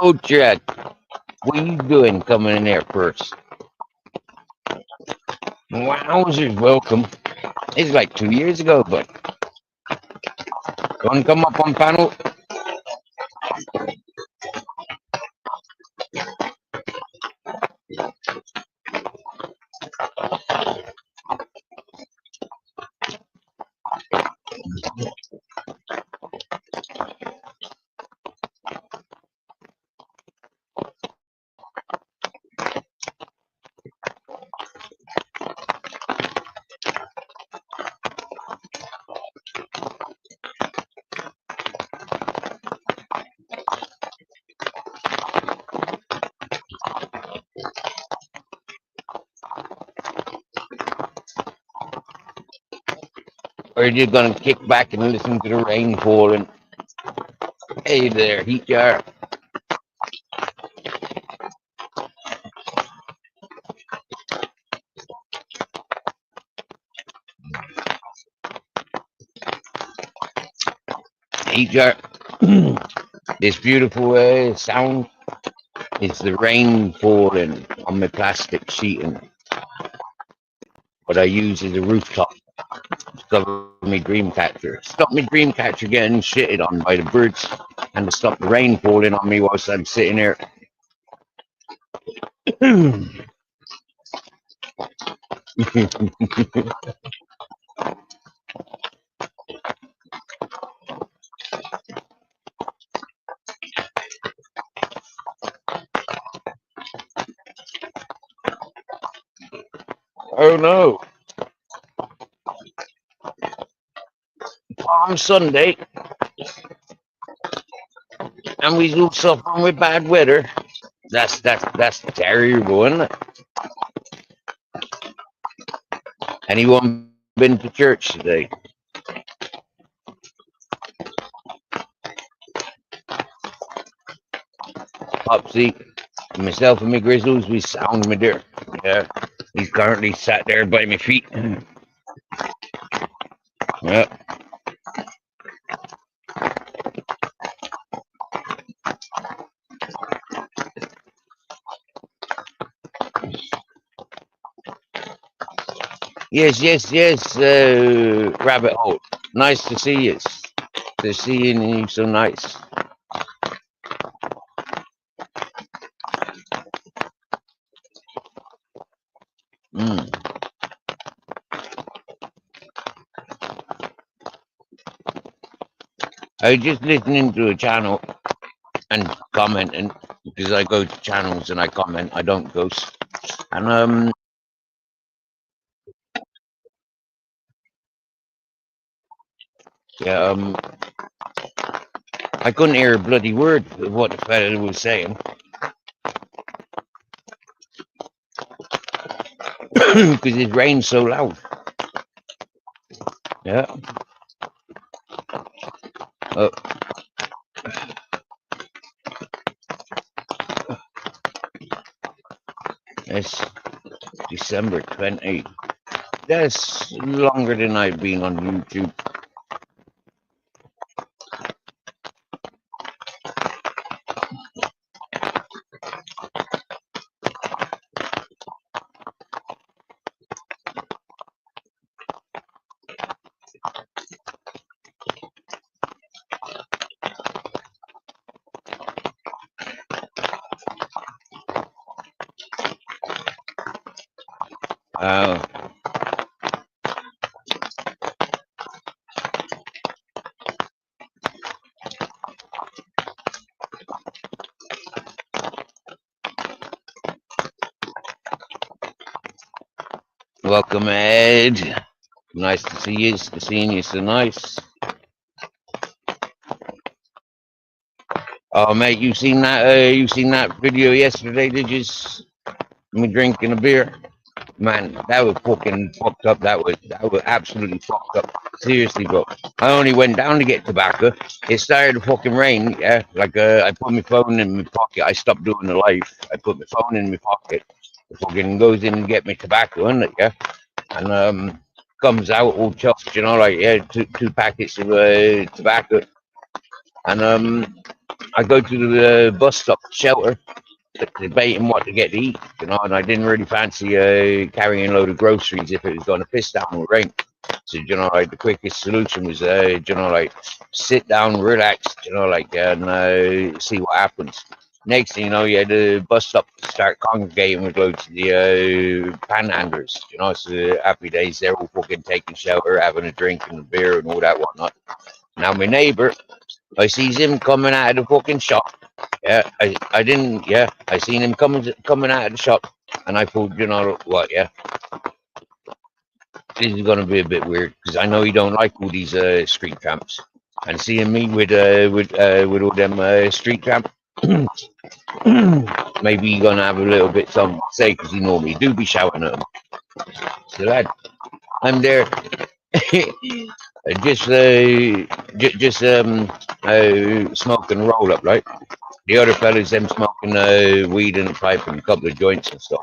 Oh, Jack, what are you doing coming in there first? Wowzers, welcome. It's like 2 years ago, but want to come up on panel? Or are you going to kick back and listen to the rain falling? Hey there, heat jar. Heat jar. This beautiful sound is the rain falling on my plastic sheeting. What I use is a rooftop to cover my dream catcher. Stop my dream catcher getting shitted on by the birds and to stop the rain falling on me whilst I'm sitting here. Oh no. Palm Sunday and we all suffering with bad weather. That's terrible, isn't it? Anyone been to church today? Popsy, myself and my Grizzles, we sound me there. Yeah, he's currently sat there by my feet. Yeah. Yes, yes, yes, Rabbit Hole. Nice to see you. To see you so nice. Mm. I was just listening to a channel and commenting because I go to channels and I comment. I don't ghost. And yeah, I couldn't hear a bloody word of what the fella was saying because it rained so loud. Yeah. Oh, it's December 20. That's longer than I've been on YouTube. Uh, Welcome, Ed. Nice to see you. Seeing you so nice. Oh, mate, you seen that? You seen that video yesterday? Did you? Me drinking a beer. Man, that was fucking fucked up. That was absolutely fucked up. Seriously, bro. I only went down to get tobacco. It started to fucking rain. Yeah, like I put my phone in my pocket. I stopped doing the live. I put my phone in my pocket. It fucking goes in and get me tobacco, isn't it? Yeah, and comes out all chuffed, you know, like yeah, two packets of tobacco, and I go to the bus stop shelter debating what to get to eat, you know, and I didn't really fancy carrying a load of groceries if it was going to piss down or rain. So, you know, like the quickest solution was, you know, like sit down, relax, you know, like and see what happens. Next thing you know, you had the bus stop start congregating with loads of the panhandlers, you know, so happy days, they're all fucking taking shelter, having a drink and a beer and all that whatnot. Now, my neighbour, I sees him coming out of the fucking shop. Yeah, I didn't. Yeah, I seen him coming out of the shop, and I thought, you know what? Yeah, this is gonna be a bit weird because I know he don't like all these street tramps, and seeing me with all them street tramp, maybe he gonna have a little bit something to say because he normally do be shouting at him. So lad, I'm there. just smoking a roll up, right? The other fellas, them smoking weed and a pipe and a couple of joints and stuff.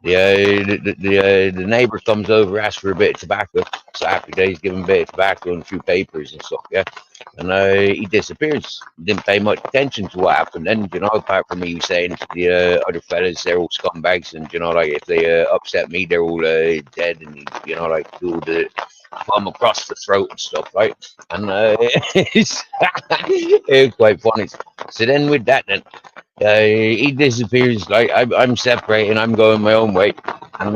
The neighbour comes over, asks for a bit of tobacco. So happy days, give him a bit of tobacco and a few papers and stuff, yeah. And he disappears. Didn't pay much attention to what happened then, you know, apart from me saying to the other fellas, they're all scumbags, and, you know, like, if they upset me, they're all dead, and, you know, like, do the thumb across the throat and stuff, right? And it's quite funny. So then with that, then, he disappears. Like I'm separating. I'm going my own way, and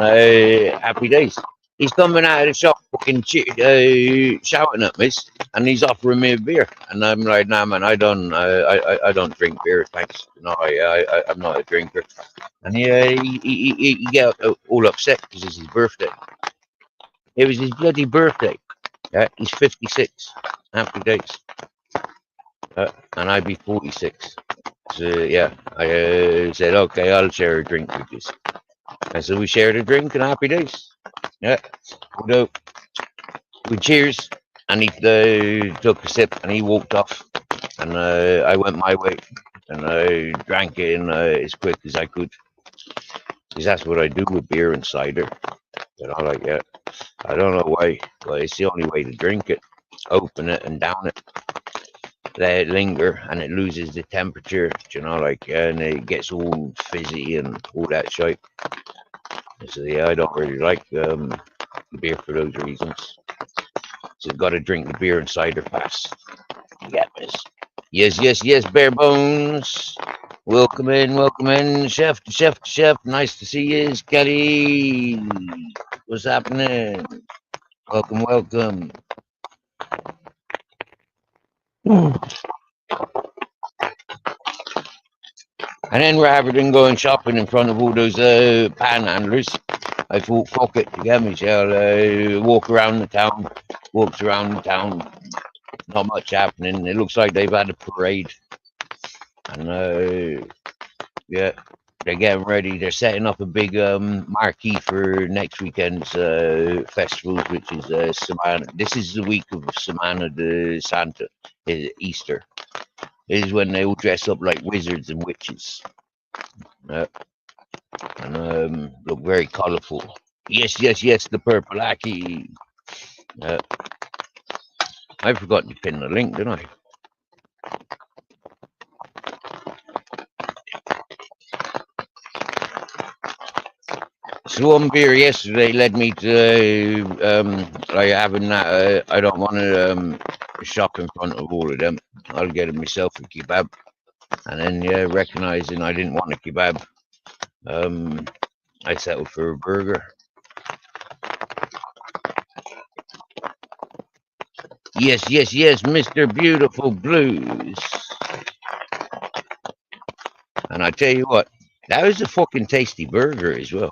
happy days. He's coming out of the shop, fucking shouting at me, and he's offering me a beer. And I'm like, nah, man, I don't drink beer, thanks. No, I'm not a drinker. And he get all upset because it's his birthday. It was his bloody birthday. He's 56. Happy days. And I'd be 46. So yeah, I said, okay, I'll share a drink with you. And so we shared a drink and happy days. Yeah, we cheers, and he took a sip and he walked off, and I went my way, and I drank it in as quick as I could, because that's what I do with beer and cider. You know, like yeah, I don't know why, but it's the only way to drink it. Open it and down it. Let it linger, and it loses the temperature, you know, like, and it gets all fizzy and all that shit. So yeah, I don't really like the beer for those reasons. So got to drink the beer and cider fast. Yeah, miss. Yes, bare bones. Welcome in, chef. Nice to see you, Kelly. What's happening? Welcome. And then rather than going shopping in front of all those panhandlers, I thought, fuck it, you get me? So I'll walk around the town, walks around the town, not much happening. It looks like they've had a parade. And yeah, they're getting ready. They're setting up a big marquee for next weekend's festivals, which is Semana. This is the week of Semana de Santa, Easter. This is when they all dress up like wizards and witches. And look very colourful. Yes, the purple aki. I forgot to pin the link, didn't I? So one beer yesterday led me to like having that. I don't want to shop in front of all of them. I'll get myself a kebab, and then yeah, recognizing I didn't want a kebab, I settled for a burger. Yes, yes, yes, Mr. Beautiful Blues. And I tell you what, that was a fucking tasty burger as well.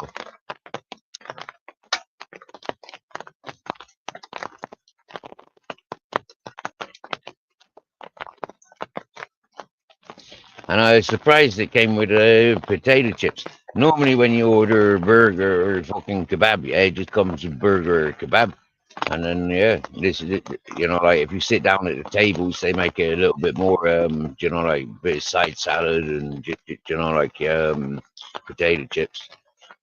And I was surprised it came with potato chips. Normally, when you order a burger or fucking kebab, yeah, it just comes with burger or kebab. And then, yeah, this is it. You know, like if you sit down at the tables, they make it a little bit more, you know, like a bit of side salad and, you know, like potato chips.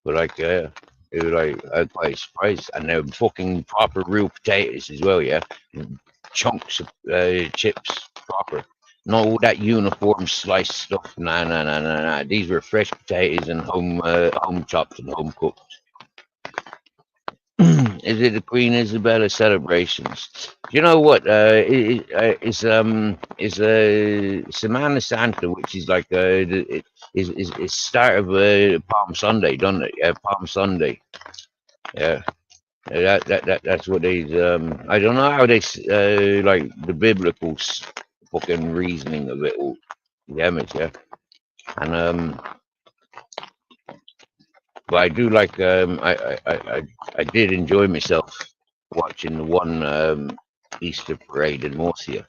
But like, it was like, I was quite surprised. And they're fucking proper real potatoes as well, yeah. Chunks of chips, proper. Not all that uniform sliced stuff. Nah, nah, nah, nah, nah. These were fresh potatoes and home chopped and home cooked. Is it the Queen Isabella celebrations? You know what? Is Semana Santa, which is like is start of Palm Sunday, doesn't it? Yeah, Palm Sunday. Yeah, that's what they. I don't know how they like the biblical fucking reasoning of it all. Yeah, mate, yeah, and but I do like I did enjoy myself watching the one Easter parade in Murcia.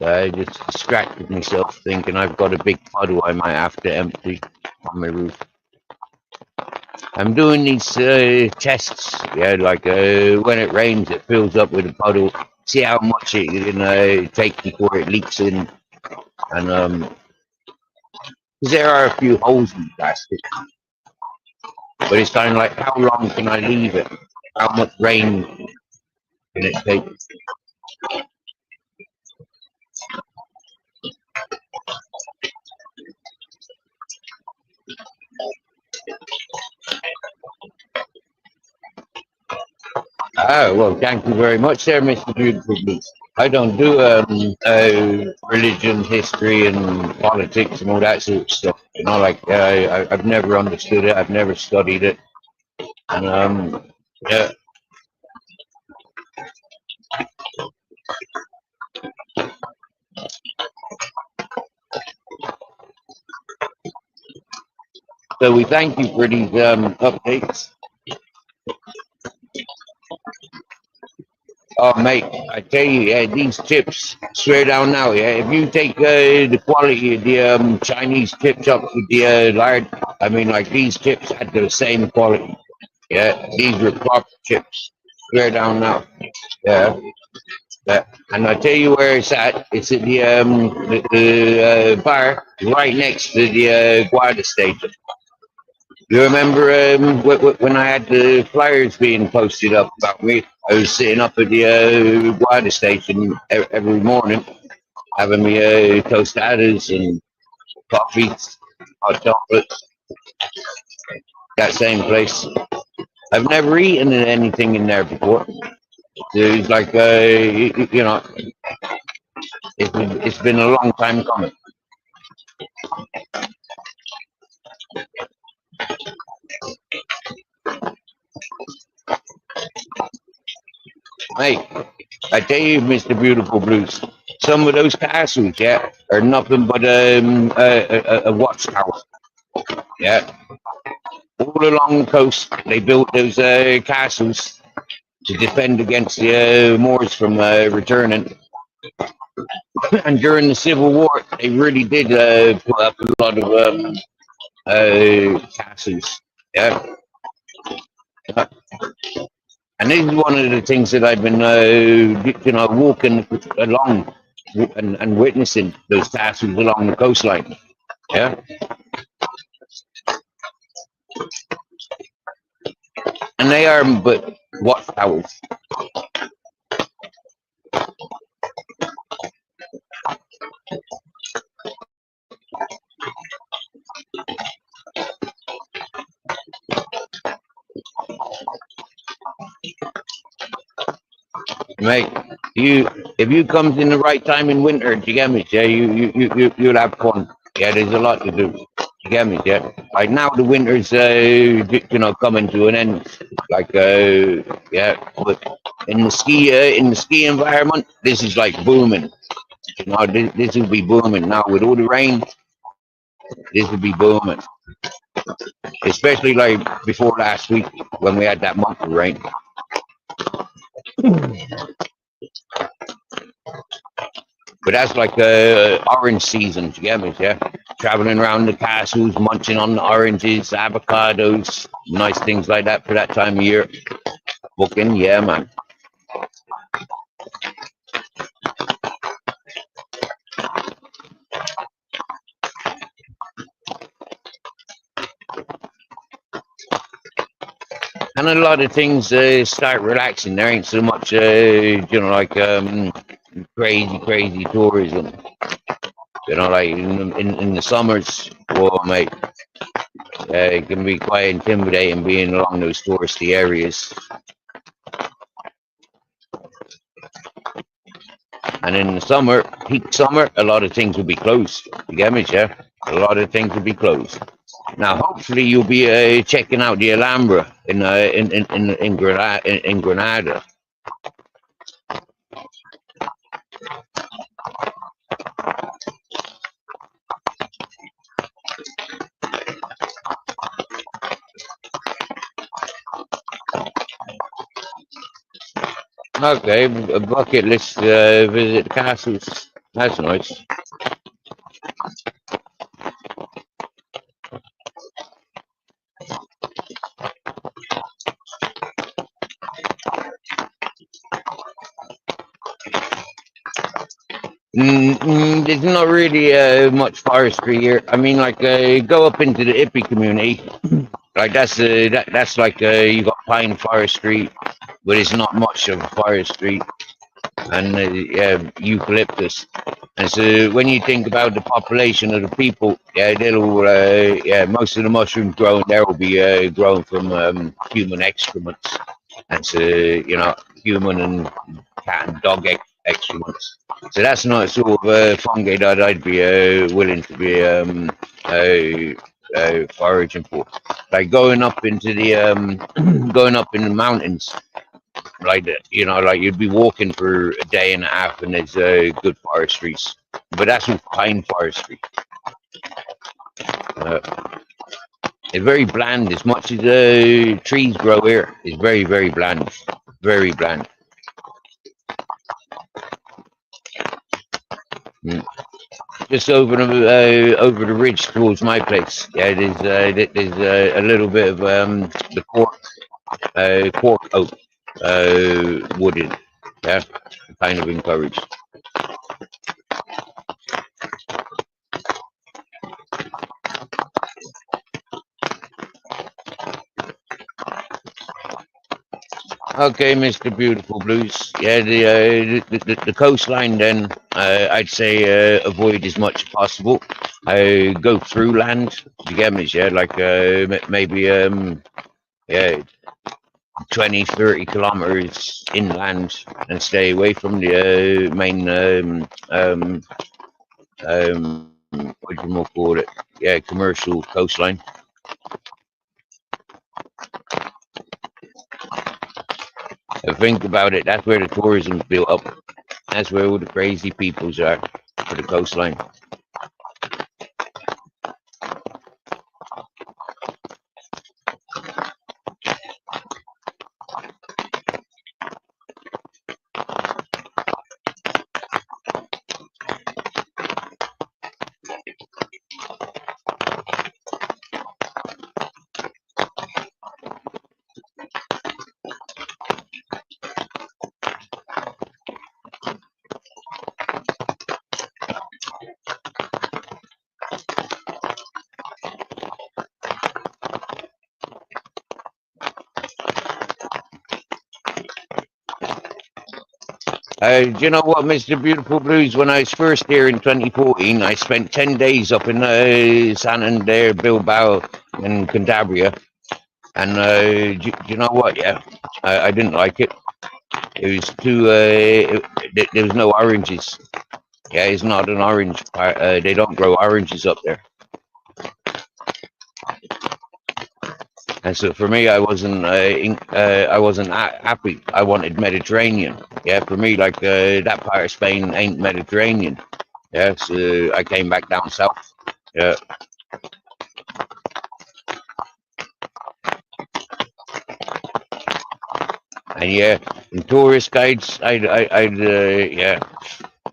I just distracted myself thinking I've got a big puddle I might have to empty on my roof. I'm doing these tests, yeah, like when it rains, it fills up with a puddle. See how much it can take before it leaks in, and because there are a few holes in the plastic, but it's kind of like how long can I leave it? How much rain can it take? Ah, well, thank you very much, there, Mr. Beautiful Blue. I don't do religion, history, and politics and all that sort of stuff. You know, like I've never understood it. I've never studied it, and yeah. So we thank you for these updates. Oh, mate, I tell you, yeah, these chips, swear down now, yeah. If you take the quality of the Chinese chips up with the lard, I mean, like these chips had the same quality. Yeah, these were proper chips. Swear down now. Yeah. And I tell you where it's at. It's at the bar right next to the Guarda station. You remember when I had the flyers being posted up about me? I was sitting up at the Guarda station every morning, having me tostadas and coffee, hot chocolate. That same place. I've never eaten anything in there before. It's like you know, it's been a long time coming. Hey, I tell you, Mr. Beautiful Blues, some of those castles, yeah, are nothing but a watchtower. Yeah, all along the coast, they built those castles to defend against the Moors from returning. And during the Civil War, they really did put up a lot of castles. Yeah. And this is one of the things that I've been, you know, walking along and witnessing those castles along the coastline. Yeah. And they are but watchtowers. Mate, you if you comes in the right time in winter, do you get me? Yeah, you'll have fun. Yeah, there's a lot to do. You get me? Yeah. Like now the winter's coming to an end. Like yeah, but in the ski environment, this is like booming. You know, this will be booming now with all the rain. This will be booming, especially like before last week when we had that month of rain. But that's like orange season, you get me? Yeah, traveling around the castles, munching on the oranges, avocados, nice things like that for that time of year. Booking, yeah, man. And a lot of things start relaxing. There ain't so much, like crazy tourism. You know, like in the summers, well, mate, it can be quite intimidating being along those touristy areas. And in the summer, peak summer, a lot of things will be closed. You get me, yeah? A lot of things will be closed. Now, hopefully, you'll be checking out the Alhambra in Granada. Okay, a bucket list visit the castles. That's nice. There's not really much forestry here. I mean, like go up into the hippie community. Like that's like you got pine forestry, but it's not much of a forestry, and eucalyptus. And so when you think about the population of the people, most of the mushrooms growing there will be grown from human excrements, and so human and cat and dog excrements. So that's not sort of fungi that I'd be willing to be foraging for. Like going up into the going up in the mountains, like like you'd be walking for a day and a half, and there's good forestries. But that's with pine forestry. Uh, it's very bland. As much as trees grow here, it's very bland, very bland. Mm. Just over the ridge towards my place. Yeah, there's a little bit of the cork oak wooded. Yeah, kind of encouraged. Okay, Mr. Beautiful Blues. Yeah, the coastline. Then I'd say avoid as much as possible. Go through land. You get me? Yeah, like maybe yeah 20-30 kilometers inland and stay away from the main what do you call it? Yeah, commercial coastline. Think about it. That's where the tourism's built up. That's where all the crazy peoples are for the coastline. Do you know what, Mr. Beautiful Blues? When I was first here in 2014, I spent 10 days up in Santander, Bilbao, and Cantabria. And do you know what? Yeah, I didn't like it. It was too. There was no oranges. Yeah, it's not an orange. They don't grow oranges up there. And so for me, I wasn't happy. I wanted Mediterranean. Yeah, for me, like that part of Spain ain't Mediterranean. Yeah, so I came back down south. Yeah, and yeah, and tourist guides, yeah,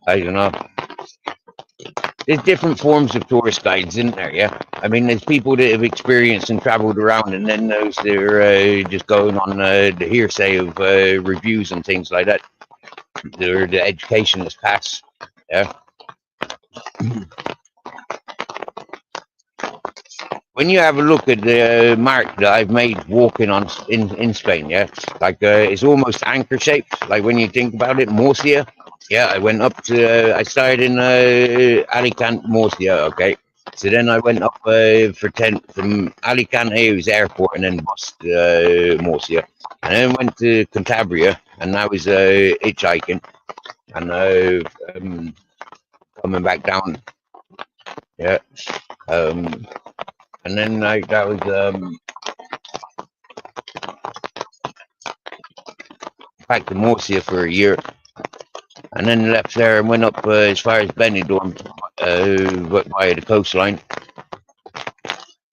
I don't know. There's different forms of tourist guides, isn't there? Yeah, I mean, there's people that have experienced and travelled around, and then those that are just going on the hearsay of reviews and things like that. They're the educationist pass. Yeah. When you have a look at the mark that I've made walking on in Spain, yeah, like it's almost anchor shaped. Like when you think about it, Murcia. Yeah, I went up to. I started in Alicante, Murcia. Okay, so then I went up for 10 from Alicante, it was airport, and then bus to Murcia, and then went to Cantabria, and that was hitchhiking, and coming back down. Yeah, um, and then like that was back to Murcia for a year, and then left there and went up as far as Benidorm via the coastline,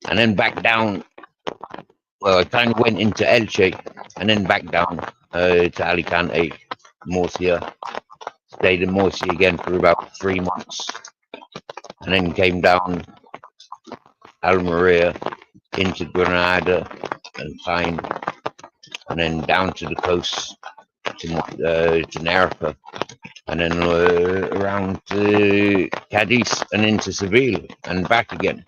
and then back down. Well, I kind of went into Elche, and then back down to Alicante, Murcia. Stayed in Murcia again for about 3 months, and then came down Almeria into Granada and Pine, and then down to the coast to Nerja, and then around to Cadiz and into Seville and back again,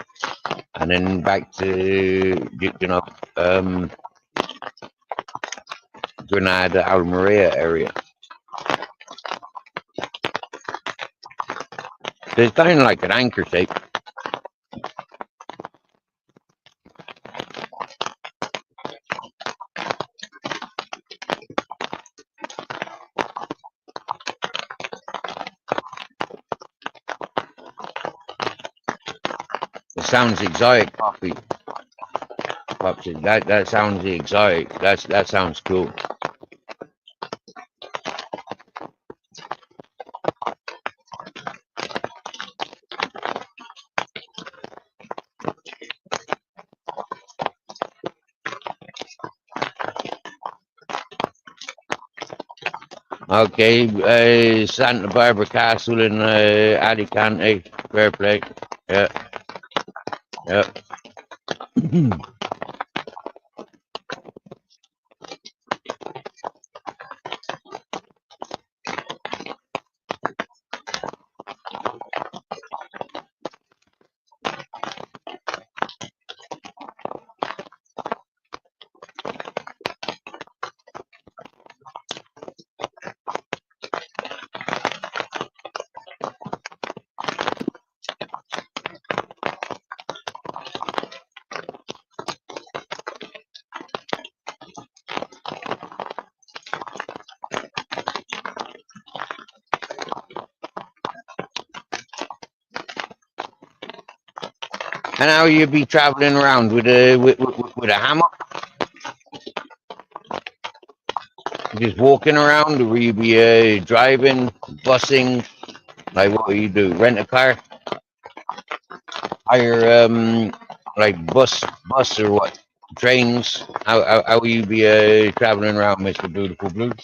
and then back to Granada, Almeria area. So it's kind of like an anchor shape. It sounds exotic, Poppy. Poppy, that sounds exotic. That sounds cool. Okay, Santa Barbara Castle in Alicante. Fair play. Yeah, yeah. And how you be traveling around with a hammock, just walking around, or will you be driving, busing? Like what will you do? Rent a car, hire like bus or what? Trains? How will you be traveling around, Mister Beautiful Blues?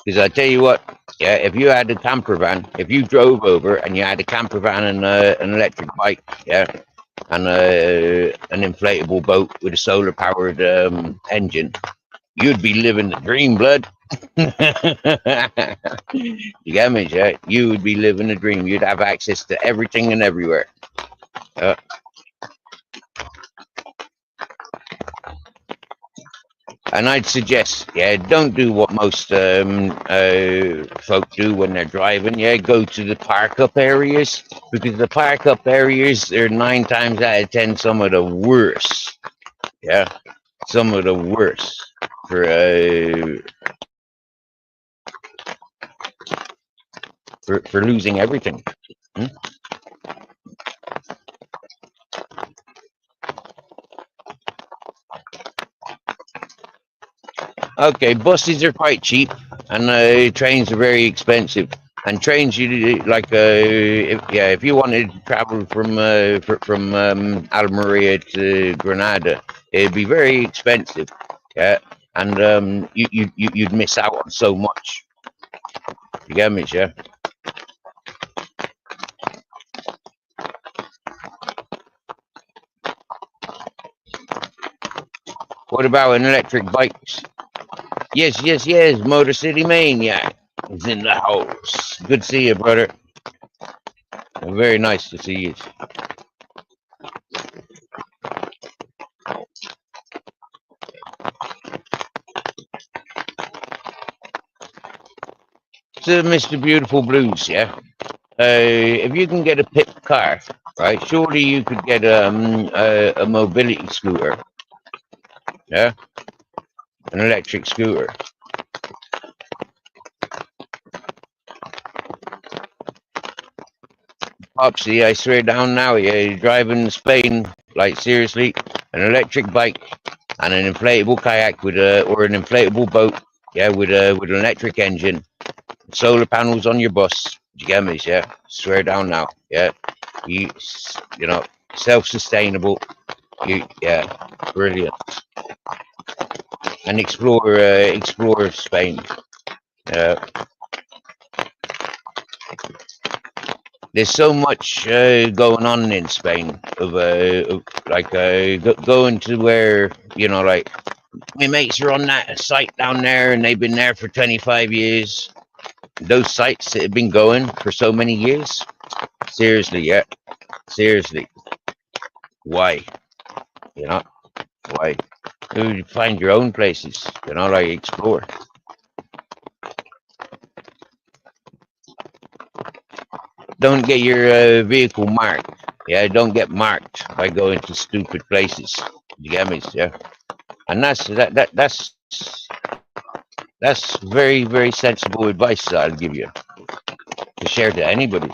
Because I tell you what, yeah, if you had a camper van, if you drove over and you had a camper van and an electric bike, yeah, and an inflatable boat with a solar powered engine, you'd be living the dream, blood. You get me, yeah? You would be living the dream. You'd have access to everything and everywhere. Uh, and I'd suggest, yeah, don't do what most folk do when they're driving. Yeah, go to the park up areas, because the park up areas are 9 times out of 10 some of the worst. Yeah, some of the worst for losing everything. Hmm? Okay, buses are quite cheap, and trains are very expensive. And trains, you like, if you wanted to travel from Almeria to Granada, it'd be very expensive. Yeah, and you'd miss out on so much. You get me, yeah? What about an electric bikes? Yes, yes, yes. Motor City Mania is in the house. Good to see you, brother. Very nice to see you. So, Mr. Beautiful Blues, yeah. If you can get a pit car, right? Surely you could get a mobility scooter, yeah, an electric scooter. Popsy, I swear down now, yeah, you're driving in Spain, like seriously, an electric bike and an inflatable kayak with a or an inflatable boat, yeah, with an electric engine, solar panels on your bus. You get me? Yeah, swear down now, yeah. You you know, self-sustainable. Yeah, brilliant. And explore Spain. Uh, there's so much going on in Spain of like going to where like my mates are on that site down there and they've been there for 25 years. Those sites that have been going for so many years. Seriously, yeah, seriously. Why? You know why? You find your own places. Like explore. Don't get your vehicle marked. Yeah, don't get marked by going to stupid places. You get me? Yeah, and that's very very sensible advice that I'll give you to share to anybody.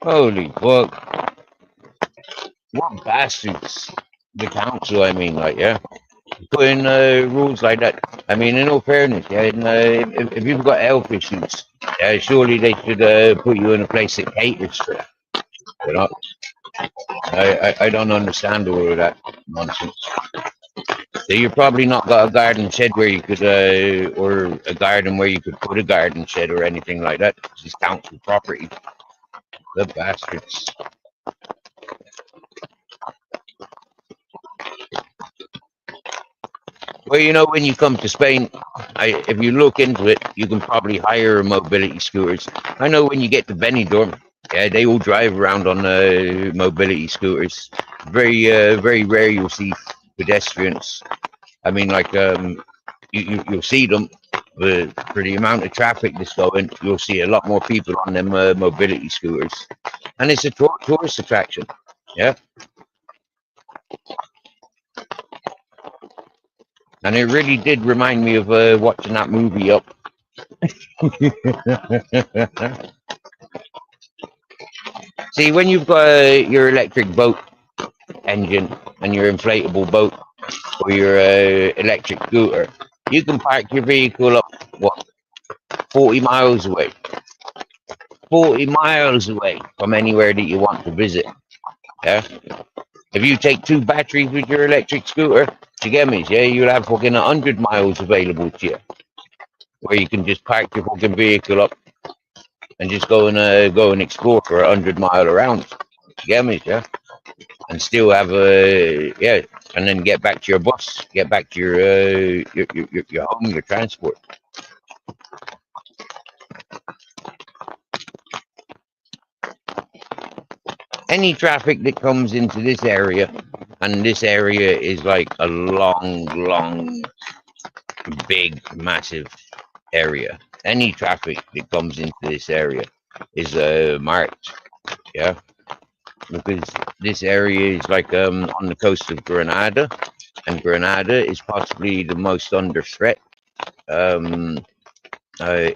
Holy fuck! What bastards! The council, I mean, like, yeah, putting rules like that. I mean, in all fairness, yeah, if you've got health issues, yeah, surely they should put you in a place that caters for that. You know, I don't understand all of that nonsense. So you've probably not got a garden shed where you could, or a garden where you could put a garden shed or anything like that. This is council property. The bastards. Well, when you come to Spain, if you look into it, you can probably hire mobility scooters. I know when you get to Benidorm, yeah, they all drive around on mobility scooters. Very rare you'll see pedestrians. I mean, like, you'll see them, but for the amount of traffic that's going, you'll see a lot more people on them mobility scooters. And it's a tourist attraction, yeah. And it really did remind me of watching that movie Up. See, when you've got your electric boat engine and your inflatable boat or your electric scooter, you can park your vehicle up, what, 40 miles away. 40 miles away from anywhere that you want to visit. Yeah. If you take 2 batteries with your electric scooter, you get me? Yeah, you'll have fucking 100 miles available to you, where you can just park your fucking vehicle up and just go and explore for 100 mile around. You get me? Yeah, and still have and then get back to your bus, get back to your home, your transport. Any traffic that comes into this area, and this area is like a long, big, massive area. any traffic that comes into this area is marked. Yeah, because this area is like on the coast of Granada, and Granada is possibly the most under threat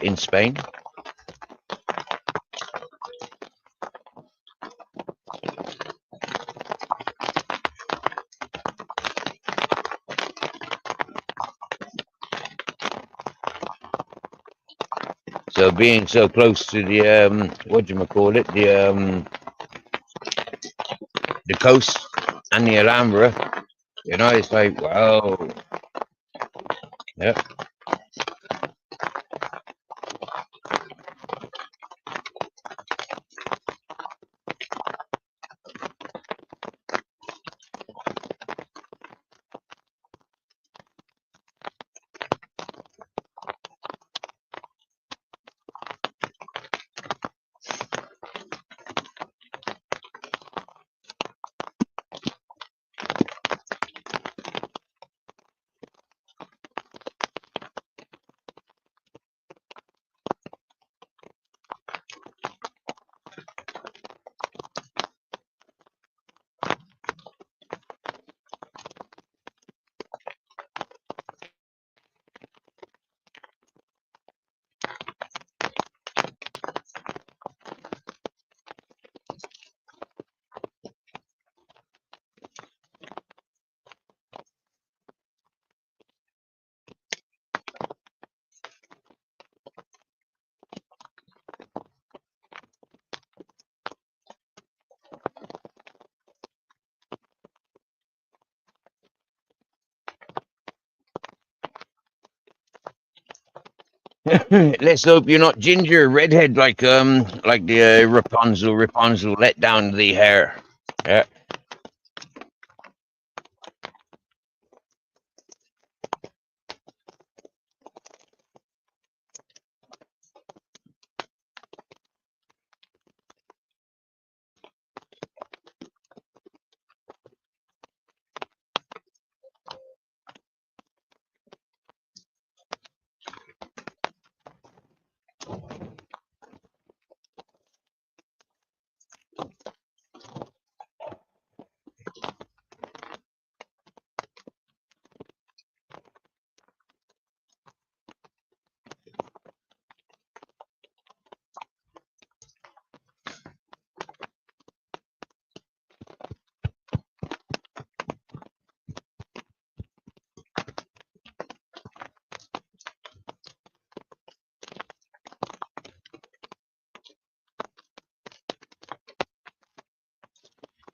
in Spain. So being so close to the what do you call it, the coast and the Alhambra, you know, it's like wow, yeah. Let's hope you're not ginger redhead like the Rapunzel. Rapunzel let down the hair. Yeah.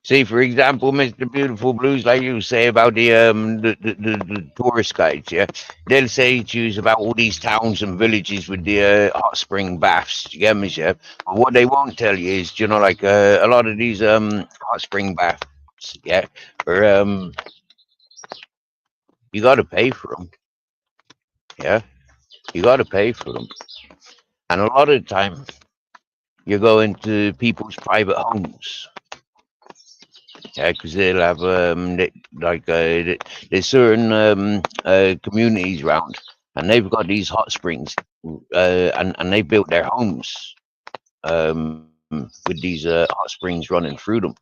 See, for example, Mr. Beautiful Blues, like you say about the tourist guides, yeah, they'll say to you about all these towns and villages with the hot spring baths. You get me, yeah? But what they won't tell you is, you know, like a lot of these hot spring baths, yeah, or you got to pay for them, yeah, you got to pay for them, and a lot of the time you go into people's private homes. Yeah, because they'll have there's certain communities around, and they've got these hot springs, and they built their homes with these hot springs running through them.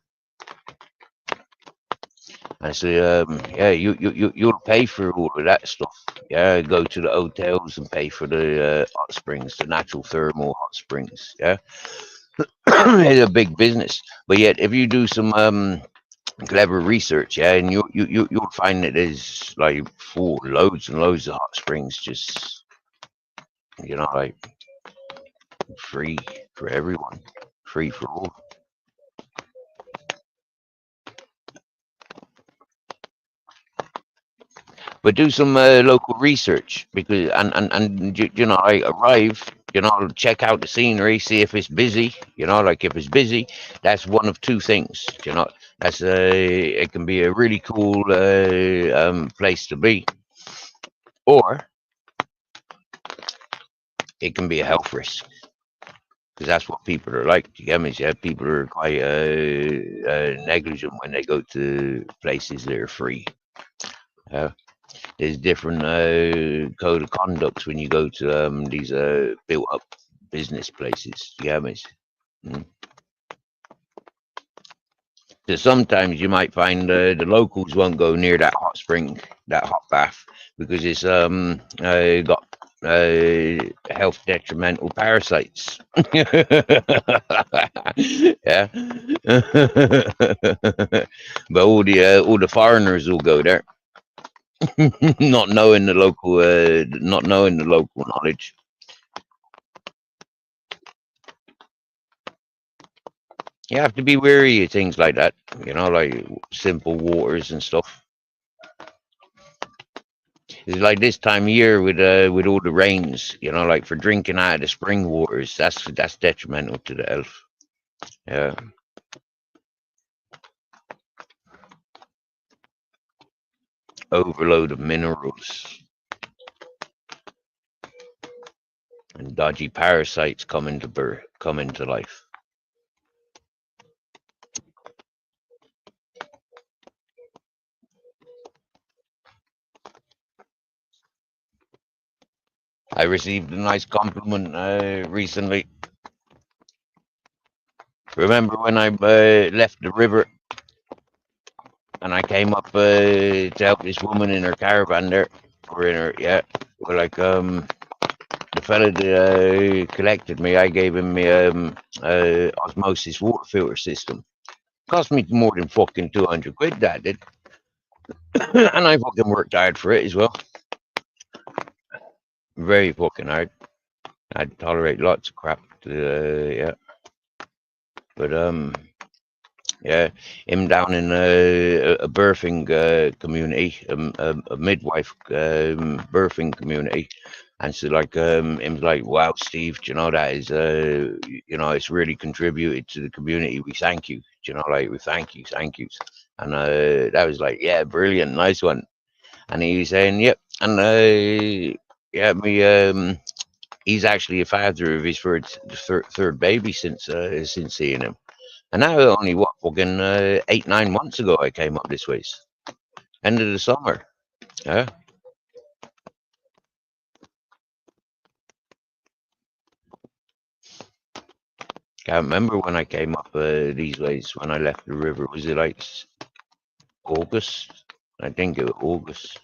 And so yeah, you'll pay for all of that stuff. Yeah, go to the hotels and pay for the hot springs, the natural thermal hot springs. Yeah, it's a big business. But yet, if you do some clever research, yeah, and you'll find that there's like full loads and loads of hot springs, just you know, like free for everyone, free for all. But do some local research because and you know, I arrive, you know, check out the scenery, see if it's busy. You know, like if it's busy, that's one of two things. You know, that's it can be a really cool place to be, or it can be a health risk because that's what people are like. You get me? Yeah, people are quite negligent when they go to places that are free. there's different code of conducts when you go to these built up business places. You get me? Mm. So sometimes you might find the locals won't go near that hot spring, that hot bath, because it's got health detrimental parasites. Yeah. But all the foreigners will go there, not knowing the local knowledge. You have to be wary of things like that, like simple waters and stuff. It's like this time of year with all the rains, like for drinking out of the spring waters, that's detrimental to the health. Yeah. Overload of minerals and dodgy parasites come into life. I received a nice compliment recently. Remember when I left the river and I came up to help this woman in her caravan there, or in her well, like the fella that collected me, I gave him my osmosis water filter system. Cost me more than fucking 200 quid, that did. And I fucking worked hard for it as well. Very fucking hard. I'd tolerate lots of crap. Yeah. But yeah, him down in a birthing community, a midwife birthing community, and so like him's like, wow, Steve, that is it's really contributed to the community. We thank you, like we thank you, and that was like, yeah, brilliant, nice one. And he was saying, yep, and yeah, he's actually a father of his third baby since seeing him. And now only what fucking 8-9 months ago I came up this way. End of the summer. Yeah. Can't remember when I came up these ways when I left the river. Was it like August? I think it was August.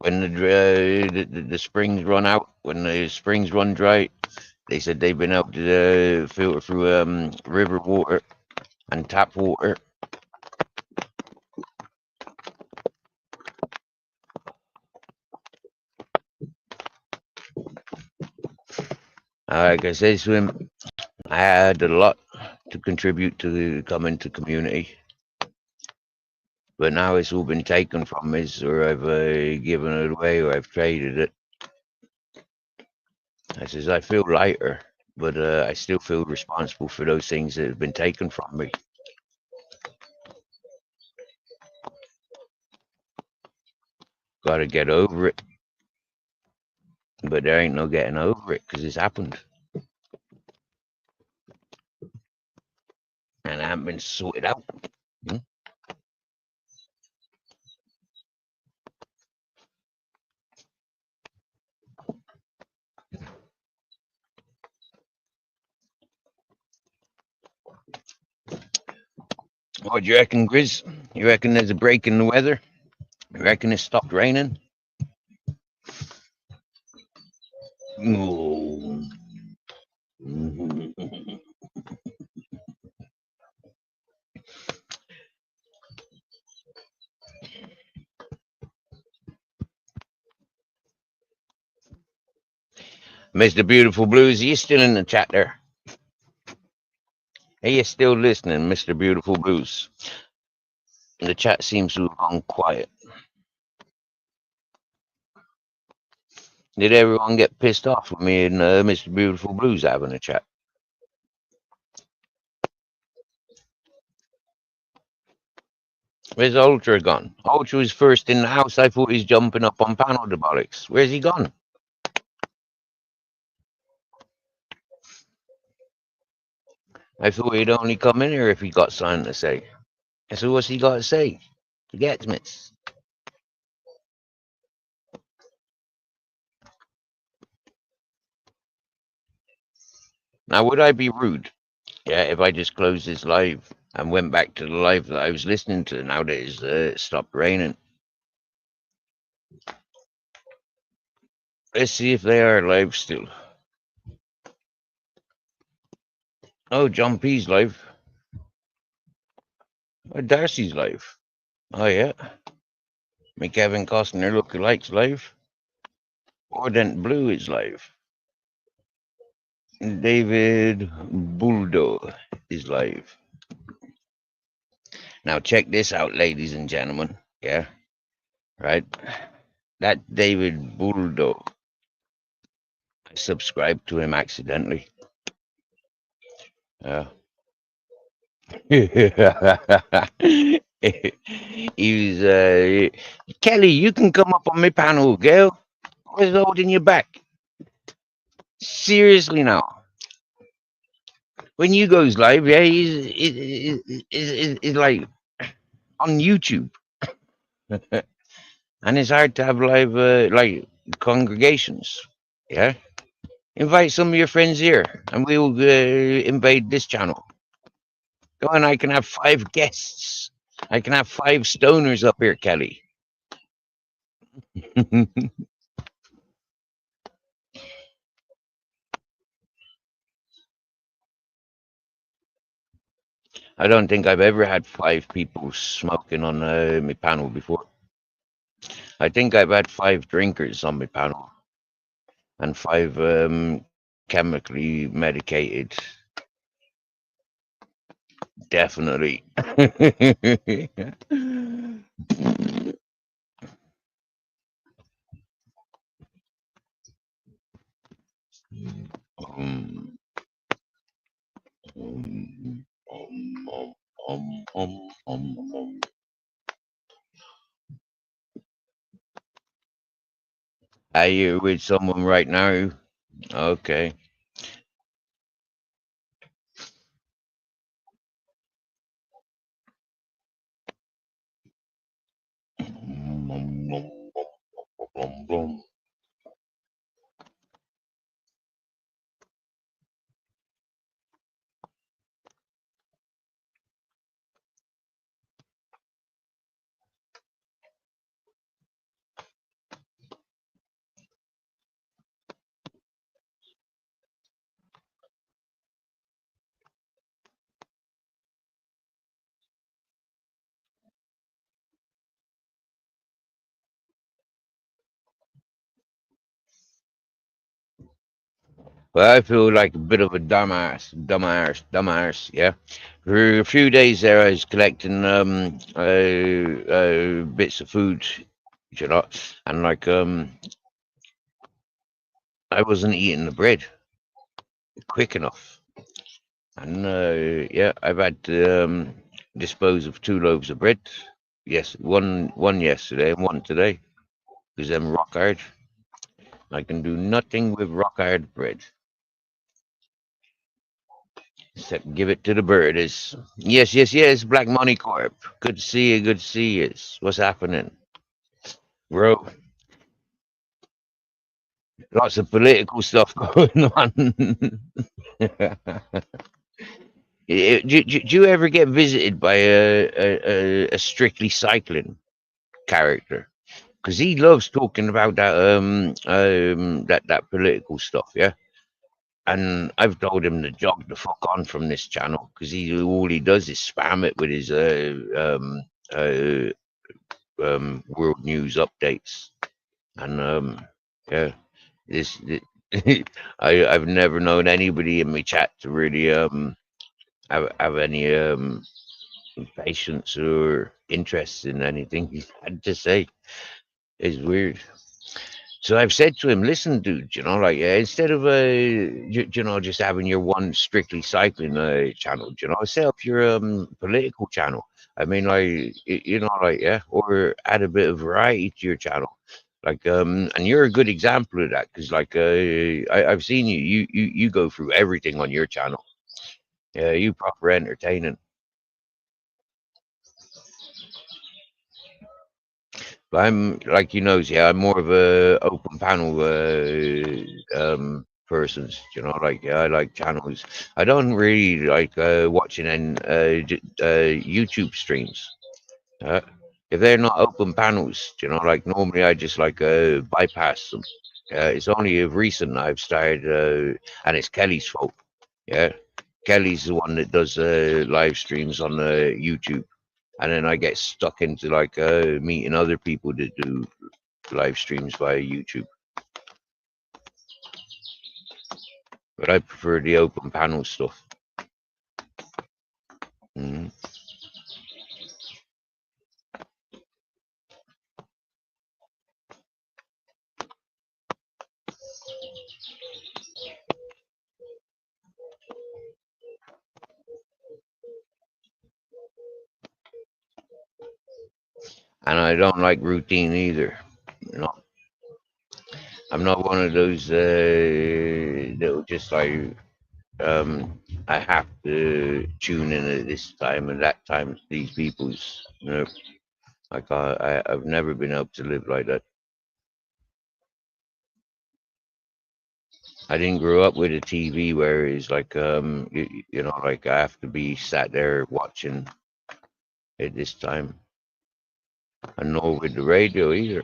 When the springs run out, when the springs run dry, they said they've been able to filter through river water and tap water. Like I said to him, I had a lot to contribute to the coming community, but now it's all been taken from me, or I've given it away, or I've traded it. I says I feel lighter, but I still feel responsible for those things that have been taken from me. Got to get over it, but there ain't no getting over it because it's happened, and I haven't been sorted out. Hmm? What do you reckon, Grizz? You reckon there's a break in the weather? You reckon it stopped raining? Oh. Mr. Beautiful Blues, are you still in the chat there? Are you still listening, Mr. Beautiful Blues? The chat seems to have gone quiet. Did everyone get pissed off with me and Mr. Beautiful Blues having a chat? Where's Ultra gone? Ultra was first in the house. I thought he's jumping up on panel the bollocks. Where's he gone? I thought he'd only come in here if he got something to say. I said, what's he got to say? Forget me. Now, would I be rude? Yeah, if I just closed this live and went back to the live that I was listening to now that it's stopped raining. Let's see if they are live still. Oh, John P's live. Oh, Darcy's live. Oh, yeah. Make Kevin Costner lookalikes live. Ardent Blue is live. David Buldo is live. Now, check this out, ladies and gentlemen. Yeah, right? That David Buldo, I subscribed to him accidentally. Yeah. He was, Kelly, you can come up on my panel, girl. I was holding you back. Seriously now. When you goes live, yeah, he's like on YouTube. And it's hard to have live, like, congregations. Yeah? Invite some of your friends here, and we'll invade this channel. Go on, I can have 5 guests. I can have 5 stoners up here, Kelly. I don't think I've ever had 5 people smoking on my panel before. I think I've had 5 drinkers on my panel and 5 chemically medicated. Definitely. um, um, um, um. Are you with someone right now? Okay. Well, I feel like a bit of a dumbass. Yeah. For a few days there, I was collecting bits of food, you know, and like I wasn't eating the bread quick enough, and yeah, I've had to dispose of 2 loaves of bread. Yes, one yesterday and one today, because them rock hard. I can do nothing with rock hard bread. Except give it to the birdies. Yes. Black Money Corp. Good to see you. Good to see you. What's happening, bro? Lots of political stuff going on. Do you ever get visited by a strictly cycling character? Because he loves talking about that political stuff. Yeah. And I've told him to jog the fuck on from this channel because all he does is spam it with his world news updates. And yeah, this I've never known anybody in my chat to really have any patience or interest in anything he's had to say. It's weird. So I've said to him, listen, dude, like instead of just having your one strictly cycling channel, set up your political channel. I mean, like like yeah, or add a bit of variety to your channel. Like and you're a good example of that because like I've seen you go through everything on your channel. Yeah, you proper entertaining. But I'm like you know, yeah, I'm more of a open panel persons. You know, like yeah, I like channels. I don't really like watching YouTube streams. Uh, if they're not open panels, you know, like normally I just like bypass them. It's only of recent I've started, and it's Kelly's fault. Yeah, Kelly's the one that does live streams on YouTube, and then I get stuck into like meeting other people that do live streams via YouTube. But I prefer the open panel stuff. Mm. And I don't like routine either. You know, I'm not one of those that'll just like I have to tune in at this time and that time to these people's. You know, like I've never been able to live like that. I didn't grow up with a TV where it's like you know like I have to be sat there watching at this time, and nor with the radio either.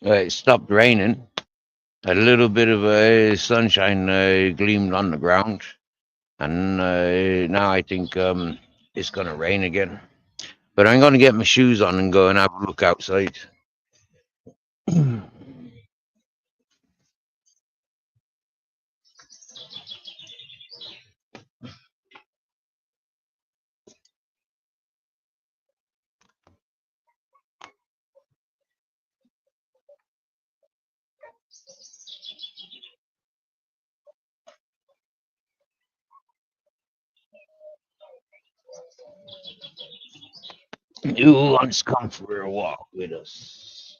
It stopped raining. A little bit of sunshine gleamed on the ground, and now I think it's gonna rain again. But I'm gonna get my shoes on and go and have a look outside. Who wants to come for a walk with us?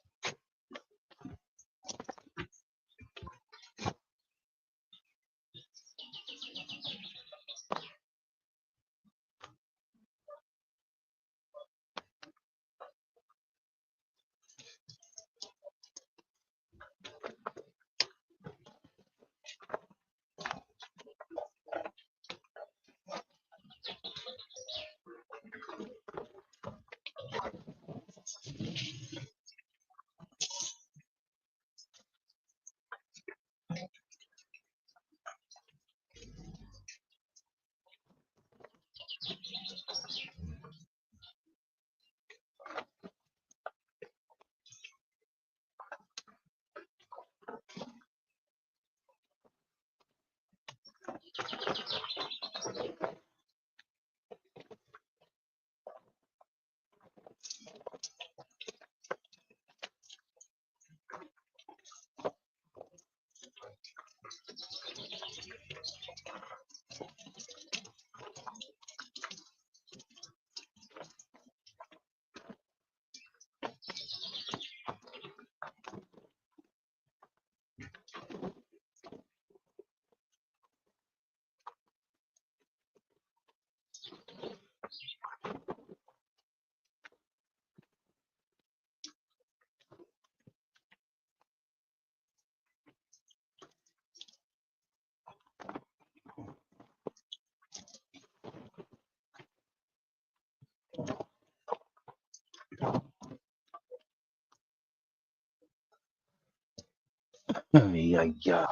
Yeah, yeah.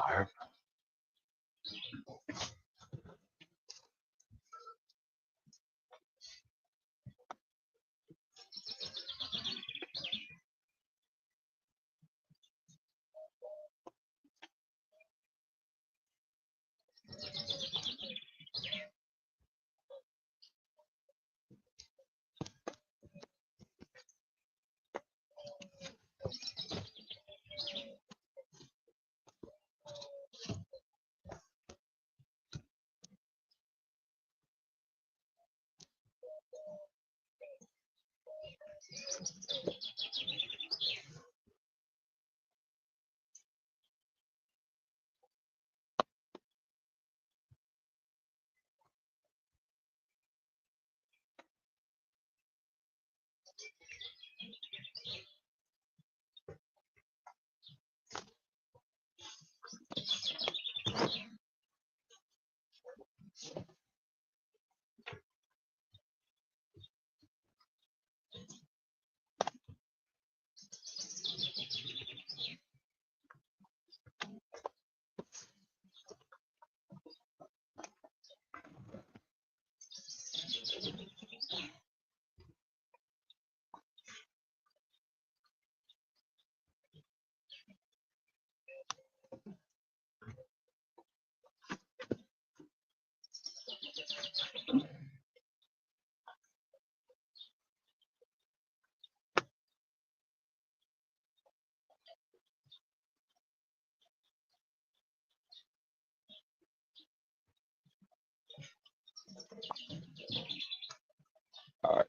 All right.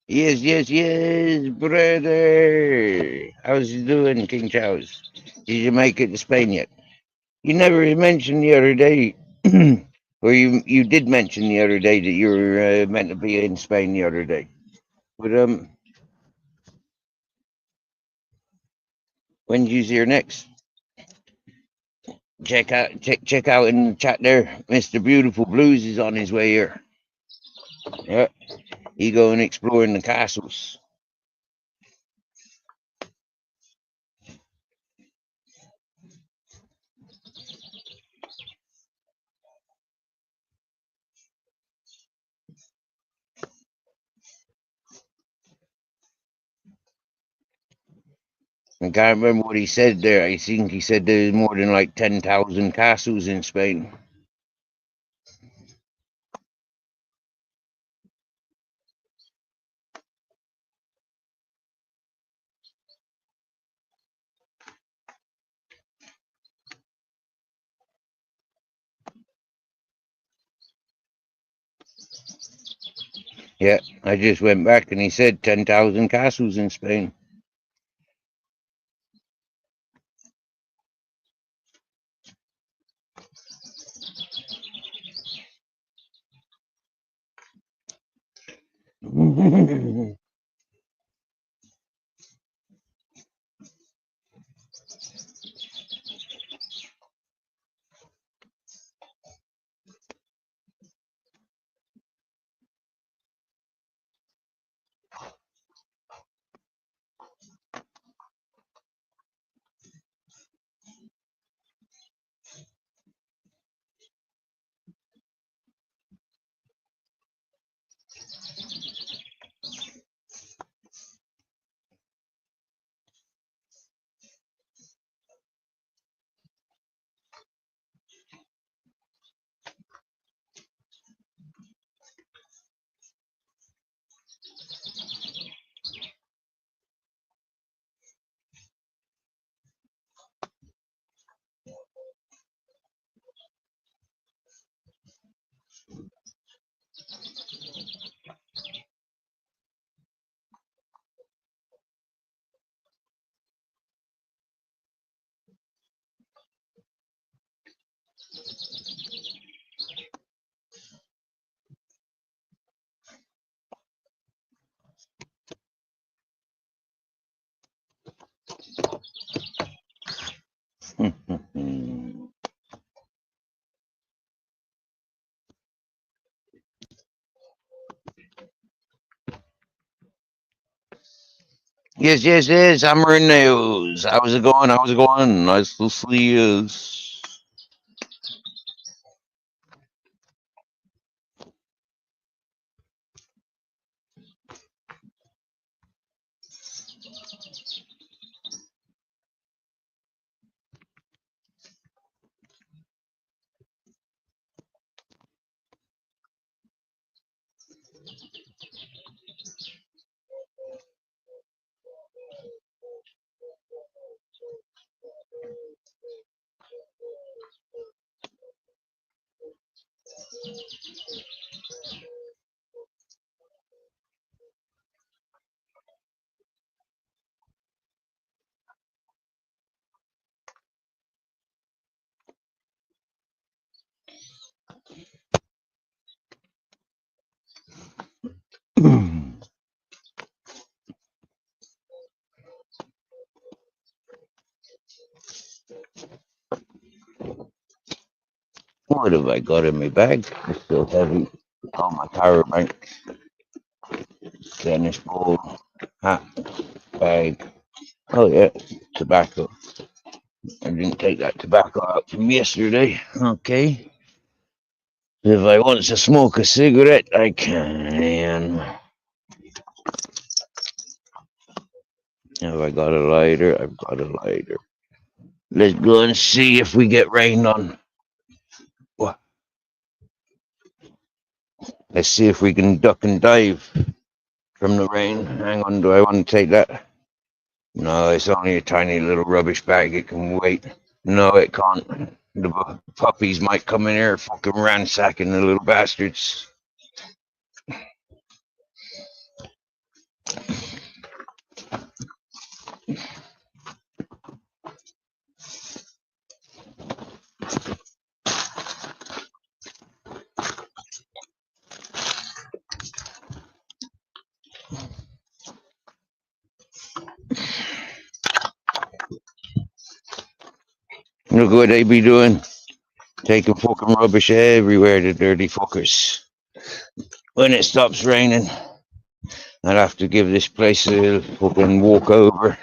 Yes, yes, yes, brother. How's you doing, King Charles? Did you make it to Spain yet? You never mentioned the other day, or you did mention the other day that you were meant to be in Spain the other day. But when you here next? Check out in the chat there. Mr. Beautiful Blues is on his way here. Yeah, he going exploring the castles. I can't remember what he said there. I think he said there's more than like 10,000 castles in Spain. Yeah, I just went back and he said 10,000 castles in Spain. Yes, yes, yes. Hammer and nails. How's it going? How's it going? Nice to see you. What have I got in my bag? It's so heavy. Oh, my power bank, tennis ball, hat, bag. Oh, yeah, tobacco. I didn't take that tobacco out from yesterday. Okay. If I want to smoke a cigarette, I can. Have I got a lighter? I've got a lighter. Let's go and see if we get rained on. What? Let's see if we can duck and dive from the rain. Hang on, do I want to take that? No, it's only a tiny little rubbish bag. It can wait. No, it can't. The puppies might come in here fucking ransacking the little bastards. Look what they be doing. Taking fucking rubbish everywhere, the dirty fuckers. When it stops raining, I'll have to give this place a fucking walk over.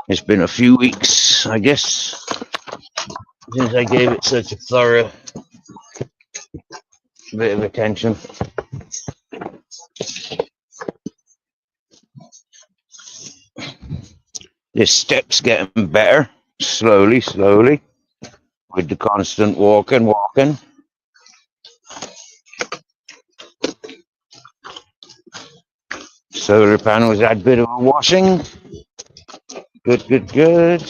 It's been a few weeks, I guess, since I gave it such a thorough bit of attention. This step's getting better, slowly, slowly, with the constant walking. Solar panels had a bit of a washing. Good, good, good.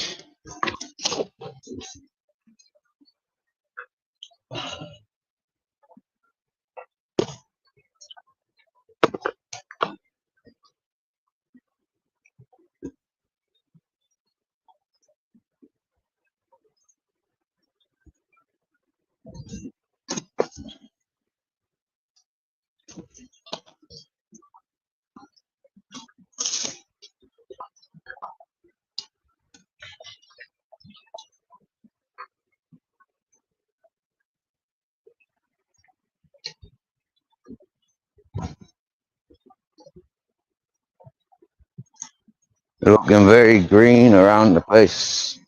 Looking very green around the place,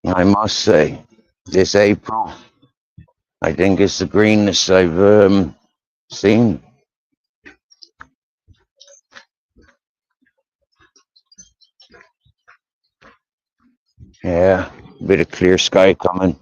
I must say. This April, I think it's the greenest I've seen. Yeah, a bit of clear sky coming.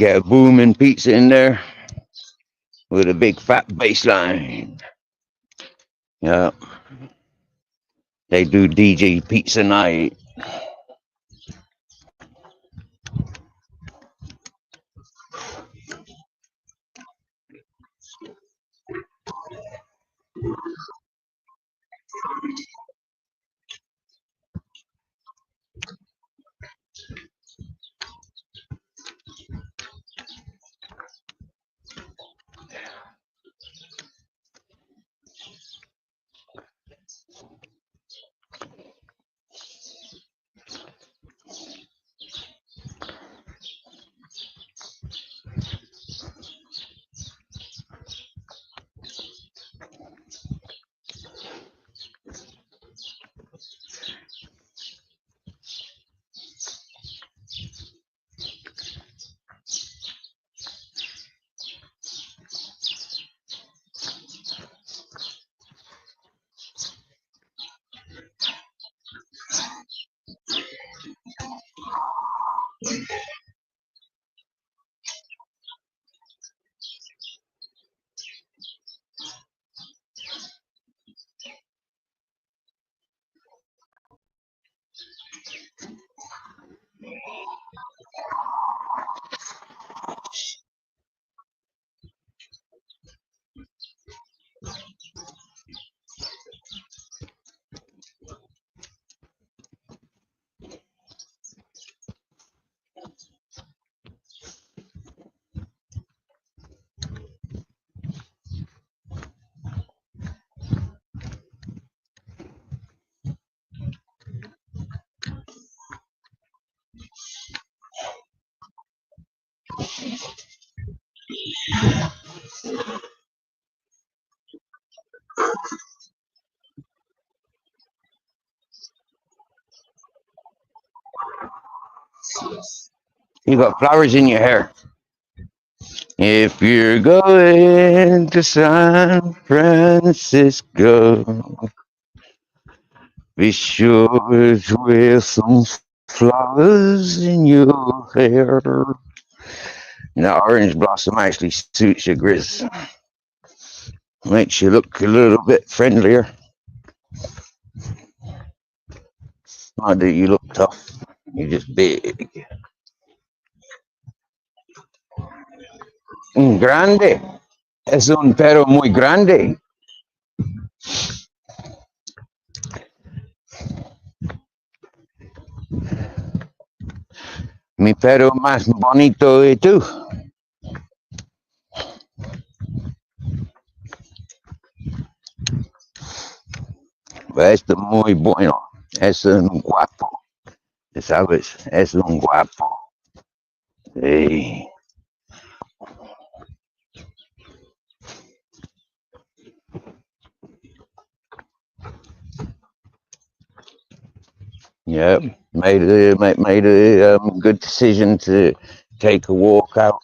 Get a booming pizza in there with a big fat baseline. Yeah, they do DJ pizza night. You got flowers in your hair. If you're going to San Francisco, be sure to wear some flowers in your hair. Now, orange blossom actually suits your grizz. Makes you look a little bit friendlier. Not that you look tough. You're just big. Grande. Es un perro muy grande. Mi perro más bonito y tú. Es muy bueno. Es un guapo. ¿Sabes? Es un guapo. Sí. Yeah, made a good decision to take a walk out.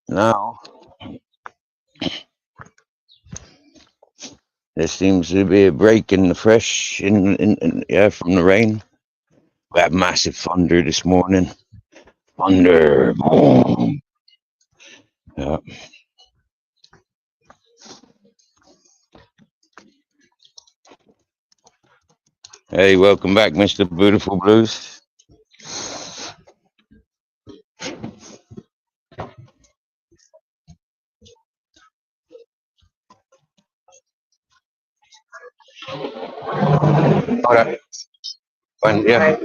Now there seems to be a break in the fresh, yeah, from the rain. We had massive thunder this morning. Thunder, boom. Yeah. Hey, welcome back, Mr. Beautiful Blues. Ahora, buen día.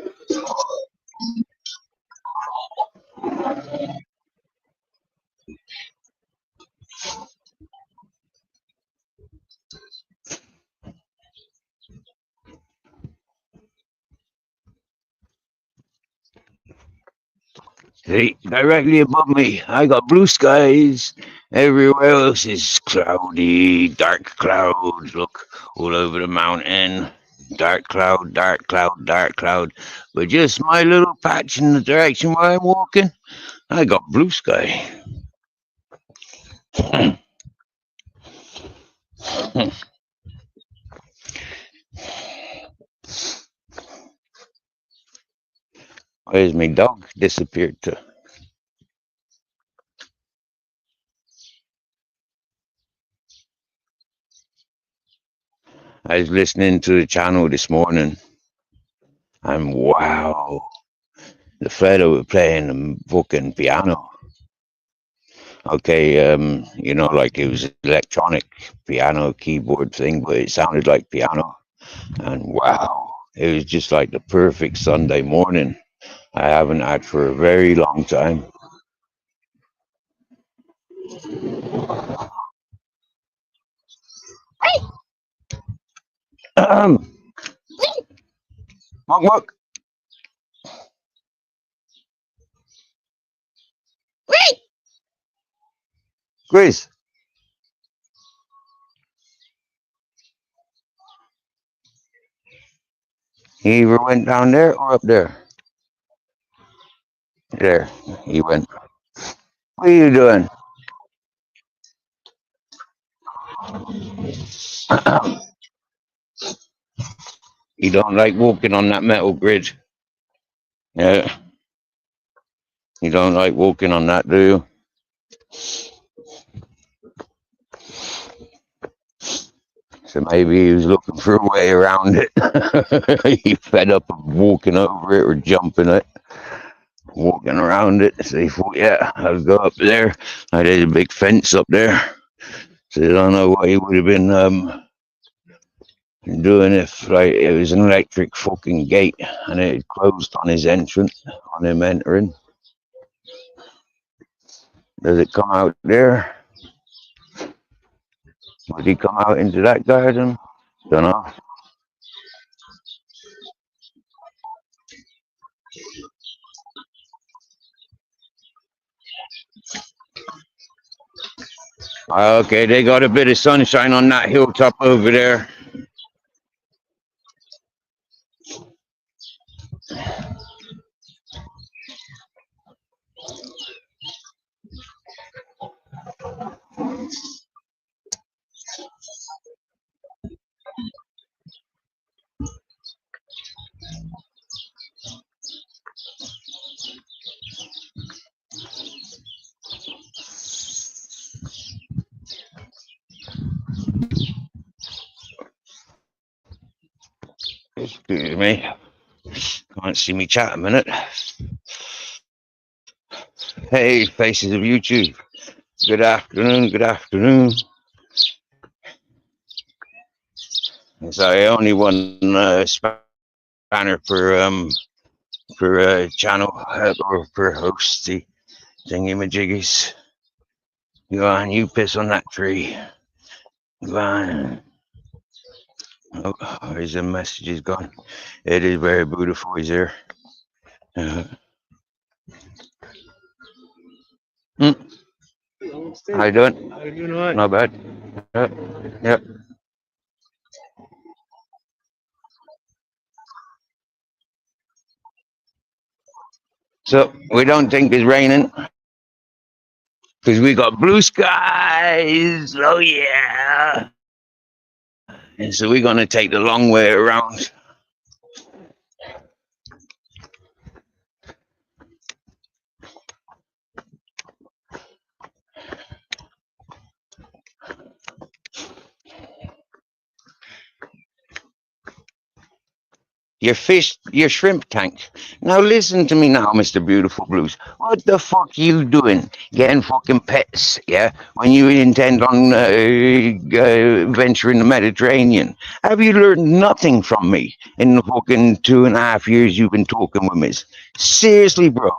See, directly above me, I got blue skies. Everywhere else is cloudy, dark clouds. Look, all over the mountain. Dark cloud, dark cloud, dark cloud. But just my little patch in the direction where I'm walking, I got blue sky. Where's my dog disappeared to? I was listening to the channel this morning, and wow, the fellow was playing the fucking piano. Okay, like it was electronic piano keyboard thing, but it sounded like piano. And wow, it was just like the perfect Sunday morning I haven't had for a very long time. Monk, monk, Chris, he either went down there or up there. There, he went. What are you doing? You don't like walking on that metal grid. Yeah, you don't like walking on that, do you? So maybe he was looking for a way around it. He fed up of walking over it or jumping it, walking around it. So he thought, yeah, I'll go up there. There's a big fence up there. So I don't know what he would have been doing if like it was an electric fucking gate and it had closed on his entrance, on him entering. Does it come out there? Would he come out into that garden? Don't know. Okay, they got a bit of sunshine on that hilltop over there. Excuse me. Can't see me chat a minute. Hey, faces of YouTube. Good afternoon, good afternoon. So I only one spanner per channel or per host. The thingy-majiggies. Go on, you piss on that tree. Go on. Oh, his message is gone. It is very beautiful. He's here. How you doing? How you doing? All right? Not bad. Yep. So we don't think it's raining because we got blue skies. Oh yeah. And so we're gonna take the long way around. Your shrimp tank. Now listen to me now, Mr. Beautiful Blues. What the fuck you doing getting fucking pets, yeah, when you intend on venturing the Mediterranean? Have you learned nothing from me in the fucking 2.5 years you've been talking with me? Seriously, bro.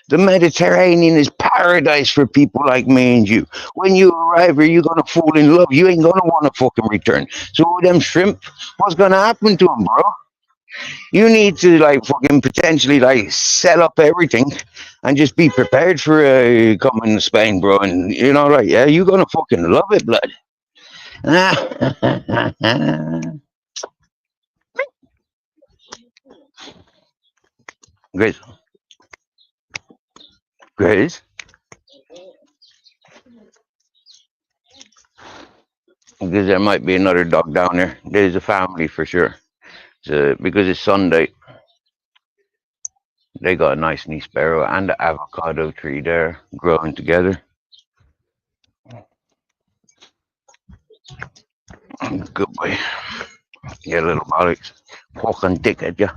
The Mediterranean is paradise for people like me and you. When you arrive here, you're going to fall in love. You ain't going to want to fucking return. So all them shrimp, what's going to happen to them, bro? You need to like fucking potentially like set up everything and just be prepared for coming to Spain, bro. And you know, like, yeah, you're gonna fucking love it, blood. Grace, Grace, because there might be another dog down there. There's a family for sure. So, because it's Sunday, they got a nice knee sparrow and an avocado tree there growing together. Good boy. You little bollocks. Fucking dickhead, you.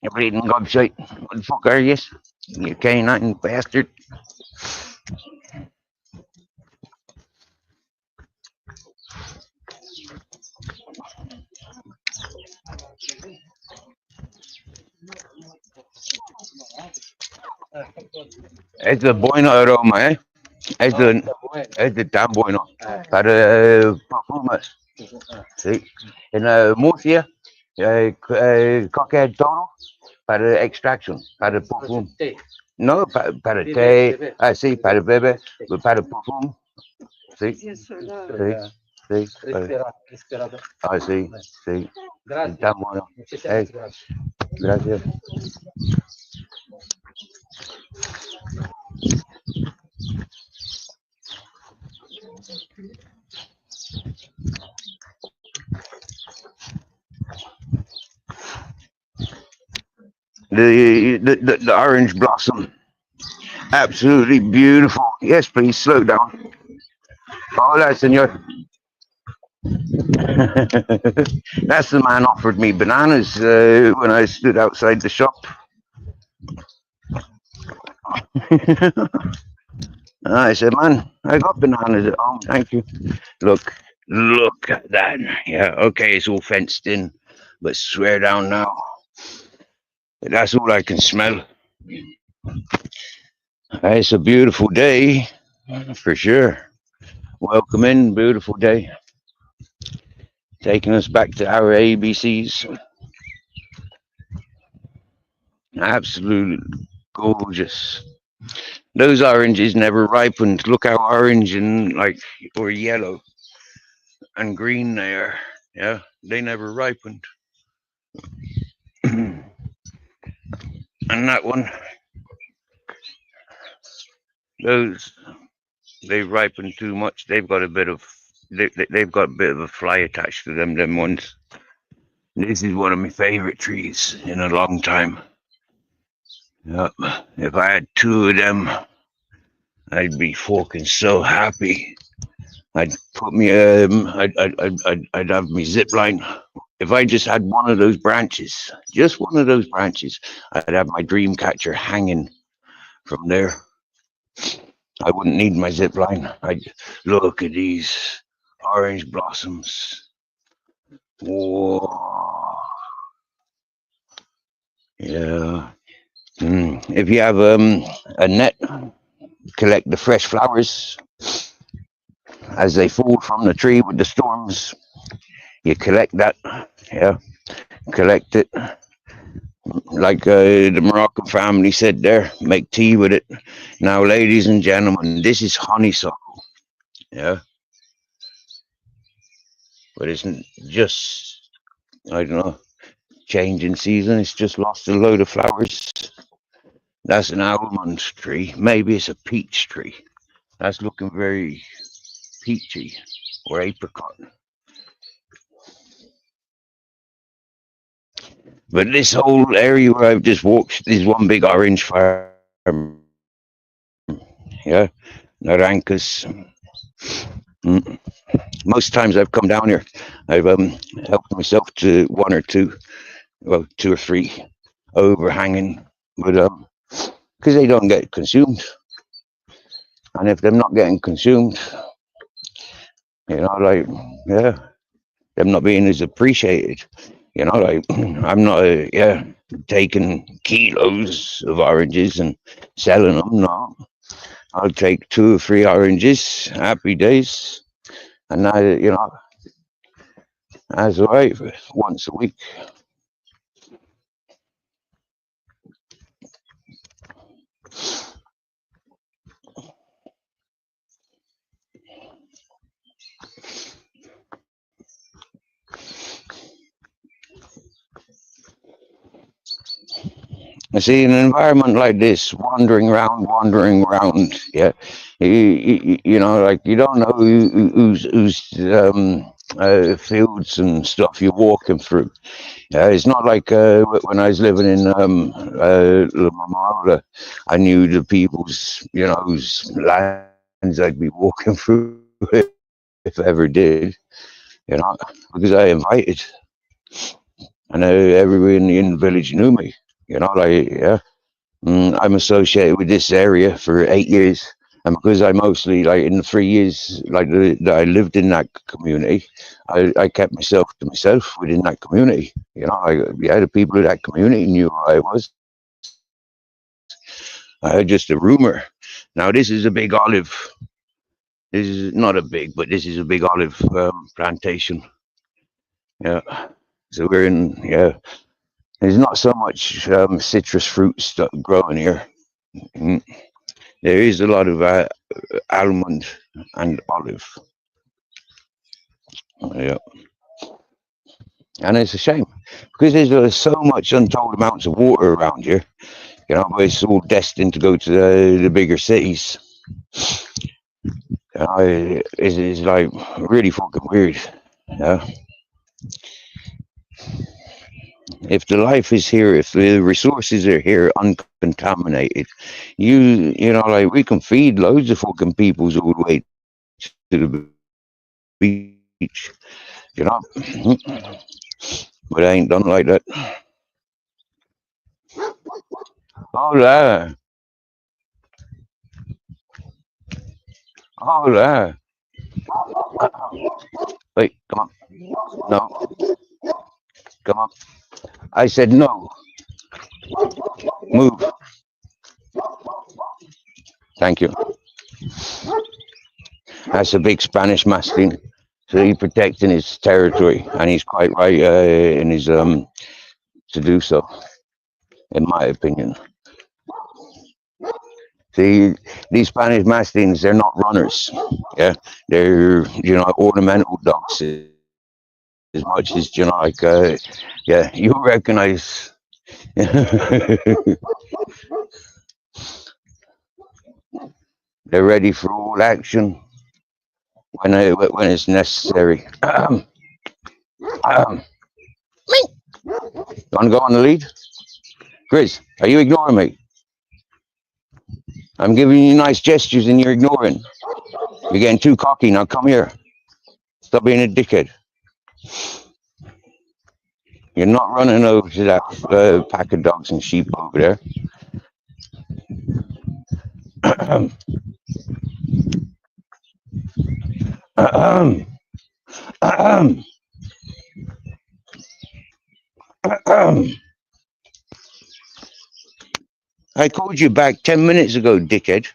You bleeding gobshite. What the fuck are you? You canine bastard. Este es bueno aroma, ¿eh? Este es tan bueno. Para perfumes. Sí. En Murcia, coca toro para extraction, para perfume. No, para té. Ah, sí, para beber, para perfume. Sí, sí, sí. Ah, sí, sí. Está bueno. Gracias. The orange blossom, absolutely beautiful. Yes, please slow down. Hola, senor. That's the man offered me bananas when I stood outside the shop. I said, man, I got bananas at home, thank you. Look at that. Yeah, okay, it's all fenced in, but swear down now. That's all I can smell. It's a beautiful day, for sure. Welcome in, beautiful day. Taking us back to our ABCs. Absolutely gorgeous. Those oranges never ripened. Look how orange and or yellow and green they are. Yeah, they never ripened. And that one, those they ripened too much. They've got a bit of they've got a bit of a fly attached to them. Them ones. This is one of my favorite trees in a long time. Yep. If I had two of them, I'd be fucking so happy. I'd put me I'd have me zip line. If I just had one of those branches, just one of those branches, I'd have my dream catcher hanging from there. I wouldn't need my zip line. I'd look at these orange blossoms. Whoa. Yeah. If you have a net, collect the fresh flowers as they fall from the tree with the storms. You collect that, yeah, collect it. Like the Moroccan family said there, make tea with it. Now, ladies and gentlemen, this is honeysuckle, yeah. But it's just, I don't know, changing season. It's just lost a load of flowers. That's an almond tree. Maybe it's a peach tree. That's looking very peachy or apricot. But this whole area where I've just walked is one big orange farm. Yeah, Narankas. Most times I've come down here, I've helped myself to one or two, well, two or three overhanging, but because they don't get consumed, and if they're not getting consumed, yeah, them not being as appreciated. I'm not taking kilos of oranges and selling them. No, I'll take 2 or 3 oranges, happy days, and that's all right, once a week. You see, in an environment like this, wandering around, yeah, you don't know who's fields and stuff you're walking through. It's not like when I was living in Lamamala, I knew the people's, whose lands I'd be walking through if I ever did. you know, because I invited, and everyone in the village knew me, you know, like, yeah. I'm associated with this area for 8 years, and because I mostly, like, in the 3 years, like, that I lived in that community, I kept myself to myself within that community. You know, yeah, the people of that community knew who I was. I heard just a rumor. Now this is a big olive. This is not a big, but this is a big olive plantation. Yeah, so we're in. Yeah, there's not so much citrus fruit stuff growing here. Mm. There is a lot of almond and olive. Yeah, and it's a shame because there's so much untold amounts of water around here. You know, but it's all destined to go to the bigger cities. It's like really fucking weird. Yeah. If the life is here, if the resources are here uncontaminated, you know, like, we can feed loads of fucking peoples all the way to the beach. You know, but it ain't done like that. Oh there, oh there. Wait, come on. No, come on. I said no. Move. Thank you. That's a big Spanish Mastiff. So he's protecting his territory, and he's quite right in his to do so, in my opinion. See, these Spanish Mastiffs, they're not runners. Yeah, they're, you know, ornamental dogs as much as, you know, like, yeah, you recognize. They're ready for all action when it's necessary. You want to go on the lead? Chris, are you ignoring me? I'm giving you nice gestures and you're ignoring. You're getting too cocky. Now come here. Stop being a dickhead. You're not running over to that pack of dogs and sheep over there. I called you back 10 minutes ago, dickhead.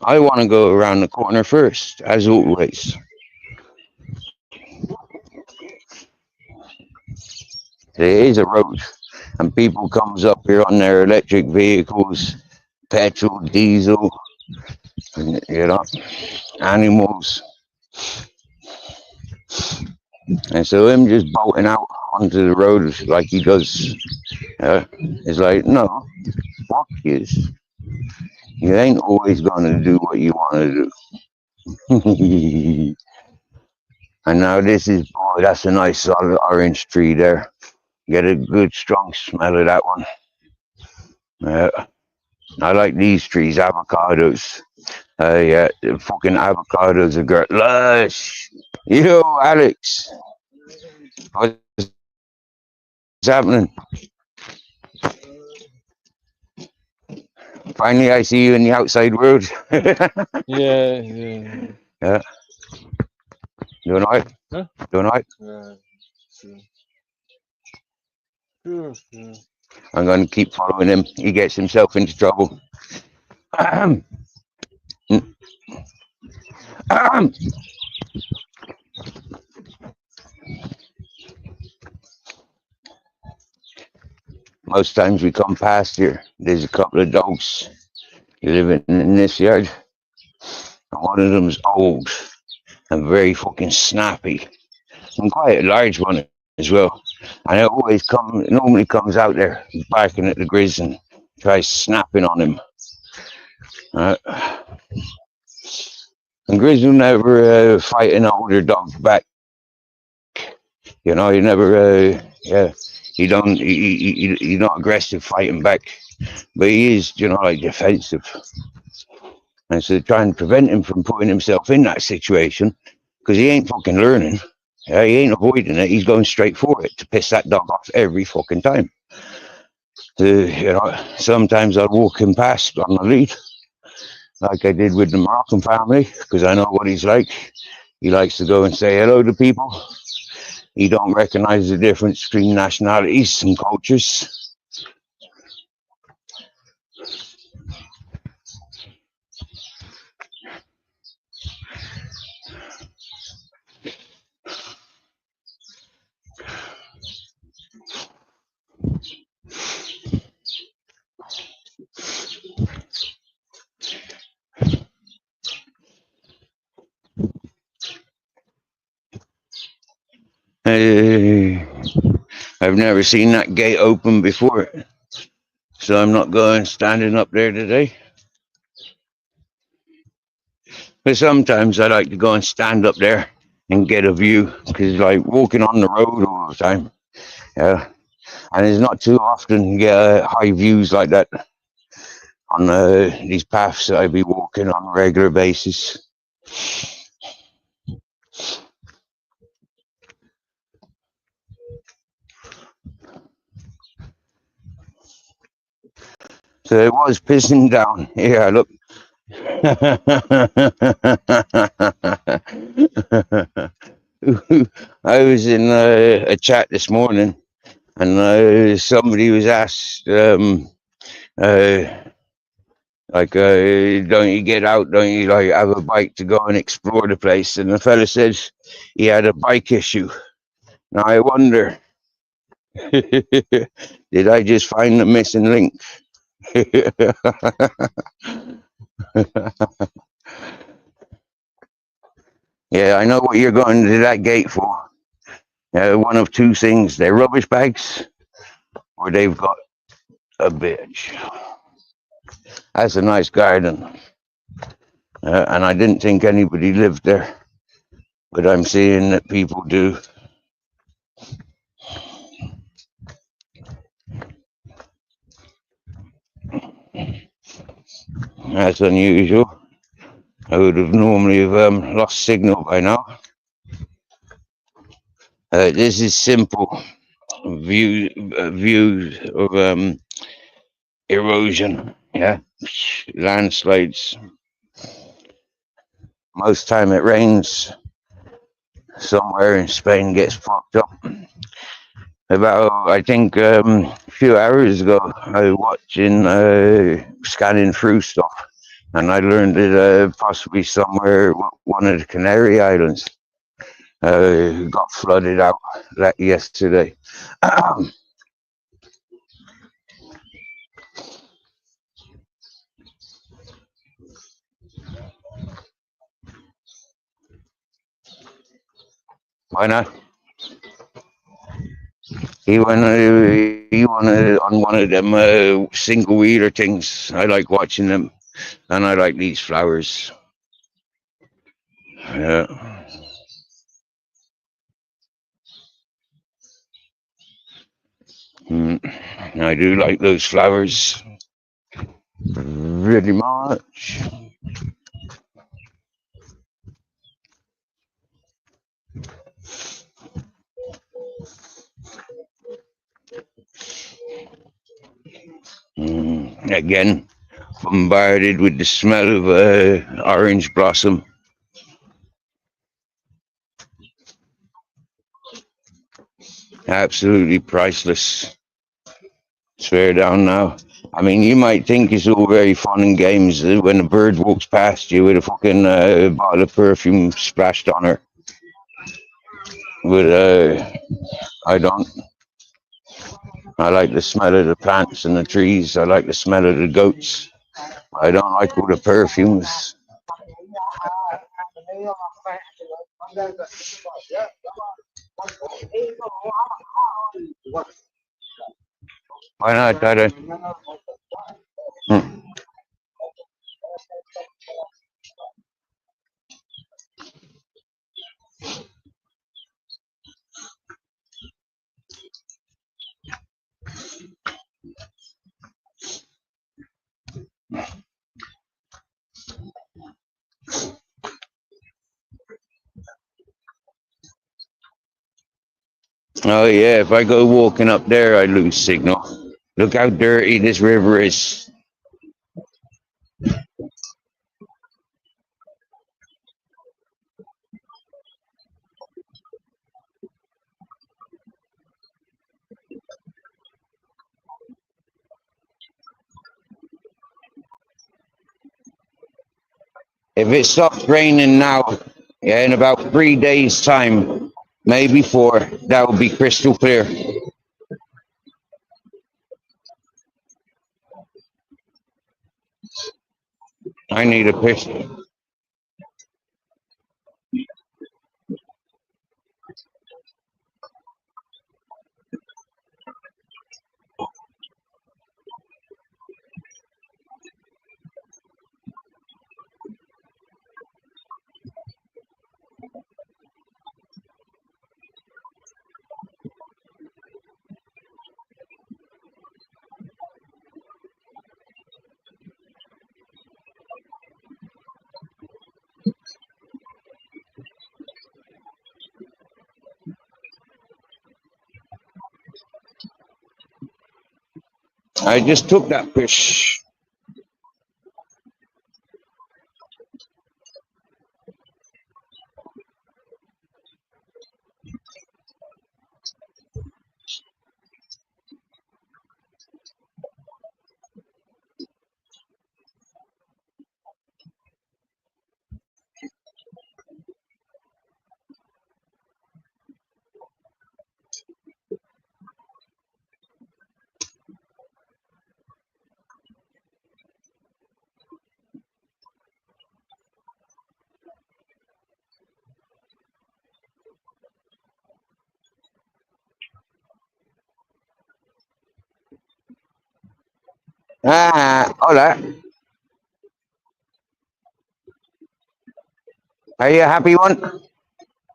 I want to go around the corner first, as always. There is a road, and people comes up here on their electric vehicles, petrol, diesel, and, you know, animals. And so him just bolting out onto the road like he does, it's like, no, fuck yous. You ain't always going to do what you want to do. And now this is, boy, that's a nice solid orange tree there. Get a good strong smell of that one. I like these trees, avocados. Yeah, the fucking avocados are great. Lush. Yo, Alex. What's happening? Finally, I see you in the outside world. Yeah. Yeah. Doing all right? Huh? Doing all right? Yeah. Sure. I'm going to keep following him. He gets himself into trouble. Ahem. Ahem. Most times we come past here, there's a couple of dogs living in this yard. And one of them's old and very fucking snappy. And quite a large one as well. And it normally comes out there barking at the grizz and tries snapping on him. And grizz will never fight an older dog back. You know, you never, yeah, you're not aggressive fighting back, but he is, you know, like, defensive. And so try and prevent him from putting himself in that situation, because he ain't fucking learning. Yeah, he ain't avoiding it. He's going straight for it to piss that dog off every fucking time. Sometimes I'll walk him past on the lead, like I did with the Moroccan family, because I know what he's like. He likes to go and say hello to people. He don't recognize the difference between nationalities and cultures. I've never seen that gate open before, so I'm not going standing up there today. But sometimes I like to go and stand up there and get a view, because like walking on the road all the time, yeah, and it's not too often you get high views like that on these paths that I be walking on a regular basis. So it was pissing down. Yeah, look. I was in a chat this morning, and somebody was asked, don't you get out? Don't you like have a bike to go and explore the place? And the fella said he had a bike issue. Now I wonder, did I just find the missing link? Yeah, I know what you're going to that gate for. One of two things: they're rubbish bags, or they've got a bitch. That's a nice garden, and I didn't think anybody lived there, but I'm seeing that people do. That's unusual. I would have normally have lost signal by now. This is simple views of erosion. Yeah, landslides. Most time it rains somewhere in Spain gets fucked up. About I think a few hours ago, I was watching scanning through stuff, and I learned that possibly somewhere one of the Canary Islands got flooded out yesterday. Why not? He won on one of them single wheeler things. I like watching them, and I like these flowers. Yeah. I do like those flowers really much. Again, bombarded with the smell of orange blossom. Absolutely priceless. Swear down now. I mean, you might think it's all very fun and games when a bird walks past you with a fucking bottle of perfume splashed on her. But I don't. I like the smell of the plants and the trees. I like the smell of the goats. I don't like all the perfumes. Why not? I don't. Hmm. Oh yeah, if I go walking up there, I lose signal. Look how dirty this river is. If it stops raining now, yeah, in about 3 days' time, maybe four, that will be crystal clear. I need a picture. I just took that fish. Ah, hola. Are you a happy one?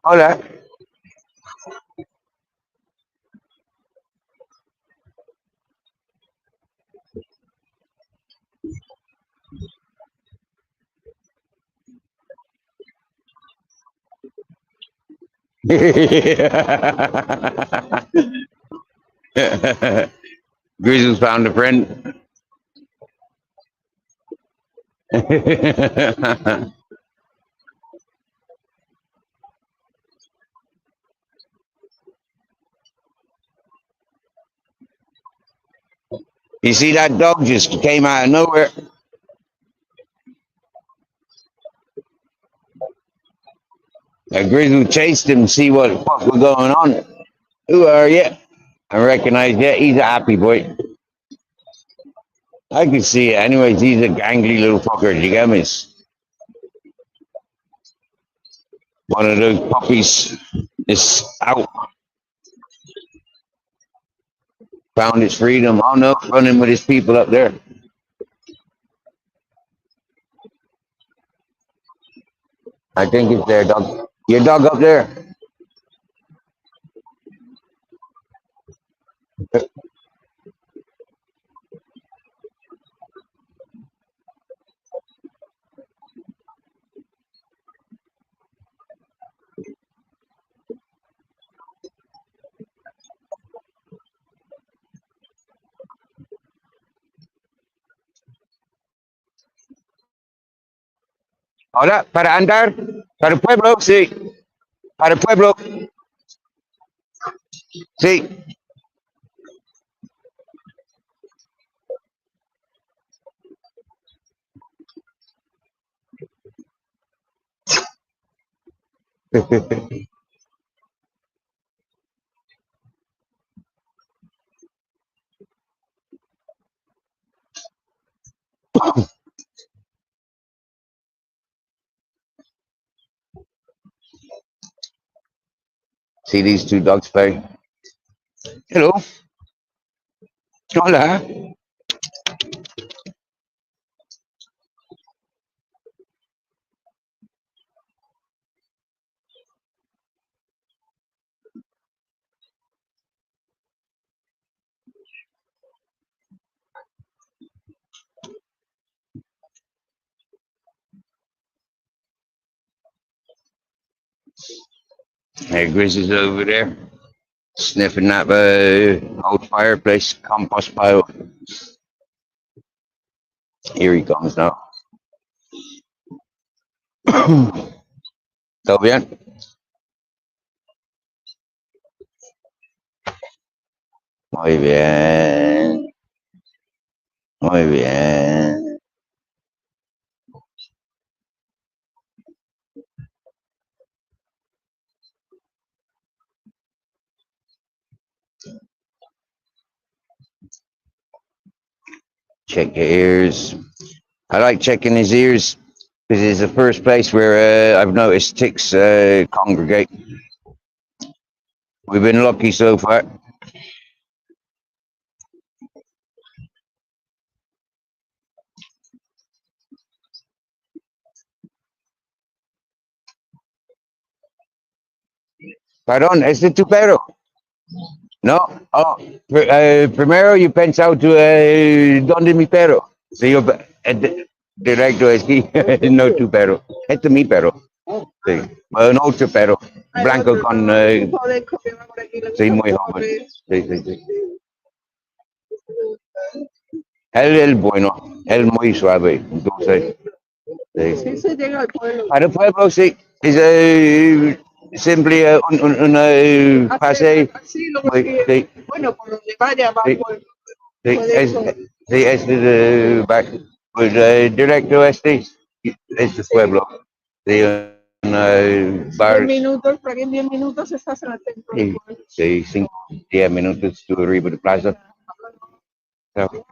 Hola. Grizzle's found a friend. You see that dog just came out of nowhere. A grizzly chased him to see what the fuck was going on. Who are you? I recognize, yeah, he's a happy boy. I can see it. Anyways, he's a gangly little fucker. You get me? One of those puppies is out, found his freedom. Oh no, running with his people up there. I think it's their dog. Your dog up there. Hola, para andar, para el pueblo, sí, para el pueblo, sí. See these two dogs play. Hello, hola. Hey, Grizzly's over there. Sniffing that old fireplace compost pile. Here he comes now. ¿Todo bien? Muy bien. Muy bien. Check your ears. I like checking his ears because it's the first place where I've noticed ticks congregate. We've been lucky so far. Pardon, ¿es de tu perro? No. Oh, primero yo pensaba tu, ¿dónde mi perro? Sí, yo, directo es que no tu perro. Este es mi perro. Sí. Un otro perro. Blanco con... sí, muy joven. Sí, sí, sí. Él es bueno. Él es muy suave. Entonces... sí. Para el pueblo, sí. Es simple un paseo. Sí. Bueno, por donde vaya, va por... Sí, es de back, pues, directo este pueblo. De bar. 10 minutos, para que en 10 minutos estás en el centro. Sí, sí, 10 minutos tú arriba de plaza. So,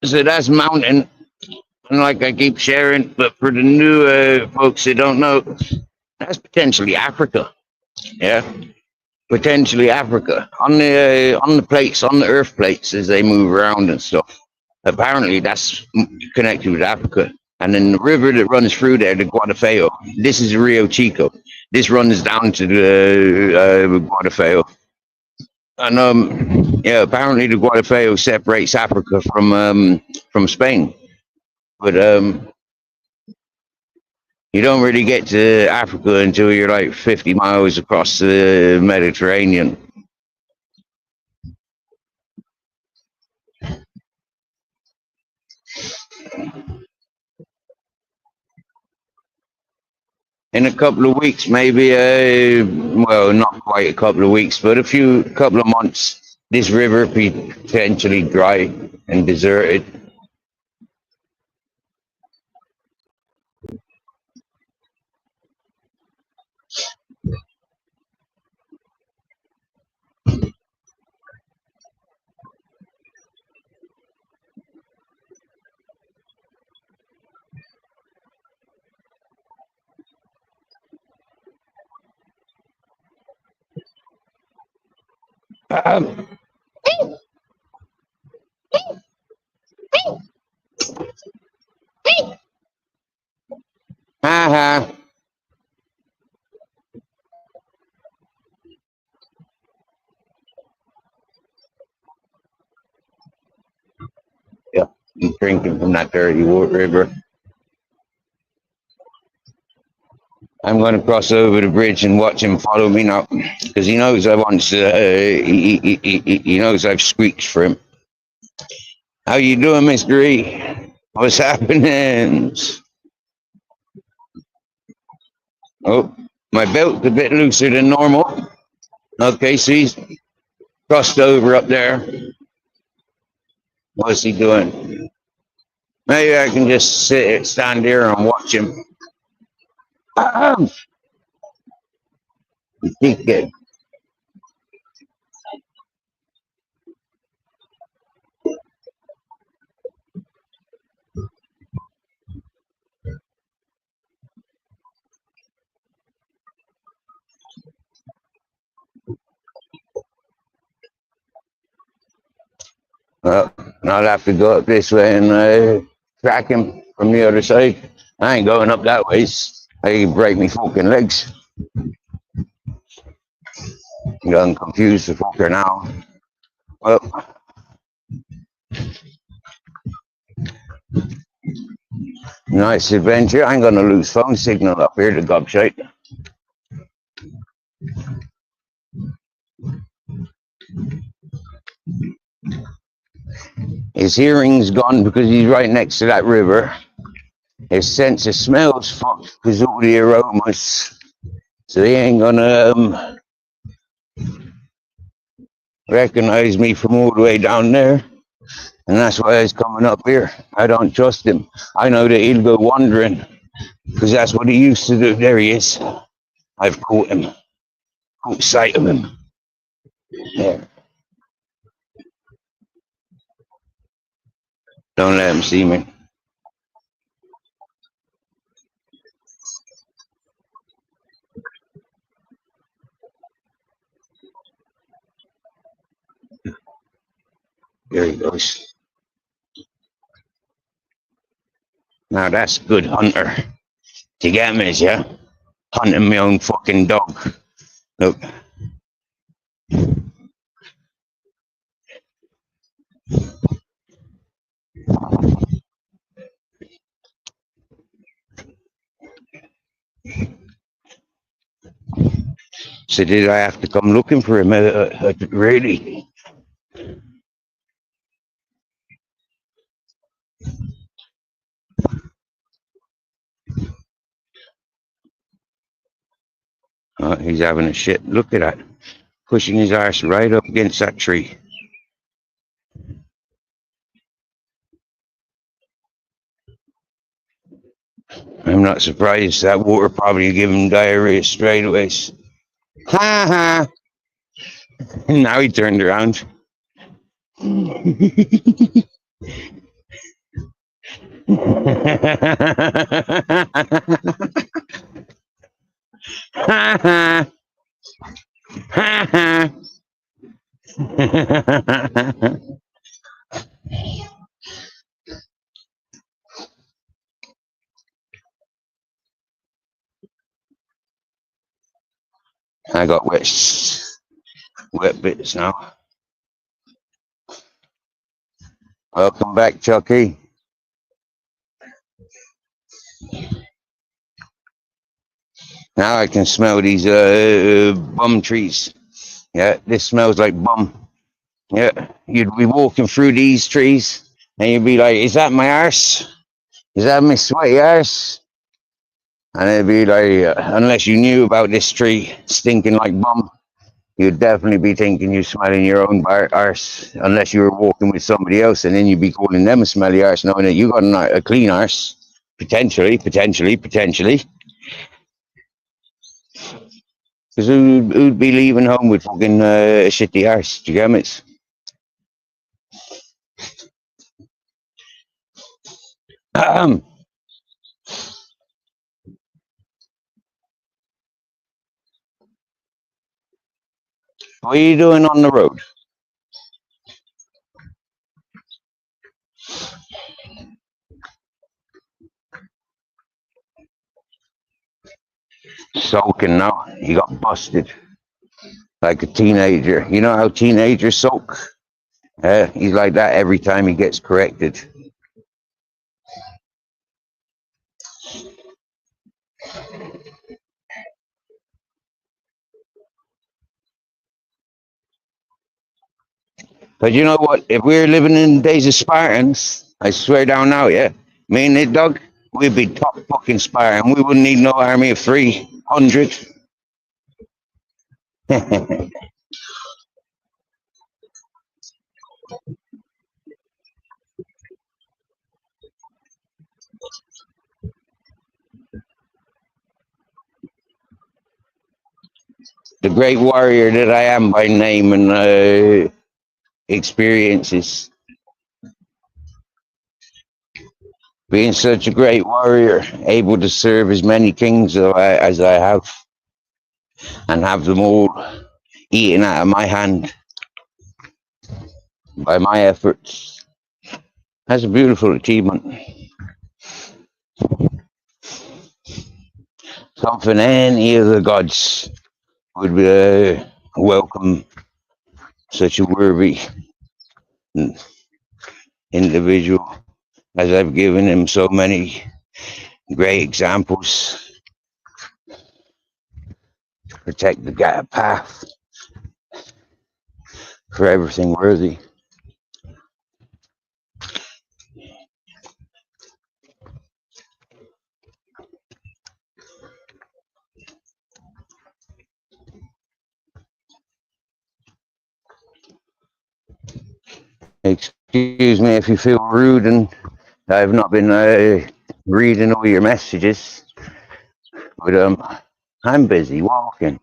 so that's mountain. And like I keep sharing, but for the new folks that don't know, that's potentially Africa. Yeah, potentially Africa on the plates, on the Earth plates as they move around and stuff. Apparently, that's connected with Africa. And then the river that runs through there, the Guadalfeo. This is Rio Chico. This runs down to the Guadalfeo. And yeah, apparently the Guadalfeo separates Africa from Spain. But you don't really get to Africa until you're like 50 miles across the Mediterranean. In a couple of weeks, maybe, well, not quite a couple of weeks, but couple of months, this river be potentially dry and deserted. Um, uh-huh. Yeah, I'm drinking from that dirty river. I'm going to cross over the bridge and watch him follow me now, because he knows I want to. He knows I've squeaked for him. How you doing, Mr. E? What's happening? Oh, my belt's a bit looser than normal. Okay, so he's crossed over up there. What's he doing? Maybe I can just stand here and watch him. He good. Well, I'll have to go up this way and track him from the other side. I ain't going up that way. I can break me fucking legs. I'm confused the fucker now. Well, nice adventure. I ain't gonna lose phone signal up here to gobshite. His hearing's gone because he's right next to that river. His sense of smell's fucked because of all the aromas. So he ain't gonna recognize me from all the way down there. And that's why he's coming up here. I don't trust him. I know that he'll go wandering because that's what he used to do. There he is. I've caught him. Caught sight of him. There. Don't let him see me. There he goes. Now that's good hunter. Do you get me, yeah? Hunting my own fucking dog. Look. So did I have to come looking for him? Really? Oh, he's having a shit. Look at that. Pushing his arse right up against that tree. I'm not surprised. That water probably gave him diarrhea straight away. Ha ha! Now he turned around. Ha ha! Ha ha! I got wet bits now. Welcome back, Chucky. Now I can smell these bum trees. Yeah, this smells like bum. Yeah, you'd be walking through these trees and you'd be like, is that my arse? Is that my sweaty arse? And it'd be like, unless you knew about this tree stinking like bum, you'd definitely be thinking you're smelling your own arse, unless you were walking with somebody else, and then you'd be calling them a smelly arse, knowing that you got a clean arse. Potentially. Because who'd be leaving home with fucking a shitty arse? Do you get me? What are you doing on the road? Sulking now. You got busted like a teenager. You know how teenagers sulk? He's like that every time he gets corrected. But you know what? If we were living in the days of Spartans, I swear down now, yeah, me and that dog, we'd be top fucking Spartan. We wouldn't need no army of 300. The great warrior that I am by name and experiences. Being such a great warrior, able to serve as many kings as I have, and have them all eaten out of my hand. by my efforts. That's a beautiful achievement. Something any of the gods would welcome such a worthy individual, as I've given him so many great examples to protect the path for everything worthy. Excuse me if you feel rude and I've not been reading all your messages, but I'm busy walking.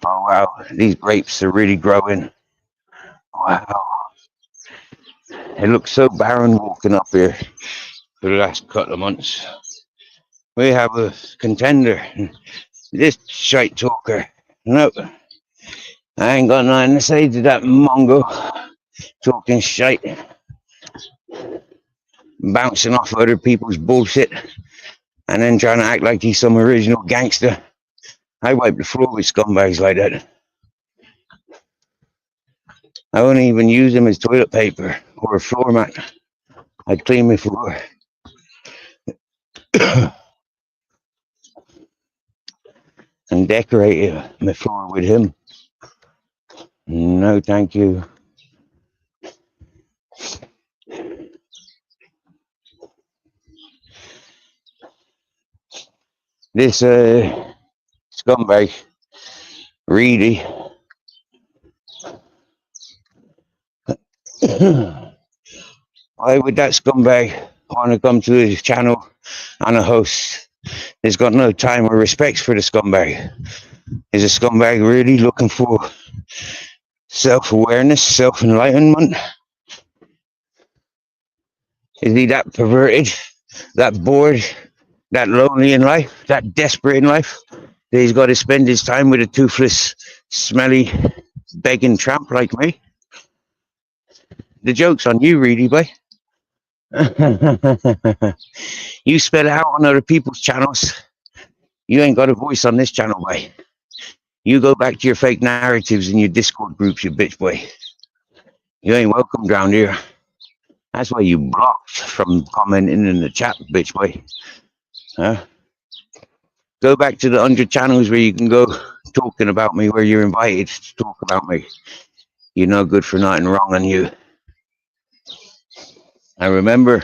Oh wow, these grapes are really growing. Wow, it looks so barren walking up here for the last couple of months. We have a contender. This shite talker. No, I ain't got nothing to say to that mongo talking shite, bouncing off other people's bullshit, and then trying to act like he's some original gangster. I wipe the floor with scumbags like that. I won't even use them as toilet paper or a floor mat. I'd clean my floor. And decorate my floor with him. No, thank you. This scumbag, Reedy. Why would that scumbag want to come to his channel and a host? He's got no time or respect for the scumbag. Is a scumbag really looking for self-awareness, self-enlightenment? Is he that perverted, that bored, that lonely in life, that desperate in life, that he's got to spend his time with a toothless, smelly, begging tramp like me? The joke's on you, Reedy boy. You spell it out on other people's channels. You ain't got a voice on this channel, boy. You go back to your fake narratives in your Discord groups, you bitch boy. You ain't welcome down here. That's why you blocked from commenting in the chat, bitch boy. Huh? Go back to the 100 channels where you can go talking about me, where you're invited to talk about me. You're no good for nothing wrong on you. I remember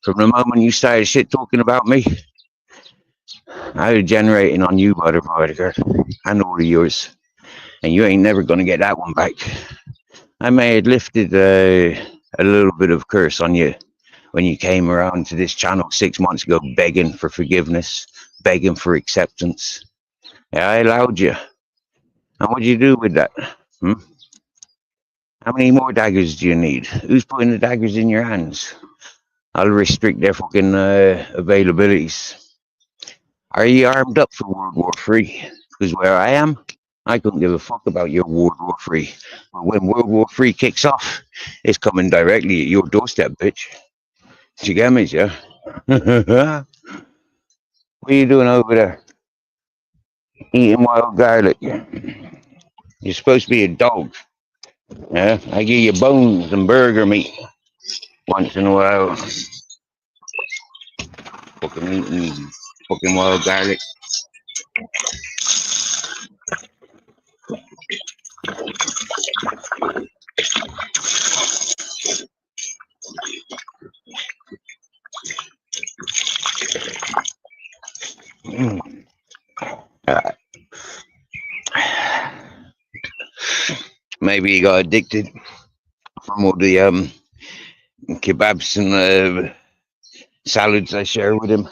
from the moment you started shit talking about me, I was generating on you, motherfucker, and all of yours. And you ain't never gonna get that one back. I may have lifted a little bit of curse on you when you came around to this channel 6 months ago begging for forgiveness, begging for acceptance. Yeah, I allowed you. And what'd you do with that? Hmm? How many more daggers do you need? Who's putting the daggers in your hands? I'll restrict their fucking availabilities. Are you armed up for World War III? Because where I am, I couldn't give a fuck about your World War III. But when World War III kicks off, it's coming directly at your doorstep, bitch. You get me, yeah? What are you doing over there? Eating wild garlic. You're supposed to be a dog. Yeah? I give you bones and burger meat once in a while. Fucking eating fucking wild garlic. Mm. Maybe he got addicted from all the kebabs and salads I share with him.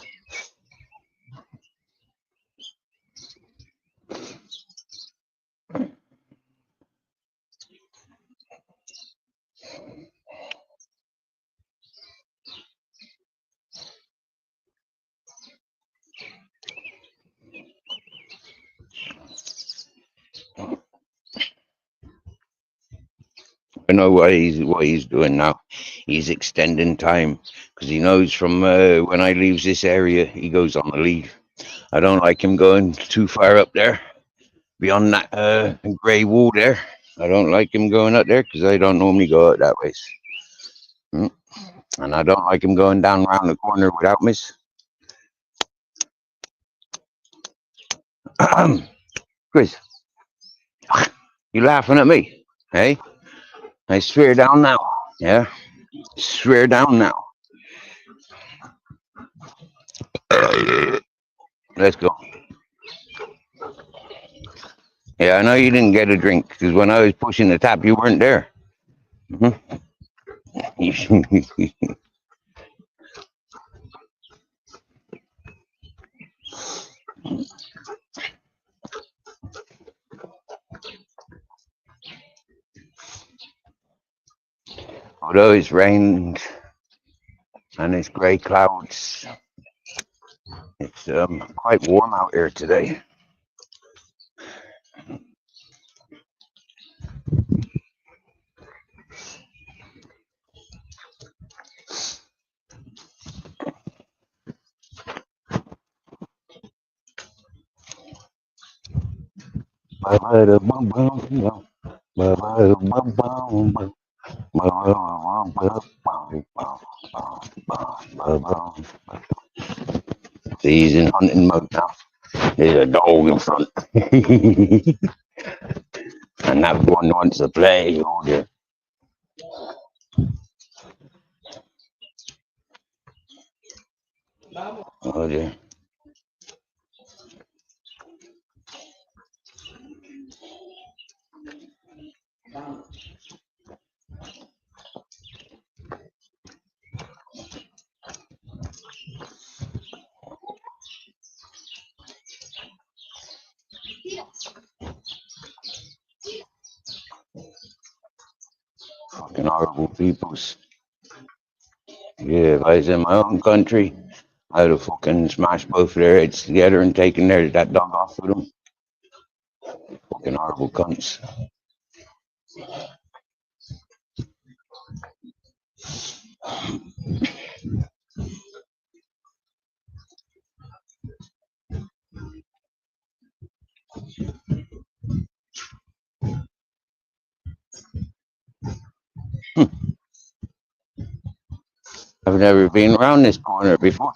I know what he's doing now. He's extending time because he knows from when I leaves this area, he goes on the leave. I don't like him going too far up there beyond that grey wall there. I don't like him going up there because I don't normally go out that way. And I don't like him going down round the corner without miss. Chris, you laughing at me? Hey? I swear down now. Yeah? Swear down now. Let's go. Yeah, I know you didn't get a drink because when I was pushing the tap, you weren't there. Although it's rained and it's grey clouds, it's quite warm out here today. See, he's in hunting mode now. There's a dog in front. And that one wants to play. Oh dear. Oh dear. Fucking horrible peoples. Yeah, if I was in my own country, I'd have fucking smashed both of their heads together and taken that dog off with them. Fucking horrible cunts. I've never been around this corner before.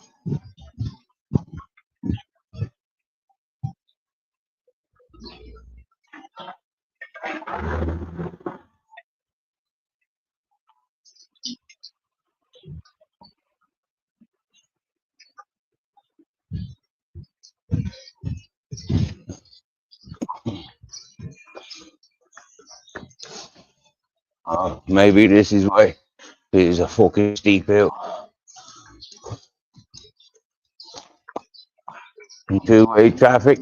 Maybe this is why it is a fucking steep hill. Two-way traffic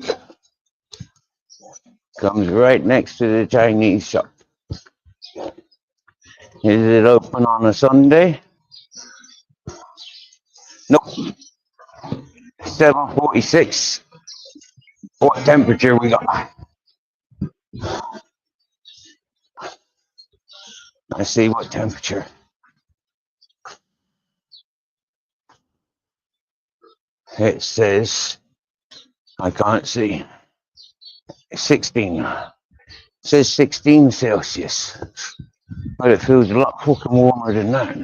comes right next to the Chinese shop. Is it open on a Sunday? Nope. 7:46. What temperature we got? Let's see what temperature. It says, I can't see, 16. It says 16 Celsius. But it feels a lot fucking warmer than that.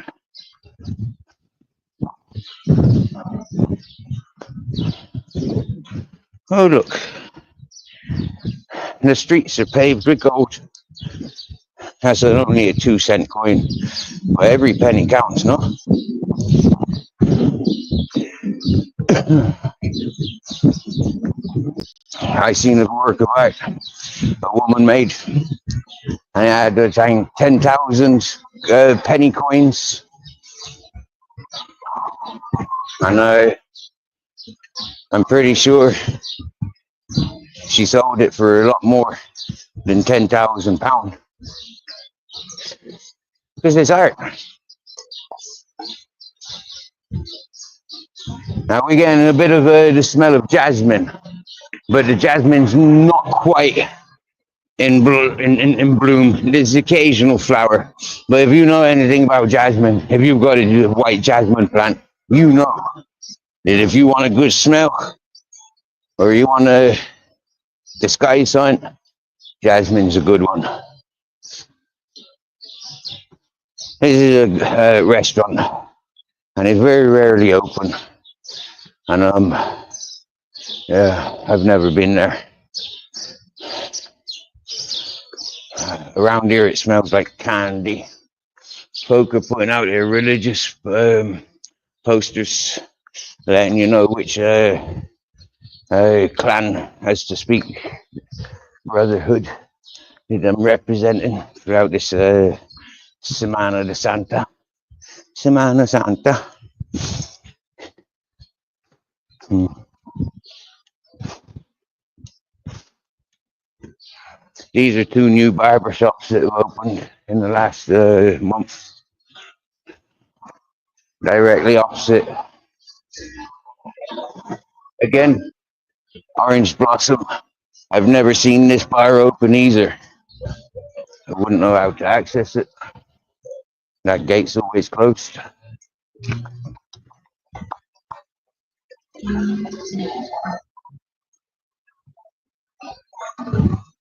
Oh look. The streets are paved with gold. That's only a 2-cent coin. But every penny counts, no? I seen a work of art a woman made. And I had 10,000 penny coins. And I'm pretty sure she sold it for a lot more than £10,000. Because it's art. Now we're getting a bit of the smell of jasmine. But the jasmine's not quite in bloom. There's occasional flower, but if you know anything about jasmine, if you've got a white jasmine plant, you know that if you want a good smell or you want to disguise something, jasmine's a good one. This is a restaurant, and it's very rarely open. And yeah, I've never been there. Around here, it smells like candy. Folk are putting out their religious posters, letting you know which clan has to speak, brotherhood that I'm representing throughout this Semana de Santa. Semana Santa. These are two new barber shops that have opened in the last month, directly opposite. Again, Orange Blossom. I've never seen this bar open either. I wouldn't know how to access it. That gate's always closed.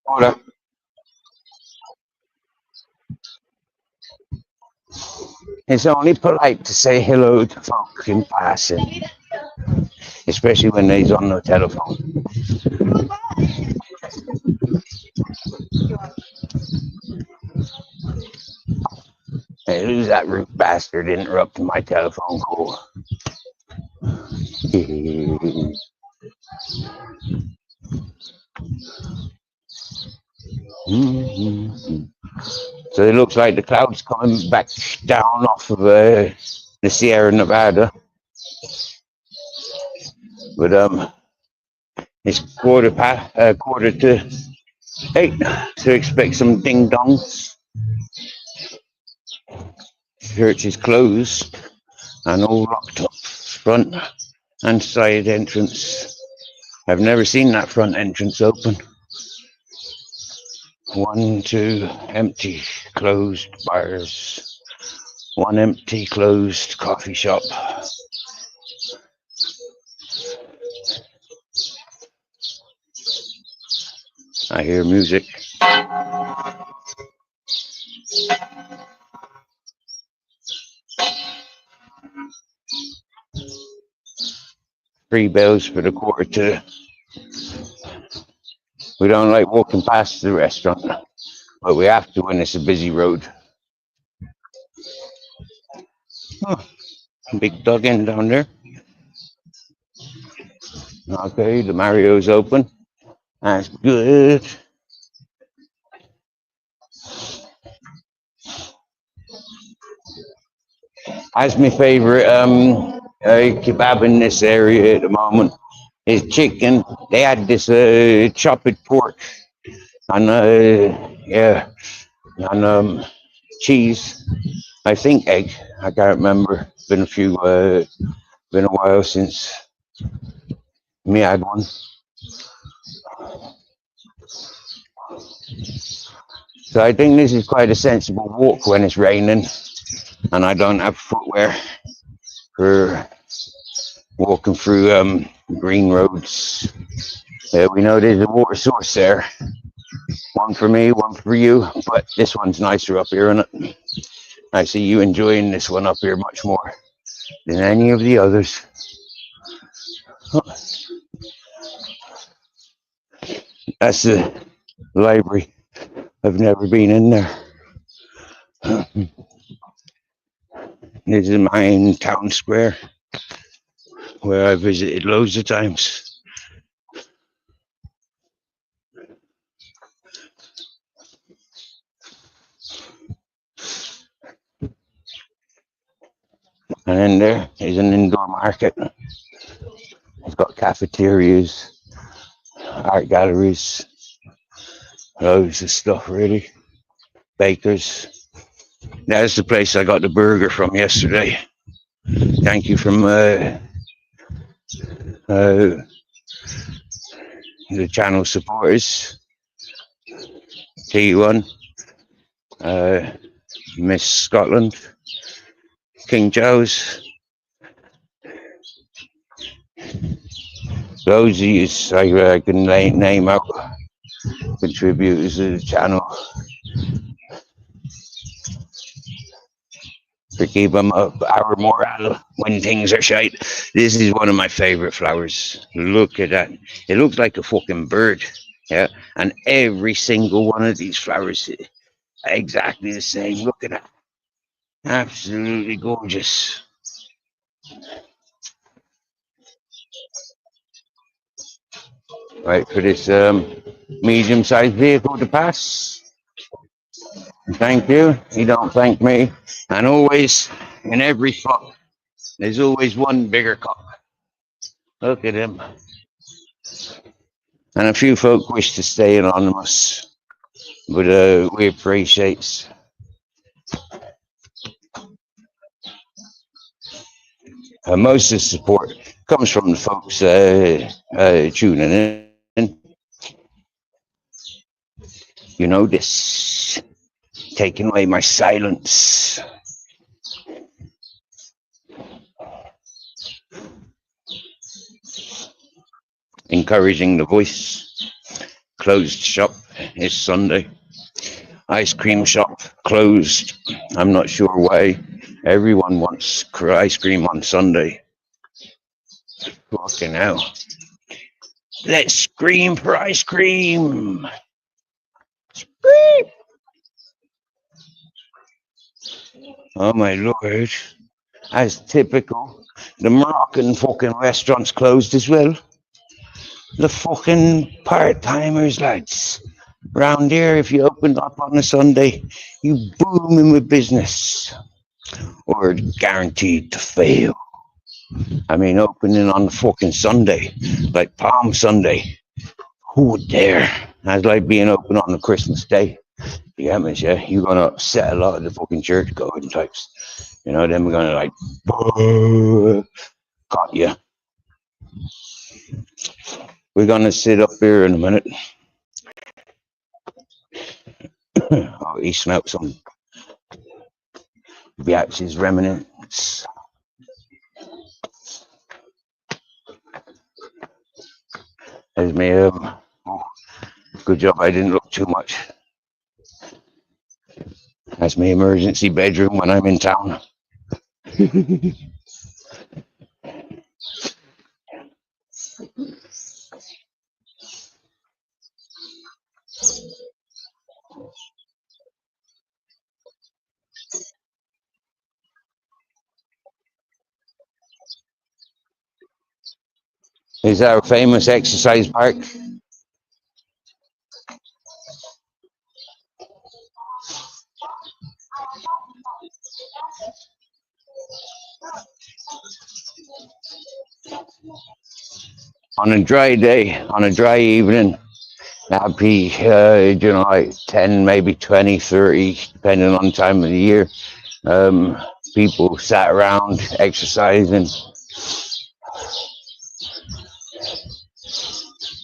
Hold up. It's only polite to say hello to folk in passing, especially when they's on the telephone. Hey, who's that rude bastard interrupting my telephone call? So it looks like the clouds coming back down off of the Sierra Nevada. But it's quarter to 8, so expect some ding dongs. Church is closed and all locked up, front and side entrance. I've never seen that front entrance open. 1, 2 empty, closed bars. 1 empty, closed coffee shop. I hear music. 3 bells for the quarter to. We don't like walking past the restaurant, but we have to when it's a busy road. Oh, big dog in down there. Okay, the Mario's open. That's good. That's my favorite kebab in this area at the moment. Is chicken. They had this chopped pork and yeah, and cheese. I think egg. I can't remember. Been a while since me had one. So I think this is quite a sensible walk when it's raining and I don't have footwear for walking through green roads. We know there's a water source there. One for me, one for you, but this one's nicer up here, isn't it? I see you enjoying this one up here much more than any of the others. That's the library. I've never been in there. This is my town square where I visited loads of times. And then there is an indoor market. It's got cafeterias, art galleries, loads of stuff really. Bakers. That's the place I got the burger from yesterday. Thank you from the channel supporters. T1, Miss Scotland, King Joe's. Those of you I can name out contributors to the channel for keeping up our morale when things are shite. This is one of my favorite flowers. Look at that. It looks like a fucking bird. Yeah. And every single one of these flowers is exactly the same. Look at that. Absolutely gorgeous. Right, for this medium-sized vehicle to pass. Thank you. You don't thank me. And always, in every flock, there's always one bigger cock. Look at him. And a few folk wish to stay anonymous, but we appreciate. Most of the support comes from the folks tuning in. You know this, taking away my silence. Encouraging the voice. Closed shop is Sunday. Ice cream shop closed. I'm not sure why. Everyone wants ice cream on Sunday. Fucking hell. Let's scream for ice cream. Scream. Oh my lord. As typical, the Moroccan fucking restaurants closed as well. The fucking part-timers, lads. Round here, if you opened up on a Sunday, you booming with business. Or guaranteed to fail. I mean, opening on fucking Sunday, like Palm Sunday. Who would dare? That's like being open on a Christmas Day. You get me, yeah? You're going to upset a lot of the fucking church going types. You know, then we're going to like, got you. We're going to sit up here in a minute. Oh, he smelled some Biatch's remnants. There's me. Good job I didn't look too much. That's my emergency bedroom when I'm in town. Is our famous exercise park. On a dry day, on a dry evening, that'd be, you know, like 10, maybe 20, 30, depending on the time of the year. People sat around exercising.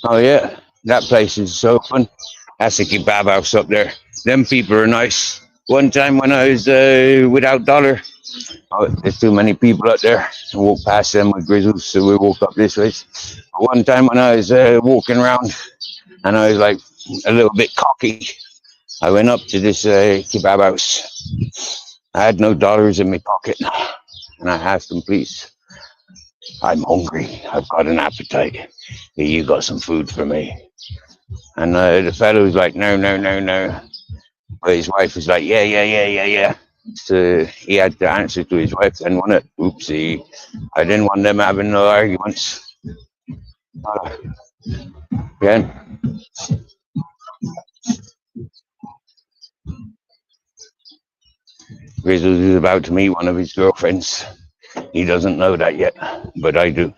Oh yeah, that place is open. That's a kebab house up there. Them people are nice. One time when I was without dollar, oh, there's too many people up there. I walked past them with grizzles, so we walked up this way. One time when I was walking around, and I was like a little bit cocky, I went up to this kebab house. I had no dollars in my pocket, and I asked them, please, I'm hungry. I've got an appetite. You got some food for me? And the fellow was like, no, no, no, no. But his wife was like, yeah, yeah, yeah, yeah, yeah. So he had to answer to his wife and want it. Oopsie. I didn't want them having no arguments. Again. Grizzles is about to meet one of his girlfriends. He doesn't know that yet, but I do.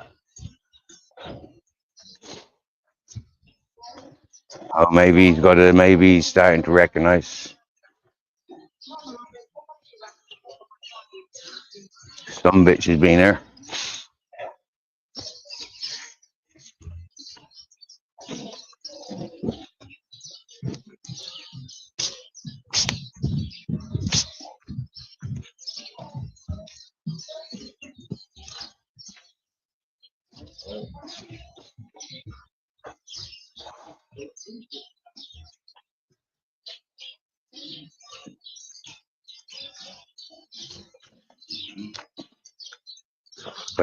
Oh, maybe he's starting to recognize. Some bitch has been there.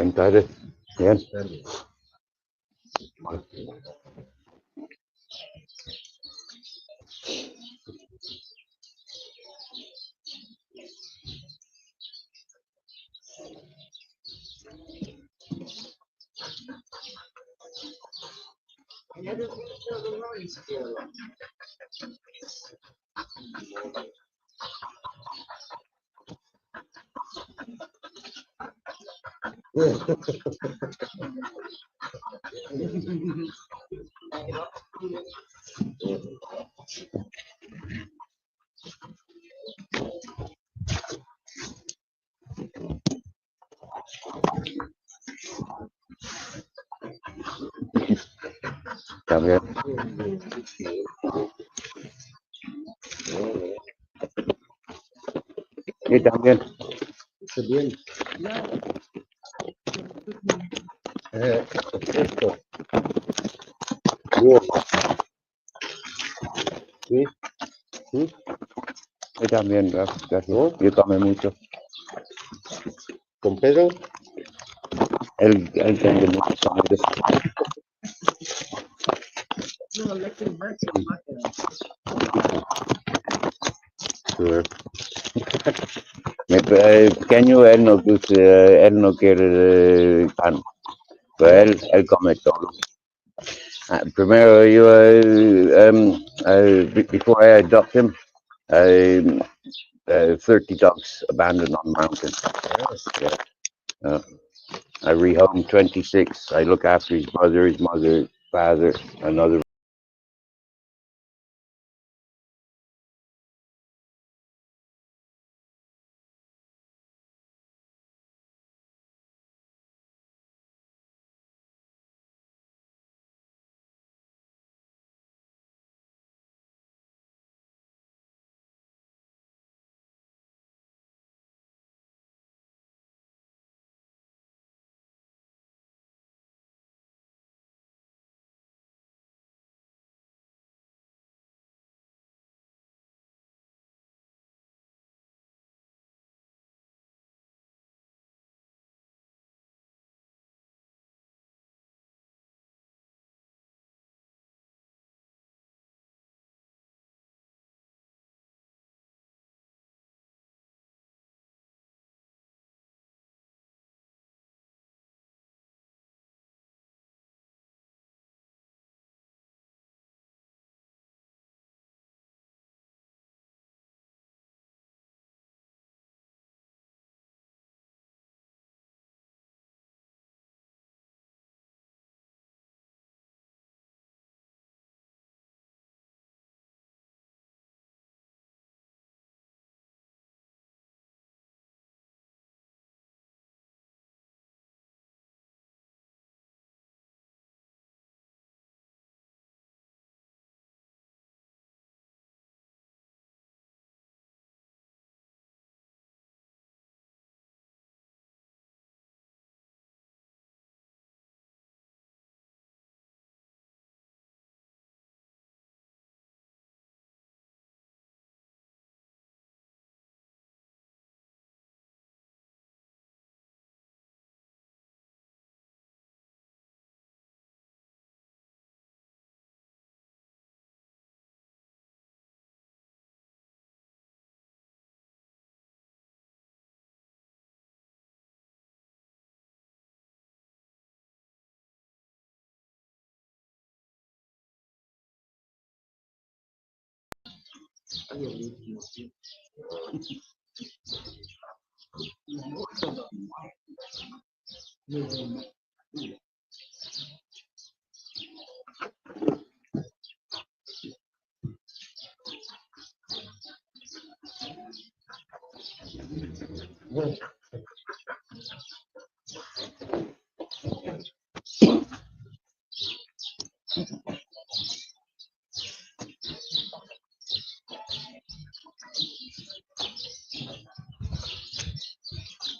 Cuéntale. Bien. También. Y también. Bien. Esto. Bien. Sí. Sí. Y también, gracias. Yo come mucho. ¿Con Pedro? Él tiene mucho. Sure. Pequeño él no quiere pan, pero él come todo. Primero yo, before I adopt him, 30 dogs abandoned on the mountain. Yeah. I rehome 26. I look after his brother, his mother, father, another.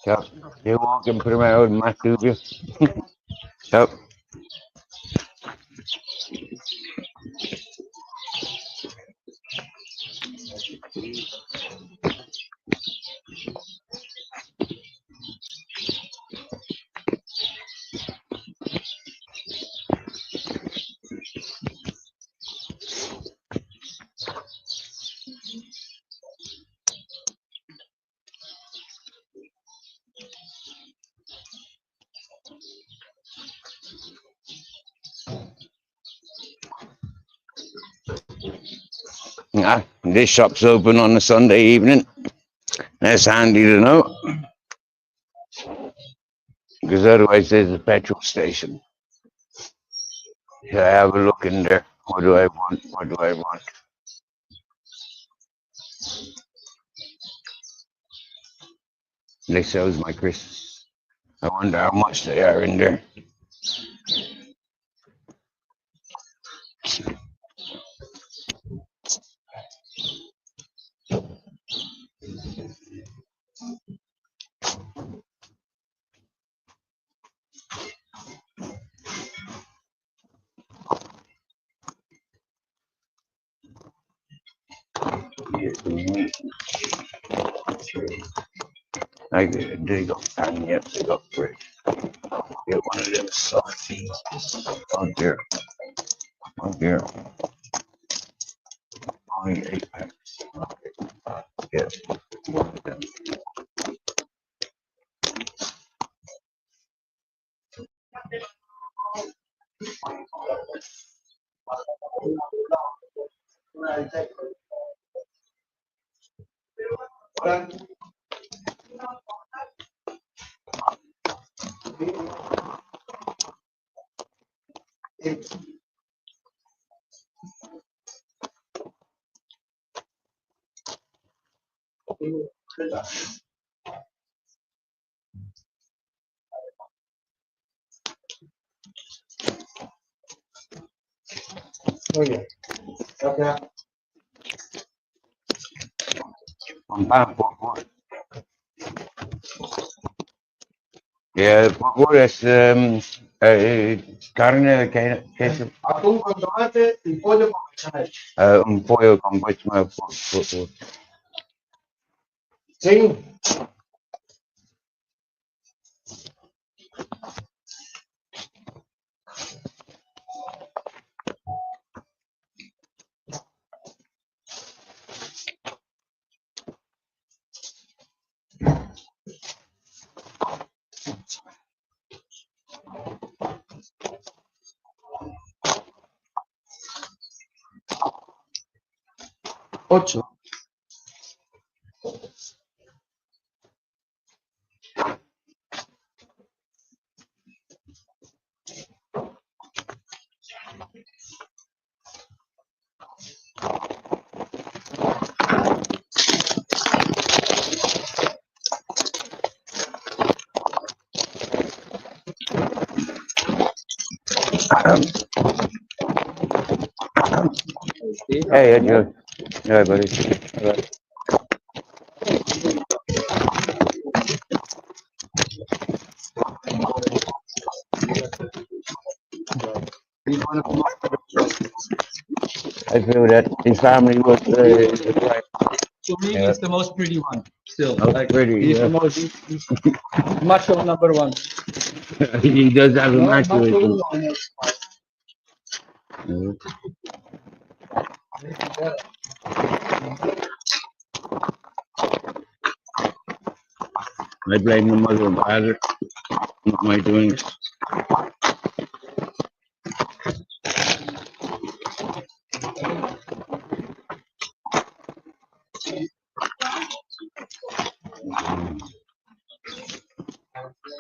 So, you walking primero el más tuyo. So, This shop's open on a Sunday evening. That's handy to know, because otherwise there's a petrol station. So I have a look in there. What do I want? What do I want? They sells my crisps. I wonder how much they are in there. I dig up and yep, dig up bread. Get one of them softies. Oh dear. Oh dear. Only 8 packs. Okay. Get one of them. Oye, acá. Un pan, por favor. Por favor, es carne, queso. Atún con tomate y pollo con bechamel. Un pollo con bechamel, por favor. Sí. Ocho. Hey, Joe. Yeah, buddy. I feel that his family was right. To me, Yeah. he's the most pretty one. Still, Oh, like pretty, he's yeah. the most he's macho number one. He does have a No, match with macho him. one. I blame the mother and father, not my doing.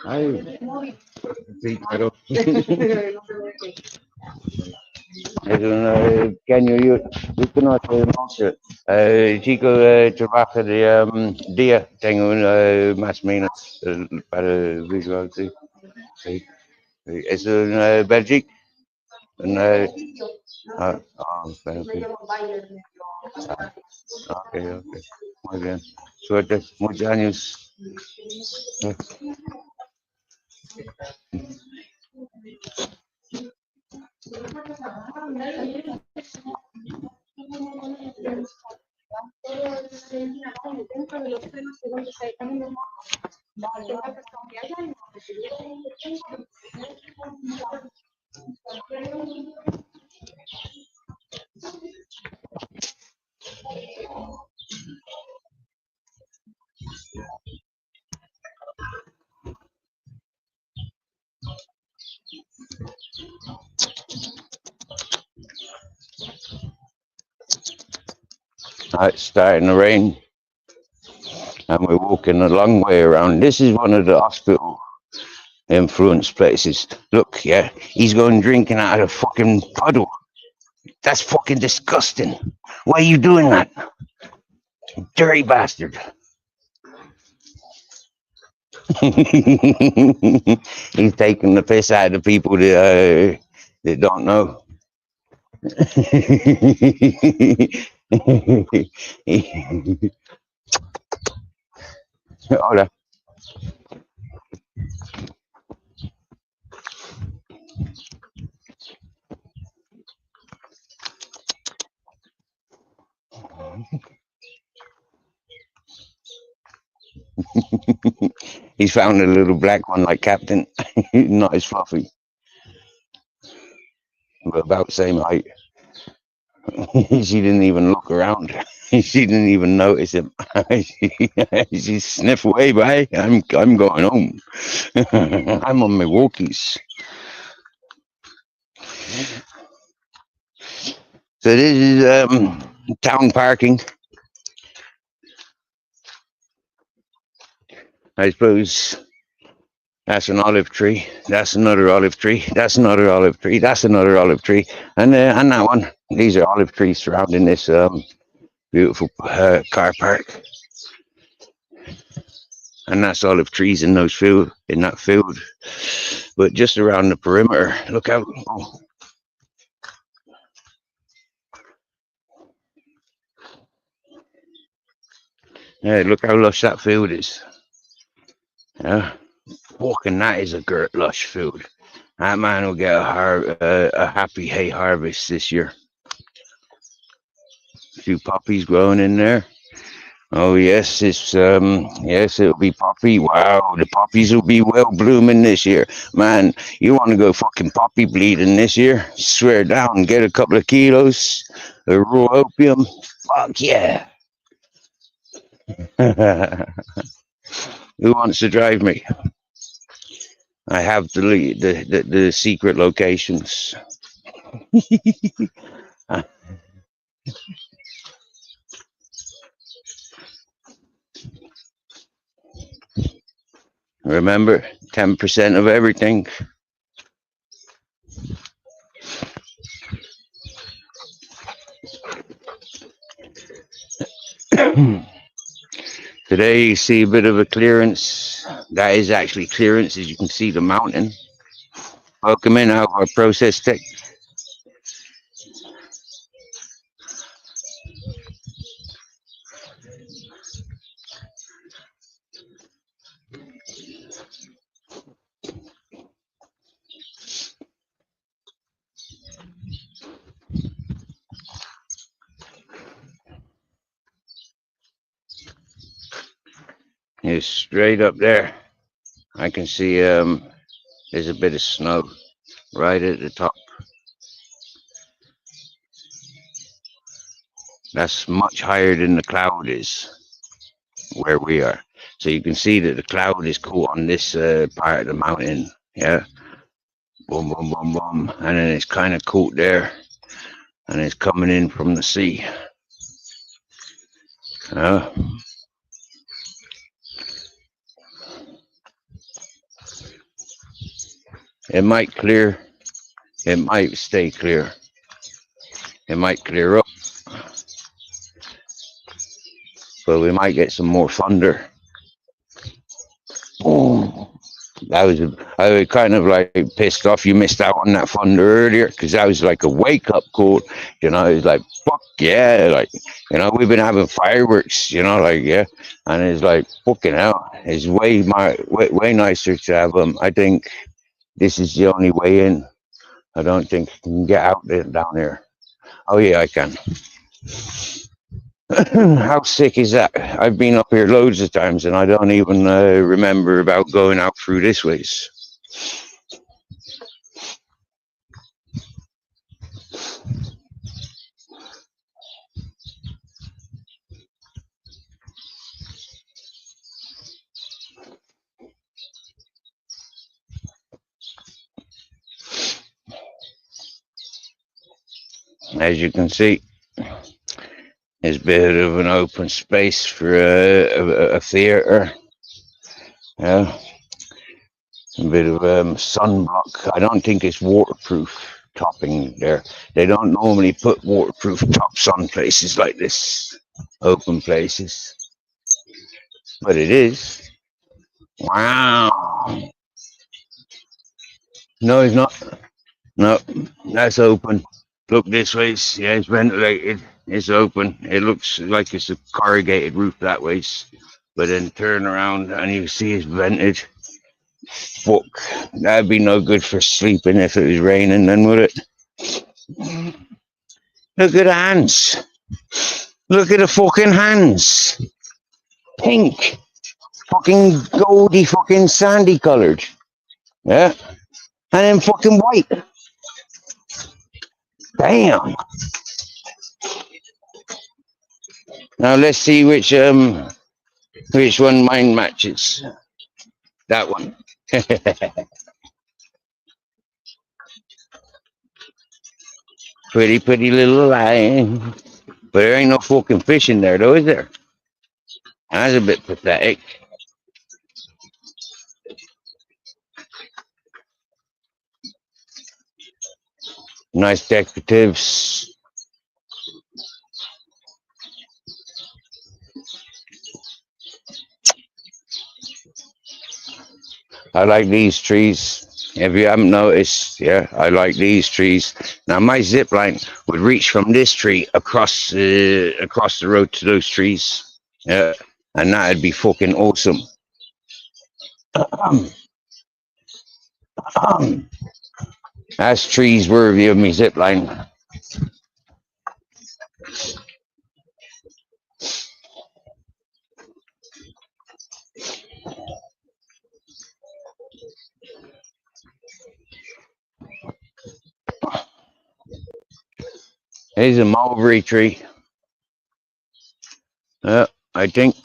I sí, claro. Es un pequeño yo conozco mucho. El chico trabaja de día, tengo más o menos para visual, sí. Sí. Es un Bélgica. Un, ok. Ok, ok. Muy bien. Suerte, muchos años. It's starting to rain, and we're walking a long way around. This is one of the hospital influence places. Look, yeah, he's going drinking out of a fucking puddle. That's fucking disgusting. Why are you doing that? Dirty bastard. He's taking the piss out of the people that don't know. Hola. He's found a little black one like Captain. Not as fluffy, but about the same height. She didn't even look around. She didn't even notice him. She sniffed away by. I'm going home. I'm on my walkies. So this is town parking. I suppose that's an olive tree. That's another olive tree. That's another olive tree. That's another olive tree. And that one. These are olive trees surrounding this beautiful car park. And that's olive trees in that field. But just around the perimeter, look out. Oh. Yeah, look how lush that field is. Yeah. Walking that is a great lush field. That man will get a happy hay harvest this year. A few poppies growing in there. Oh yes, yes, it'll be poppy. Wow, the poppies will be well blooming this year. Man, you want to go fucking poppy bleeding this year? Swear down, get a couple of kilos of raw opium. Fuck yeah. Who wants to drive me? I have the secret locations. Remember, 10% of everything. Today you see a bit of a clearance. That is actually clearance, as you can see the mountain. Welcome in our process tech. Is straight up there. I can see there's a bit of snow right at the top. That's much higher than the cloud is where we are. So you can see that the cloud is caught on this part of the mountain. Yeah. Boom, boom, boom, boom. And then it's kind of caught there. And it's coming in from the sea. It might clear. It might stay clear. It might clear up. But we might get some more thunder. Boom. I was kind of like pissed off you missed out on that thunder earlier, because that was like a wake up call. You know, it's like, fuck yeah, like, you know, we've been having fireworks, you know, like, yeah, and it's like, fucking hell, it's way nicer to have them. I think this is the only way in. I don't think you can get out there down there. Oh yeah, I can. How sick is that? I've been up here loads of times and I don't even remember about going out through this ways. As you can see, There's a bit of an open space for a theatre. Yeah. A bit of sunblock. I don't think it's waterproof topping there. They don't normally put waterproof tops on places like this, open places. But it is. Wow. No, it's not. No, that's open. Look this way. Yeah, it's ventilated. It's open. It looks like it's a corrugated roof that way. But then turn around and you see it's vented. Fuck. That'd be no good for sleeping if it was raining, then, would it? Look at the hands. Look at the fucking hands. Pink. Fucking goldy, fucking sandy coloured. Yeah. And then fucking white. Damn. Now let's see which one mine matches. That one. Pretty little line. But there ain't no fucking fish in there though, is there? That's a bit pathetic. Nice decoratives. I like these trees. If you haven't noticed, yeah, I like these trees. Now my zip line would reach from this tree across the road to those trees. Yeah, and that'd be fucking awesome. That's trees worthy of me zip line. Here's a mulberry tree. I think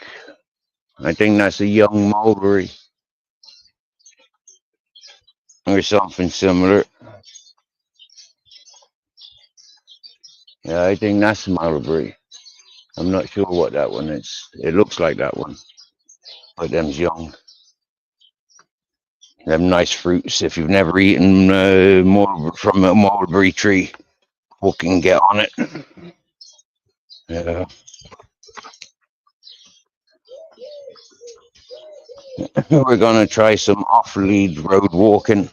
that's a young mulberry or something similar. Yeah, I think that's mulberry. I'm not sure what that one is. It looks like that one, but them's young. Them nice fruits. If you've never eaten from a mulberry tree, fucking get on it. Yeah. We're gonna try some off-lead road walking.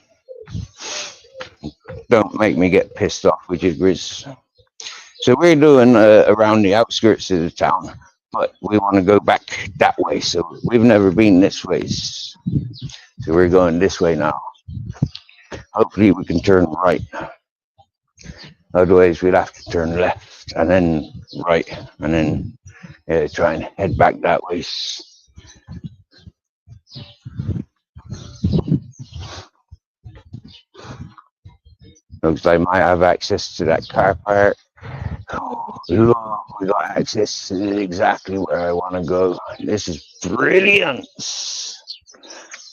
Don't make me get pissed off with you, Grizz. So we're doing around the outskirts of the town, but we want to go back that way. So we've never been this way. So we're going this way now. Hopefully we can turn right. Otherwise we'll have to turn left and then right and then try and head back that way. Looks like I might have access to that car park. Oh, look, we got access to exactly where I want to go. This is brilliant.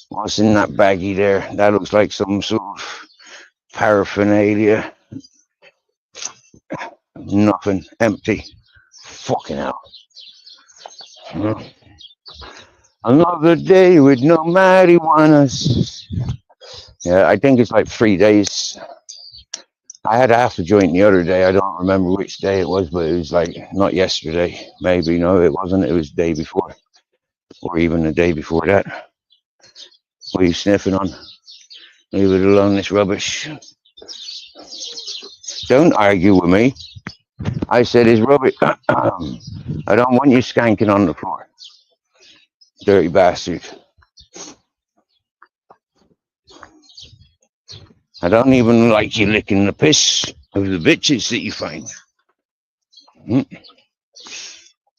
What's in that baggie there? That looks like some sort of paraphernalia. Nothing. Empty. Fucking hell. Another day with no marijuanas. Yeah, I think it's like 3 days. I had half a joint the other day. I don't remember which day it was, but it was like not yesterday. Maybe no, it wasn't. It was the day before, or even the day before that. What are you sniffing on? Leave it alone. This rubbish. Don't argue with me. I said it's rubbish. I don't want you skanking on the floor, dirty bastard. I don't even like you licking the piss of the bitches that you find.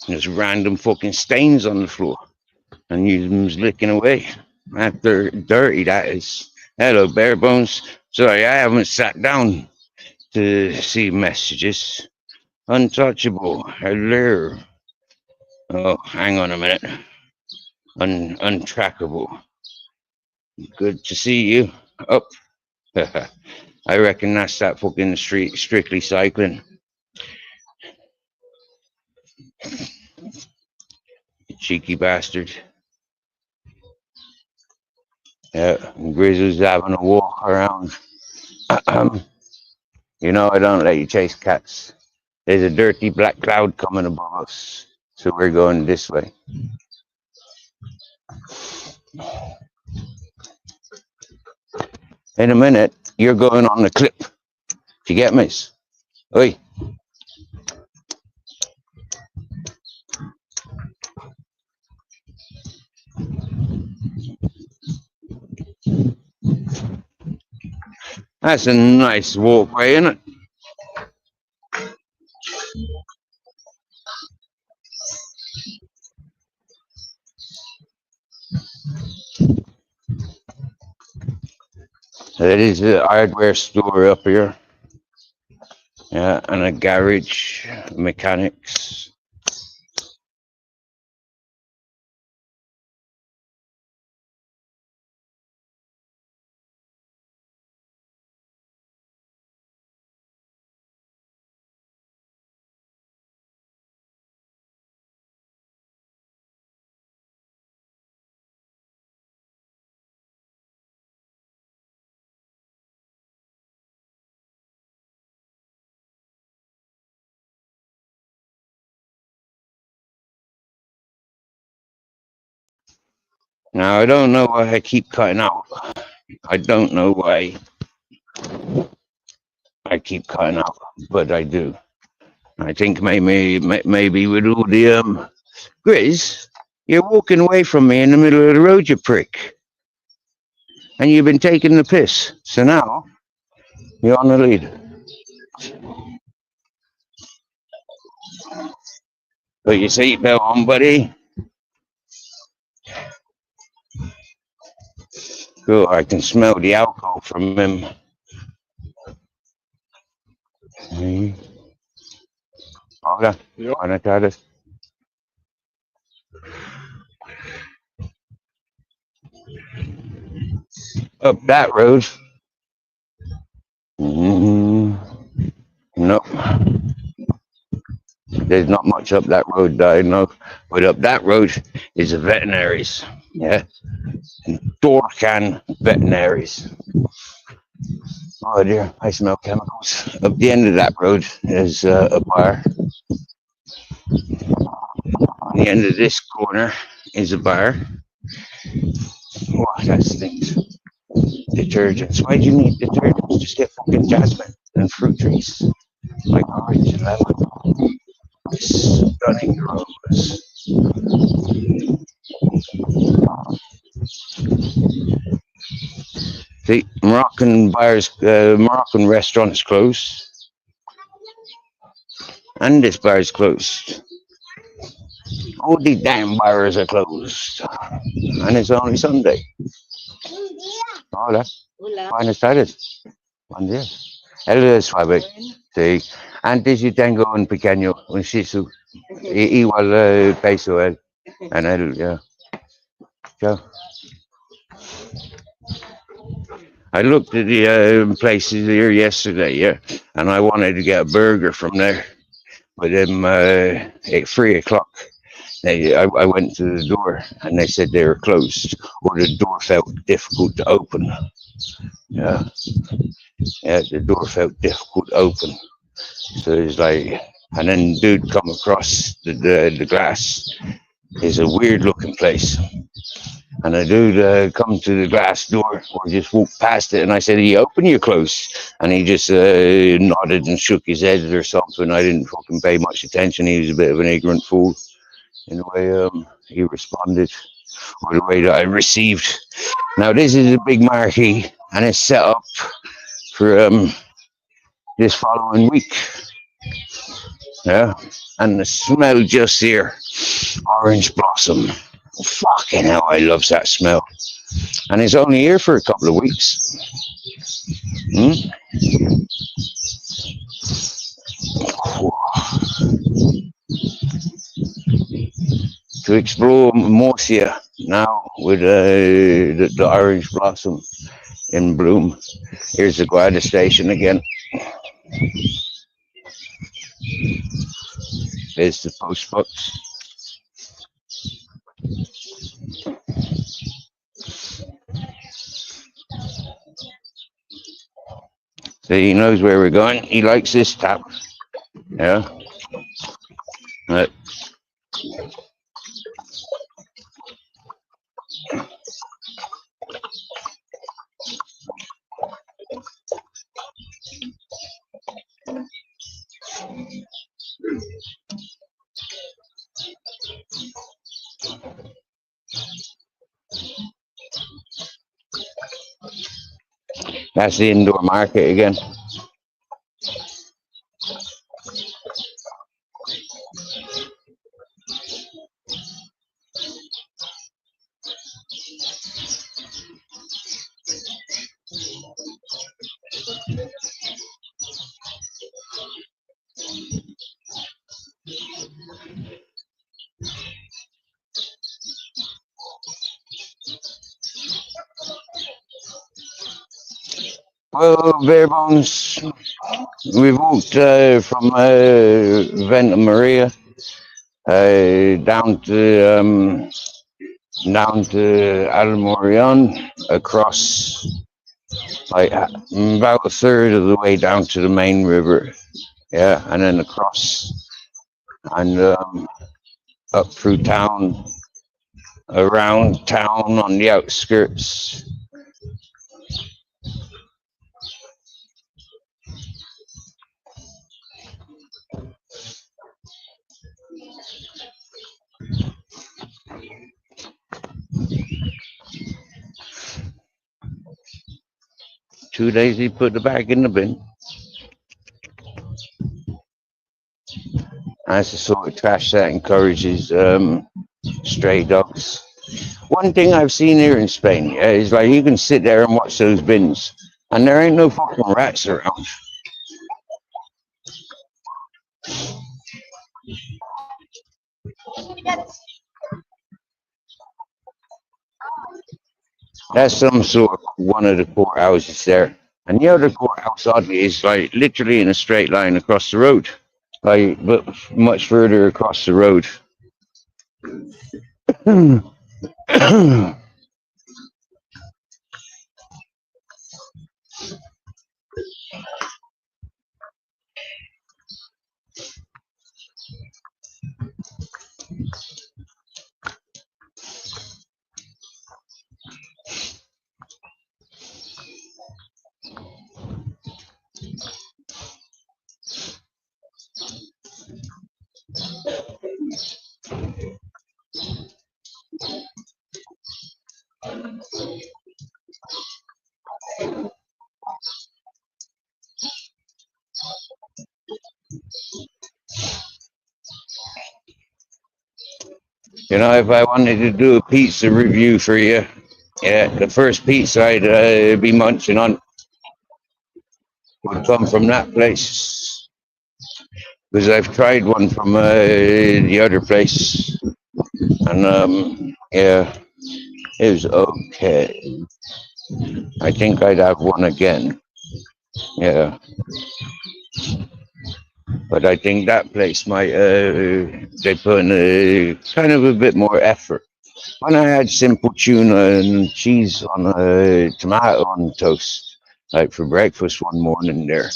There's random fucking stains on the floor, and you's licking away. That's dirty, that is. Hello, bare bones. Sorry, I haven't sat down to see messages. Untouchable. Hello. Oh, hang on a minute. Untrackable. Good to see you. Up. I reckon that's that fucking street, strictly cycling. Cheeky bastard. Yeah, Grizzly's having a walk around. You know I don't let you chase cats. There's a dirty black cloud coming above us, so we're going this way. In a minute, you're going on the clip. Do you get me? Oi. That's a nice walkway, isn't it? That is a hardware store up here. Yeah, and a garage, mechanics. Now, I don't know why I keep cutting out. I don't know why I keep cutting out, but I do. I think maybe with all the Grizz, you're walking away from me in the middle of the road, you prick. And you've been taking the piss. So now, you're on the lead. Put your seatbelt on, buddy. Oh, I can smell the alcohol from him. Hola, buenas tardes. Up that road. Nope. There's not much up that road that I know. But up that road is the veterinaries. Yeah. Dorcan veterinaries. Oh dear, I smell chemicals. Up the end of that road is a bar. The end of this corner is a bar. Oh, that stinks. Detergents. Why do you need detergents? Just get fucking jasmine and fruit trees. Like orange and lemon. Stunning aromas. See, Moroccan bars, Moroccan restaurants closed. And this bar is closed. All these damn bars are closed. And it's only Sunday. Hola. Hola. Buenas tardes. Buen día. Él es suave. Sí. Antes yo tengo un pequeño, un shih tzu. Igual peso él. And él, yeah. Chao. I looked at the places here yesterday, yeah, and I wanted to get a burger from there. But at 3 o'clock, I went to the door and they said they were closed, or the door felt difficult to open. Yeah, the door felt difficult to open. So it's like, and then dude come across the glass. It's a weird looking place. And the dude come to the glass door or just walked past it. And I said, "Are you open or you closed?" And he just nodded and shook his head or something. I didn't fucking pay much attention. He was a bit of an ignorant fool in the way he responded, or the way that I received. Now, this is a big marquee and it's set up for this following week. Yeah. And the smell just here, orange blossom. Fucking hell, I love that smell. And it's only here for a couple of weeks. To explore Murcia now with the orange blossom in bloom. Here's the Guardia station again. There's the post box. So he knows where we're going. He likes this tap. Yeah. Right. That's the indoor market again. Well, bare bones. We've walked from Venta Maria down to Almorion, across like about a third of the way down to the main river. Yeah, and then across and up through town, around town on the outskirts. Too lazy, put the bag in the bin. That's the sort of trash that encourages stray dogs. One thing I've seen here in Spain, yeah, is like you can sit there and watch those bins, and there ain't no fucking rats around. That's some sort of one of the courthouses there. And the other courthouse, oddly, is like literally in a straight line across the road, like, but much further across the road. You know, if I wanted to do a pizza review for you, yeah, the first pizza I'd be munching on would come from that place. Because I've tried one from the other place, and yeah, it was okay. I think I'd have one again. Yeah. But I think that place might, they put in kind of a bit more effort. When I had simple tuna and cheese on tomato on toast, like for breakfast one morning there,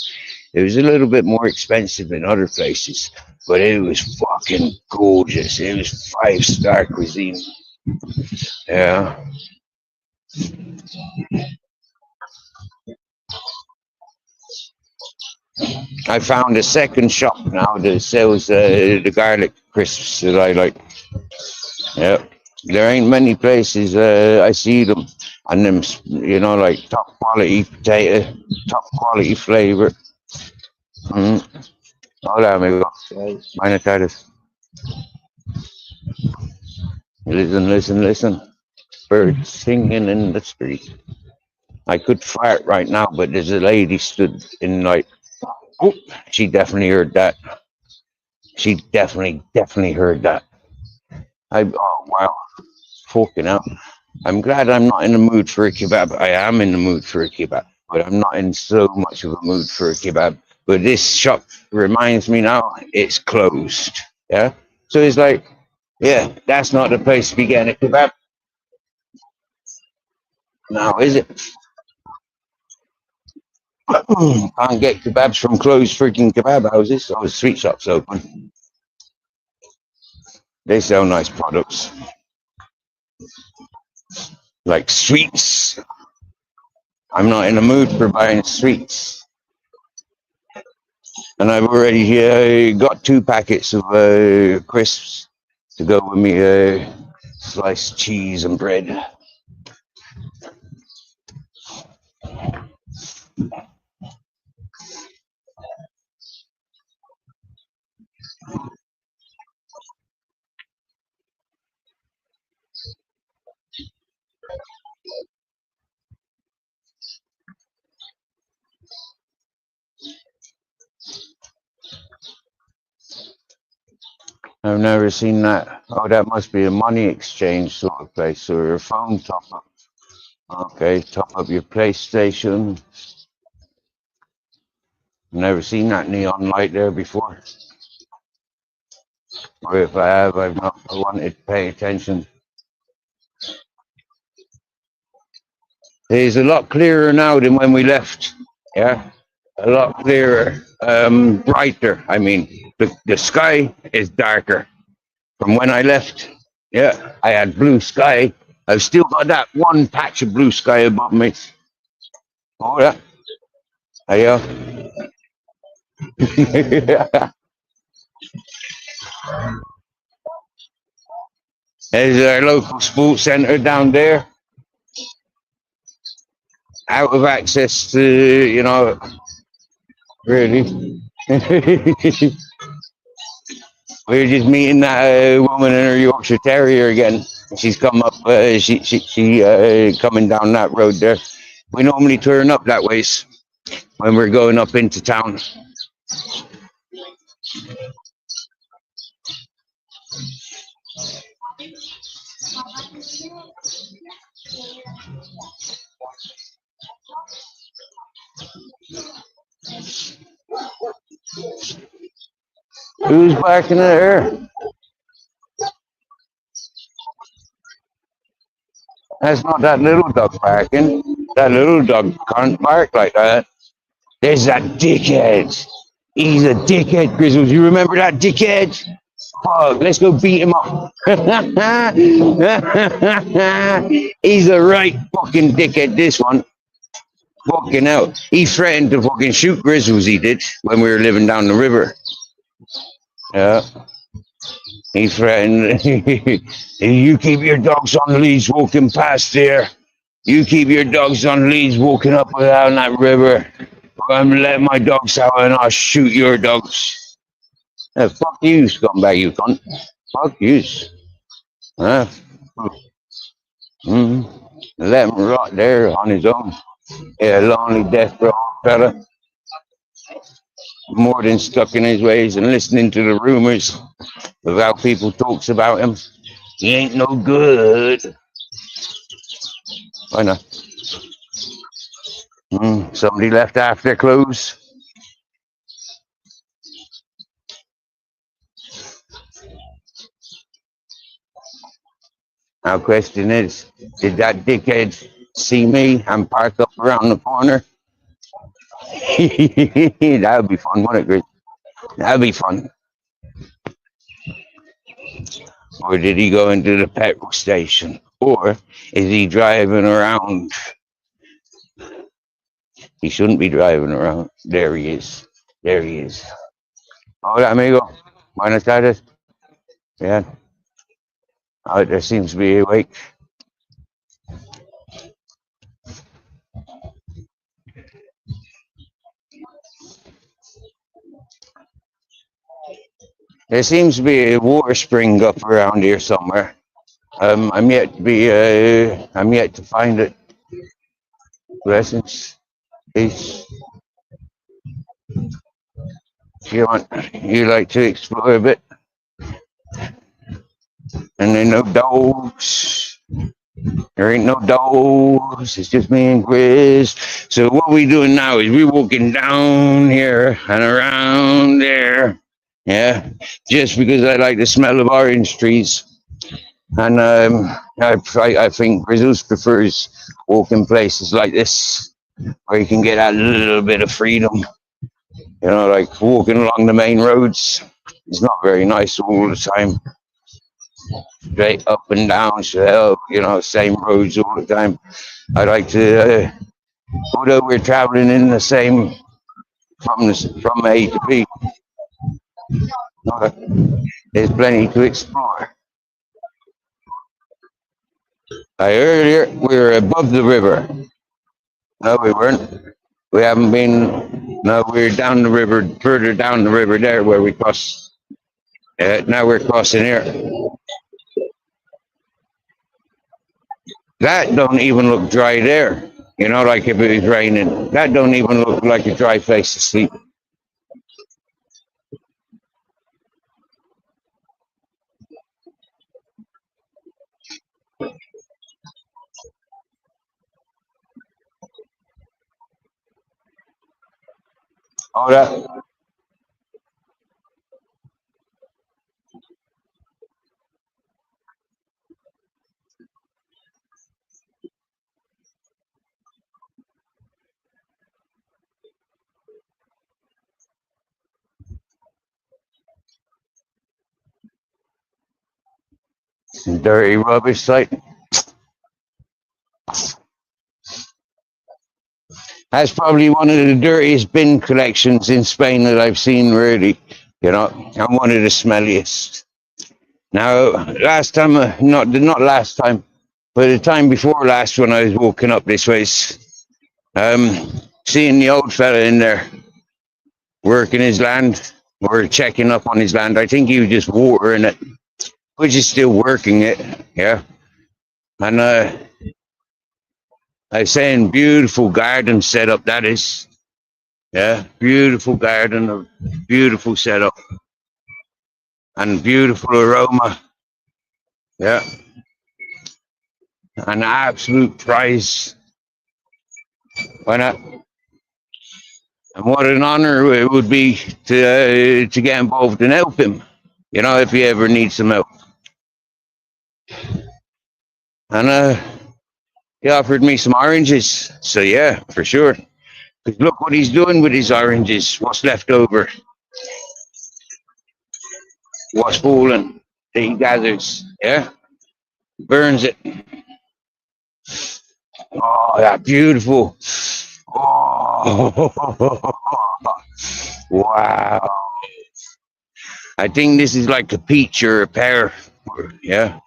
it was a little bit more expensive than other places, but it was fucking gorgeous. It was 5-star cuisine. Yeah. I found a second shop now that sells the garlic crisps that I like. Yeah, there ain't many places I see them, and them, you know, like top quality potato, top quality flavor. Hola, amigo. Buenas tardes. Listen, listen, listen. Birds singing in the street. I could fart right now, but there's a lady stood in like, oh, she definitely heard that. She definitely heard that. Oh wow, fucking hell. I'm glad I'm not in the mood for a kebab. I am in the mood for a kebab, but I'm not in so much of a mood for a kebab. But this shop reminds me now it's closed. Yeah. So it's like, yeah, that's not the place to be getting a kebab. Now, is it? Can't get kebabs from closed freaking kebab houses. Oh, the street shops open. They sell nice products like sweets. I'm not in the mood for buying sweets. And I've already got 2 packets of crisps to go with me sliced cheese and bread. I've never seen that. Oh, that must be a money exchange sort of place or a phone top up. Okay, top up your PlayStation. Never seen that neon light there before. Or if I have, I've not wanted to pay attention. It's a lot clearer now than when we left. Yeah, a lot clearer, brighter. I mean, the sky is darker from when I left. Yeah, I had blue sky. I've still got that one patch of blue sky above me. Oh, yeah. Yeah. There's our local sports centre down there. Out of access to, really. We're just meeting that woman and her Yorkshire Terrier again. She's come up, she coming down that road there. We normally turn up that ways when we're going up into town. Who's barking at her? That's not that little dog barking. That little dog can't bark like that. There's that dickhead. He's a dickhead, Grizzles. You remember that dickhead? Fuck, let's go beat him up. He's a right fucking dickhead, this one. Fucking hell. He threatened to fucking shoot Grizzles, he did, when we were living down the river. Yeah. He threatened, you keep your dogs on leads walking past there. You keep your dogs on leads walking up and down that river. I'm letting my dogs out and I'll shoot your dogs. Fuck you, scumbag, you cunt. Fuck you. Let him rot there on his own. Yeah, lonely, desperate old fella. More than stuck in his ways and listening to the rumors of how people talks about him. He ain't no good. Why not? Somebody left after clothes. Now, question is, did that dickhead see me and park up around the corner? That would be fun, wouldn't it, Chris? That would be fun. Or did he go into the petrol station? Or is he driving around? He shouldn't be driving around. There he is. There he is. Hola, amigo. Buenas tardes. Yeah. Oh, there seems to be awake. There seems to be a water spring up around here somewhere. I'm yet to find it. Blessings, peace. You like to explore a bit? And there no dogs. There ain't no dogs. It's just me and Chris. So what we doing now is we're walking down here and around there. Yeah, just because I like the smell of orange trees. And I think Jesus prefers walking places like this where you can get a little bit of freedom. You know, like walking along the main roads. It's not very nice all the time. Straight up and down, so, you know, same roads all the time. I like to, although we're traveling in the same from A to B, uh, there's plenty to explore. Earlier we were above the river. No, we weren't. We haven't been. No, we're down the river, further down the river there where we cross. Now we're crossing here. That don't even look dry there. You know, like if it was raining. That don't even look like a dry place to sleep. Oh, that. Dirty rubbish site. That's probably one of the dirtiest bin collections in Spain that I've seen, really. You know, and one of the smelliest. Now, last time, not last time, but the time before last when I was walking up this way, seeing the old fella in there working his land or checking up on his land. I think he was just watering it, which is still working it. Yeah. And I was saying, beautiful garden setup that is. Yeah, beautiful garden, a beautiful setup, and beautiful aroma. Yeah, an absolute prize. Why not? And what an honor it would be to get involved and help him. You know, if he ever needs some help. And he offered me some oranges. So yeah, for sure. 'Cause look what he's doing with his oranges. What's left over, what's fallen, that he gathers. Yeah, burns it. Oh, that beautiful. Oh, wow. I think this is like a peach or a pear. Yeah.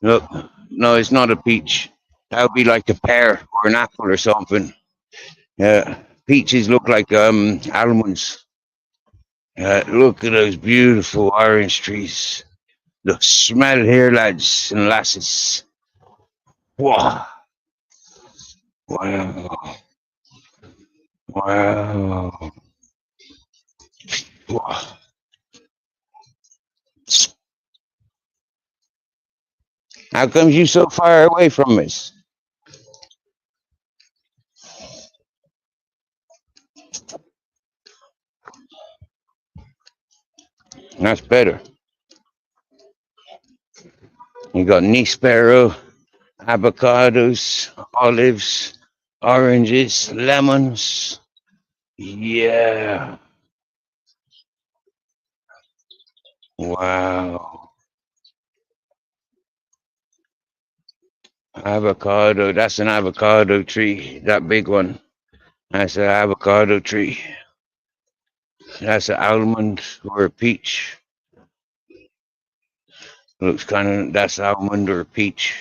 Look, no, it's not a peach. That would be like a pear or an apple or something. Yeah. Peaches look like almonds. Look at those beautiful orange trees. The smell here, lads and lasses. Wow. Wow. Wow. Wow. How comes you so far away from us? That's better. You got knee sparrow, avocados, olives, oranges, lemons. Yeah. Wow. Avocado. That's an avocado tree. That big one. That's an avocado tree. That's an almond or a peach. Looks kind of, that's almond or peach.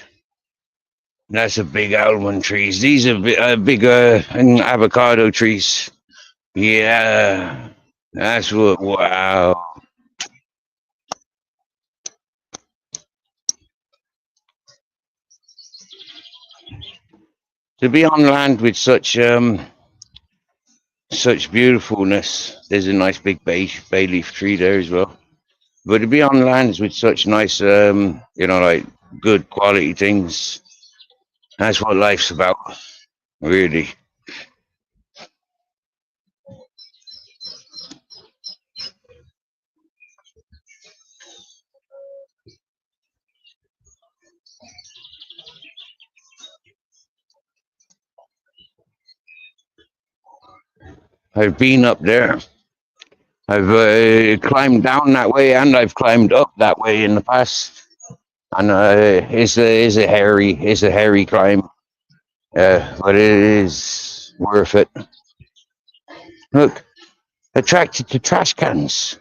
That's a big almond trees. These are big avocado trees. Yeah. That's what, wow. To be on land with such beautifulness. There's a nice big bay leaf tree there as well. But to be on lands with such nice, like good quality things, that's what life's about, really. I've been up there. I've climbed down that way, and I've climbed up that way in the past. And it's a hairy climb, but it is worth it. Look, attracted to trash cans.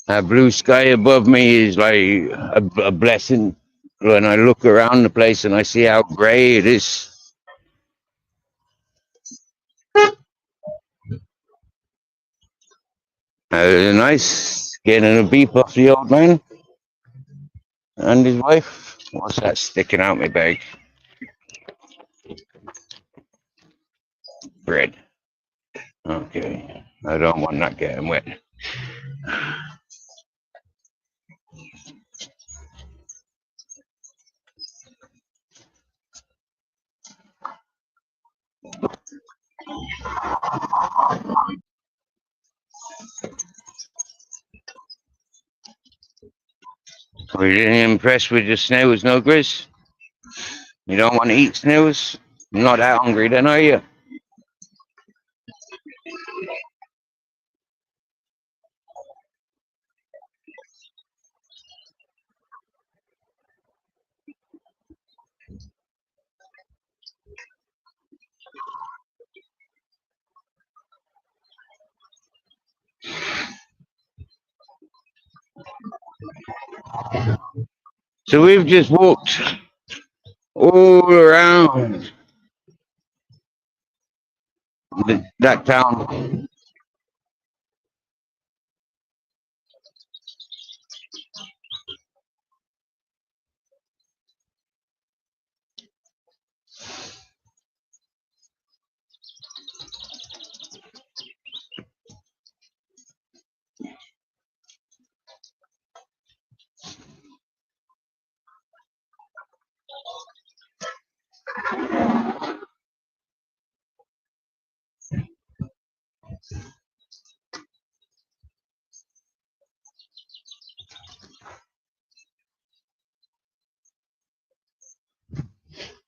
That blue sky above me is like a blessing. When I look around the place and I see how grey it is. Nice getting a beep off the old man and his wife. What's that sticking out my bag? Bread. Okay, I don't want that getting wet. Were you impressed with the snails, no, Grizz? You don't want to eat snails? You're not that hungry then, are you? So we've just walked all around that town.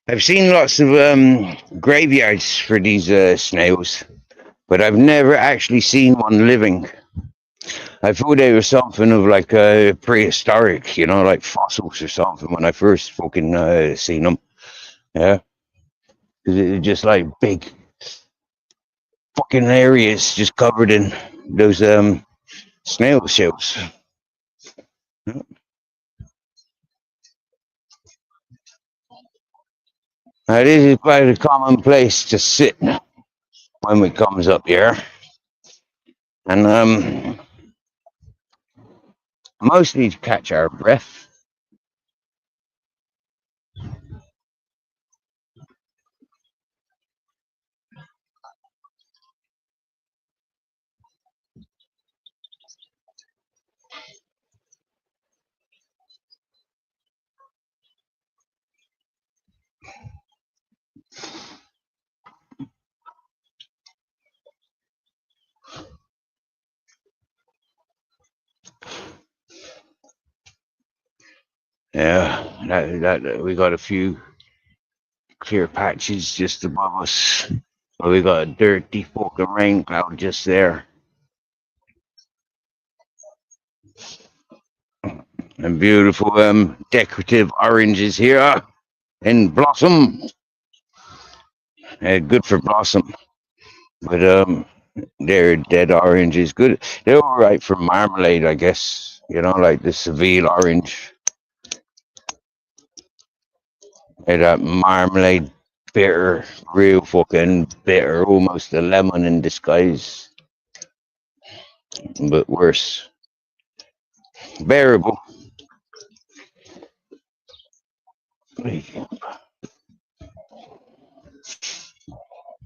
I've seen lots of graveyards for these snails, but I've never actually seen one living. I thought they were something of like prehistoric, you know, like fossils or something when I first fucking seen them. Yeah, because it's just like big fucking areas just covered in those snail shells. This is quite a common place to sit when we comes up here, and mostly to catch our breath. Yeah, that we got a few clear patches just above us. But we got a dirty fucking rain cloud just there. And beautiful decorative oranges here in blossom. Good for blossom. But they're dead oranges. Good. They're all right for marmalade, I guess. You know, like the Seville orange. That marmalade bitter, real fucking bitter, almost a lemon in disguise. But worse. Bearable.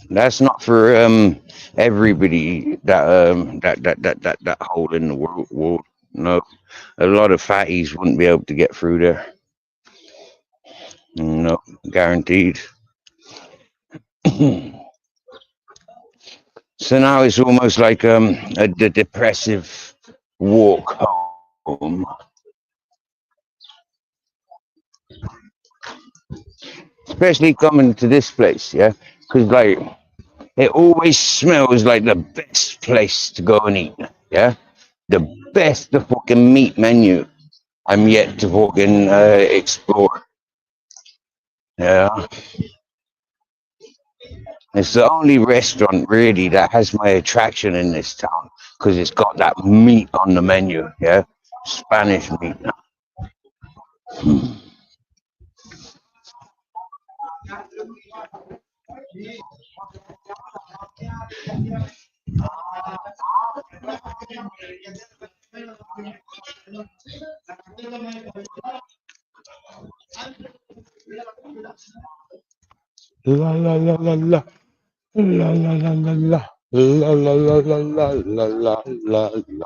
That's not for everybody that hole in the world. No, a lot of fatties wouldn't be able to get through there. No, guaranteed. So now it's almost like a depressive walk home. Especially coming to this place, yeah? Because, like, it always smells like the best place to go and eat, yeah? The best the fucking meat menu I'm yet to fucking explore, yeah? It's the only restaurant really that has my attraction in this town because it's got that meat on the menu, yeah? Spanish meat. La la la la la. La la la la la. La la la la la la la la la la.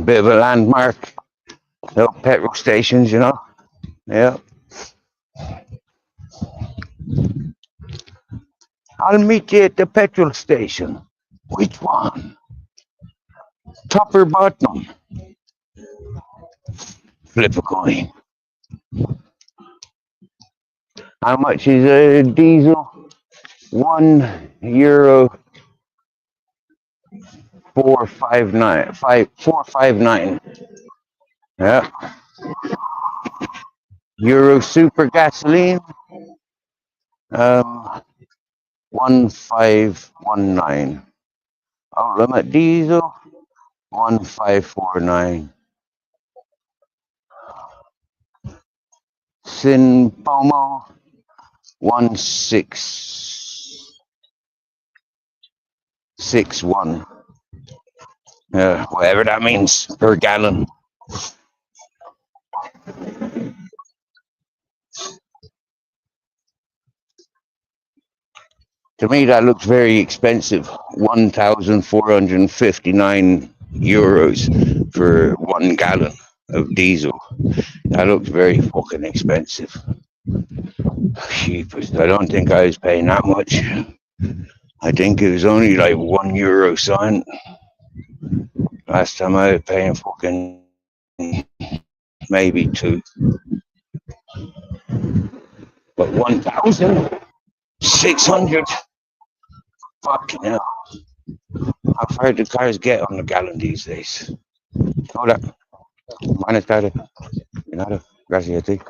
Bit of a landmark. Little petrol stations, you know. Yeah. I'll meet you at the petrol station. Which one? Top or bottom? Flip a coin. How much is a diesel? €1 459 459. Yeah. Euro super gasoline. 1519. Ultimate diesel 1549. Sin Pomo 1661. Whatever that means per gallon. To me, that looks very expensive. €1,459 for 1 gallon of diesel. That looks very fucking expensive. Cheapest. I don't think I was paying that much. I think it was only like €1 something. Last time I was paying fucking maybe two. But 1,600. Fucking hell. How far do cars get on the gallon these days? Hold up. Buenas tardes. De nada. Gracias a ti.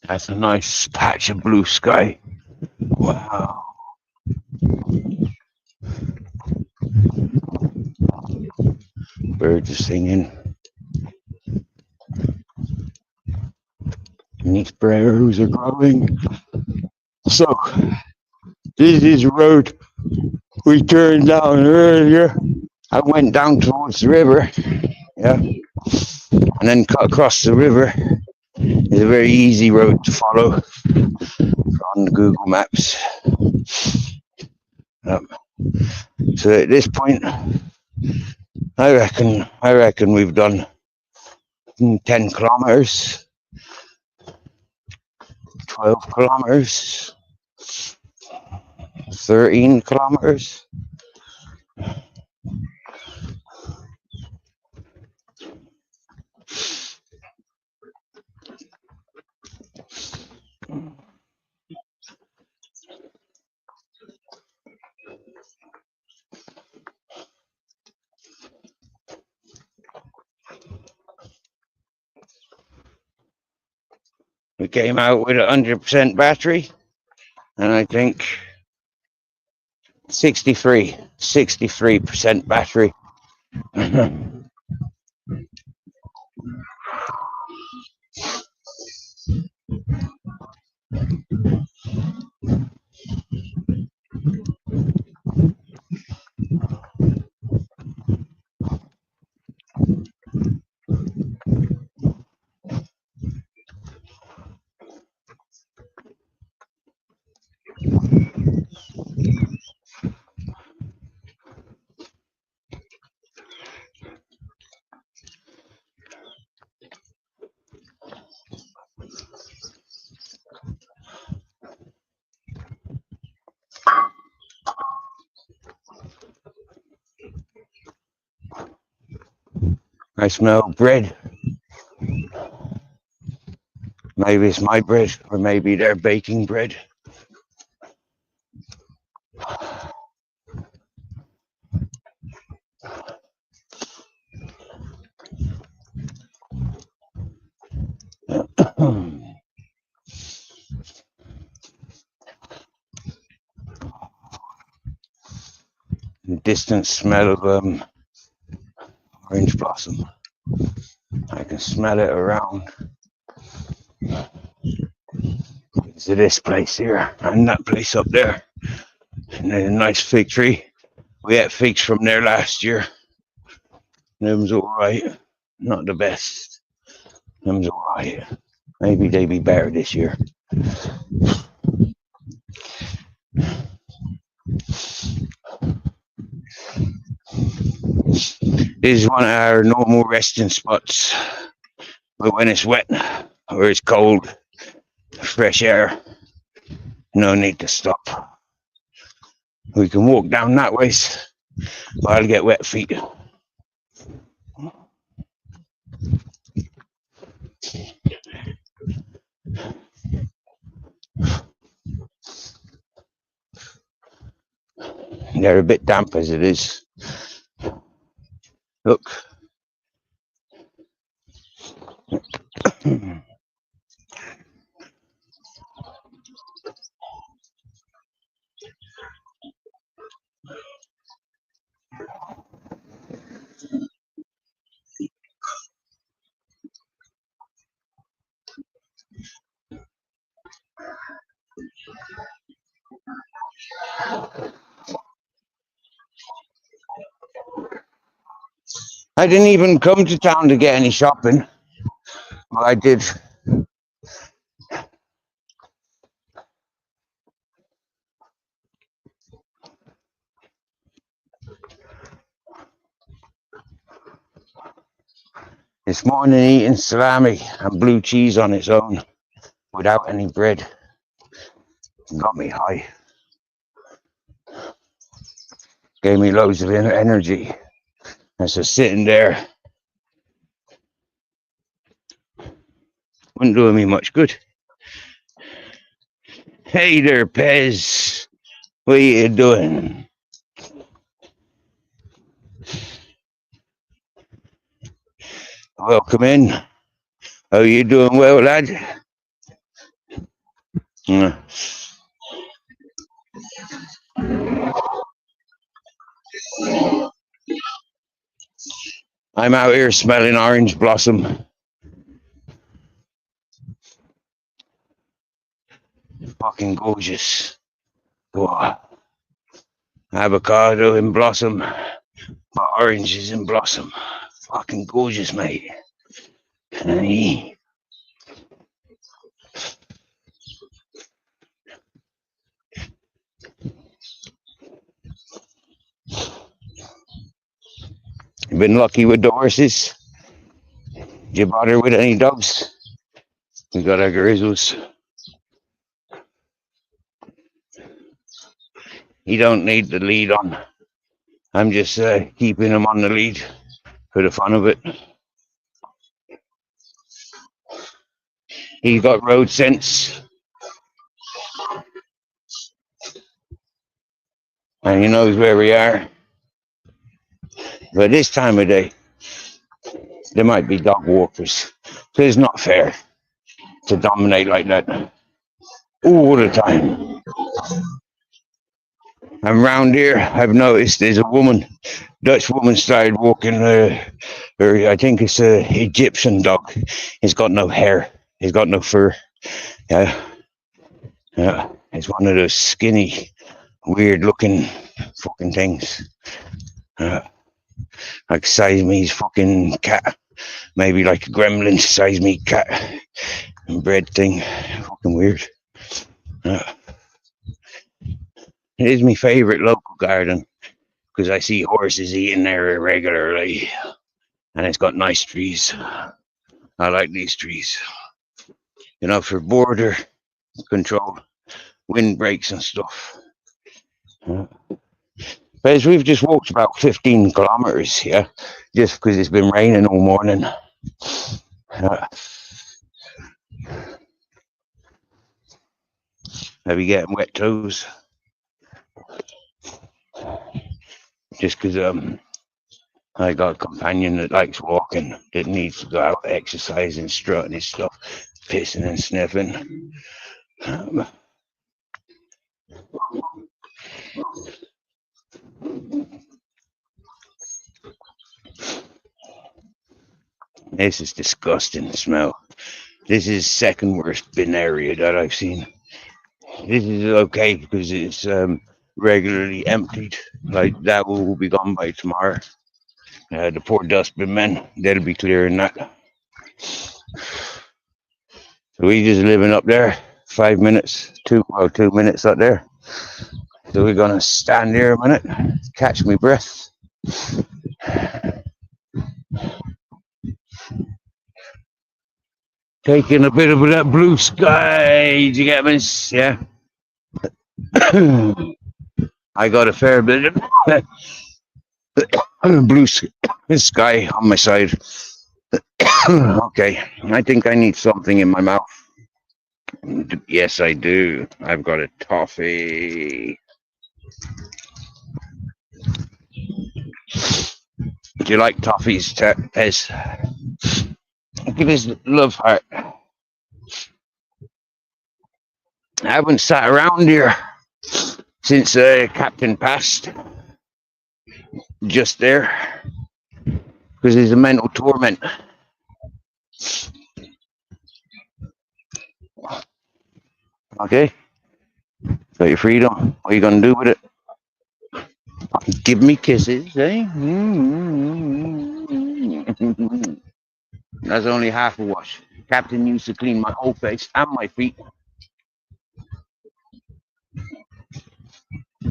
That's a nice patch of blue sky. Wow. Birds are singing. And sparrows are growing. So, this is the road we turned down earlier. I went down towards the river, yeah, and then cut across the river. It's a very easy road to follow on the Google Maps. So at this point, I reckon we've done 10 kilometers, 12 kilometers, 13 kilometers. We came out with 100% battery, and I think 63% battery. I smell bread. Maybe it's my bread, or maybe they're baking bread. The distant smell of orange blossom. I can smell it around. To this place here and that place up there. And there's a nice fig tree. We had figs from there last year. Them's alright. Not the best. Them's alright. Maybe they be better this year. This is one of our normal resting spots. But when it's wet or it's cold, fresh air, no need to stop. We can walk down that way, but I'll get wet feet. They're a bit damp as it is. Look. I didn't even come to town to get any shopping. Well, I did. This morning eating salami and blue cheese on its own without any bread. Got me high. Gave me loads of energy. And so sitting there wasn't doing me much good. Hey there, Pez. What are you doing? Welcome in. How you doing well, lad? I'm out here smelling orange blossom. Fucking gorgeous. Wow. Avocado in blossom, but oranges in blossom. Fucking gorgeous, mate. Hey. You been lucky with the horses? Did you bother with any dogs? We got our grizzles. You don't need the lead on. I'm just keeping him on the lead for the fun of it. He's got road sense. And he knows where we are. But this time of day, there might be dog walkers. So it's not fair to dominate like that all the time. And round here, I've noticed there's a woman, Dutch woman started walking I think it's an Egyptian dog. He's got no hair. He's got no fur. Yeah. It's one of those skinny, weird looking fucking things. Like Siamese fucking cat. Maybe like a gremlin Siamese cat and bread thing. Fucking weird. It is my favourite local garden because I see horses eating there regularly and it's got nice trees. I like these trees. You know, for border control, windbreaks and stuff. But But we've just walked about 15 kilometers here, just because it's been raining all morning. Have you getting wet toes? Just because I got a companion that likes walking, that needs to go out exercising, strutting his stuff, pissing and sniffing. This is disgusting smell. This is second worst bin area that I've seen. This is okay because it's regularly emptied. Like that will be gone by tomorrow. The poor dustbin men, they'll be clearing that. So we just living up there, 5 minutes, 2 minutes up there. So we're gonna stand there a minute, catch my breath. Taking a bit of that blue sky, do you get me? Yeah. I got a fair bit of blue sky on my side. Okay, I think I need something in my mouth. Yes, I do. I've got a toffee. Do you like toffees, Pez? Look at his love heart. I haven't sat around here since Captain passed. Just there. Because he's a mental torment. Okay? Got your freedom. What are you going to do with it? Give me kisses, eh? That's only half a wash. Captain used to clean my whole face and my feet.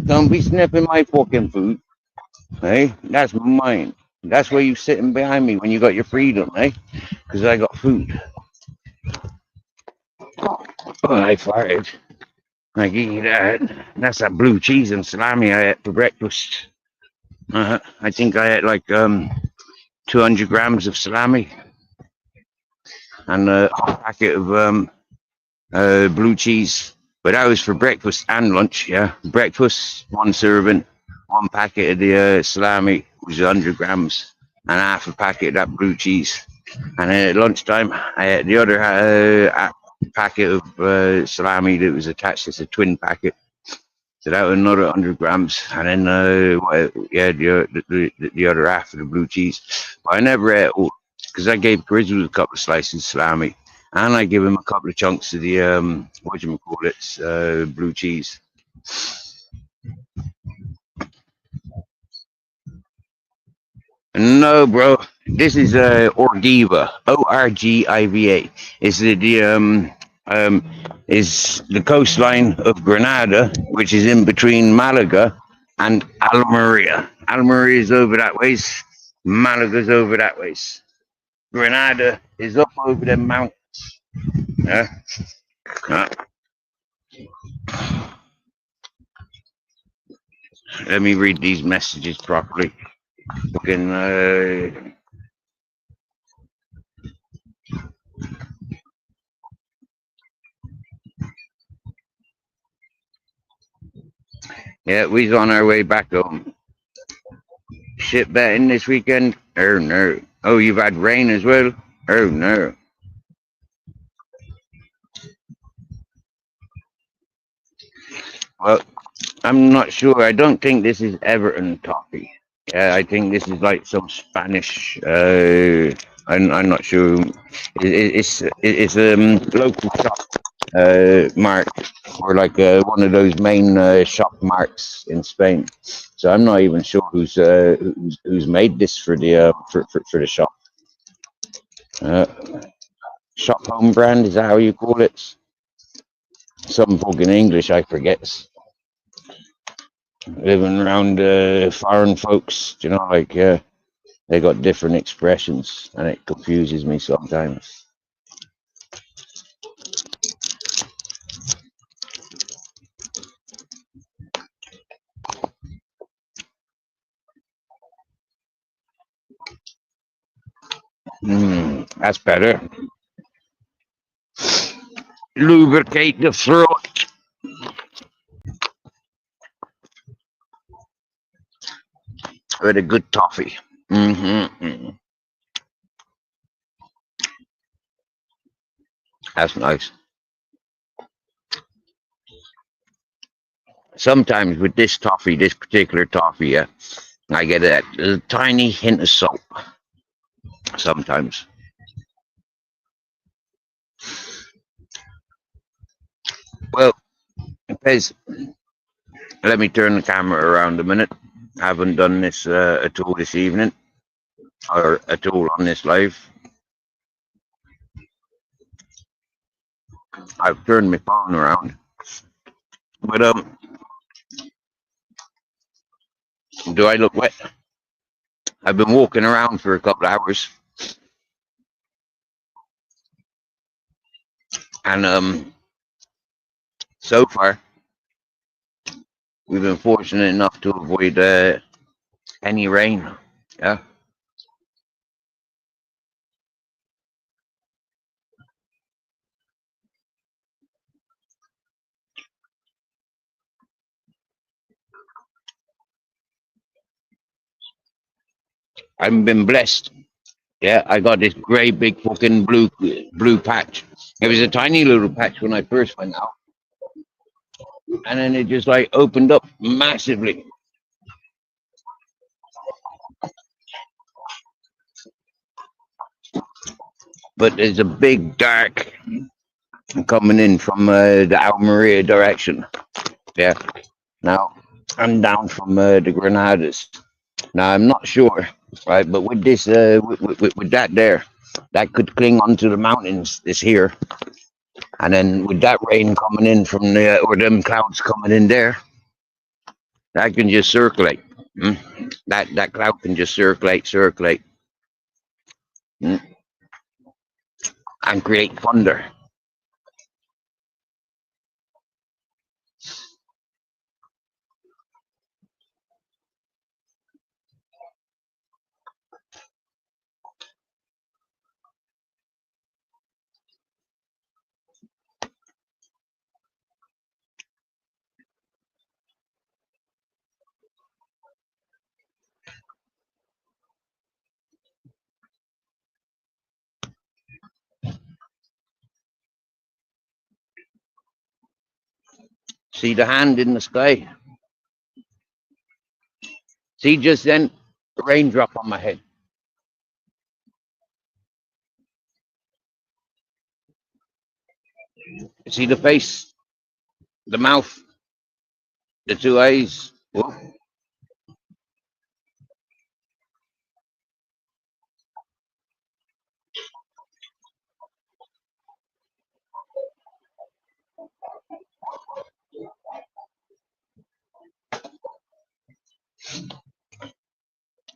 Don't be sniffing my fucking food. Hey, that's mine. That's where you sitting behind me when you got your freedom, eh? Because I got food. Oh, I farted. I give you that. That's that blue cheese and salami I ate for breakfast. I think I ate like 200 grams of salami and a packet of blue cheese. But that was for breakfast and lunch, yeah. Breakfast, 1 serving, 1 packet of the salami was 100 grams, and half a packet of that blue cheese. And then at lunchtime, I had the other packet of salami that was attached as a twin packet. So that was another 100 grams. And then, the other half of the blue cheese. But I never ate all, because I gave Chris a couple of slices of salami. And I give him a couple of chunks of the, blue cheese. No, bro. This is Orgiva. Orgiva. It's is the coastline of Granada, which is in between Malaga and Almeria. Almeria is over that ways. Malaga's over that ways. Granada is up over the mountains. Yeah. Let me read these messages properly. Fucking yeah, we's on our way back home. Shit betting this weekend? Oh no. Oh, you've had rain as well? Oh no. Well, I'm not sure. I don't think this is Everton toffee. Yeah, I think this is like some Spanish. I'm not sure. It's local shop mark, or like one of those main shop marks in Spain. So I'm not even sure who's made this for the for the shop. Shop home brand, is that how you call it? Some fucking English I forget. Living around foreign folks, you know, like they got different expressions, and it confuses me sometimes. That's better. Lubricate the throat. With a good toffee. That's nice. Sometimes with this toffee, this particular toffee, yeah, I get a tiny hint of salt. Sometimes. Well, Pez, let me turn the camera around a minute. I haven't done this at all this evening, or at all on this live. I've turned my phone around. But do I look wet? I've been walking around for a couple of hours, and so far we've been fortunate enough to avoid any rain. Yeah. I've been blessed. Yeah, I got this great big fucking blue patch. It was a tiny little patch when I first went out, and then it just like opened up massively. But there's a big dark coming in from the Almeria direction. Yeah. Now I'm down from the Granadas. Now I'm not sure, right? But with this, with that there, that could cling onto the mountains. This here, and then with that rain coming in from the or them clouds coming in there, that can just circulate. That cloud can just circulate, and create thunder. See the hand in the sky. See just then, a raindrop on my head. See the face, the mouth, the two eyes. Whoa.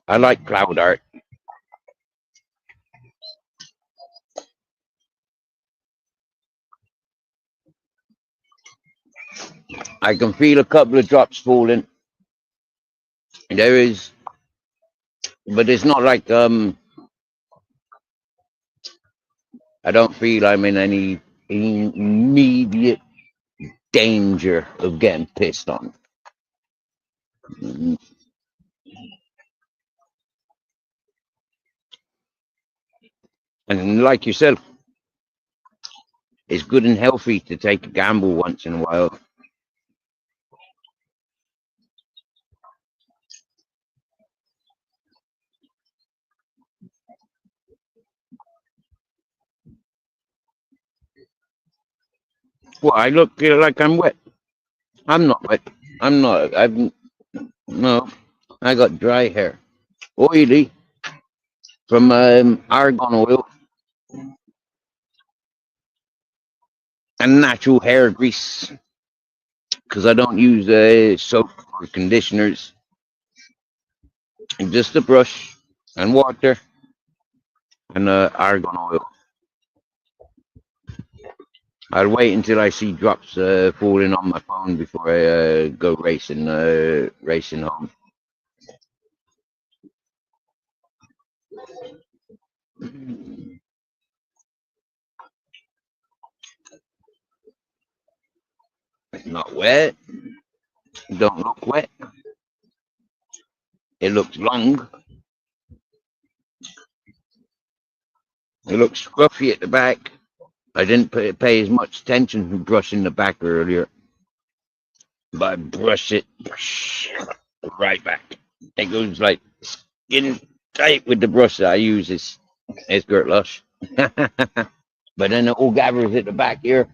I like cloud art. I can feel a couple of drops falling. There is, but it's not like I don't feel I'm in any immediate danger of getting pissed on. And like yourself, it's good and healthy to take a gamble once in a while. Well, I look like I'm wet. I'm not wet. I'm not. No. I got dry hair, oily from argan oil and natural hair grease because I don't use soap or conditioners. Just a brush and water and argan oil. I'll wait until I see drops falling on my phone before I go racing home. It's not wet. Don't look wet. It looks long. It looks scruffy at the back. I didn't pay as much attention to brushing the back earlier, but I brush it right back. It goes like skin tight with the brush that I use. Is outskirt Lush. But then it all gathers at the back here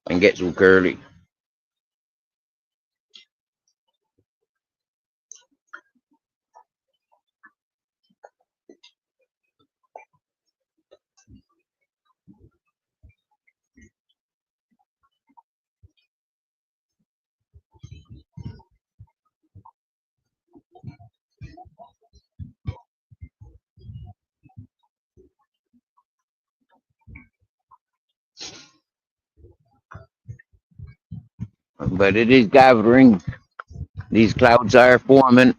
and gets all curly. But it is gathering. These clouds are forming.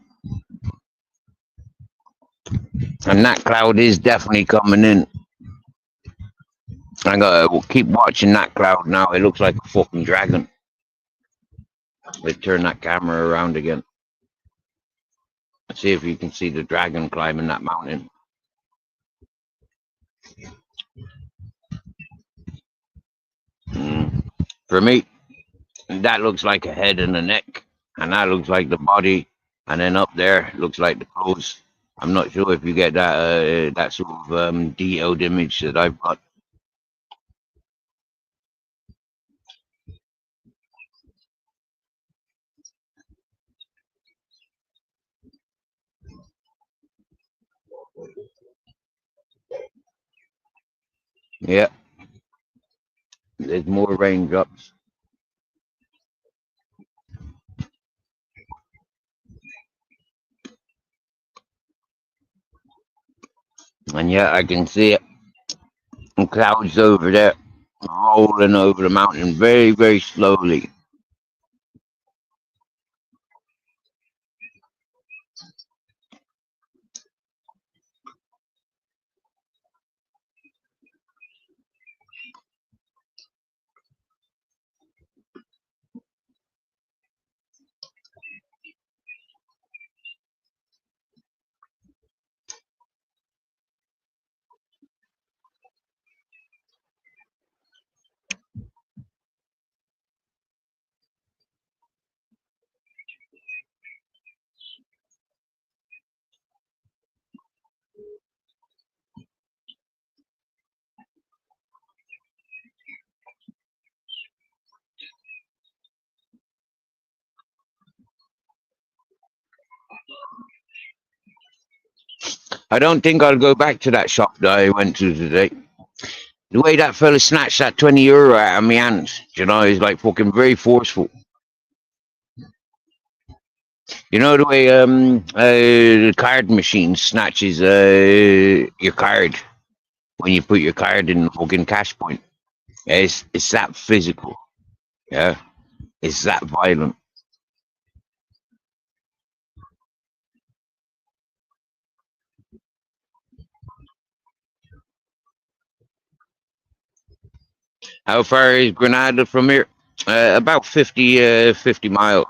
And that cloud is definitely coming in. I gotta keep watching that cloud now. It looks like a fucking dragon. Let's turn that camera around again. See if you can see the dragon climbing that mountain. For me, that looks like a head and a neck. And that looks like the body. And then up there looks like the clothes. I'm not sure if you get that that sort of detailed image that I've got. Yeah, there's more raindrops. And yeah, I can see it. And clouds over there rolling over the mountain very, very slowly. I don't think I'll go back to that shop that I went to today. The way that fella snatched that €20 out of my hands, you know, is like fucking very forceful. You know the way the card machine snatches your card when you put your card in the fucking cash point. Yeah, it's that physical. Yeah, it's that violent. How far is Granada from here? About 50 mile.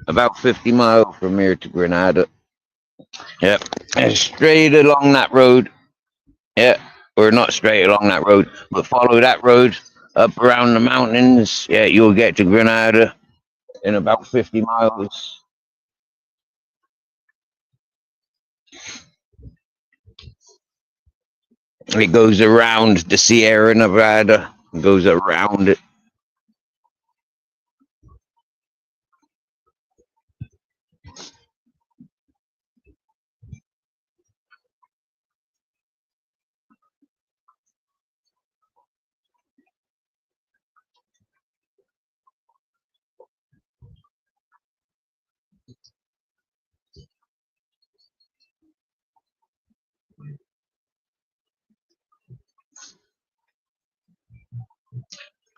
About 50 mile from here to Granada. Yep. And straight along that road. Yeah. Or not straight along that road, but follow that road up around the mountains. Yeah, you'll get to Granada in about 50 miles. It goes around the Sierra Nevada. It goes around it.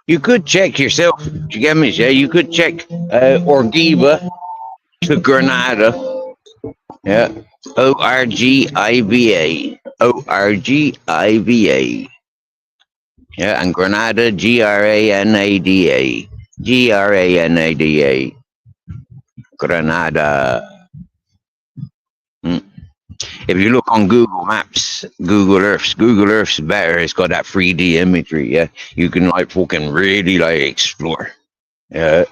You could check yourself. Do you get me? Yeah, you could check Orgiva to Granada. Yeah. Orgiva. Orgiva. Yeah, and Granada, Granada. Granada. Granada. Mm. If you look on Google Maps, Google Earth's better. It's got that 3D imagery. Yeah, you can like fucking really like explore. Yeah,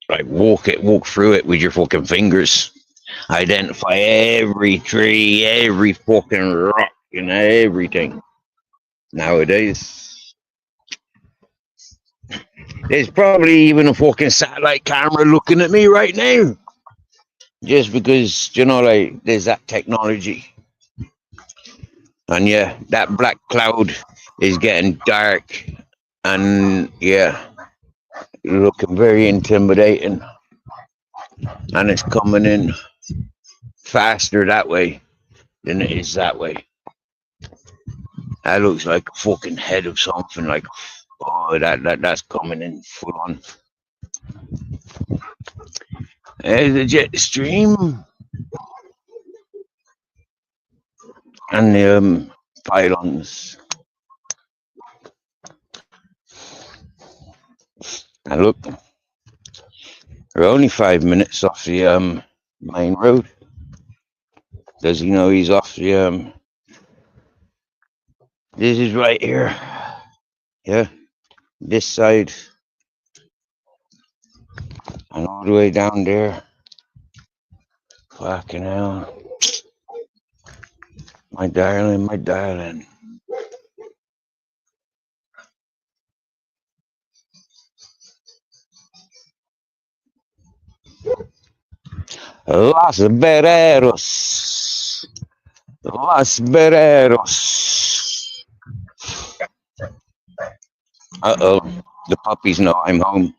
like walk through it with your fucking fingers. Identify every tree, every fucking rock, and everything. Nowadays, there's probably even a fucking satellite camera looking at me right now. Just because, you know, like, there's that technology. And yeah, that black cloud is getting dark. And yeah, looking very intimidating. And it's coming in faster that way than it is that way. That looks like a fucking head of something. Like, oh, that's coming in full on. There's the jet stream. And the pylons. And look, we're only 5 minutes off the main road. Does he know he's off the This is right here. Yeah, this side. And all the way down there. Fucking hell. My darling, my darling. Los Bereros. Los Bereros. Uh-oh. The puppies know I'm home.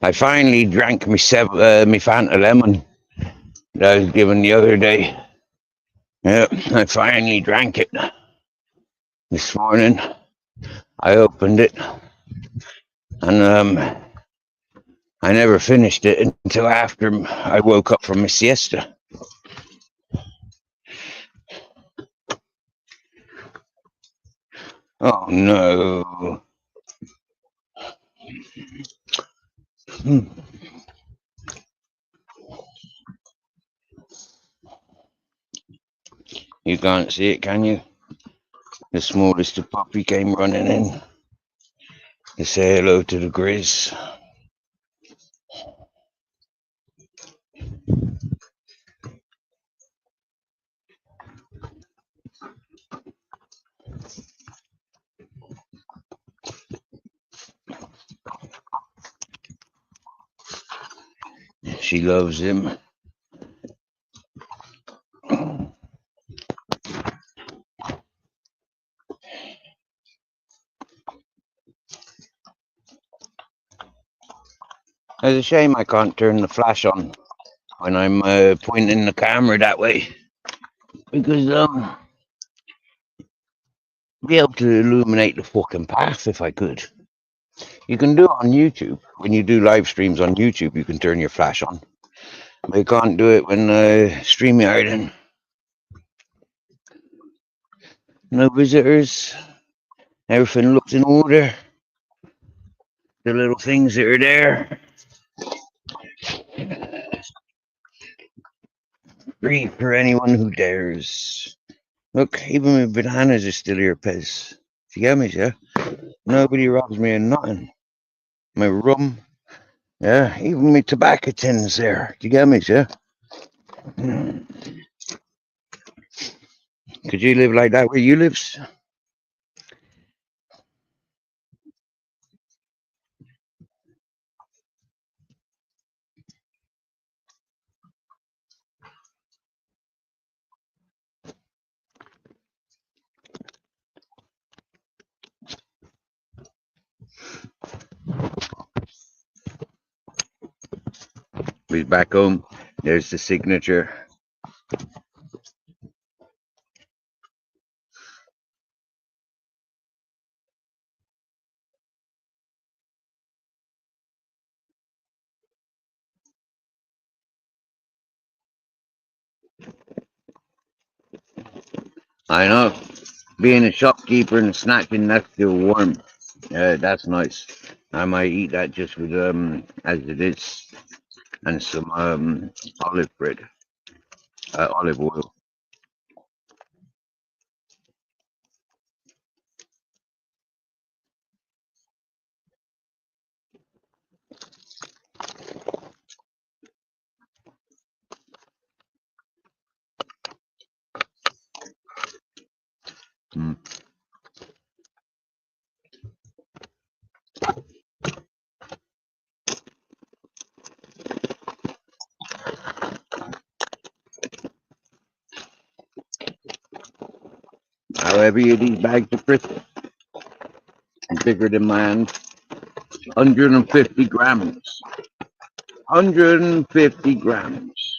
I finally drank me Fanta Lemon that I was given the other day. Yeah, I finally drank it this morning. I opened it, and I never finished it until after I woke up from a siesta. Oh no. You can't see it, can you? The smallest puppy came running in to say hello to the Grizz. She loves him. It's a shame I can't turn the flash on when I'm pointing the camera that way, because be able to illuminate the fucking path if I could. You can do it on YouTube. When you do live streams on YouTube, you can turn your flash on. But you can't do it when StreamYard. No visitors. Everything looks in order. The little things that are there. Free for anyone who dares. Look, even my bananas are still here, Pez. You get me, yeah? Nobody robs me of nothing. My rum, Yeah, even my tobacco tins there. Do you get me, sir? Could you live like that where you live? He's back home. There's the signature. I know. Being a shopkeeper and snatching that's still warm. That's nice. I might eat that just with as it is, and some olive bread, olive oil. Mm. However, you these bags of crisps, bigger than my hand. 150 grams. 150 grams.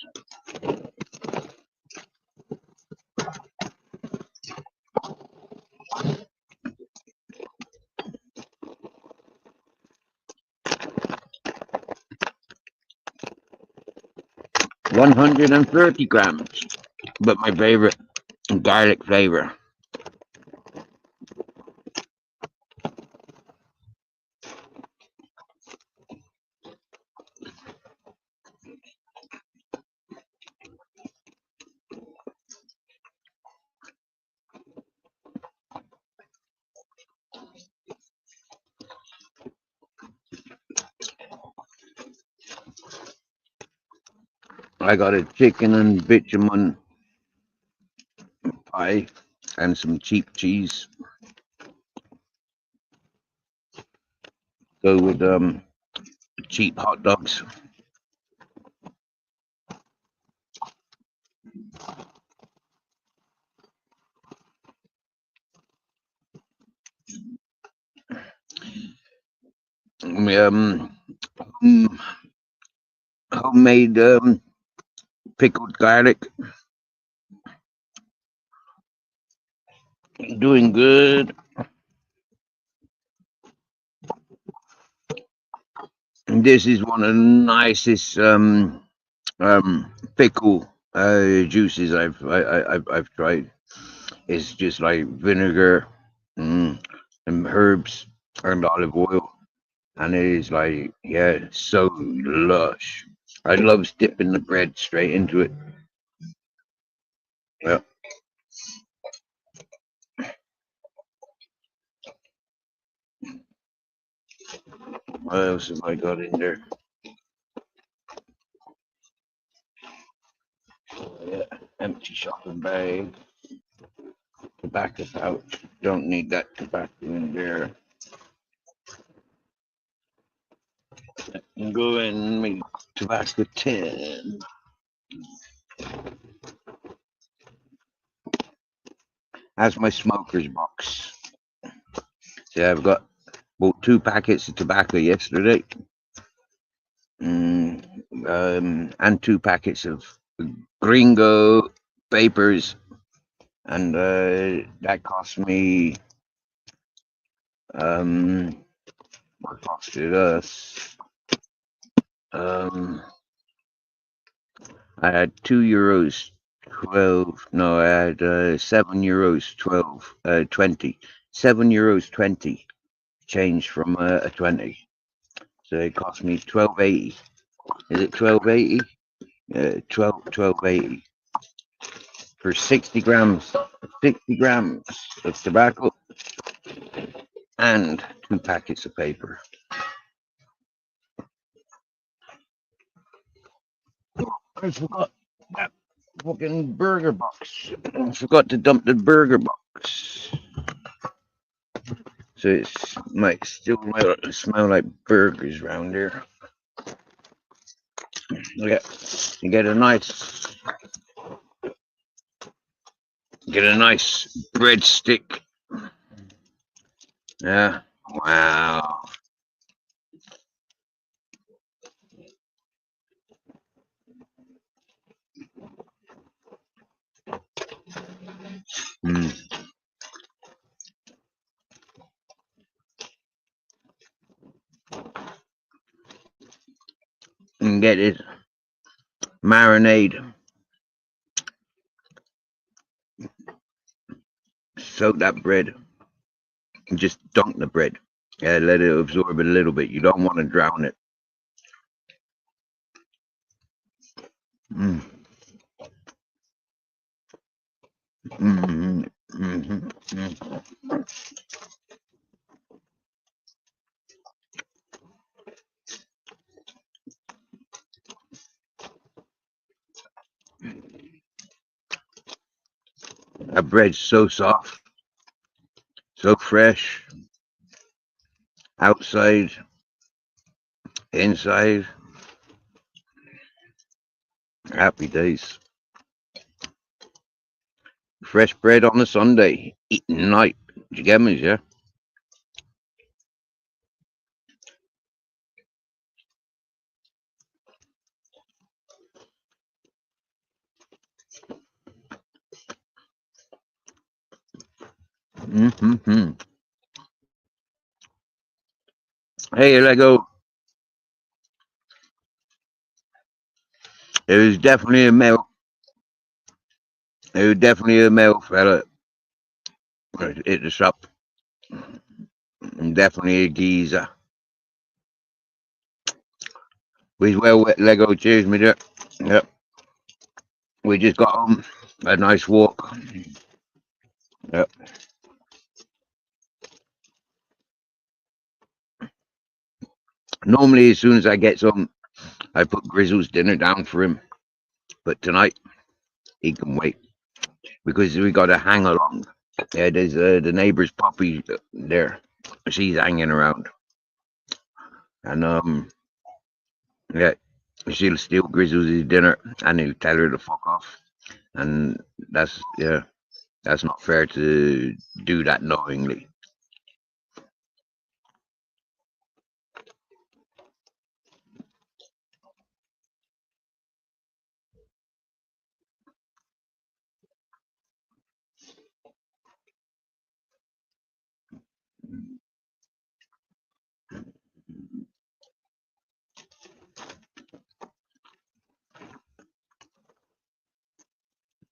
130 grams. But my favorite, garlic flavor. I got a chicken and bitumen pie and some cheap cheese. Go with cheap hot dogs. Um, mm, homemade pickled garlic. Doing good. And this is one of the nicest pickle juices I've tried. It's just like vinegar, and herbs and olive oil, and it is like, yeah, so lush. I love dipping the bread straight into it. Yeah. What else have I got in there? Yeah, empty shopping bag, tobacco pouch. Don't need that tobacco in there. And go in my tobacco tin. That's my smoker's box. See, I've bought 2 packets of tobacco yesterday, and 2 packets of Gringo papers, and that cost me what cost it us? I had €2 12. No, I had €7 12 20. €7 20 changed from a 20. So it cost me 12.80. Is it 12.80? 12.80 for 60 grams. 60 grams of tobacco and 2 packets of paper. I forgot that fucking burger box. I forgot to dump the burger box. So it might still smell like burgers around here. Yeah, you get a nice breadstick. Yeah, wow. Mm. And get it marinade. Soak that bread. And just dunk the bread. Yeah, let it absorb it a little bit. You don't want to drown it. Mm. Mm-hmm. Mm-hmm. Mm-hmm. That bread's so soft, so fresh, outside, inside. Happy days. Fresh bread on a Sunday, eating night. Did you get me, yeah? Mm-hmm. Hey, Lego. It was definitely a male. It was definitely a male fella. Hit us up. Definitely a geezer. We well wet Lego. Cheers, me dear. Yep. We just got home. Had a nice walk. Yep. Normally, as soon as I get some, I put Grizzle's dinner down for him. But tonight, he can wait because we got a hang along. Yeah, there's the neighbor's puppy there. She's hanging around, and yeah, she'll steal Grizzle's dinner, and he'll tell her to fuck off. And that's not fair to do that knowingly.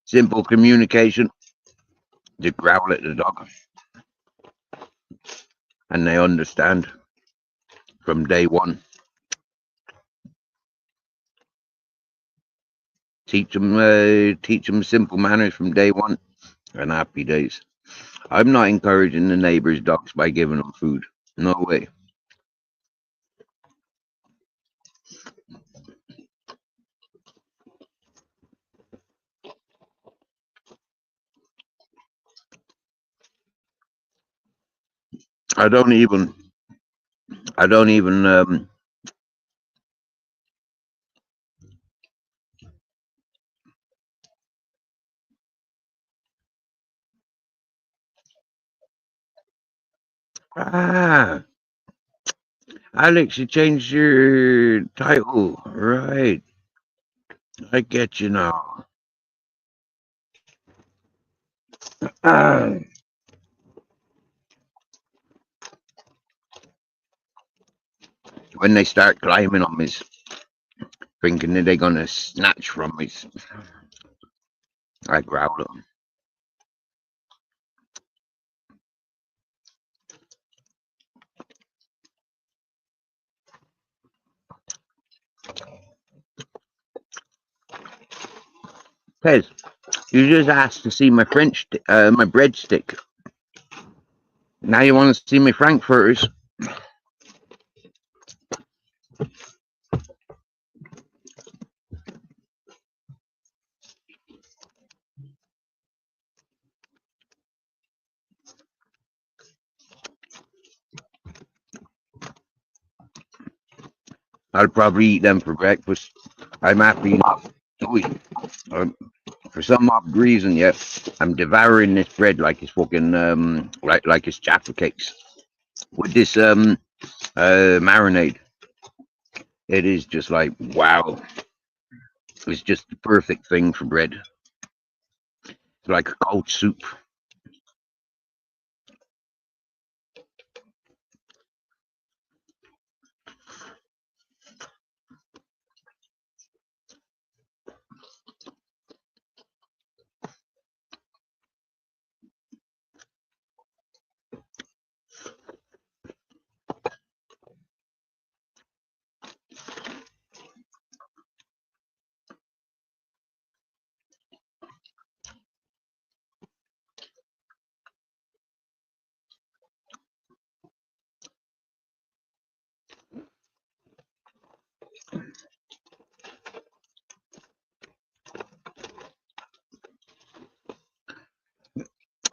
Simple communication. They growl at the dog, and they understand from day one. Teach them simple manners from day one, and happy days. I'm not encouraging the neighbors' dogs by giving them food. No way. I don't even. I don't even. Ah, Alex, you changed your title, right? I get you now. Ah, when they start climbing on me, thinking that they're gonna snatch from me, I growl at them. Pez, you just asked to see my my breadstick. Now you want to see my frankfurters? I'll probably eat them for breakfast. I'm happy enough. Oi, um, for some odd reason, yeah, I'm devouring this bread like it's fucking like it's Jaffa cakes with this marinade. It is just like wow. It's just the perfect thing for bread. It's like a cold soup.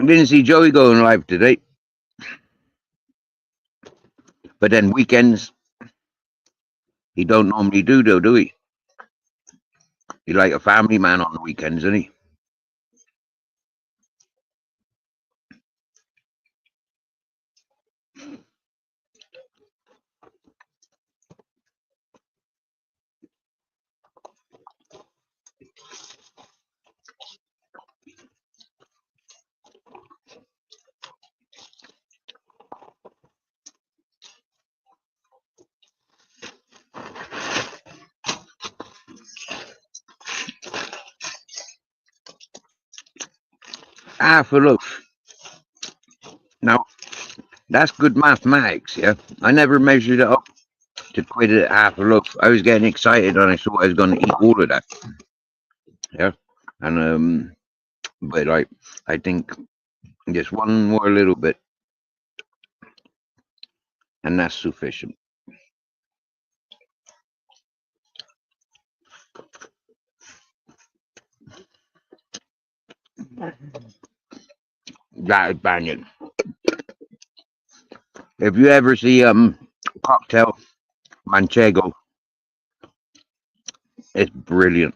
I didn't see Joey going live today, but then weekends he don't normally do though, do he? He like a family man on the weekends, isn't he? Half a loaf. Now that's good mathematics, yeah. I never measured it up to quit it at half a loaf. I was getting excited and I thought I was going to eat all of that, yeah. And but like I think just one more little bit, and that's sufficient. That is banging. If you ever see cocktail manchego, it's brilliant.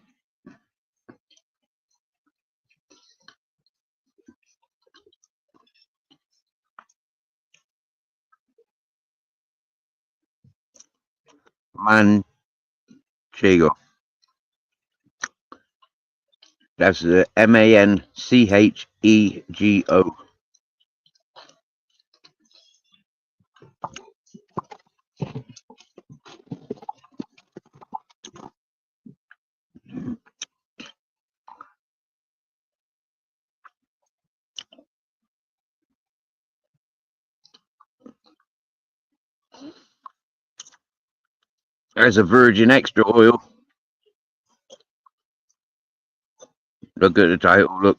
Manchego. That's the Manchego. There's a virgin extra oil. Look at the title. Look,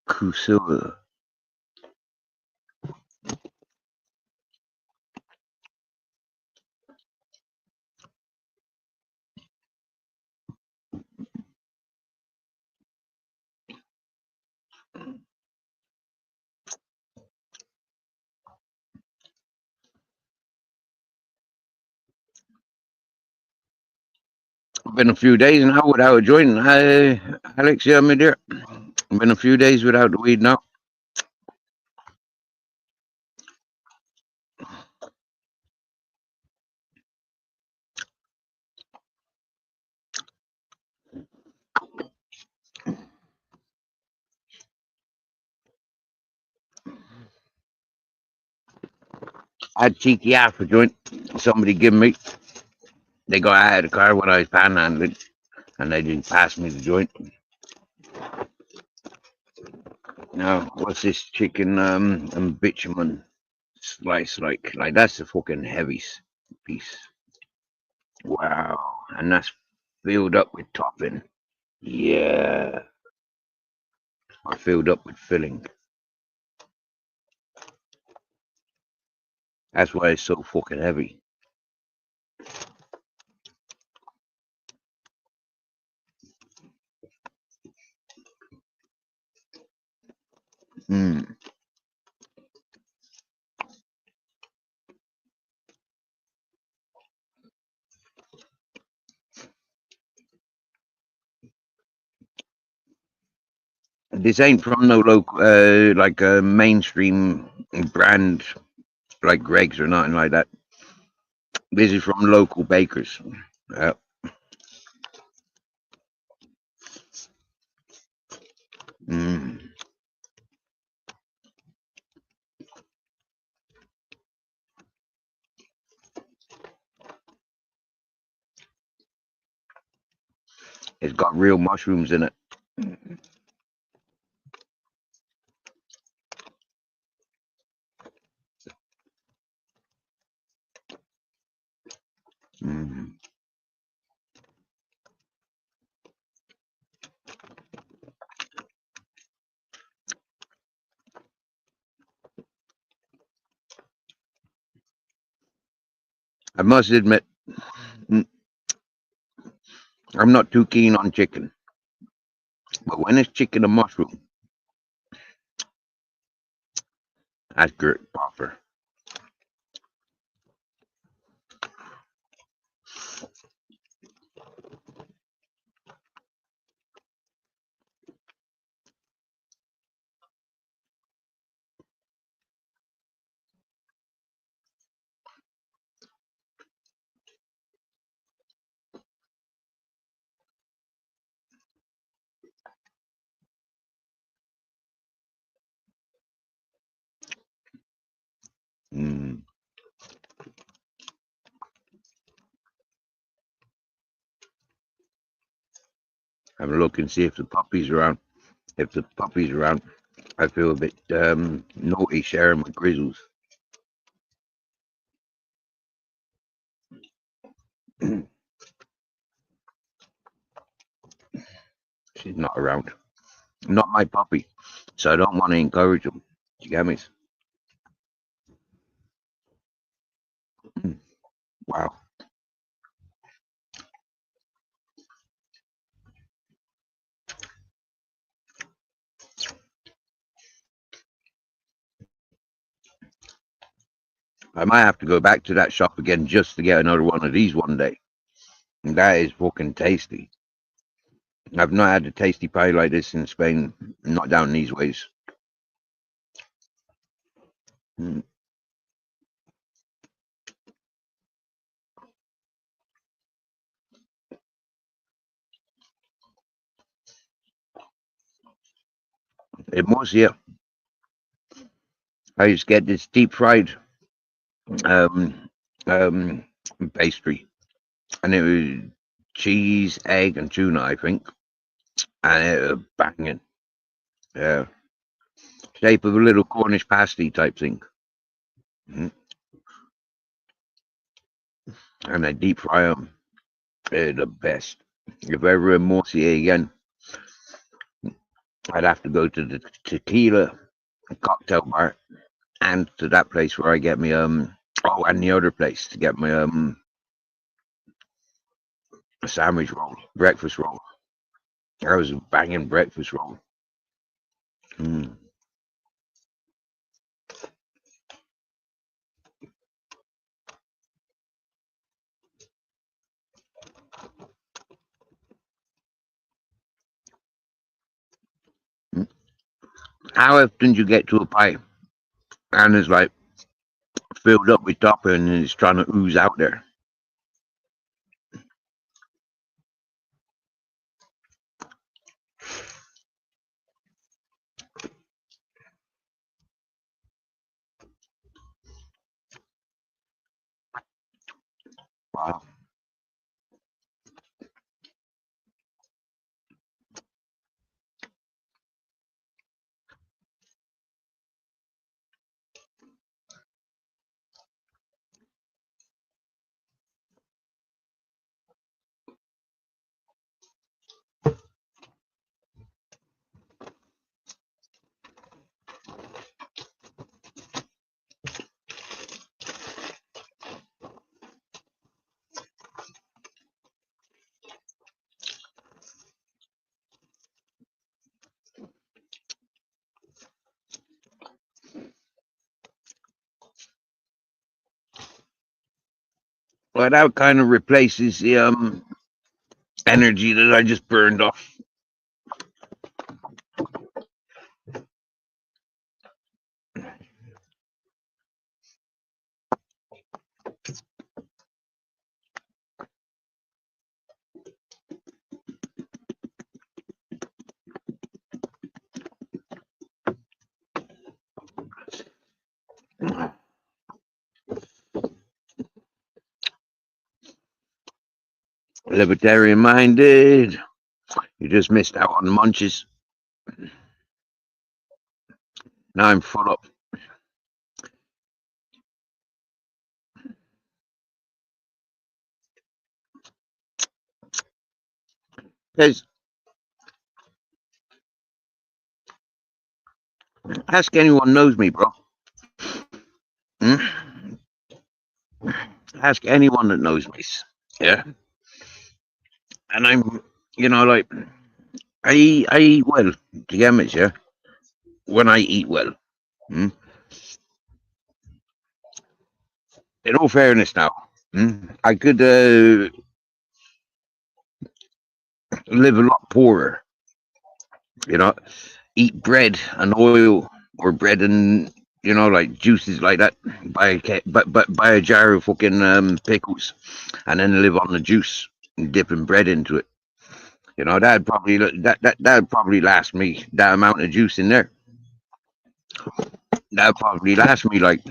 Kusila. Been a few days now without a joint. Hi, Alex, yeah, my dear. Been a few days without the weed now. I had cheeky half a joint. Somebody give me. They got out of the car when I was panhandling, and they didn't pass me the joint. Now, what's this chicken and bitumen slice like? Like that's a fucking heavy piece. Wow, and that's filled up with topping. Yeah, or filled up with filling. That's why it's so fucking heavy. Mm. This ain't from no local, like a mainstream brand like Greg's or nothing like that. This is from local bakers. Uh, mm. It's got real mushrooms in it. Mm. I must admit, mm, I'm not too keen on chicken, but when it's chicken and mushroom, that's good proper. Mm. Have a look and see if the puppy's around. If the puppy's around, I feel a bit naughty sharing my grizzles. She's not around. Not my puppy, so I don't want to encourage them. You get me? Mm. Wow. I might have to go back to that shop again just to get another one of these one day. And that is fucking tasty. I've not had a tasty pie like this in Spain, not down these ways. Mm. In Murcia, I used to get this deep fried um, um, pastry, and it was cheese, egg, and tuna, I think, and it was banging. Yeah, shape of a little Cornish pasty type thing. Mm. And I deep fry them. They're the best. If ever in Murcia again, I'd have to go to the tequila cocktail bar and to that place where I get me oh, and the other place to get my sandwich roll, breakfast roll. I was banging breakfast roll. Mm. Mm. How often do you get to a pie and it's like filled up with topping and it's trying to ooze out there? Wow. Well, that kind of replaces the energy that I just burned off. Libertarian minded. You just missed out on the munches. Now I'm full up. Guys, ask anyone knows me, bro. Hmm? Ask anyone that knows me. Yeah. And I'm, like, I eat well. Do you get me? Yeah. When I eat well. Hmm? In all fairness now, I could live a lot poorer. Eat bread and oil, or bread and like juices like that. Buy a jar of fucking pickles, and then live on the juice and dipping bread into it. That'd probably last me that amount of juice in there. That'd probably last me like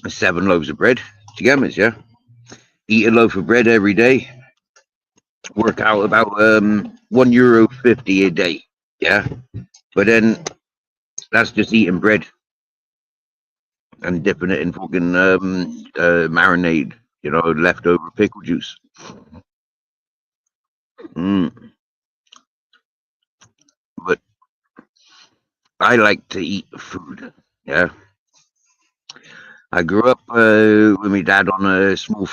7 loaves of bread. Do you get me? Yeah. Eat a loaf of bread every day. Work out about €1.50 a day. Yeah. But then that's just eating bread and dipping it in fucking marinade, leftover pickle juice. But I like to eat food. Yeah. I grew up with my dad on a small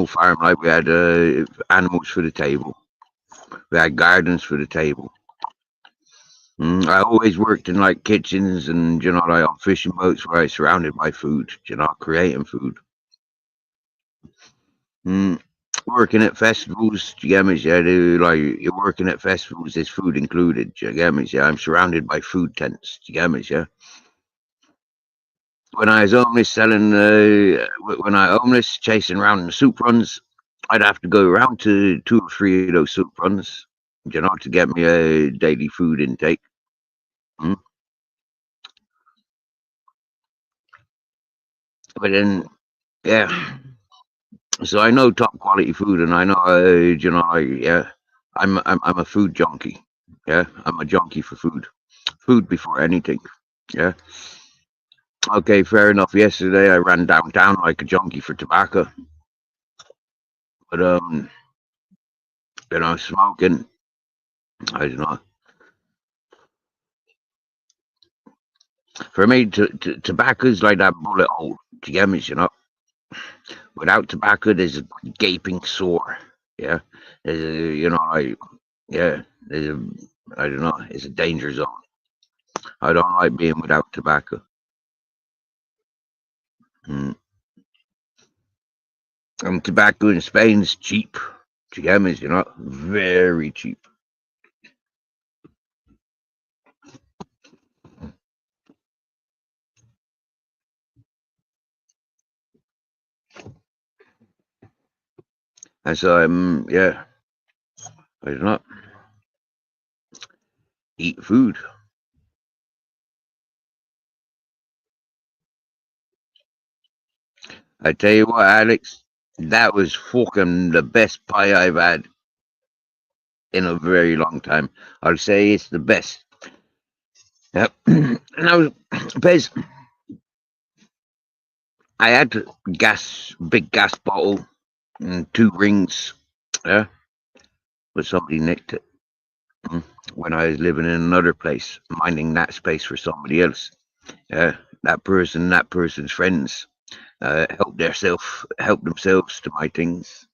farm. Like, we had animals for the table. We had gardens for the table. I always worked in like kitchens and like on fishing boats where I was surrounded by food. Creating food. Working at festivals, do you get me? Yeah, like, you're working at festivals, there's food included. Do you get me? Yeah, I'm surrounded by food tents. Do you get me? Yeah. When I was homeless chasing around in soup runs, I'd have to go around to 2 or 3 of those soup runs, to get me a daily food intake. But then, yeah. So I know top quality food, and I know, yeah, I'm a food junkie. Yeah, I'm a junkie for food. Food before anything. Yeah. Okay, fair enough. Yesterday I ran downtown like a junkie for tobacco, but smoking. I don't know. For me, tobacco's like that bullet hole. Do you get me? Without tobacco, there's a gaping sore. Yeah, there's like, yeah, I don't know. It's a danger zone. I don't like being without tobacco. Tobacco in Spain is cheap. Do you get me? Very cheap. And so yeah, I don't know. Eat food. I tell you what, Alex, that was fucking the best pie I've had in a very long time. I'll say it's the best. Yep. And Bez, I had big gas bottle and 2 rings. Yeah, but somebody nicked it when I was living in another place, minding that space for somebody else. Yeah, that person's friends help themselves to my things.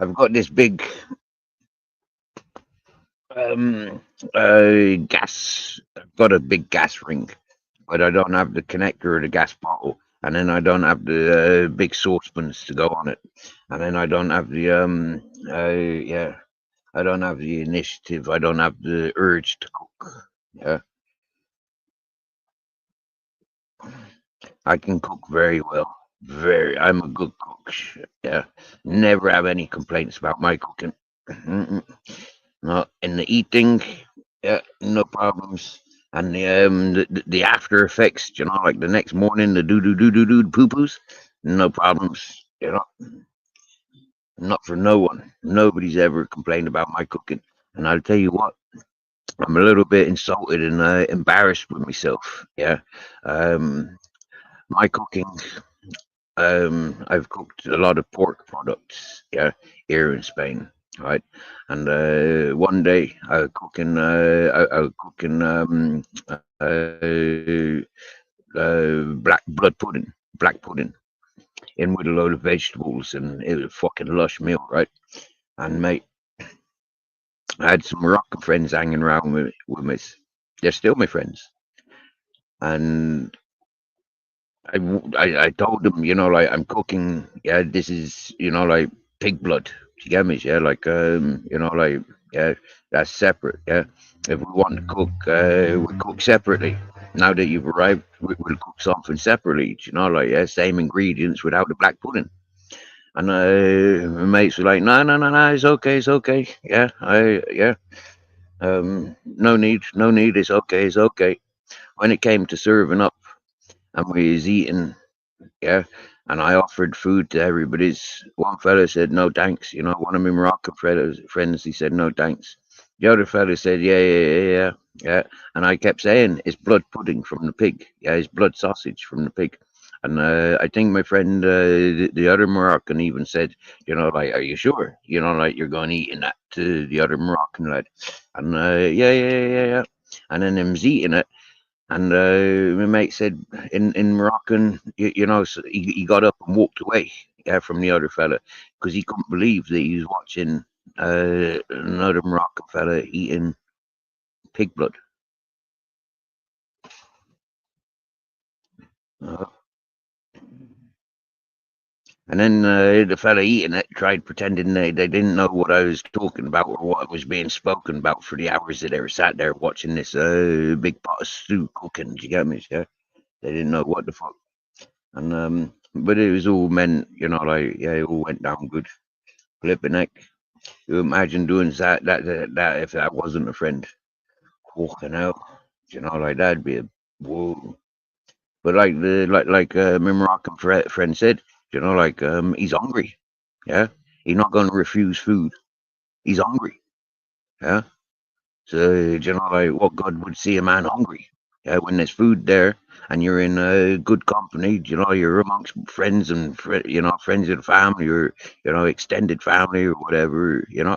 I've got this big gas. I've got a big gas ring. but I don't have the connector or the gas bottle, and then I don't have the big saucepans to go on it, and then I don't have the yeah, I don't have the initiative. I don't have the urge to cook. Yeah, I can cook very well. Very, I'm a good cook. Yeah, never have any complaints about my cooking. Mm-mm. No, in the eating, yeah, no problems. And the after effects, you know, like the next morning, the do poo poos, no problems. You know, not for no one. Nobody's ever complained about my cooking. And I'll tell you what, I'm a little bit insulted and embarrassed with myself. Yeah, um, my cooking. I've cooked a lot of pork products, yeah, here in Spain, right? And one day I was cooking black pudding, in with a load of vegetables, and it was a fucking lush meal, right? And mate, I had some Moroccan friends hanging around with me. They're still my friends, and I told them, you know, like I'm cooking. Yeah, this is, you know, like pig blood. You get me? Yeah, like you know, like yeah, that's separate. Yeah, if we want to cook, we cook separately. Now that you've arrived, we'll cook something separately. You know, like yeah, same ingredients without the black pudding. And my mates were like, no, no, no, no, it's okay, it's okay. Yeah, yeah, no need, no need. It's okay, it's okay. When it came to serving up, and we was eating, yeah. And I offered food to everybody's. One fella said no thanks. You know, one of my Moroccan friends, he said no thanks. The other fella said yeah. And I kept saying it's blood pudding from the pig. Yeah, it's blood sausage from the pig. And I think my friend, the other Moroccan, even said, you know, like, are you sure? You know, like you're going eating that to the other Moroccan lad. And yeah. And then him's eating it, and my mate said in Moroccan, you know, so he got up and walked away, yeah, from the other fella, because he couldn't believe that he was watching another Moroccan fella eating pig blood. Uh, and then the fella eating it tried pretending they didn't know what I was talking about or what was being spoken about for the hours that they were sat there watching this big pot of stew cooking. Do you get me? Yeah, they didn't know what the fuck. And but it was all meant, you know, like yeah, it all went down good. Flipping heck. You imagine doing that if that wasn't a friend. Walking out. You know, like that'd be a whoa. But like my Moroccan friend said, you know, like he's hungry. Yeah. He's not gonna refuse food. He's hungry. Yeah. So you know, like what God would see a man hungry. Yeah, when there's food there and you're in good company, you know, you're amongst friends and you know, friends and family, or you know, extended family or whatever, you know.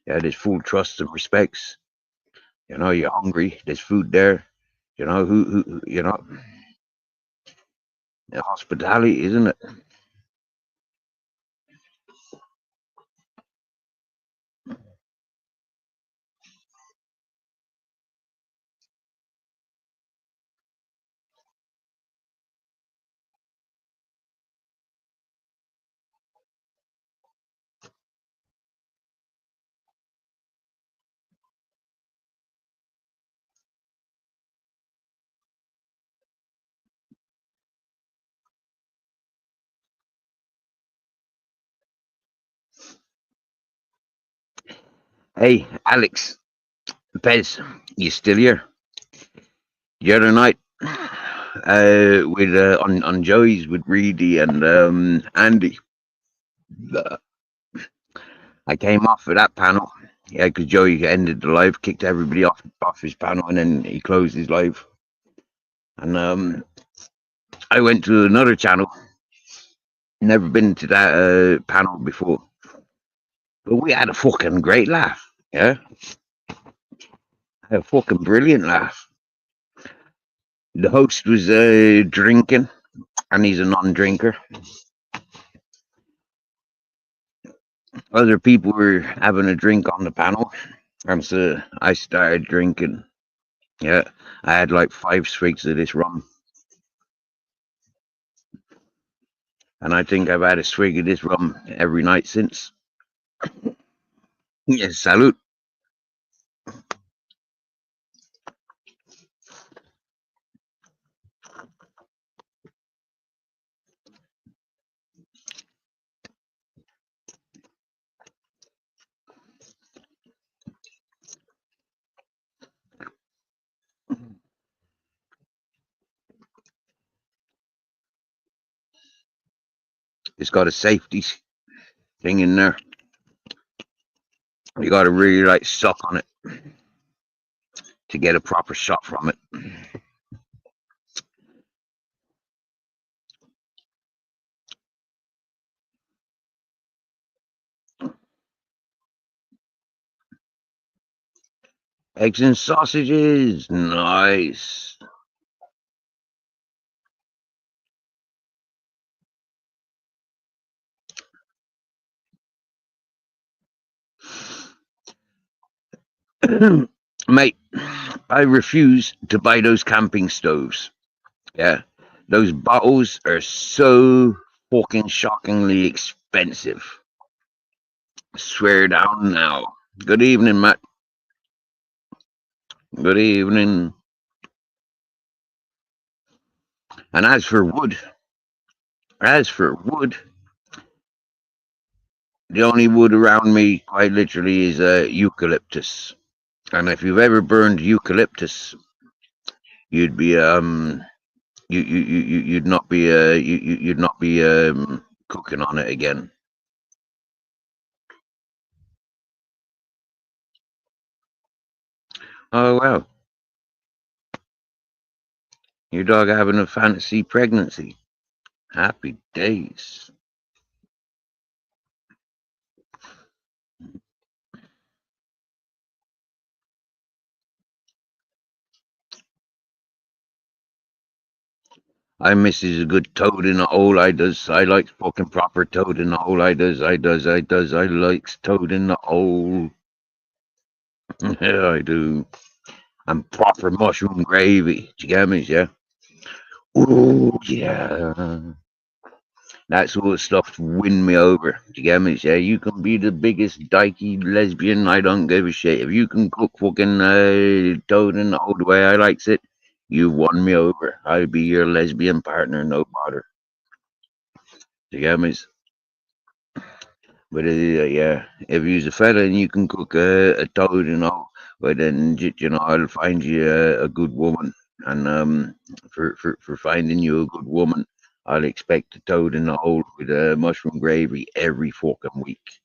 Yeah, there's full trust and respects. You know, you're hungry. There's food there. You know you know, hospitality, isn't it? Hey, Alex, Pez, you still here? The other night, with on Joey's with Reedy and Andy, uh, I came off of that panel. Yeah, because Joey ended the live, kicked everybody off his panel, and then he closed his live. And I went to another channel. Never been to that panel before, but we had a fucking great laugh. Yeah, had a fucking brilliant laugh. The host was drinking, and he's a non-drinker. Other people were having a drink on the panel, and so I started drinking. Yeah, I had like 5 swigs of this rum, and I think I've had a swig of this rum every night since. Yes, salute. It's got a safety thing in there. You got to really like suck on it to get a proper shot from it. Eggs and sausages, nice. Mate, I refuse to buy those camping stoves. Yeah, those bottles are so fucking shockingly expensive. Swear down now. Good evening, Matt. Good evening. And as for wood, the only wood around me, quite literally, is eucalyptus. And if you've ever burned eucalyptus, you'd be you'd not be you'd not be cooking on it again. Oh wow, your dog having a fantasy pregnancy. Happy days. I misses a good toad in the hole. I does. I likes fucking proper toad in the hole. I does. I does. I does. I likes toad in the hole. Yeah, I do. And proper mushroom gravy. Do you get me? Yeah. Oh yeah. That sort of stuff to win me over. Do you get me? Yeah. You can be the biggest dykey lesbian. I don't give a shit. If you can cook fucking toad in the hole the way I likes it, you won me over. I'll be your lesbian partner. No bother. Do you get me? But yeah, if you're a fella and you can cook a toad, well then I'll find you a good woman, and for finding you a good woman, I'll expect a toad in the hole with mushroom gravy every fucking week.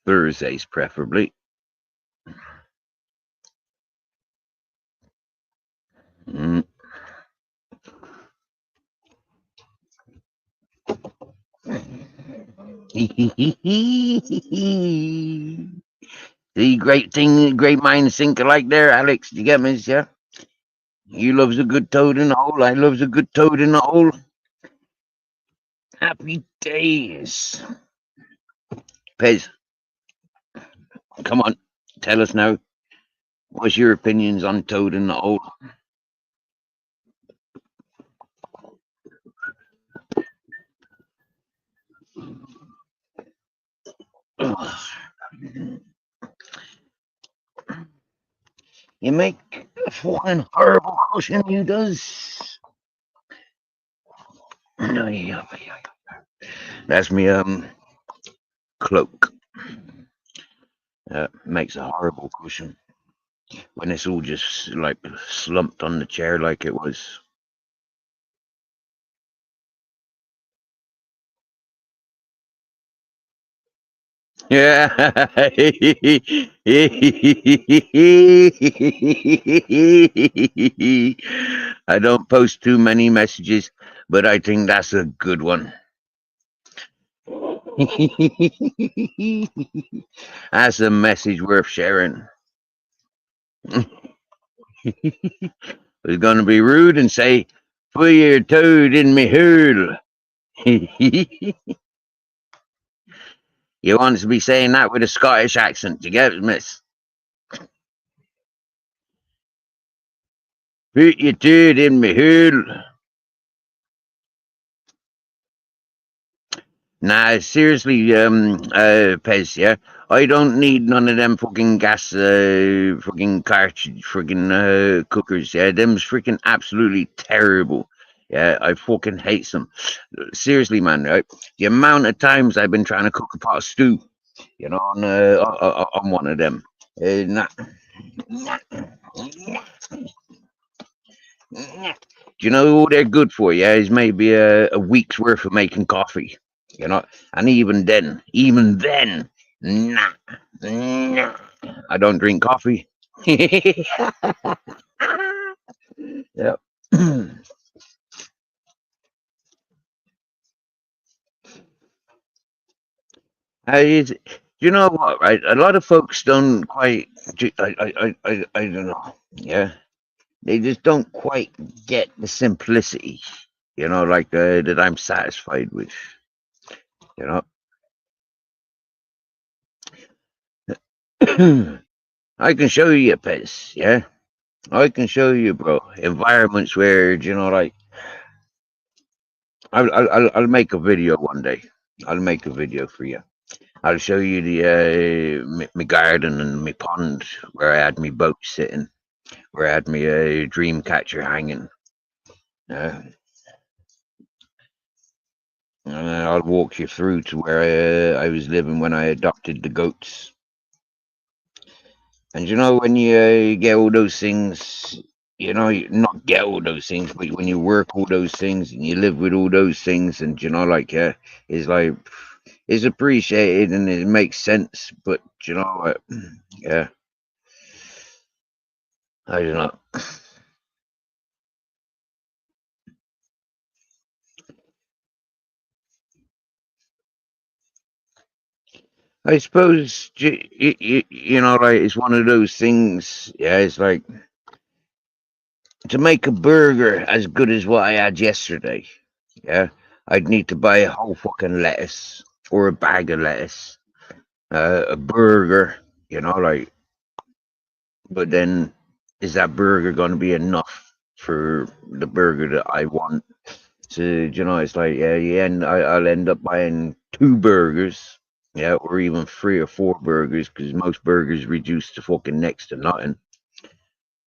Thursdays preferably. Mm. The great thing, great minds think alike there, Alex. You get me? Yeah. You loves a good toad in the hole. I loves a good toad in the hole. Happy days. Pez, come on, tell us now. What's your opinions on Toad in the hole? You make a fucking horrible cushion, you does. That's me cloak. Makes a horrible cushion when it's all just like slumped on the chair like it was. Yeah. I don't post too many messages, but I think that's a good one. That's a message worth sharing. It's going to be rude and say, put your toad in me hole. You want to be saying that with a Scottish accent, you get it, miss? Put your turd in my hole. Nah, seriously, Pez, yeah. I don't need none of them fucking gas, fucking cartridge, fucking cookers. Yeah, them's freaking absolutely terrible. Yeah, I fucking hate them. Seriously, man. Right? The amount of times I've been trying to cook a pot of stew, you know, on one of them. Nah. Do you know all they're good for? Yeah, is maybe a week's worth of making coffee. You know, and even then, nah, nah. I don't drink coffee. Yeah. You know what? Right, a lot of folks don't quite. I don't know. Yeah, they just don't quite get the simplicity. You know, like that I'm satisfied with. You know. I can show you, Pez. Yeah, I can show you, bro. Environments where you know, like I'll make a video one day. I'll make a video for you. I'll show you the my garden and my pond where I had my boat sitting, where I had my dream catcher hanging. Uh, and I'll walk you through to where I was living when I adopted the goats. And you know, when you get all those things, you know, not get all those things, but when you work all those things and you live with all those things, and you know, like, it's like, it's appreciated and it makes sense. But you know what? Yeah, I don't know. I suppose, you know, like, it's one of those things. Yeah, it's like to make a burger as good as what I had yesterday. Yeah, I'd need to buy a whole fucking lettuce or a bag of lettuce, a burger, you know, like, but then is that burger going to be enough for the burger that I want? So, you know, it's like, yeah, I'll end up buying two burgers, yeah, or even three or four burgers, because most burgers reduce to fucking next to nothing.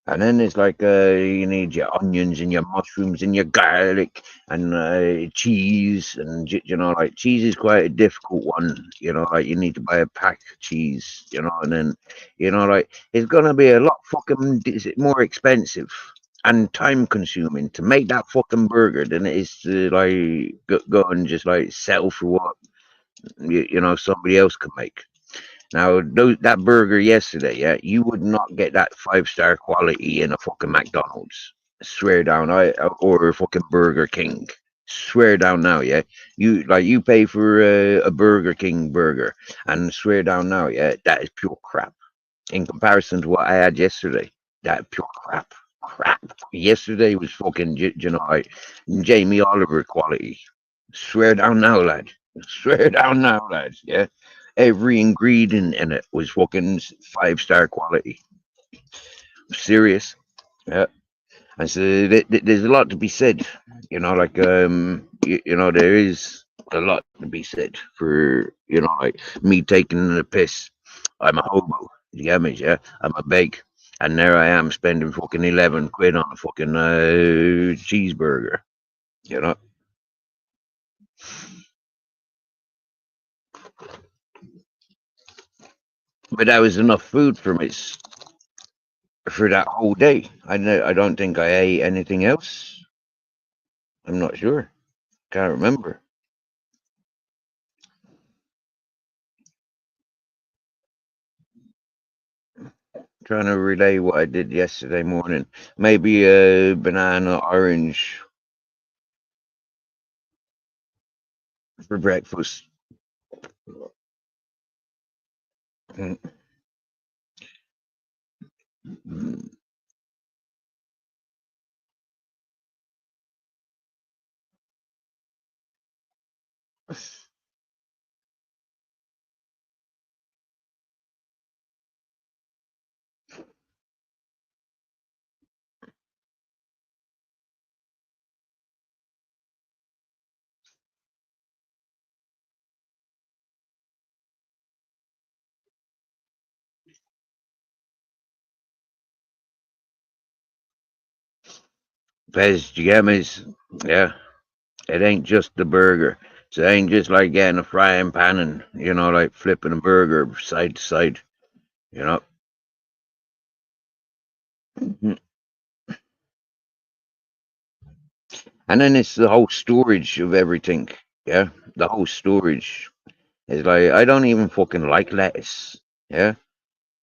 And then it's like you need your onions and your mushrooms and your garlic and cheese, and you know, like, cheese is quite a difficult one. You know, like, you need to buy a pack of cheese. You know, and then, you know, like, it's gonna be a lot fucking more expensive and time consuming to make that fucking burger than it is to like go and just like settle for what you know somebody else can make. Now, that burger yesterday, yeah, you would not get that 5-star quality in a fucking McDonald's. Swear down, or a fucking Burger King. Swear down now, yeah. You pay for a Burger King burger, and swear down now, yeah, that is pure crap in comparison to what I had yesterday. That pure crap, crap. Yesterday was fucking, you know, like Jamie Oliver quality. Swear down now, lad. Swear down now, lads. Yeah, every ingredient in it was fucking 5-star quality. Serious. Yeah, and so there's a lot to be said. You know, like you know, there is a lot to be said for you know, like me taking the piss. I'm a hobo. You get me? Yeah, I'm a beg. And there I am spending fucking 11 quid on a fucking cheeseburger. You know, but that was enough food for me for that whole day. I don't think I ate anything else. I'm not sure. Can't remember. Trying to relay what I did yesterday morning. Maybe a banana orange for breakfast. Mm, mm. Pez, you get me? Yeah, it ain't just the burger. So it ain't just like getting a frying pan and, like flipping a burger side to side, you know. Mhm. And then it's the whole storage of everything. Yeah, the whole storage. It's like, I don't even fucking like lettuce. Yeah,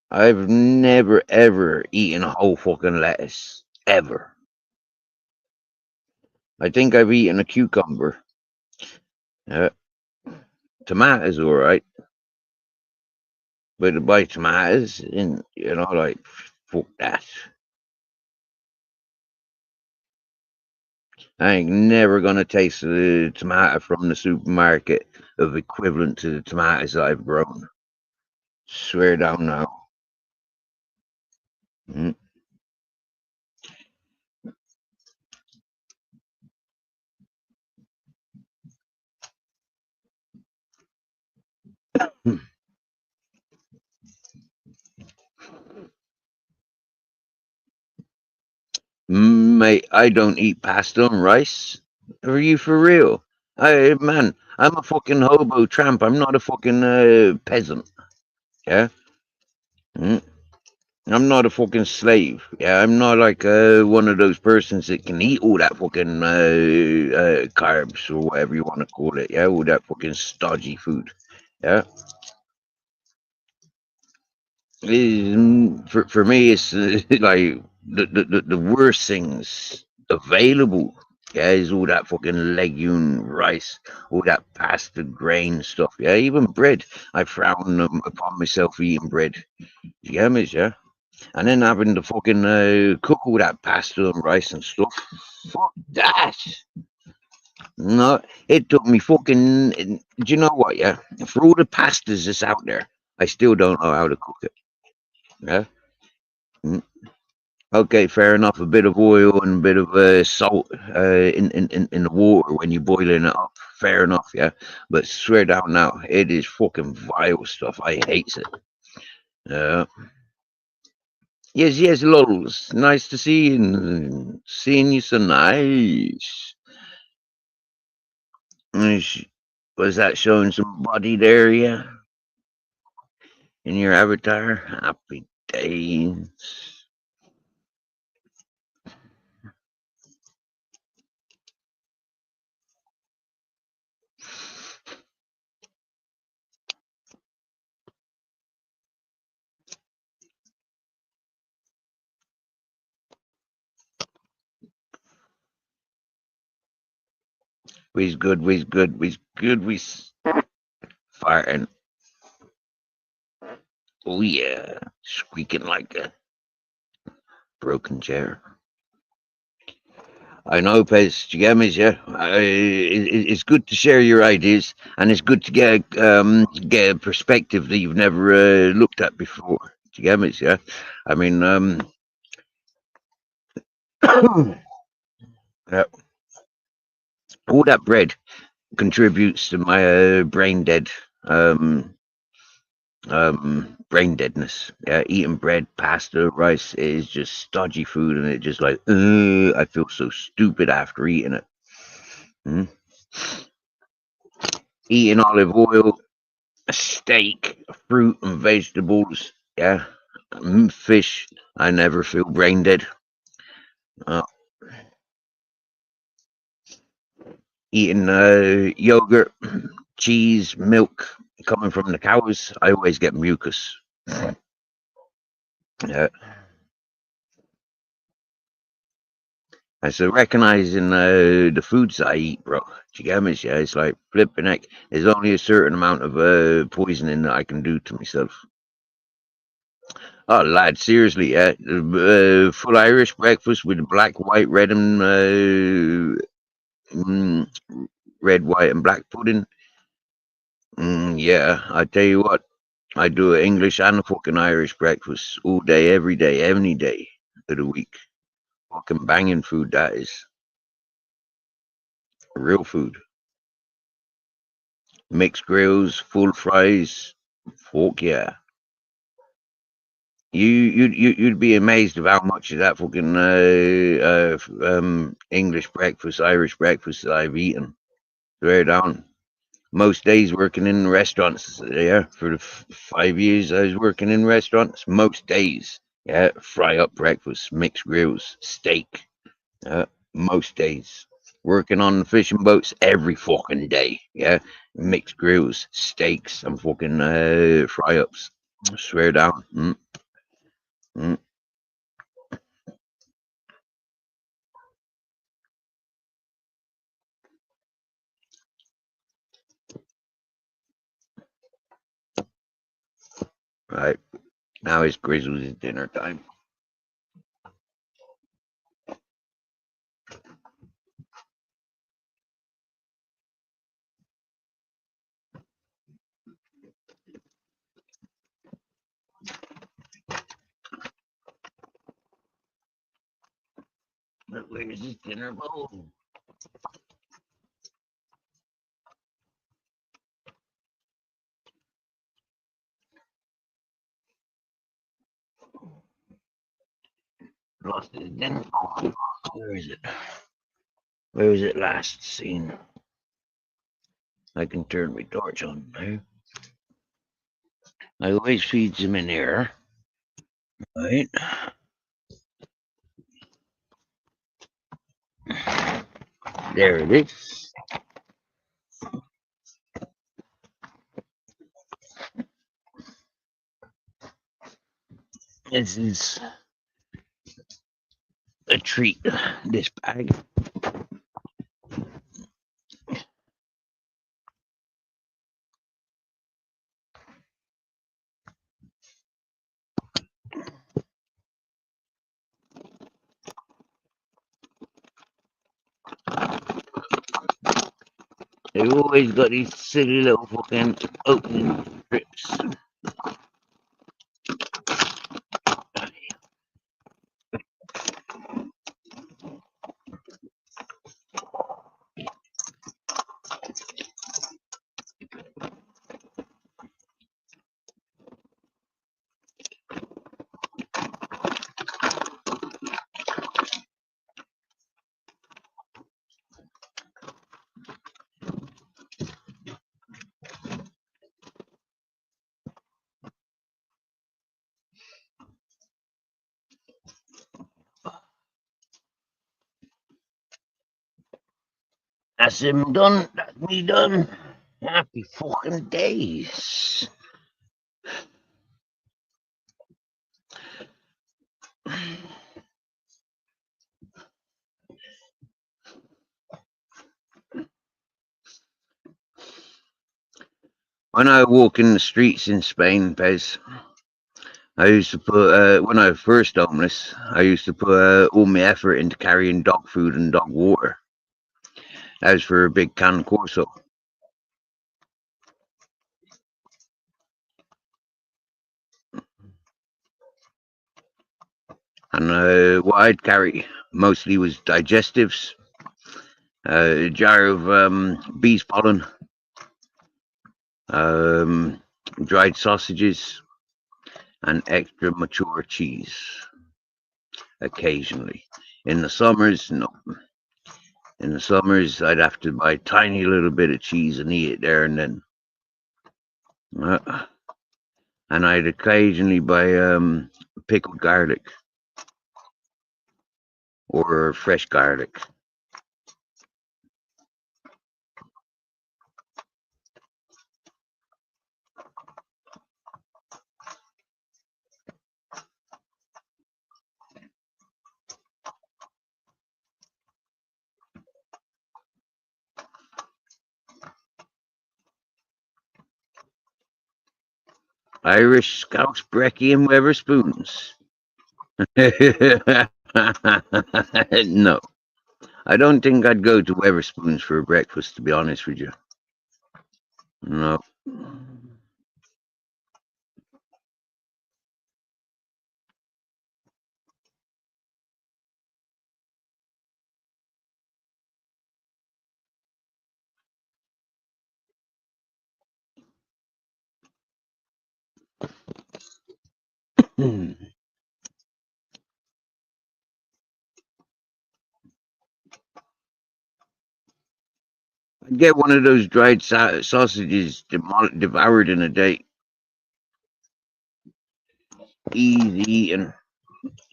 I've never ever eaten a whole fucking lettuce. Ever. I think I've eaten a cucumber. Yeah, tomatoes, all right. But to buy tomatoes, and, like, fuck that. I ain't never gonna taste the tomato from the supermarket of equivalent to the tomatoes I've grown. Swear down now. Mm. Mate, I don't eat pasta and rice. Are you for real? Man, I'm a fucking hobo tramp. I'm not a fucking peasant. Yeah. Mm. I'm not a fucking slave. Yeah, I'm not like one of those persons that can eat all that fucking carbs or whatever you want to call it. Yeah, all that fucking stodgy food. Yeah. For me, it's like the worst things available. Yeah, is all that fucking legume rice, all that pasta grain stuff. Yeah, even bread. I frown upon myself eating bread. You get me? Yeah. And then having to fucking cook all that pasta and rice and stuff. Fuck that. No, it took me fucking. Do you know what? Yeah, for all the pastas that's out there, I still don't know how to cook it. Yeah. Mm. Okay, fair enough. A bit of oil and a bit of salt in the water when you're boiling it up. Fair enough, yeah. But swear down now, it is fucking vile stuff. I hates it. Uh, yes, yes, Lols. Nice to see you. Seeing you so nice. Was that showing some body there, yeah? In your avatar? Happy days. We's good, we's good, we's good, we's farting. Oh yeah, squeaking like a broken chair. I know, Pez, you get me, yeah. It's good to share your ideas, and it's good to get a perspective that you've never looked at before. Do you get me, yeah? I mean, yeah, all that bread contributes to my brain deadness. Yeah, eating bread, pasta, rice is just stodgy food, and it just like, I feel so stupid after eating it. Mm. Eating olive oil, a steak, fruit and vegetables. Yeah, fish. I never feel brain dead. Uh, Eating yogurt, cheese, milk coming from the cows. I always get mucus. Yeah. And so recognizing the foods I eat, bro. Do you get me? Yeah, it's like flipping heck. There's only a certain amount of poisoning that I can do to myself. Oh, lad, seriously, yeah. Full Irish breakfast with black, white, red, and mm, red, white, and black pudding. Yeah, I tell you what, I do an English and a fucking Irish breakfast all day, every day, any day of the week. Fucking banging food, that is. Real food. Mixed grills, full fries. Fuck yeah. You'd be amazed of how much of that fucking English breakfast, Irish breakfast that I've eaten. Swear down. Most days working in restaurants. Yeah, for the 5 years I was working in restaurants. Most days, yeah, fry up breakfast, mixed grills, steak. Most days. Working on the fishing boats every fucking day. Yeah, mixed grills, steaks, and fucking fry ups. Swear down. Mm. Right. Now it's Grizzly's dinner time. But where's his dinner bowl? Lost his dinner bowl. Where is it? Where was it last seen? I can turn my torch on now. I always feeds him in here. Right. There it is. This is a treat, this bag. They've always got these silly little fucking opening strips. That's him done. That's me done. Happy fucking days. When I walk in the streets in Spain, Pez, I used to put, when I was first homeless, I used to put all my effort into carrying dog food and dog water. That was for a big can corso. And what I'd carry mostly was digestives, a jar of bees pollen, dried sausages, and extra mature cheese. Occasionally, in the summers, no. In the summers, I'd have to buy a tiny little bit of cheese and eat it there and then. And I'd occasionally buy pickled garlic or fresh garlic. Irish Scouse Brekkie and Weber spoons. No, I don't think I'd go to Weatherspoons for breakfast, to be honest with you. No. I'd get one of those dried sausages devoured in a day. Easy and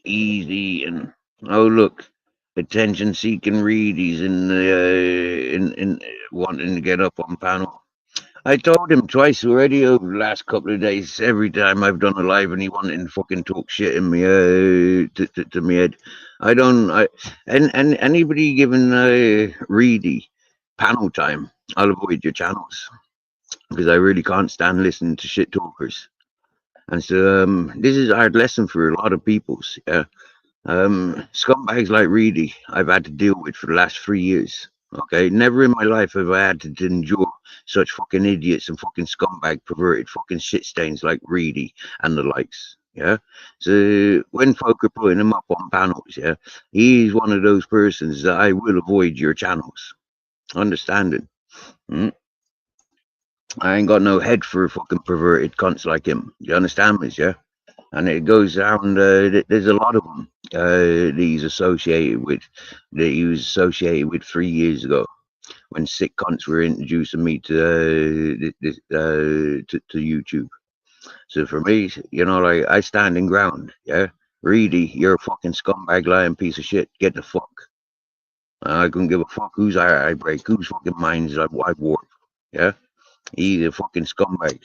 easy and oh look, attention seeking readies in wanting to get up on panel. I told him twice already over the last couple of days. Every time I've done a live, and he wanted to fucking talk shit in me to me head. I don't. And anybody giving Reedy panel time, I'll avoid your channels because I really can't stand listening to shit talkers. And so this is a hard lesson for a lot of peoples. Yeah. Scumbags like Reedy, I've had to deal with for the last 3 years. Okay, never in my life have I had to endure such fucking idiots and fucking scumbag perverted fucking shit stains like Reedy and the likes. Yeah, so when folk are putting him up on panels, yeah, he's one of those persons that I will avoid your channels. Understanding? I ain't got no head for fucking perverted cunts like him. You understand me? Yeah, and it goes around. There's a lot of them that he's associated with, that he was associated with 3 years ago, when sick cunts were introducing me to YouTube. So for me, you know, like I stand in ground. Yeah, Reedy, you're a fucking scumbag, lying piece of shit. Get the fuck. I couldn't give a fuck whose eye I break, whose fucking minds I warp. Yeah, he's a fucking scumbag.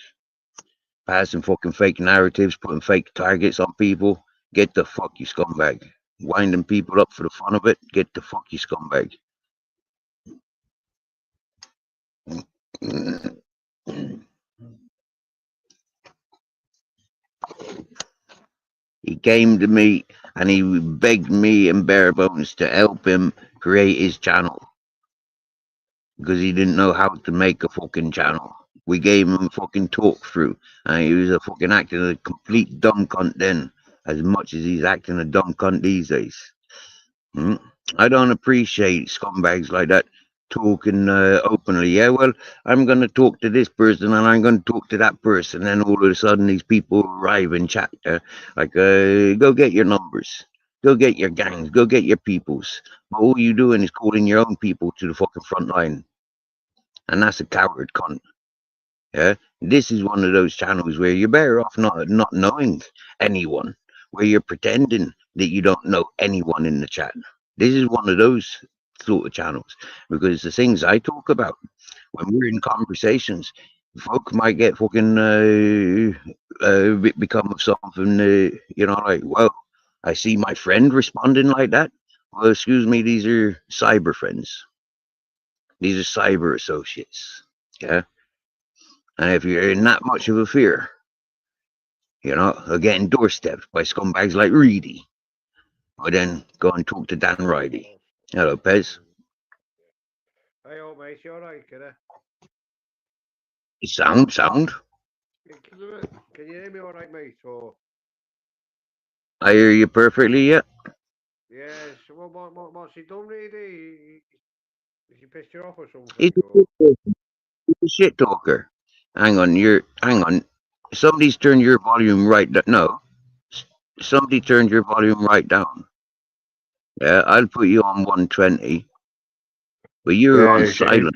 Passing fucking fake narratives, putting fake targets on people. Get the fuck, you scumbag. Winding people up for the fun of it. Get the fuck, you scumbag. He came to me and he begged me and Bare Bones to help him create his channel because he didn't know how to make a fucking channel. We gave him a fucking talk through, and he was a fucking acting a complete dumb cunt then, as much as he's acting a dumb cunt these days. I don't appreciate scumbags like that talking openly. Yeah, well, I'm going to talk to this person and I'm going to talk to that person, and all of a sudden these people arrive in chat. Like, go get your numbers, go get your gangs, go get your peoples. But all you doing is calling your own people to the fucking front line, and that's a coward cunt. Yeah, this is one of those channels where you're better off not knowing anyone, where you're pretending that you don't know anyone in the chat. This is one of those sort of channels, because the things I talk about when we're in conversations, folk might get fucking become of something, you know, like, well, I see my friend responding like that. Well, excuse me, these are cyber friends. These are cyber associates. Yeah. And if you're in that much of a fear, you know, of getting doorstepped by scumbags like Reedy, well then go and talk to Dan Riley. Hello, Pez. Hey, old mate, you alright, kiddo? Sound. Can you hear me alright, mate? Or... I hear you perfectly, yeah. Yes, well, what's he done, really? Has he pissed you off or something? He's a shit talker. Hang on. Somebody's turned your volume right down. No. Somebody turned your volume right down. Yeah, I'll put you on 120. But you're on silent.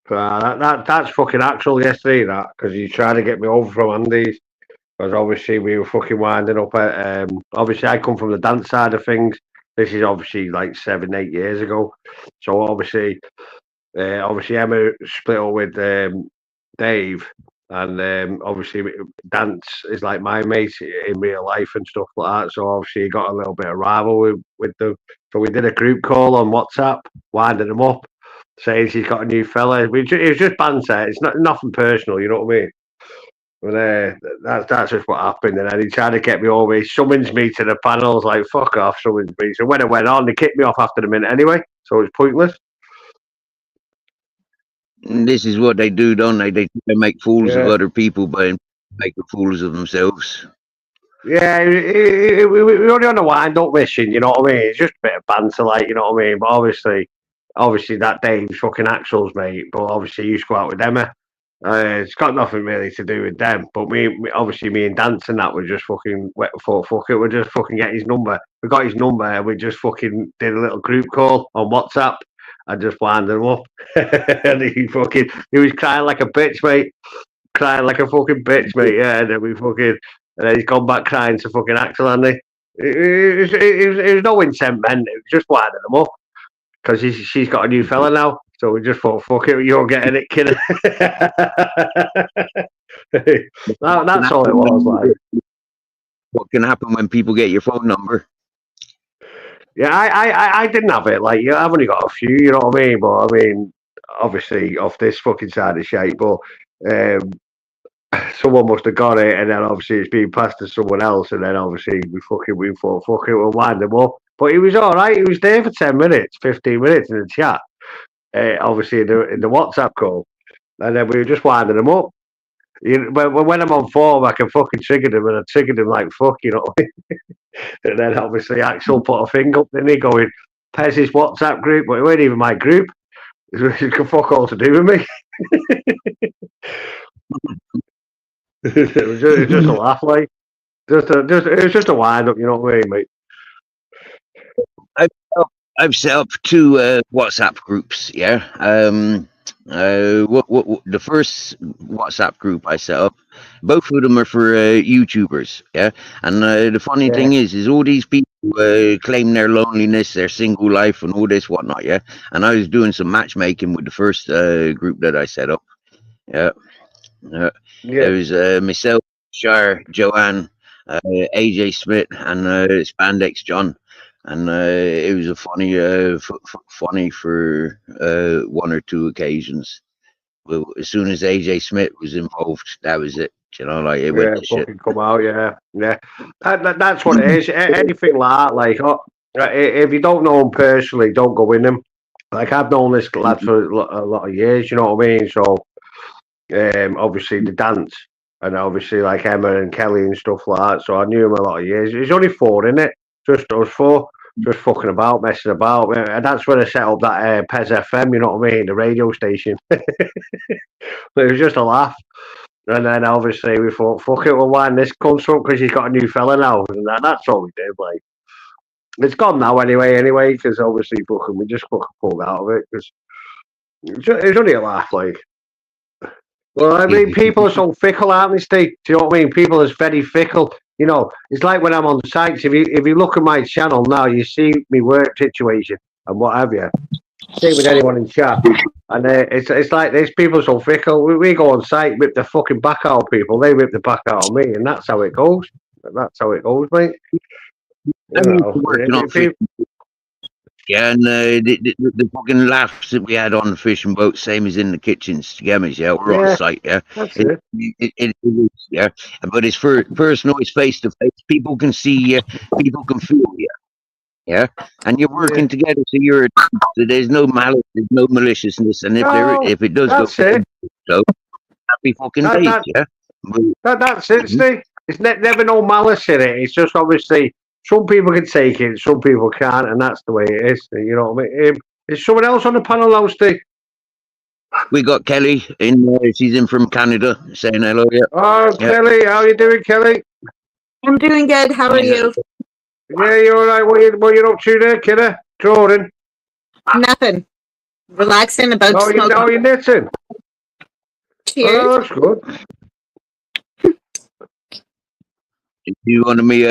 That's fucking Axel yesterday, that, because he's trying to get me over from Andy's. Because obviously we were fucking winding up at, obviously I come from the dance side of things. This is obviously like 7-8 years ago. So obviously Emma split up with Dave, and obviously Dance is like my mate in real life and stuff like that. So obviously he got a little bit of rival with them. So we did a group call on WhatsApp, winding them up, saying she's got a new fella. It was just banter. It's nothing personal, you know what I mean? But that's just what happened. And then he tried to get me over. He summons me to the panels, like, fuck off, summons me. So when it went on, they kicked me off after the minute anyway. So it's pointless. This is what they do, don't they? They make fools of other people by making fools of themselves. Yeah, we're only on the wind-up mission, you know what I mean? It's just a bit of banter, like, you know what I mean? But obviously that Dave's fucking Axel's mate, but obviously you used to go out with Emma. It's got nothing really to do with them. But me and Dance and that were just fucking fuck it. We're just fucking get his number. We got his number and we just fucking did a little group call on WhatsApp. and just winded him up. And he was crying like a bitch, mate. Crying like a fucking bitch, mate. Yeah, and then and then he's gone back crying to fucking Axel, hasn't he? It was no intent meant. It was just winding him up because she's got a new fella now. So we just thought, fuck it, you're getting it, kid. That's all it was. Like, what can happen when people get your phone number? yeah, I didn't have it. Like, I've only got a few, you know what I mean? But I mean, obviously, off this fucking side of shite. But someone must have got it, and then obviously it's been passed to someone else, and then obviously we thought, fuck it, we'll wind them up. But he was all right. He was there for 10 minutes, 15 minutes in the chat. Obviously in the WhatsApp call, and then we were just winding him up. When I'm on form, I can fucking trigger him, and I triggered him like fuck, you know what I mean? And then obviously Axel put a thing up, didn't he, going, Pez's WhatsApp group, but it wasn't even my group. It could fuck all to do with me. It was just a laugh, like. It was just a wind up, you know what I mean, mate? I've set up two WhatsApp groups. Yeah. The first WhatsApp group I set up, both of them are for YouTubers. Yeah. And the funny thing is all these people claim their loneliness, their single life, and all this whatnot. Yeah. And I was doing some matchmaking with the first group that I set up. Yeah. It was myself, Shire, Joanne, AJ Smith, and Spandex John. And it was a funny for one or two occasions. But as soon as AJ Smith was involved, that was it. You know, like it went to shit. Come out, yeah. That's what it is. Anything like that, like if you don't know him personally, don't go in him. Like I've known this lad for a lot of years. You know what I mean? So obviously the dance, and obviously like Emma and Kelly and stuff like that. So I knew him a lot of years. There's only four in it, just us four. Just fucking about, messing about, and that's when I set up that Pez FM. You know what I mean, the radio station. But it was just a laugh, and then obviously we thought, "Fuck it, we'll wind this cunt up because he's got a new fella now," and that's all we did. Like, it's gone now anyway, because obviously we just fucking pulled out of it because it was only a laugh. Like, well, I mean, people are so fickle, aren't they, Steve? Do you know what I mean? People are very fickle. You know, it's like when I'm on sites. If you look at my channel now, you see me work situation and what have you. Same with anyone in chat. And it's like these people are so fickle. We go on site, rip the fucking back out of people. They rip the back out of me, and that's how it goes. That's how it goes, mate. Yeah, and the fucking laughs that we had on the fishing boat, same as in the kitchens together. Yeah, we're on site. Yeah, it is. Yeah, but it's personal. It's face to face. People can see you. People can feel you. Yeah, and you're working together, so there's no malice, there's no maliciousness, and if it does go, so happy fucking days. Yeah, that's it, Steve. It's never no malice in it. It's just obviously. Some people can take it, some people can't, and that's the way it is. You know what I mean? Is someone else on the panel now, Steve? We got Kelly in. She's in from Canada, saying hello. Yeah. Oh, yeah. Kelly, how you doing, Kelly? I'm doing good. How are you? Yeah, you all right? What you up to there, kidder? Drawing? Nothing. Relaxing about. Oh, you're knitting. Cheers. Oh, that's good. You want to be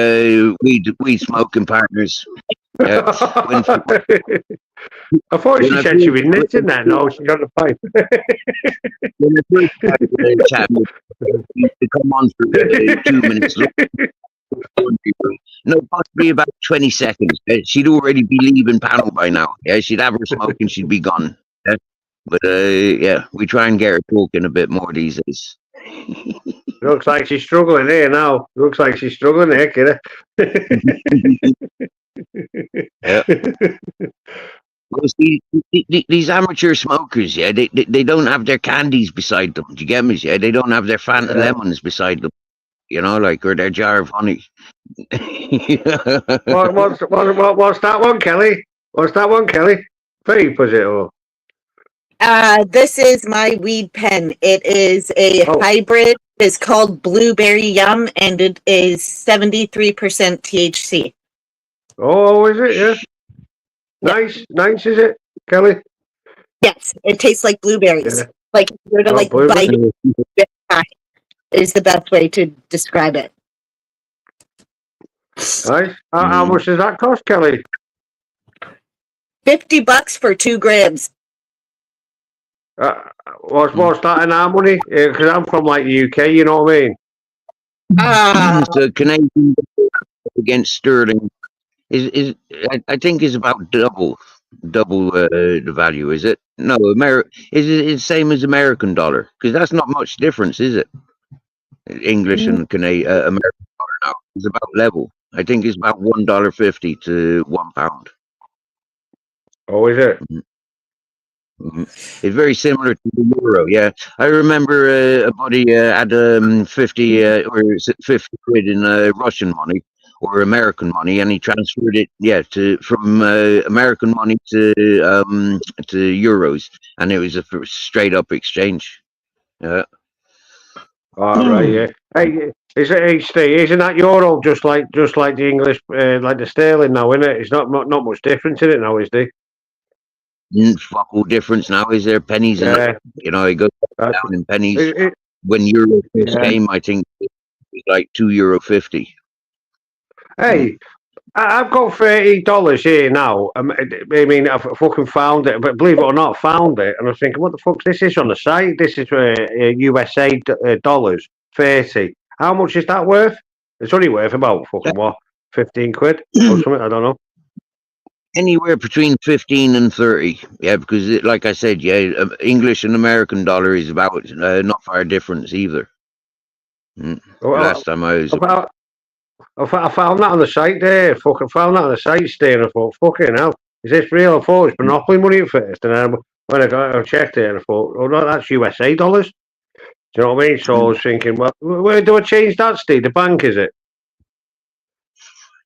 weed smoking partners? Yeah. I thought she said she was knitting then. No, she's on the pipe. When the first chat, to come on for 2 minutes. No, possibly about 20 seconds. She'd already be leaving panel by now. Yeah, she'd have her smoke and she'd be gone. Yeah? But yeah, we try and get her talking a bit more these days. Looks like she's struggling here now. Looks like she's struggling here, kiddo. Yeah. Well, see, these amateur smokers, yeah, they don't have their candies beside them. Do you get me? Yeah, they don't have their Fanta lemons beside them. You know, like, or their jar of honey. What's that one, Kelly? What's that one, Kelly? Vape, was it? Or? This is my weed pen. It is a hybrid. It's called Blueberry Yum, and it is 73% THC. Oh, is it? Yeah. Nice, is it, Kelly? Yes, it tastes like blueberries. Yeah. Like if you were to Oh, like blueberry. bite it, is the best way to describe it. Nice. How much does that cost, Kelly? $50 for 2 grams. What's that in our money? Because I'm from like the UK, you know what I mean? The Canadian against sterling is I think is about double the value. Is it? No, is it the same as American dollar? Because that's not much difference, is it? English and Canadian American dollar now is about level. I think it's about $1.50 to £1. Oh, is it? It's very similar to the euro. Yeah, I remember a buddy had 50 or is it 50 quid in Russian money or American money, and he transferred it to from American money to euros, and it was a straight up exchange. Yeah. All right, yeah. Hey, isn't that euro just like the English, like the sterling now, isn't it? It's not much difference in it now, is there? Fuck all difference now. Is there pennies in it? Yeah. You know, it goes That's, down in pennies. it, When euro first yeah. came, I think it was like €2.50. Hey, I've got $30 here now. I mean, I've fucking found it, but believe it or not, found it, and I was thinking, what the fuck's this? Is on the site. This is USA dollars, 30. How much is that worth? It's only worth about fucking what, 15 quid or something. I don't know. Anywhere between 15 and 30. Yeah, because like I said, English and American dollar is about not far difference either. Well, Last time I was. I found that on the site there. Fucking found that on the site, Steve. I thought, fucking hell, is this real? I thought it was Monopoly money at first, and then when I checked it, I thought, oh no, that's USA dollars. Do you know what I mean? So I was thinking, well, where do I change that, Steve? The bank, is it?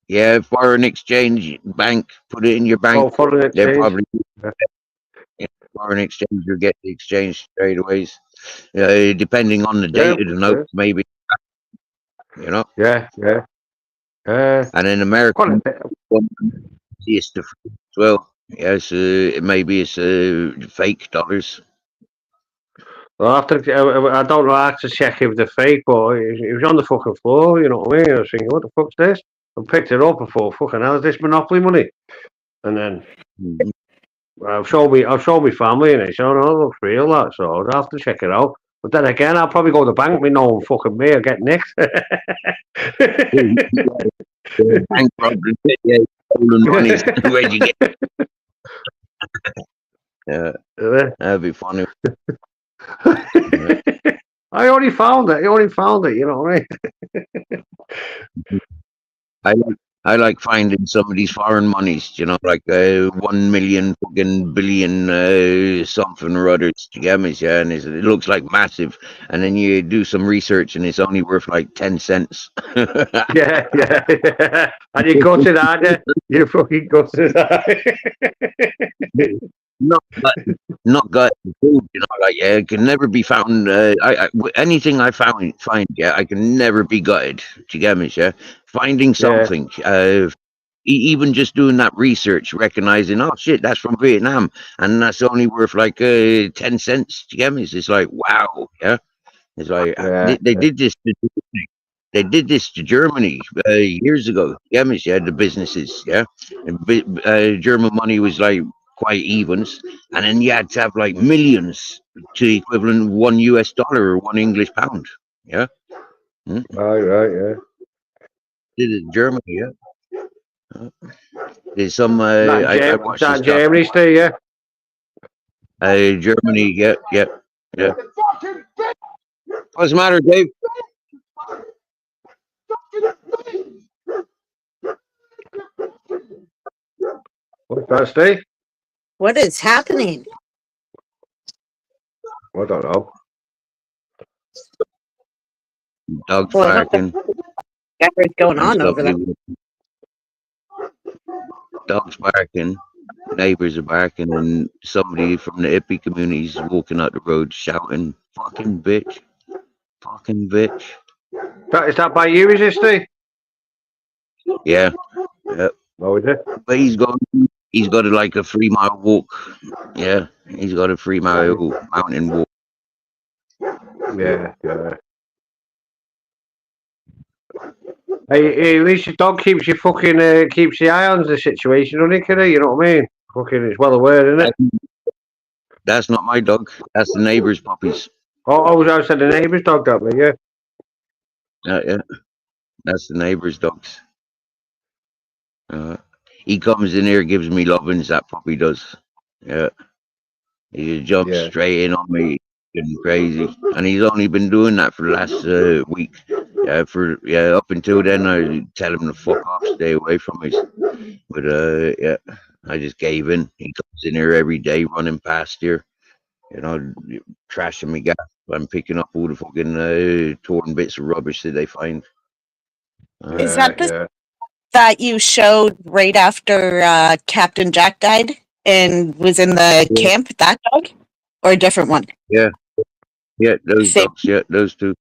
Yeah, foreign exchange bank. Put it in your bank. Oh, foreign exchange. They're probably foreign exchange. You get the exchange straight away. Depending on the date of the note, maybe. You know. Yeah. And in America, it's the as well. Yes, maybe it's fake dollars. Well, I don't know how to check if they're fake, but it was on the fucking floor. You know what I mean? I was thinking, what the fuck's this? I picked it up. I thought, fucking hell, is this Monopoly money? And then I'll show me family, and they said, oh no, it looks real, that. So I'll have to check it out. But then again, I'll probably go to the bank with no one fucking me. I'll get nicked. Bank robbery, stolen money. Where'd you get? Yeah, that'd be funny. I only found it. You know what I mean? I like finding some of these foreign monies. You know, like 1 million fucking billion something or other. You get me? Yeah, and it looks like massive, and then you do some research, and it's only worth like 10 cents. Yeah. And you got it, aren't you? You fucking got it. Not got food, you know, like it can never be found. Anything I find, I can never be gutted. Do you get me? Yeah, finding something, even just doing that research, recognizing, oh shit, that's from Vietnam, and that's only worth like 10 cents. Do you get me? It's like wow, yeah. It's like they did this. They did this to Germany years ago. Yeah, the businesses. Yeah, and, German money was like quite evens, and then you had to have like millions to the equivalent of $1 or £1 English. Yeah. Right, yeah. Did it in Germany? Yeah. There's some. I watched this Germany still, yeah. Germany, yeah. What's the matter, Dave? What's that, Steve? What is happening? I don't know. Dogs barking. Whatever's going on over there. Dogs barking. Neighbors are barking, and somebody from the hippie community is walking out the road shouting, "Fucking bitch! Fucking bitch!" Is that by you, is it, Steve? Yeah. Oh, is it? But he's going He's got like a 3 mile walk. Yeah, he's got a 3 mile mountain walk. Yeah, yeah. Hey, at least your dog keeps you fucking keeps the eye on the situation, doesn't it, kiddo? You know what I mean? Fucking, it's well aware, isn't it? That's not my dog. That's the neighbor's puppies. Oh, I said the neighbour's dog, that me, yeah. Yeah, that's the neighbor's dogs. He comes in here, gives me lovings. That puppy does. Yeah, he just jumps Yeah. straight in on me, getting crazy, and he's only been doing that for the last week. Yeah, up until then, I tell him to fuck off, stay away from us. But yeah, I just gave in. He comes in here every day, running past here, trashing me gas. I'm picking up all the fucking torn bits of rubbish that they find. Is that the Yeah. that you showed right after Captain Jack died and was in the camp? That dog, or a different one? Yeah, those Same. dogs. Yeah, those two.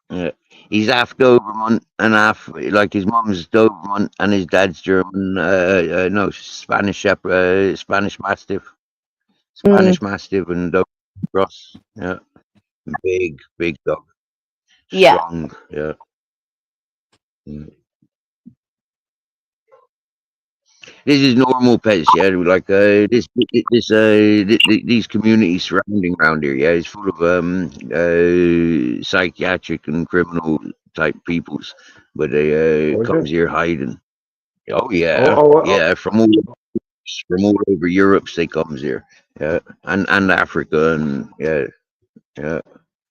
Yeah. He's half Doberman and half like his mum's Doberman and his dad's German. No, Spanish Shepherd, Spanish Mastiff, Spanish Mastiff, and Doberman Cross. Yeah, big dog. Yeah. Strong. Yeah. Mm. This is normal pets, yeah. Like these communities surrounding around here, yeah, it's full of psychiatric and criminal type peoples, but they comes here hiding. Oh yeah, yeah, from all over Europe they comes here, yeah, and Africa, and yeah.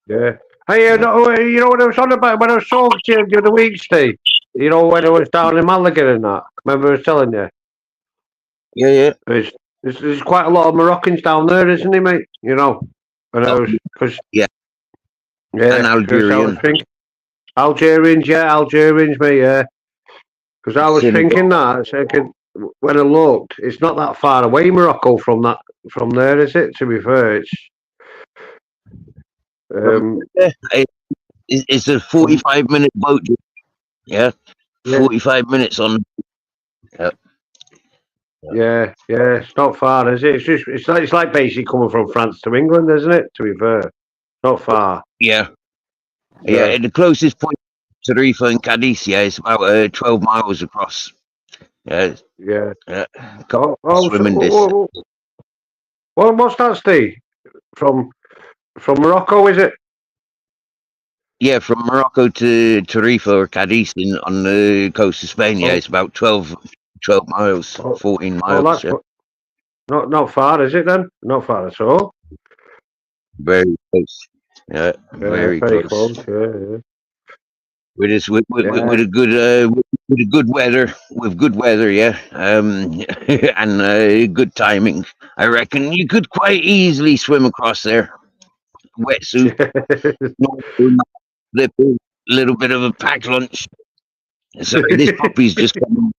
Yeah. Hey, you know what I was on about when I was talking to you the other week, Steve? You know, when I was down in Malaga and that. Remember I was telling you? Yeah. There's quite a lot of Moroccans down there, isn't he, mate? You know, and I was because yeah, and Algerian. Algerians, mate, yeah. Because I was thinking that when I looked, it's not that far away, Morocco, from there, is it? To be fair, it's a 45-minute boat. Yeah, 45 minutes on. Yeah, it's not far, is it? It's like basically coming from France to England, isn't it? To be fair, not far. Yeah. And the closest point to Tarifa and Cadiz, yeah, it's about 12 miles across. Yeah. Swimming distance. Well, what's that, Steve? From Morocco, is it? Yeah, from Morocco to Tarifa or Cadiz on the coast of Spain. Yeah, it's about 12 miles, 14 miles. That's not far, is it then? Not far at all. Very close. Yeah, very close. Yeah. With a good weather, yeah, and good timing. I reckon you could quite easily swim across there. Wetsuit, a little bit of a pack lunch. So this puppy's just coming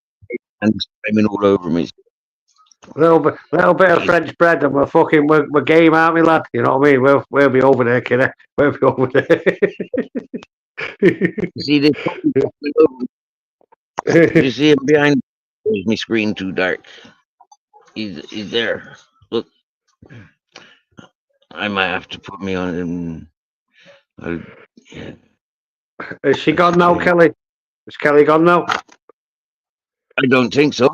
and screaming all over me. Little bit of French bread, and we're game, aren't we, lad? You know what I mean? We'll be over there, kiddo. We'll be over there. See this puppy coming over? You see him behind? Is my screen too dark? He's there. Look, I might have to put me on him. Yeah. Is she gone now, Kelly? Is Kelly gone now? I don't think so.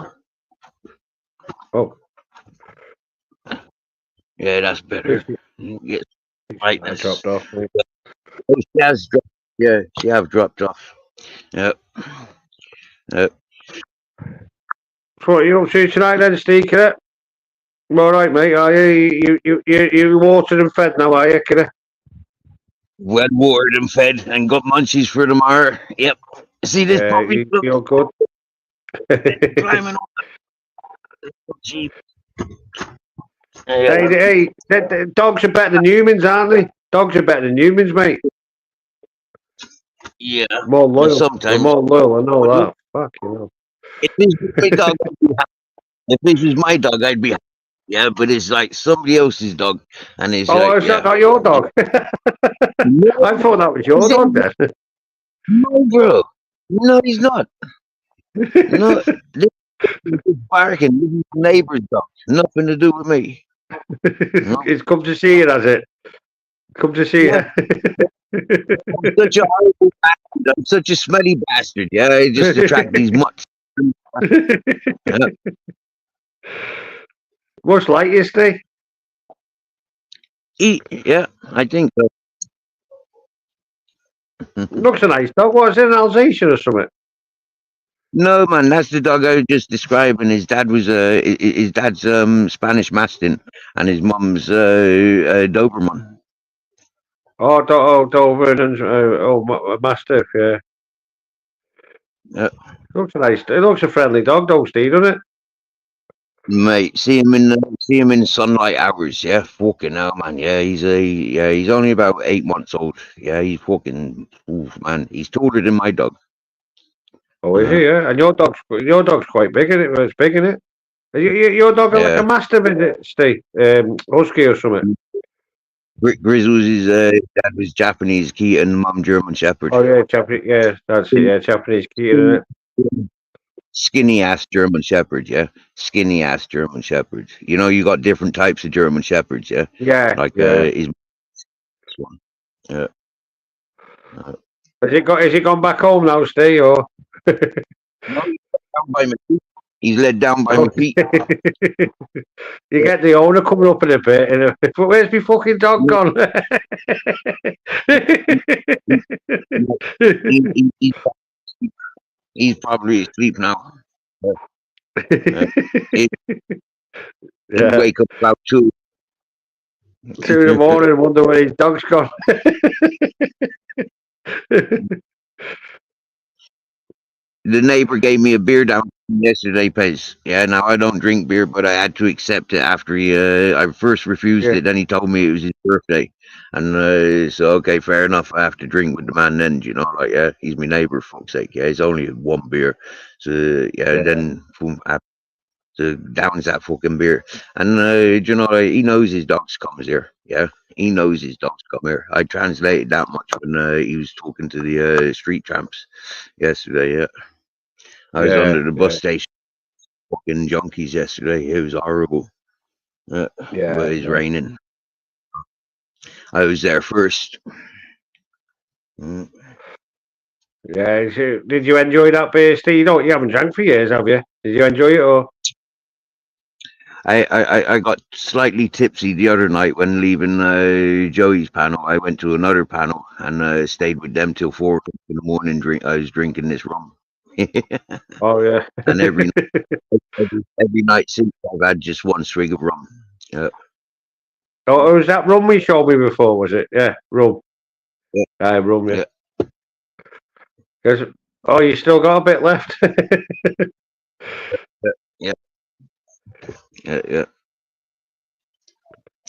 Oh. Yeah, that's better. Yes. Brightness. Dropped off. Mate. Oh, she has dropped. Yeah, she have dropped off. Yep. So what are you up to tonight then, Steve? I'm all right, mate. Are you? You watered and fed now, are you, kiddo? Well watered and fed and got munchies for tomorrow. Yep. See this puppy? You're good. Climbing on the Jeep. Hey, dogs are better than humans, aren't they? Dogs are better than humans, mate. Yeah. More loyal. Sometimes. They're more loyal, I know that. Fuck, you know. If this was my dog, I'd be happy. Yeah, but it's like somebody else's dog, and it's is that not your dog? No, I thought that was your dog then. No, bro. No, he's not. No, barking. Neighbor's dog. Nothing to do with me. No. It's come to see you, has it? Come to see Yeah, you. I'm such a horrible bastard. I'm such a smelly bastard. Yeah, I just attract these mutts. Yeah. What's like you, Steve? Yeah, I think so. Looks a nice dog. What is it, an Alsatian or something? No, man, that's the dog I was just describing. His dad was his dad's Spanish Mastin, and his mum's Doberman. Doberman and Mastiff, yeah. Yeah. Looks a nice. It looks a friendly dog, though, Steve, doesn't it? Mate, see him in sunlight hours. Yeah, fucking hell, man. Yeah, he's only about 8 months old. Yeah, he's fucking oof, man. He's taller than my dog. Oh, is he? Yeah. And your dog's quite big, isn't it? Well, it's big, isn't it? Your dog like Yeah, a Mastiff, is it, Steve? Husky or something? Grizzles his dad was Japanese Keaton, mum German Shepherd. Oh yeah, Japanese. Yeah, that's it. Yeah, Japanese key, isn't it? Skinny ass German Shepherd, yeah. Skinny ass German Shepherd. You know, you got different types of German Shepherds, yeah. Yeah, Like yeah. his one. Yeah. Has he gone back home now, Steve? Or No, down by my feet. He's led down by my feet. you get the owner coming up in a bit. But where's my fucking dog gone? He's probably asleep now. He'd Yeah. wake up about 2. 2 in the morning and wonder where his dog's gone. The neighbor gave me a beer down yesterday, Pez. Yeah, now I don't drink beer, but I had to accept it after I first refused Yeah. it. Then he told me it was his birthday, and so okay, fair enough. I have to drink with the man. Then you know, like yeah, he's my neighbor. Fuck's sake, yeah, he's only one beer, so yeah. Then boom, I have to downs that fucking beer, and you know, like, he knows his dogs comes here. Yeah, he knows his dogs come here. I translated that much when he was talking to the street tramps yesterday. Yeah. I was under the bus station, fucking junkies yesterday. It was horrible. But it's raining. I was there first. Mm. Yeah. Did you enjoy that beer, Steve? You haven't drank for years, have you? Did you enjoy it or? I got slightly tipsy the other night when leaving Joey's panel. I went to another panel and stayed with them till 4 o'clock in the morning. I was drinking this rum. Oh yeah. And every night since I've had just one swig of rum. Yeah. Oh, was that rum we showed me before? Was it? Yeah, rum. Yeah. Rum. Yeah. Oh, you still got a bit left. Yeah.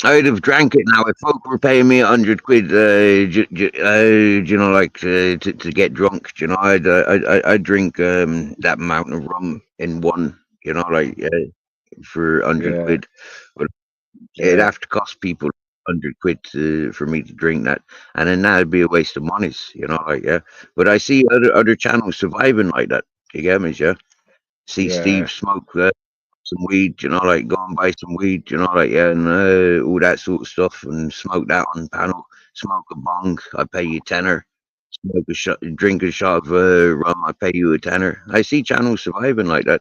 I'd have drank it now if folk were paying me 100 quid. You know, like to get drunk. You know, I'd drink that amount of rum in one. You know, like for 100 quid. But it'd have to cost people 100 quid for me to drink that, and then that'd be a waste of monies. You know, like yeah. But I see other channels surviving like that. You get me, yeah? See Steve smoke some weed, you know, like go and buy some weed, you know, like yeah, and all that sort of stuff, and smoke that on panel. Smoke a bong, I pay you tenner. Smoke a shot, drink a shot of rum, I pay you a tenner. I see channels surviving like that.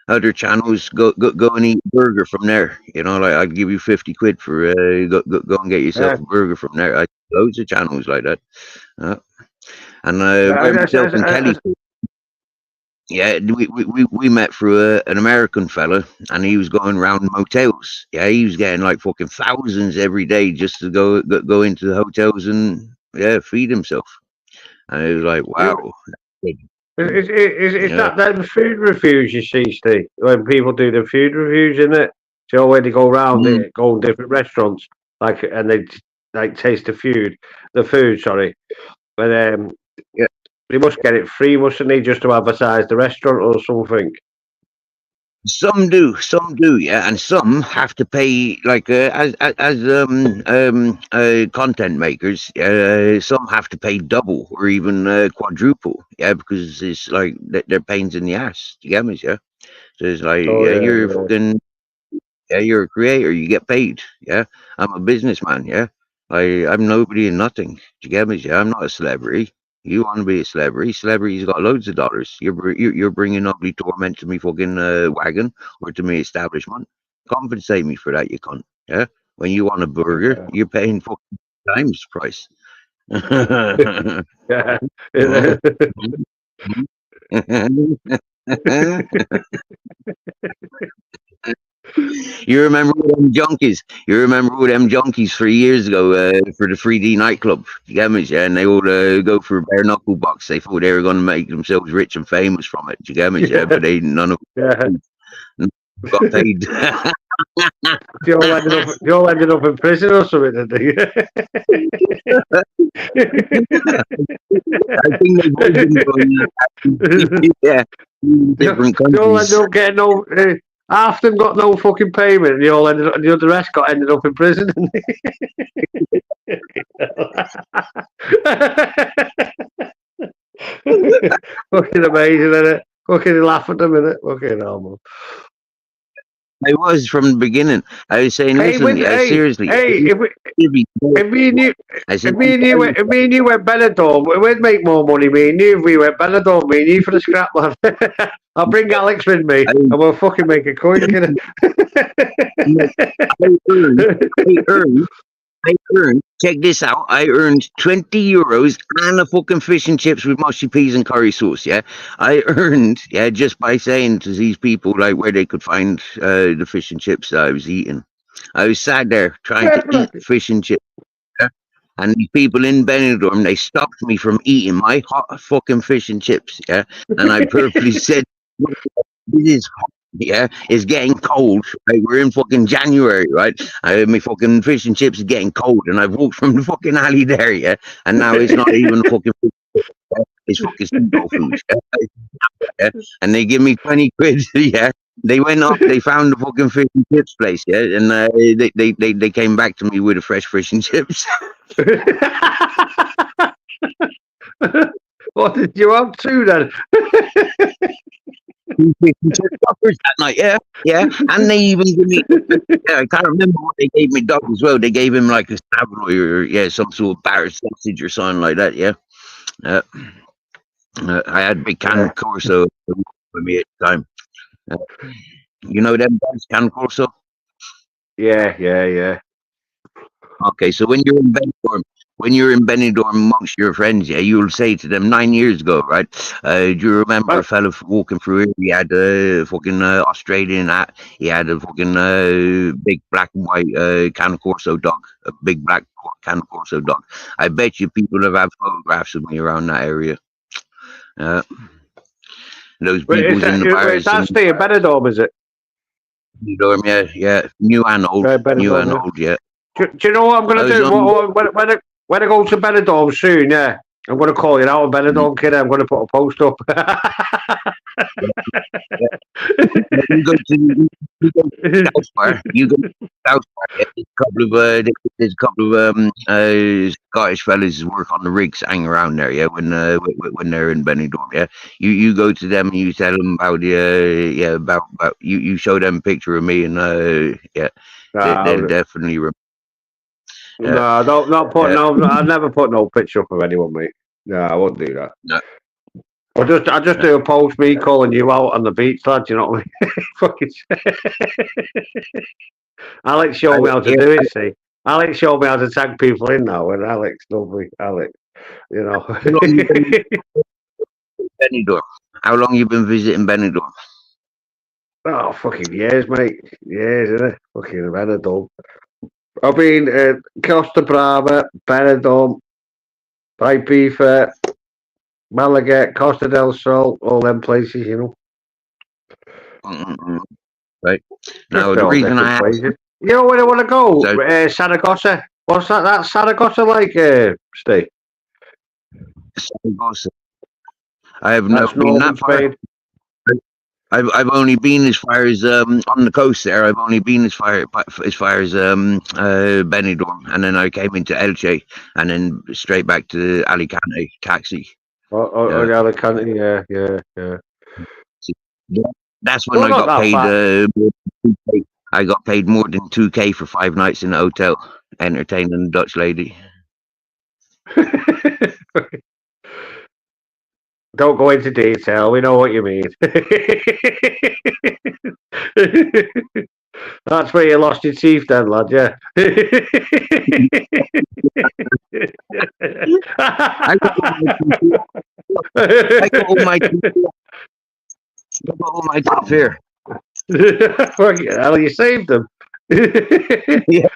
Other channels go and eat a burger from there. You know, like I'd give you 50 quid for go and get yourself a burger from there. I loads of channels like that. And myself and Kelly. Yeah, we met through an American fella, and he was going around motels. Yeah, he was getting like fucking thousands every day just to go into the hotels and feed himself. And it was like, wow. Is that them food reviews you see, Steve? When people do the food reviews, isn't it? So when they go around, they go to different restaurants, and they like taste the food. Sorry, but they must get it free, mustn't they, just to advertise the restaurant or something? Some do, yeah, and some have to pay like as content makers. Some have to pay double or even quadruple, yeah, because it's like they're pains in the ass. You get me, yeah? So it's like, Oh yeah, yeah, you're yeah. fucking, yeah, you're a creator. You get paid, yeah. I'm a businessman, yeah. I'm nobody and nothing. Do you get me? Yeah, I'm not a celebrity. You want to be a celebrity? Celebrity's got loads of dollars. You're bringing ugly torment to me fucking wagon or to me establishment. Compensate me for that, you cunt. Yeah. When you want a burger, you're paying fucking times price. Yeah. You remember all them junkies? You remember all them junkies 3 years ago for the 3D nightclub? You get me? Yeah, and they all go for a bare knuckle box. They thought they were going to make themselves rich and famous from it. You get me? Yeah, but none of Yeah. them got paid. They all ended up in prison or something, did they? I think they've all been going, yeah, different They all ended countries. up getting no. Half them got no fucking payment, and they all ended up, and the other rest ended up in prison. Fucking amazing, isn't it? Fucking laugh at them, innit? Fucking hell, man. I was from the beginning. I was saying, Hey, listen, hey, seriously. if me and you, I said, if me and you went Benidorm, we'd make more money. Me and you, if we went Benidorm, me and you for the scrap, man. I'll bring Alex with me, and we'll fucking make a coin. I earned, check this out, I earned €20 and a fucking fish and chips with mushy peas and curry sauce, yeah? I earned, yeah, just by saying to these people, like, where they could find the fish and chips that I was eating. I was sat there trying to eat fish and chips, yeah? And these people in Benidorm, they stopped me from eating my hot fucking fish and chips, yeah? And I purposely said, this is hot, yeah, it's getting cold. Right? We're in fucking January, right? My fucking fish and chips are getting cold, and I've walked from the fucking alley there, yeah, and now it's not even fucking fish, yeah? It's fucking seagull food, yeah? Yeah? And they give me 20 quid, yeah. They went up, they found the fucking fish and chips place, yeah, and they came back to me with a fresh fish and chips. What did you have to then? Fish and chip suppers that night, yeah. And they even give me, yeah, I can't remember what they gave me, dog, as well. They gave him like a savoy or, yeah, some sort of Barrett sausage or something like that, yeah. I had big can Corso with me at the time. You know them guys, can Corso? Yeah. Okay, so when you're in Benidorm amongst your friends, yeah, you'll say to them 9 years ago, right? Do you remember a fella walking through here? He had a fucking Australian hat. He had a fucking big black and white can Corso dog, a big black can Corso dog. I bet you people have had photographs of me around that area. Those people's in the bars. That's the Benidorm, is it? Benidorm, yeah, new and old, yeah. Do you know what I'm going to do? When I go to Benidorm soon, yeah, I'm going to call you out, Benidorm kid. I'm going to put a post up. You go to South Bar. You go to South Bar. Yeah, there's a couple of Scottish fellas who work on the rigs hang around there. Yeah, when they're in Benidorm. Yeah, you go to them and you tell them about about you show them a picture of me and they'll definitely remember. No, not put no. I've never put no picture up of anyone, mate. No, I won't do that. No. I just do a post me calling you out on the beach, lad. You know what I mean? Fucking. Alex showed me how to do it. See, Alex showed me how to tag people in now, and Alex, lovely, Alex. You know. Benidorm. How long you been visiting Benidorm? Oh, fucking years, mate. Years, isn't it? Fucking Benidorm. I've been Costa Brava, Benidorm, Ibiza, Malaga, Costa del Sol, all them places, you know. Right. Now, the reason I asked... You know where I want to go? Saragossa. What's that? That's Saragossa like, Steve? Saragossa. I have not been that far. I've only been as far as on the coast there. I've only been as far as Benidorm, and then I came into Elche, and then straight back to Alicante taxi. Yeah. The Alicante, yeah. Yeah. That's when Well, I not got that paid. far. More than 2K. I got paid more than 2K for 5 nights in a hotel, entertaining a Dutch lady. Don't go into detail. We know what you mean. That's where you lost your teeth, then, lad. Yeah. I got all my teeth. I got all my teeth. I got all my teeth here. Fucking hell, you saved them. Yeah, yeah.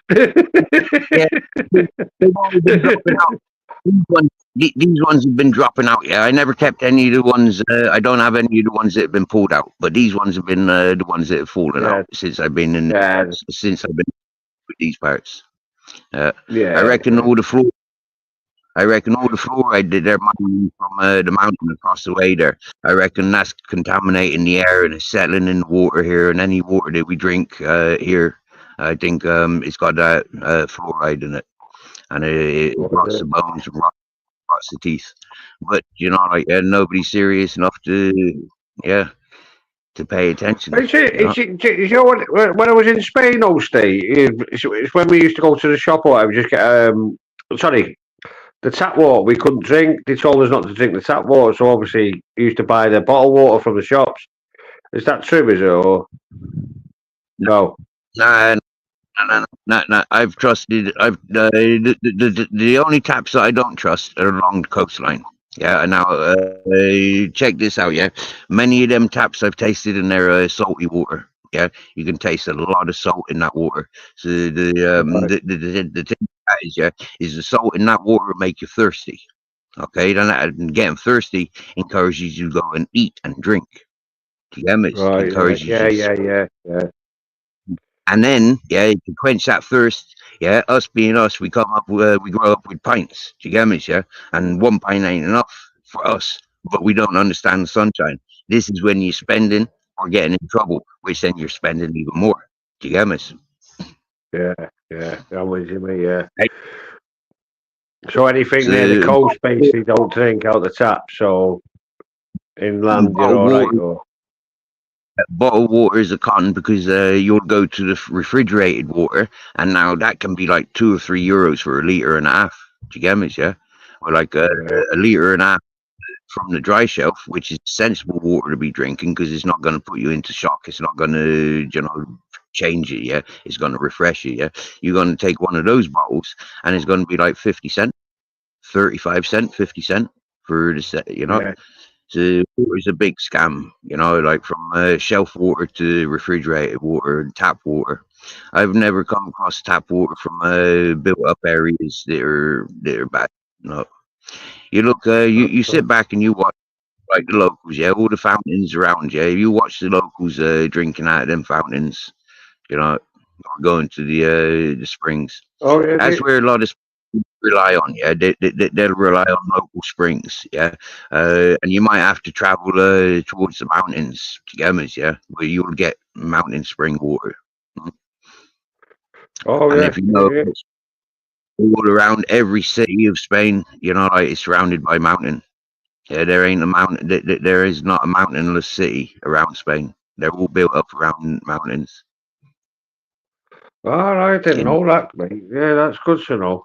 They've only been dropping out. These ones have been dropping out. Yeah, I never kept any of the ones. I don't have any of the ones that have been pulled out, but these ones have been the ones that have fallen Yeah. out since I've been in. Yeah. Since I've been with these parts. Yeah. I reckon all the floor. I reckon all the fluoride that they're mining from the mountain across the way there. I reckon that's contaminating the air and it's settling in the water here. And any water that we drink here, I think it's got that fluoride in it, and it rots the bones and rots the teeth. But you know, like nobody's serious enough to pay attention. You know when I was in Spain, it's when we used to go to the shop or whatever, just get sorry. The tap water we couldn't drink. They told us not to drink the tap water, so obviously we used to buy the bottled water from the shops. Is that true? Is it or no? Nah, I've trusted. The only taps that I don't trust are along the coastline. Yeah, and now check this out. Yeah, many of them taps I've tasted in their salty water. Yeah, you can taste a lot of salt in that water. So the thing is the salt in that water will make you thirsty. Okay, then getting thirsty encourages you to go and eat and drink. Do you get me? Right. Encourages you. Yeah. And then, to quench that thirst, us being us, we grow up with pints. Do you get me? Yeah, and one pint ain't enough for us, but we don't understand the sunshine. This is when you're spending or getting in trouble, which then you're spending even more. Do you get me? Yeah. I'm with you, mate. Yeah. So anything near the coast, basically, don't drink out the tap. So inland, you're all right. Or... Bottled water is a con because you'll go to the refrigerated water, and now that can be like €2 or €3 for a litre and a half. Do you get me? Yeah, or like a litre and a half from the dry shelf, which is sensible water to be drinking because it's not going to put you into shock. It's not going to, change it. Yeah, it's going to refresh you. Yeah, you're going to take one of those bottles, and it's going to be like 50 cent, 35 cent, 50 cent for the set. Yeah. So water is a big scam, like from shelf water to refrigerated water and tap water. I've never come across tap water from built up areas that are bad. No, you look, you sit back and you watch like the locals, all the fountains around, you watch the locals drinking out of them fountains, or going to the springs. Oh yeah, that's where a lot of rely on, they'll rely on local springs, and you might have to travel towards the mountains to get them, where you'll get mountain spring water. Oh and yeah, if you know all around every city of Spain, like it's surrounded by mountain. There ain't a mountain. There is not a mountainless city around Spain. They're all built up around mountains. All right, I didn't know that, mate. Yeah, that's good to know.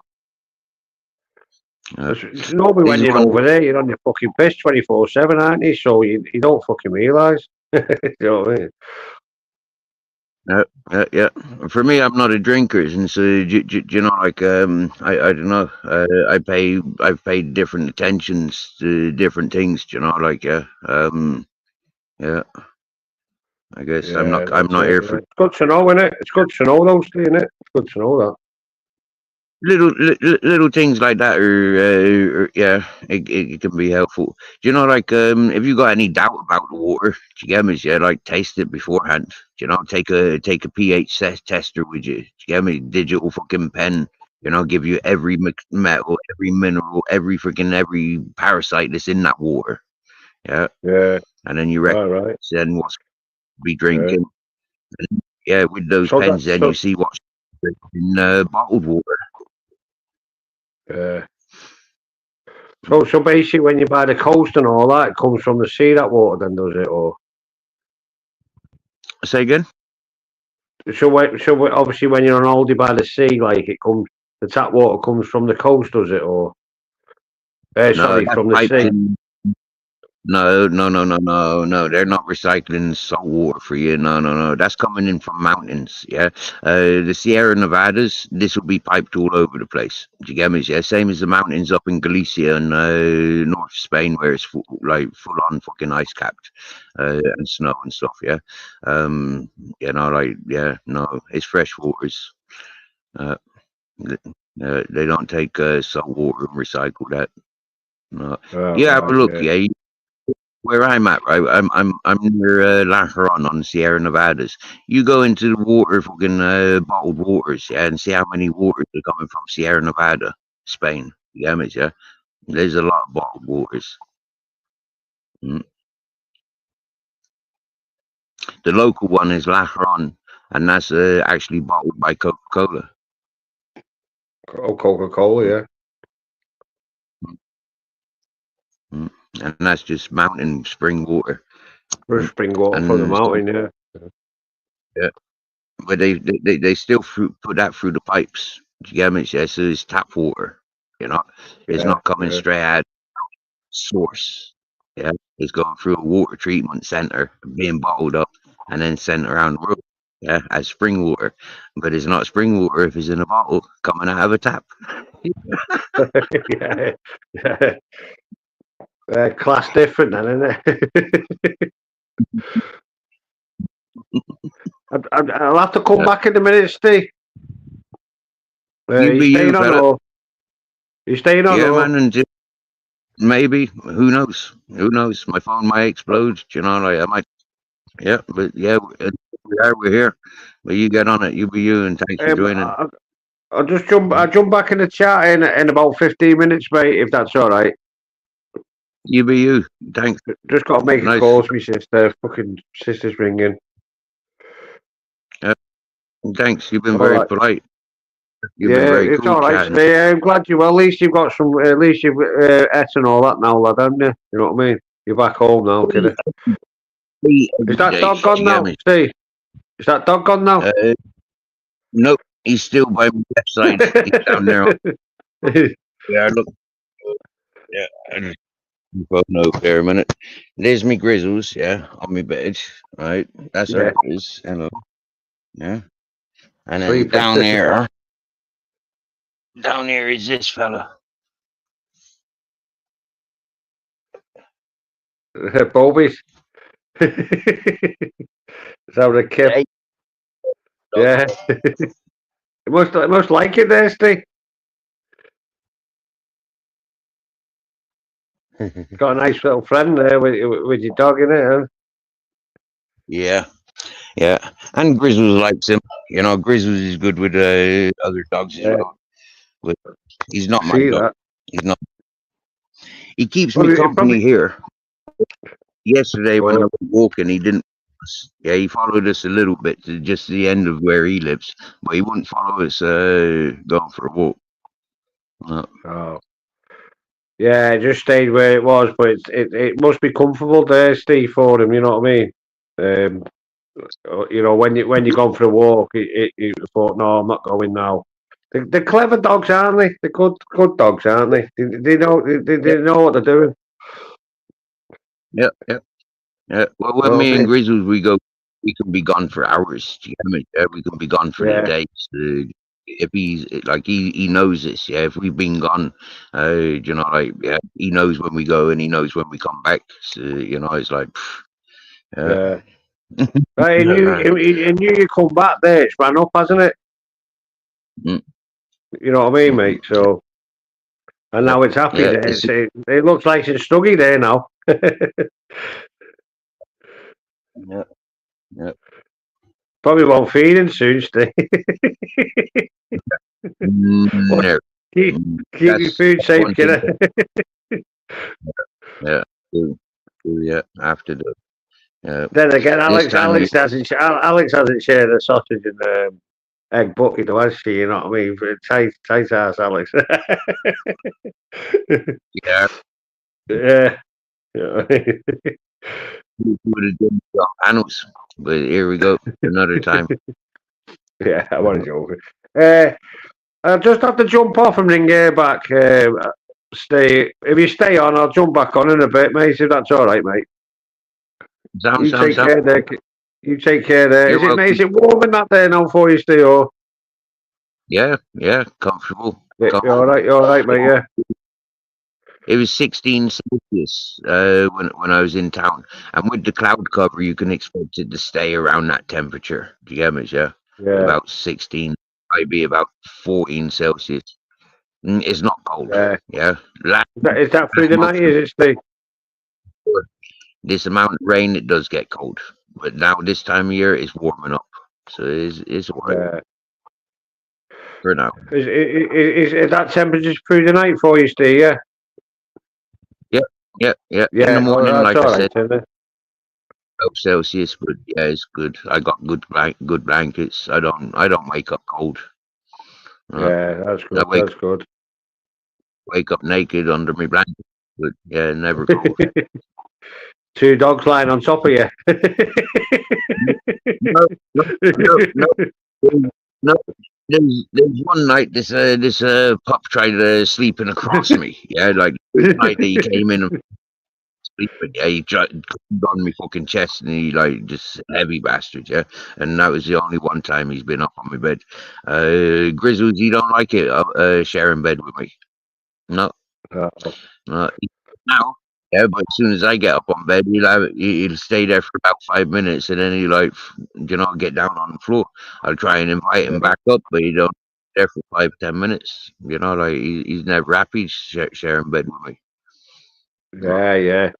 Normally when you're over there, you're on your fucking piss 24/7, aren't you? So you don't fucking realise. You know what I mean? Yeah. For me, I'm not a drinker, and so I don't know. I've paid different attentions to different things. I guess I'm not here for. It's good to know, isn't it? It's good to know those things, isn't it? It's good to know that. Little things like that it can be helpful. If you got any doubt about the water, do you get me? Like taste it beforehand. Take a pH tester with you. Do you get me? Digital fucking pen. Give you every metal, every mineral, every parasite that's in that water. Yeah. Yeah. And then you reckon right. then be drinking. Yeah, with those So pens, that, then so, you see what's in bottled water. uh, so basically, when you buy the coast and all that, it comes from the sea. That water, then does it? Or Say again? obviously, when you're on holiday by the sea, like it comes, the tap water comes from the coast, does it? Or No, sorry, that's from the piped sea. in. No. They're not recycling salt water for you. No. That's coming in from mountains. Yeah. The Sierra Nevadas, this will be piped all over the place. Do you get me? Yeah. Same as the mountains up in Galicia and North Spain, where it's full on fucking ice capped and snow and stuff. Yeah. No, it's fresh waters. Uh, they don't take salt water and recycle that. No. Oh, Yeah, have a right, look. yeah. Yeah, where I'm at, right? I'm near La Huron on the Sierra Nevadas. You go into the water, fucking bottled waters, yeah, and see how many waters are coming from Sierra Nevada, Spain. Yeah, mate, yeah. There's a lot of bottled waters. Mm. The local one is La Huron, and that's actually bottled by Coca-Cola. Oh, Coca-Cola, yeah. Mm. And that's just mountain spring water. Fresh spring water from the And mountain, yeah. yeah, but they still put that through the pipes. Do you get me? Yeah, so it's tap water. You know, it's Yeah, not coming yeah. straight out source. Yeah, it's going through a water treatment center, being bottled up, and then sent around the world. Yeah, as spring water, but it's not spring water if it's in a bottle coming out of a tap. yeah, yeah. Class different then, isn't it? I'll have to come Yeah. back in a minute, Steve. You You be you, staying on fella. or? You staying on Yeah, or? man, and maybe who knows? Who knows? My phone might explode. You know, like I might. Yeah, but yeah, we're here. But you get on it. You be you, and thanks for joining. I'll just jump. I'll jump back in the chat in about 15 minutes, mate, if that's all right. You be you. Thanks. Just got to make a Nice. call to my sister. Fucking sister's ringing. Thanks. You've been All very right. polite. You've Yeah, been very it's cool all right, chatting. Steve. I'm glad you. Well, at least you've got some. At least you've et and all that now, lad, haven't you? You know what I mean? You're back home now, kiddo. Is that dog gone now, Steve? Is that dog gone now? Nope. He's still by my left side. He's down there. Yeah, look. Yeah, I just phone over there a minute. There's me grizzles, yeah, on my bed, right? That's Yeah. her is. Hello. Yeah. And Three then down pictures. there is this fella. Bobies. Is that a kid? Hey, Yeah. it must like it there, Steve. Got a nice little friend there with your dog in it, huh? Yeah. Yeah. And Grizzles likes him. You know, Grizzles is good with other dogs as well. But he's not my See dog. that? He's not. He keeps Well, me it company probably- here. Yesterday when I Oh. was walking, he didn't. Yeah, he followed us a little bit to just the end of where he lives, but he wouldn't follow us going for a walk. No. Oh. Yeah, it just stayed where it was, but it must be comfortable there, Steve, for him. You know what I mean? You know, when you're going for a walk, you thought, no, I'm not going now. They're clever dogs, aren't they? They're good dogs, aren't they? They know what they're doing. Yeah. Well, when me and Grizzles we can be gone for hours. Do you know what I mean? Yeah, we can be gone for the days. If he's like he knows this, yeah. If we've been gone, you know, like yeah, he knows when we go and he knows when we come back. So you know, it's like, Yeah. Right, he knew you come back there. It's ran up, hasn't it? Mm. You know what I mean, mate? So, and now it's happy Yeah, there. It looks like it's snuggy there now. Yeah. Probably won't feed him soon, Steve. No. Keep your food safe, kiddo. Yeah. Yeah. After the Then again, This time of year, Alex hasn't shared a sausage and egg bucket, though, has she? You know what I mean? Tight ass, Alex. yeah, Yeah. Yeah. we would have done the panels, but here we go, another time. Yeah, I want to joke. I'll just have to jump off and ring you back. Stay. If you stay on, I'll jump back on in a bit, mate. If that's all right, mate. Sound. Care there. You take care there. You're welcome. Is it warm in that there now for you, Steve? Or Yeah, comfortable. you're all right, mate. Yeah. It was 16 Celsius when I was in town, and with the cloud cover, you can expect it to stay around that temperature. Do you get me? Yeah, Yeah. about 16, maybe about 14 Celsius. It's not cold. Yeah. Yeah. Is that through the night? Is it, Steve? This amount of rain, it does get cold, but now this time of year it's warming up, so it's all right for now. Is that temperature through the night for you, Steve? Yeah. Yeah. In the morning, like I said, 12 Celsius, but yeah, it's good. I got good blankets. I don't wake up cold. Yeah, that's good. That's good. Wake up naked under my blanket, but yeah, never cold. 2 dogs lying on top of you. No. There's one night this pup tried sleeping across me. Yeah, like the night that he came in and sleeping. Yeah, he tried on my fucking chest, and he like just heavy bastard. Yeah, and that was the only one time he's been up on my bed. Grizzles, he don't like it sharing bed with me. No. Now. Yeah, but as soon as I get up on bed, he'll stay there for about 5 minutes, and then he'll get down on the floor. I'll try and invite him back up, but he don't there for 5-10 minutes. He's never happy sharing bed with me. Yeah.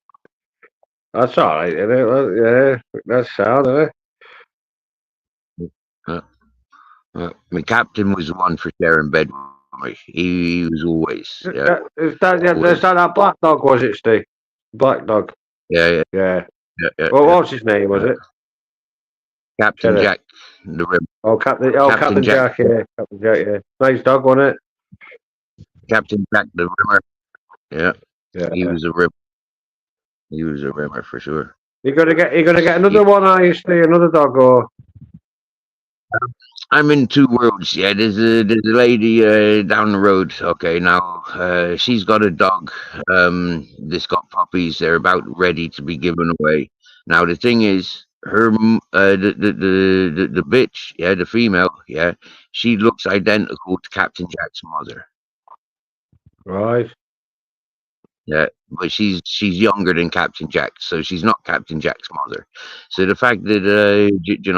That's all right, isn't it? Yeah, that's sound, isn't it? My captain was the one for sharing bed with me. He was always. Is that black dog, was it, Steve? Black dog. Yeah. Well, what was his name? Was it Captain Jack, the Rim? Captain Jack. Yeah, Captain Jack. Yeah, nice dog, wasn't it? Captain Jack, the Rimmer. Yeah. He was a rimmer. He was a rimmer for sure. You're gonna get another one, are you, Steve? Another dog, or? I'm in 2 worlds. Yeah, there's a lady down the road. Okay, now she's got a dog. That's got puppies. They're about ready to be given away. Now the thing is, her the bitch, yeah, the female, yeah, she looks identical to Captain Jack's mother. Right. Yeah, but she's younger than Captain Jack, so she's not Captain Jack's mother. So the fact that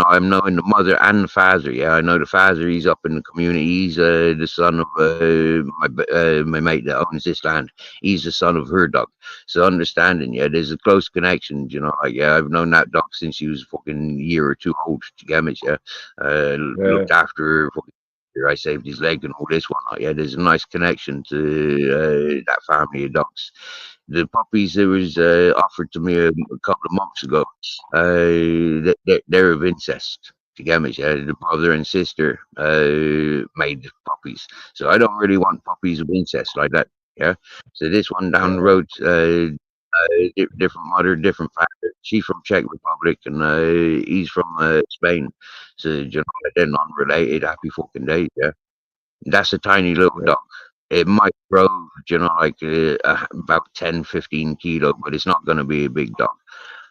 I'm knowing the mother and the father. Yeah, I know the father. He's up in the community. He's the son of my mate that owns this land. He's the son of her dog. So understanding, yeah, there's a close connection. I've known that dog since she was a fucking year or 2 old. To get me, looked after her. I saved his leg and all this one. Yeah, there's a nice connection to that family of dogs. The puppies that was offered to me a couple of months ago, they're of incest. To get me, yeah, the brother and sister made puppies, so I don't really want puppies of incest like that. Yeah, so this one down the road, different mother, different father. She's from Czech Republic, and he's from Spain. So they're non-related. Happy fucking days, yeah. That's a tiny little dog. It might grow, about 10, 15 kilo, but it's not going to be a big dog.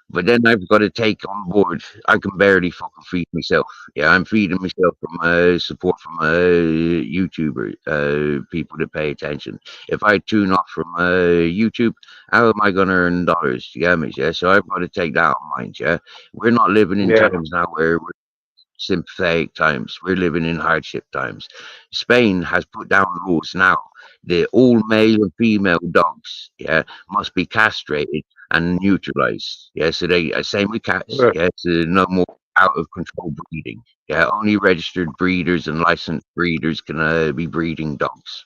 But then I've got to take on board. I can barely fucking feed myself. Yeah, I'm feeding myself from support from YouTuber, people that pay attention. If I tune off from YouTube, how am I going to earn dollars? You get me? Yeah, so I've got to take that on mind. Yeah, we're not living in times now where we're sympathetic times. We're living in hardship times. Spain has put down rules now. The all male and female dogs, yeah, must be castrated and neutralized. Yeah, so they same with cats. Yeah, so no more out of control breeding. Yeah, only registered breeders and licensed breeders can be breeding dogs.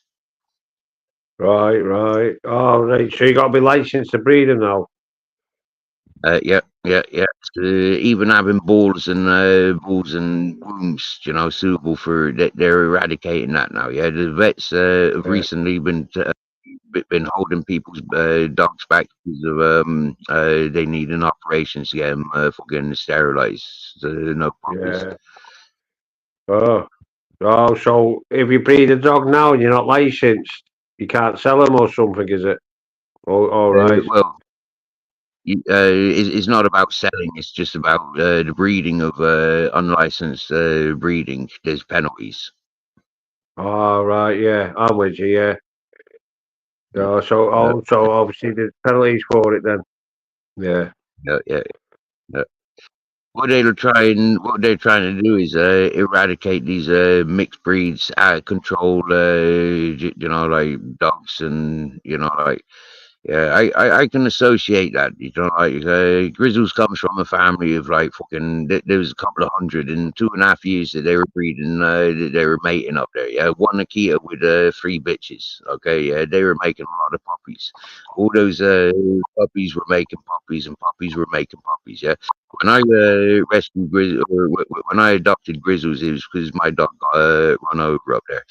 Right. Oh, right. So you got to be licensed to breed them now. Yeah, yeah. Even having balls and wounds, suitable for that, they're eradicating that now. Yeah, the vets have Yeah, recently been holding people's dogs back because of they need an operation to get them fucking sterilized. So no puppies. yeah. Oh, oh. So if you breed a dog now and you're not licensed, you can't sell them or something, is it? Oh, all right. Well, it's not about selling. It's just about the breeding of unlicensed breeding. There's penalties. All right. Yeah, I'm with you. Yeah. Mm. Oh, so Yeah, also obviously there's penalties for it then. Yeah. yeah. Yeah. What they're trying to do is eradicate these mixed breeds out of control. Like dogs and like. Yeah, I can associate that. Like Grizzles comes from a family of like fucking. There was a couple of hundred in 2.5 years that they were breeding. That they were mating up there. Yeah, one Akita with 3 bitches. Okay, yeah, they were making a lot of puppies. All those puppies were making puppies, and puppies were making puppies. Yeah, when I rescued when I adopted Grizzles, it was because my dog got run over up there.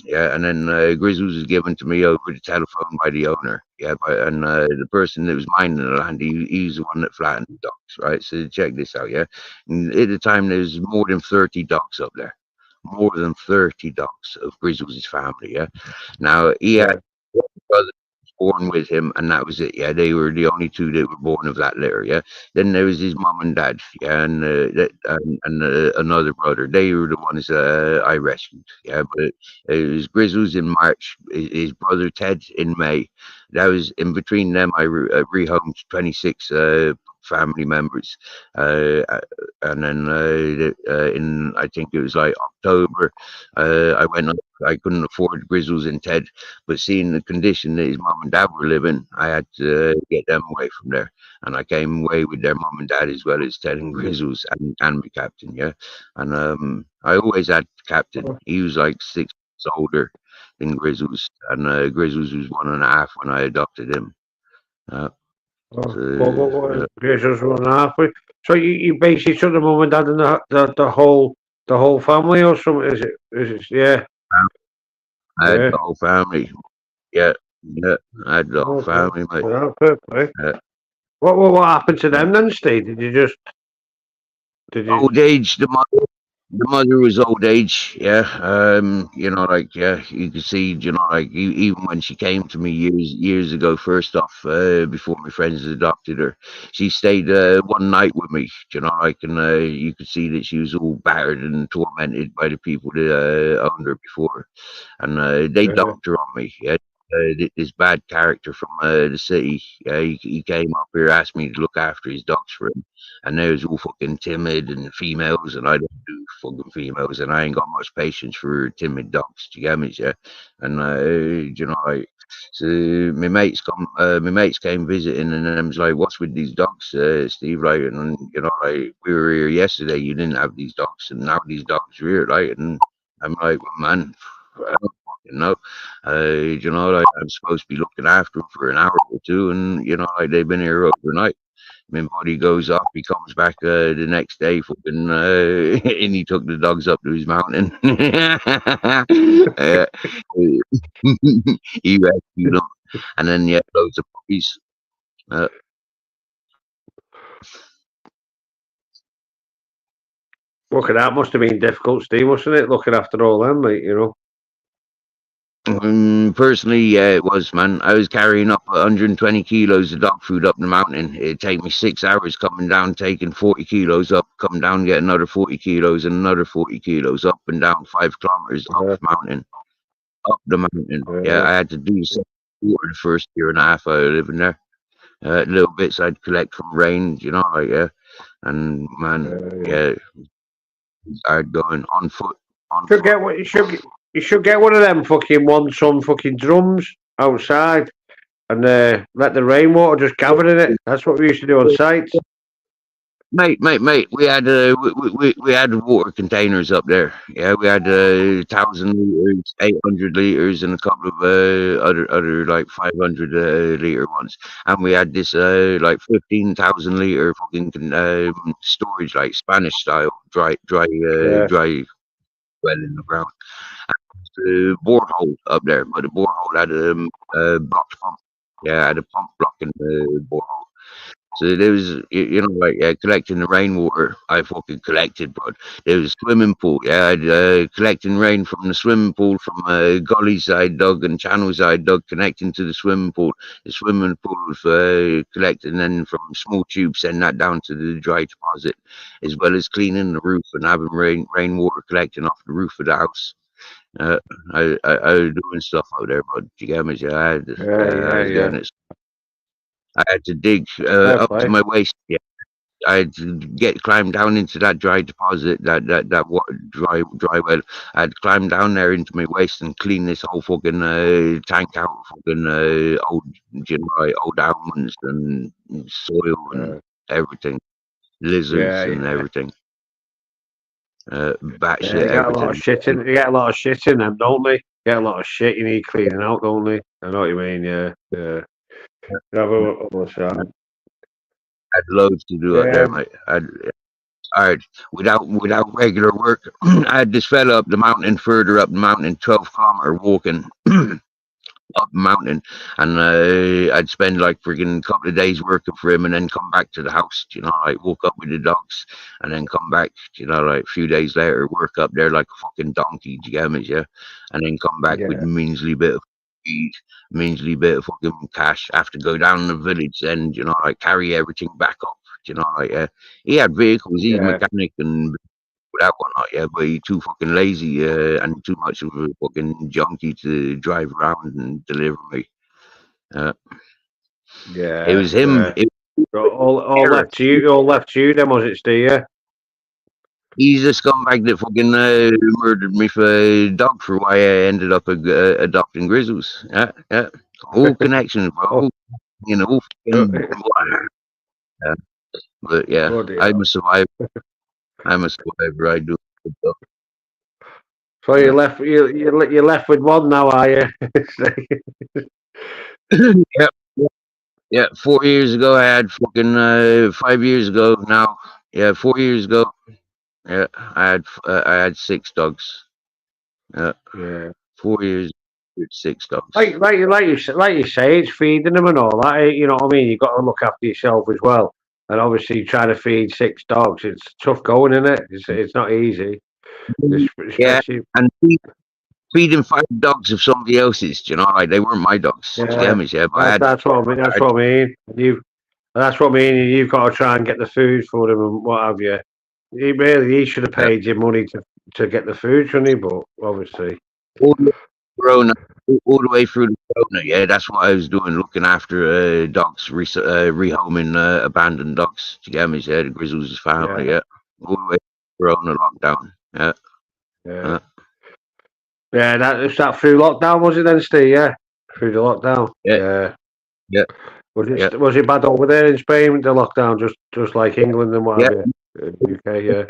Yeah, and then Grizzles was given to me over the telephone by the owner. Yeah, and the person that was minding the land, he's the one that flattened the dogs, right? So check this out, yeah. And at the time, there's more than 30 dogs up there, more than 30 dogs of Grizzles' family. Yeah. Now he had Yeah. one brother born with him, and that was it. Yeah, they were the only two that were born of that litter. Yeah. Then there was his mum and dad. Yeah, and another brother. They were the ones I rescued. Yeah, but it was Grizzles in March. His brother Ted in May. That was in between them. I rehomed 26 family members, and then in I think it was like October, I went. I couldn't afford Grizzles and Ted, but seeing the condition that his mum and dad were living, I had to get them away from there. And I came away with their mum and dad as well as Ted and Grizzles and my captain, yeah. And I always had captain. He was like 6 months older than Grizzles, and Grizzles was 1.5 when I adopted him. Uh, Oh, so, Jesus was halfway. So you basically took the mum and dad and the whole family or something? Is it? Yeah. I had Yeah. the whole family. Yeah, yeah, I had the whole Okay. family, mate. Yeah, fair play. Uh, What happened to them then, Steve? Did you? Old age, the mother was old age, yeah. Like yeah, you could see, like even when she came to me years ago, first off, before my friends adopted her, she stayed one night with me, like, and you could see that she was all battered and tormented by the people that owned her before, and they Yeah. dumped her on me. Yeah. This bad character from the city, he came up here, asked me to look after his dogs for him, and they was all fucking timid and females, and I don't do fucking females, and I ain't got much patience for timid dogs. Do you get me? Yeah, and like, so my mates came visiting, and then was like, "What's with these dogs, Steve?" Like, and like, we were here yesterday, you didn't have these dogs, and now these dogs are here, like, and I'm like, well, man, I don't fucking know. Like, I'm supposed to be looking after them for an hour or two, and like, they've been here overnight. My buddy goes off, he comes back the next day, fucking, and he took the dogs up to his mountain. uh, he rescued them, and then yeah, loads of puppies. Uh, Look at that. Must have been difficult, Steve, wasn't it? Looking after all them, mate. Personally, yeah, it was, man. I was carrying up 120 kilos of dog food up the mountain. It'd take me 6 hours coming down, taking 40 kilos up, come down, get another 40 kilos and another 40 kilos up and down 5 kilometers up Yeah. the mountain. Up the mountain. Yeah, Yeah. I had to do some water the first year and a half I was living there. Little bits I'd collect from rain, like, yeah. And man, Yeah. yeah, I'd going on foot, on Should foot. get what you should get one of them fucking 1 ton fucking drums outside and let the rainwater just gather in it. That's what we used to do on sites. Mate. We had water containers up there. Yeah, we had 1,000 liters, 800 liters, and a couple of other like 500 liter ones. And we had this like 15,000 liter fucking storage, like Spanish style, Yeah, dry well in the ground. The borehole up there, but the borehole had a blocked pump. Yeah, had a pump blocking the borehole. So there was, like collecting the rainwater. I fucking collected, but there was a swimming pool. Yeah, I'd collecting rain from the swimming pool, from gullies I dug and channels I dug, connecting to the swimming pool. The swimming pool was collecting, then from small tubes, send that down to the dry deposit, as well as cleaning the roof and having rainwater collecting off the roof of the house. Uh, I was doing stuff out there, but you get me? Yeah, I was yeah. getting it. I had to dig Fair up to play. my waist. Yeah, I had to climb down into that dry deposit, that water, dry well. I had to climb down there into my waist and clean this whole fucking tank out, fucking old, old almonds and soil and Uh, everything, lizards yeah, and yeah. everything, Yeah, batshit they get a lot of everything. shit in. They get a lot of shit in them, don't they? Get a lot of shit you need cleaning out, don't they? I know what you mean. Yeah, yeah. Have a shot. I'd loads to do up Yeah, there, mate. Hard without regular work. I had this fella up the mountain, further up the mountain, 12 kilometer walking up the mountain, and I'd spend like friggin' couple of days working for him, and then come back to the house. Like walk up with the dogs, and then come back. Like a few days later, work up there like a fucking donkey. Do you get me? Yeah, and then come back with yeah, measly bit of feed, measly bit of fucking cash. Have to go down the village, then like carry everything back up. Like he had vehicles, he's a yeah, mechanic and that whatnot, yeah, but he's too fucking lazy and too much of a fucking junkie to drive around and deliver me. Uh, it yeah, was him. yeah. It So was all Eric. left to you. All left to you. Then was it, Steve? Yeah. He's a scumbag that fucking murdered me for dog for why I ended up adopting grizzlies. Yeah. All connections, Oh, bro. Fucking, yeah. But yeah, bloody I'm hell. a survivor. I'm a survivor. I do good stuff. So you left. You left with one now, are you? Yeah. Yeah, 4 years ago I had fucking 5 years ago now. Yeah, 4 years ago. Yeah, I had 6 dogs. Yeah, Yeah. 4 years with 6 dogs. Like you say, it's feeding them and all that. You know what I mean? You've got to look after yourself as well. And obviously, trying to feed 6 dogs, it's tough going, isn't it? It's not easy. Yeah, Especially, and feeding 5 dogs of somebody else's. Like they weren't my dogs. Do you get yeah. me? Yeah, but I had, That's what I mean. That's I, what I mean. That's what I mean. You've got to try and get the food for them and what have you. He should have uh, paid you money to get the food, shouldn't he? But obviously, all the corona, all the way through the corona. Yeah, that's what I was doing, looking after dogs, rehoming abandoned dogs. Do you get me? Yeah, the Grizzlies family. yeah, Yeah, all the way through Corona lockdown. Yeah. yeah, yeah. It's that through lockdown, was it then, Steve? Yeah, through the lockdown. Yeah, Yeah. yeah, yeah, Was it bad over there in Spain with the lockdown, just like England and what yeah. have you? UK, yeah,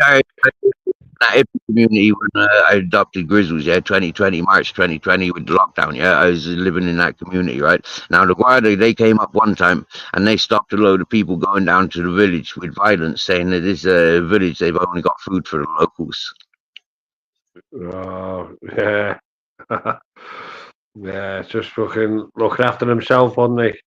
I community when I adopted Grizzlies, yeah, 2020, March 2020 with the lockdown, yeah, I was living in that community, right? Now the Guardia, they came up one time and they stopped a load of people going down to the village with violence, saying that this village, they've only got food for the locals. oh, yeah, yeah. It's just fucking looking after themselves, wasn't they?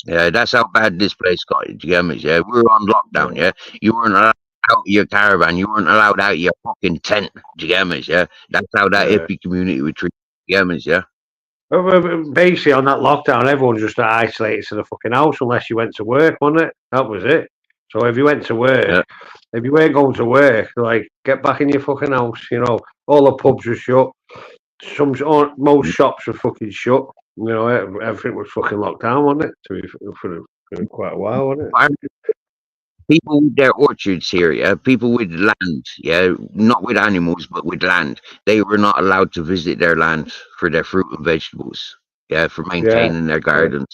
Yeah, that's how bad this place got. Do you get me? Yeah, we were on lockdown, yeah, you weren't allowed out of your caravan, you weren't allowed out of your fucking tent. Do you get me? Yeah, that's how that Yeah. hippie community would treat. Do you get me? Yeah. Basically, on that lockdown, everyone just isolated to the fucking house unless you went to work, wasn't it? That was it. So if you went to work, Yeah. if you weren't going to work, like get back in your fucking house. All the pubs were shut. Most shops were fucking shut. Everything was fucking locked down, wasn't it? For quite a while, wasn't it? People with their orchards here, yeah, people with land, yeah, not with animals, but with land, they were not allowed to visit their land for their fruit and vegetables, yeah, for Yeah, maintaining their yeah, gardens,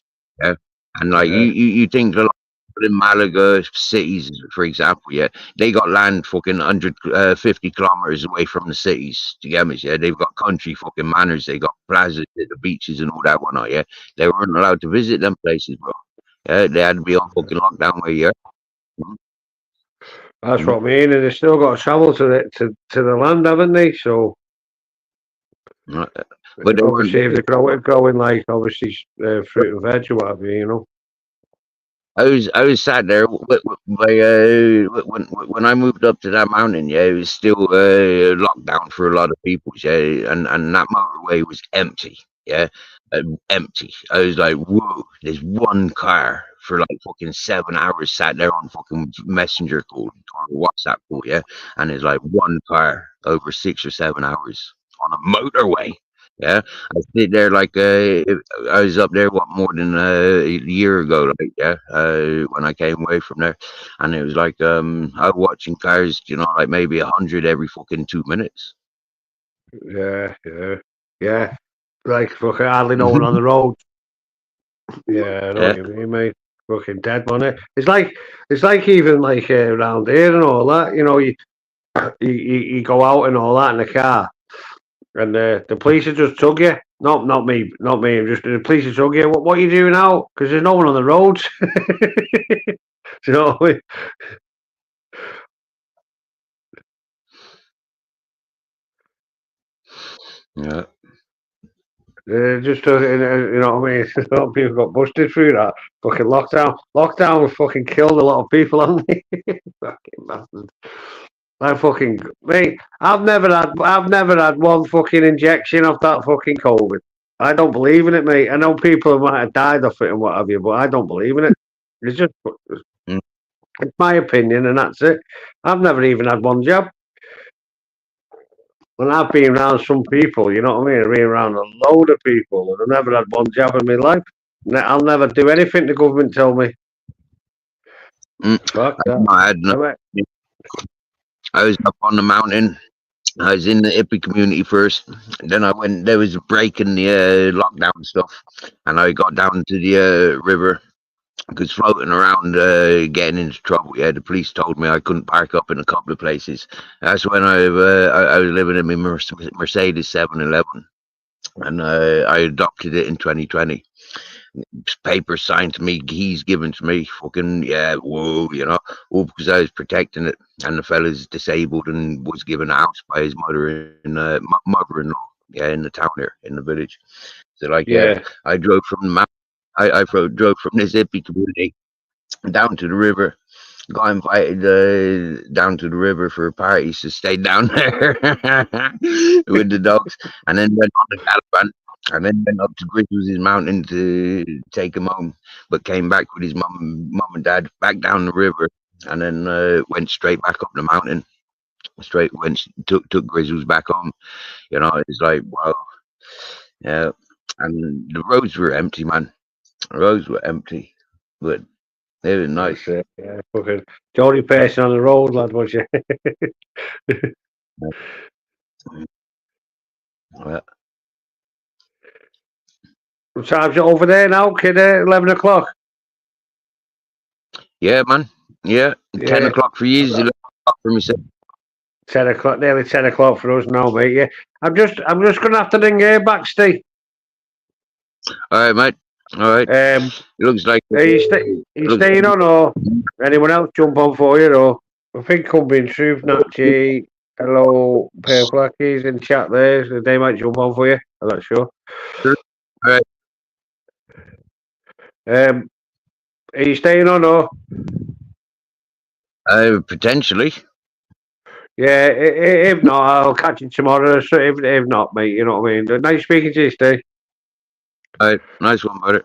yeah. And like yeah, you think a lot in Malaga cities, for example, yeah, they got land fucking 150 kilometers away from the cities. Do you get me? Yeah, they've got country fucking manners. They got plazas at the beaches and all that whatnot. Yeah, they weren't allowed to visit them places, bro. Yeah, they had to be on fucking lockdown where you are. That's what I mean, and they still got to travel to the land, haven't they? So But they weren't. obviously, if they're growing like obviously fruit and veg or whatever, you know. I was sat there when I moved up to that mountain. Yeah, it was still locked down for a lot of people. Yeah, and that motorway was empty. Yeah, empty. I was like, whoa, there's one car for like fucking 7 hours sat there on fucking messenger call or WhatsApp call. Yeah, and it's like one car over 6 or 7 hours on a motorway. Yeah, I stayed there like I was up there what more than a year ago, like yeah, when I came away from there, and it was like I was watching cars, you know, like maybe 100 every fucking 2 minutes. Yeah. Like fucking hardly no one on the road. Yeah, I know Yeah, what you mean, mate. Fucking dead money. It's like even like around here and all that. You know, you go out and all that in the car, and the police have just took you. Not me, not me. Just the police have took you. What are you doing out? Because there's no one on the roads. Do you know what I mean? yeah. Just you know what I mean. A lot of people got busted through that fucking lockdown. Lockdown fucking killed a lot of people, haven't they? Fucking bastard. I fucking mate. I've never had one fucking injection of that fucking COVID. I don't believe in it, mate. I know people might have died of it and what have you, but I don't believe in it. It's just Mm. it's my opinion, and that's it. I've never even had one jab. And I've been around some people, you know what I mean? I've been around a load of people, and I've never had one jab in my life. I'll never do anything the government tell me. Mm. Fuck I, that. I had no- I was up on the mountain. I was in the hippie community first. Then I went. There was a break in the lockdown stuff, and I got down to the river. Because floating around, getting into trouble. Yeah, the police told me I couldn't park up in a couple of places. That's when I was living in my Mercedes 711, and I adopted it in 2020. Paper signed to me, keys given to me. Fucking yeah, whoa, you know, all because I was protecting it. And the fella's disabled and was given a house by his mother-in-law. Yeah, in the town here, in the village. So like, yeah, Yeah, I drove from the map. I drove from this hippie community down to the river. Got invited down to the river for a party, so stayed down there with the dogs, and then went on the caravan, and then went up to Grizzly's mountain to take him home, but came back with his mum and dad back down the river, and then went straight back up the mountain. Straight went took Grizzlies back home. You know, it's like wow, yeah. And the roads were empty, man. The roads were empty, but they were nice. that's it. Yeah, fucking the only person on the road, lad, was you. Yeah. What time's it over there now, kid? 11 o'clock. Yeah, man. Yeah, 10 o'clock for you, Yeah, 11 o'clock for myself. 10 o'clock, nearly 10 o'clock for us now, mate. Yeah, I'm just gonna have to ring back, Steve. All right, mate. All right. Um, It looks like are you staying on, or anyone else jump on for you, or I think come being truth, Natchi, hello, Purple Lackeys in chat there, so they might jump on for you. I'm not sure. All right. Are you staying on, or Potentially. yeah? If not, I'll catch you tomorrow. So if not, mate, you know what I mean. Nice speaking to you, Steve. All right. Nice one, buddy.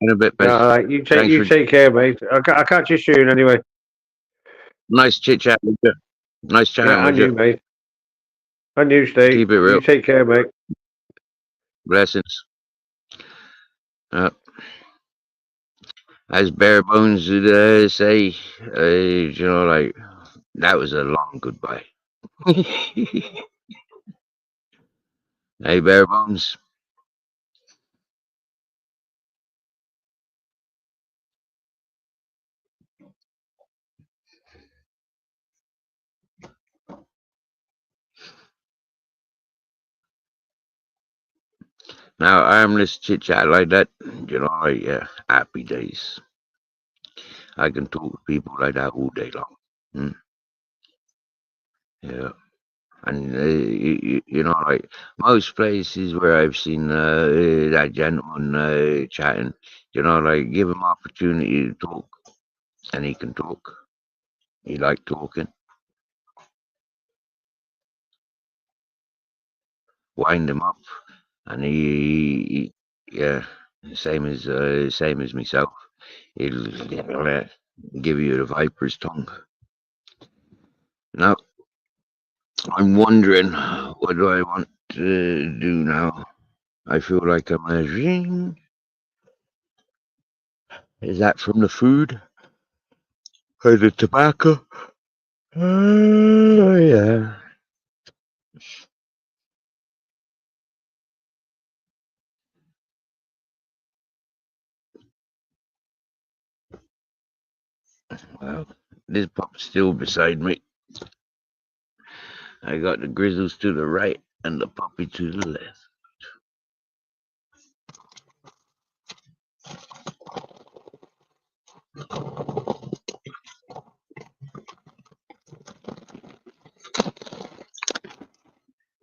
In a bit, All Bez. right, Thanks you for take care, mate. I'll catch you soon, anyway. nice chit chat with you. Nice chatting Yeah, with and you, you. mate. And you, Steve. Keep it real. You take care, mate. Blessings. As Bare Bones would say, you know, like that was a long goodbye. Hey, Bare Bones. Now, harmless chit chat like that, you know, like, yeah, happy days. I can talk to people like that all day long. Mm, yeah. And, you know, like most places where I've seen that gentleman chatting, you know, like give him opportunity to talk and he can talk. He like talking. Wind him up and yeah, same as myself. He'll give you the viper's tongue. Now, I'm wondering, what do I want to do now? I feel like I'm a ring. Is that from the food? Or the tobacco? Oh, yeah. Well, this pup's still beside me. I got the grizzles to the right and the puppy to the left.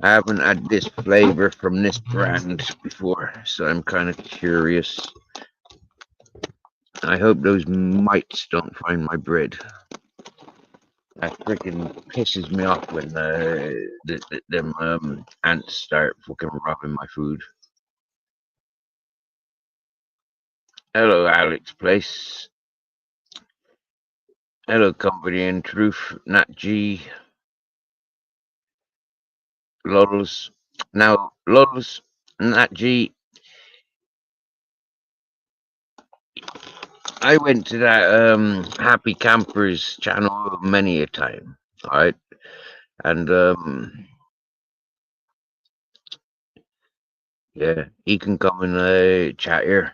I haven't had this flavor from this brand before, so I'm kind of curious. I hope those mites don't find my bread. That freaking pisses me off when them ants start fucking robbing my food. Hello, Alex Place. Hello, Company in Truth. Nat G. Lols. Now, Lols, Nat G. I went to that Happy Campers channel many a time, alright? And yeah, he can come and chat here.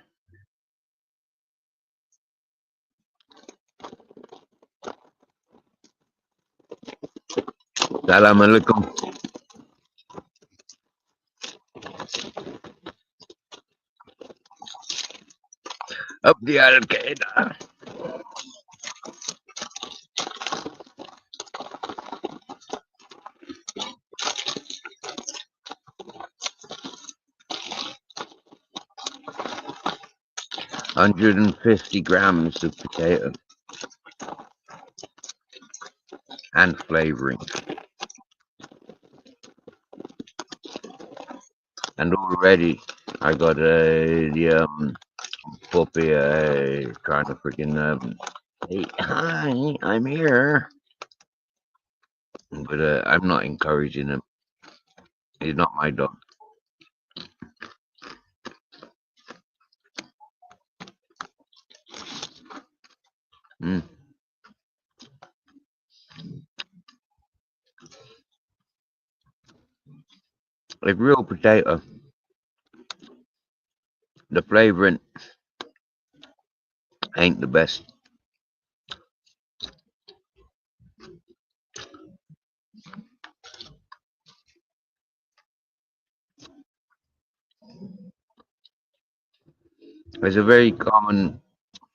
Salam alaikum. Up the Al Qaeda. 150 grams of potato and flavoring. And already I got the puppy trying to freaking hey, hi, I'm here. But I'm not encouraging him. He's not my dog. Mm. Like real potato, the flavoring ain't the best. It's a very common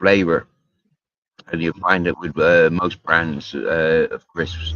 flavor, and you find it with most brands of crisps.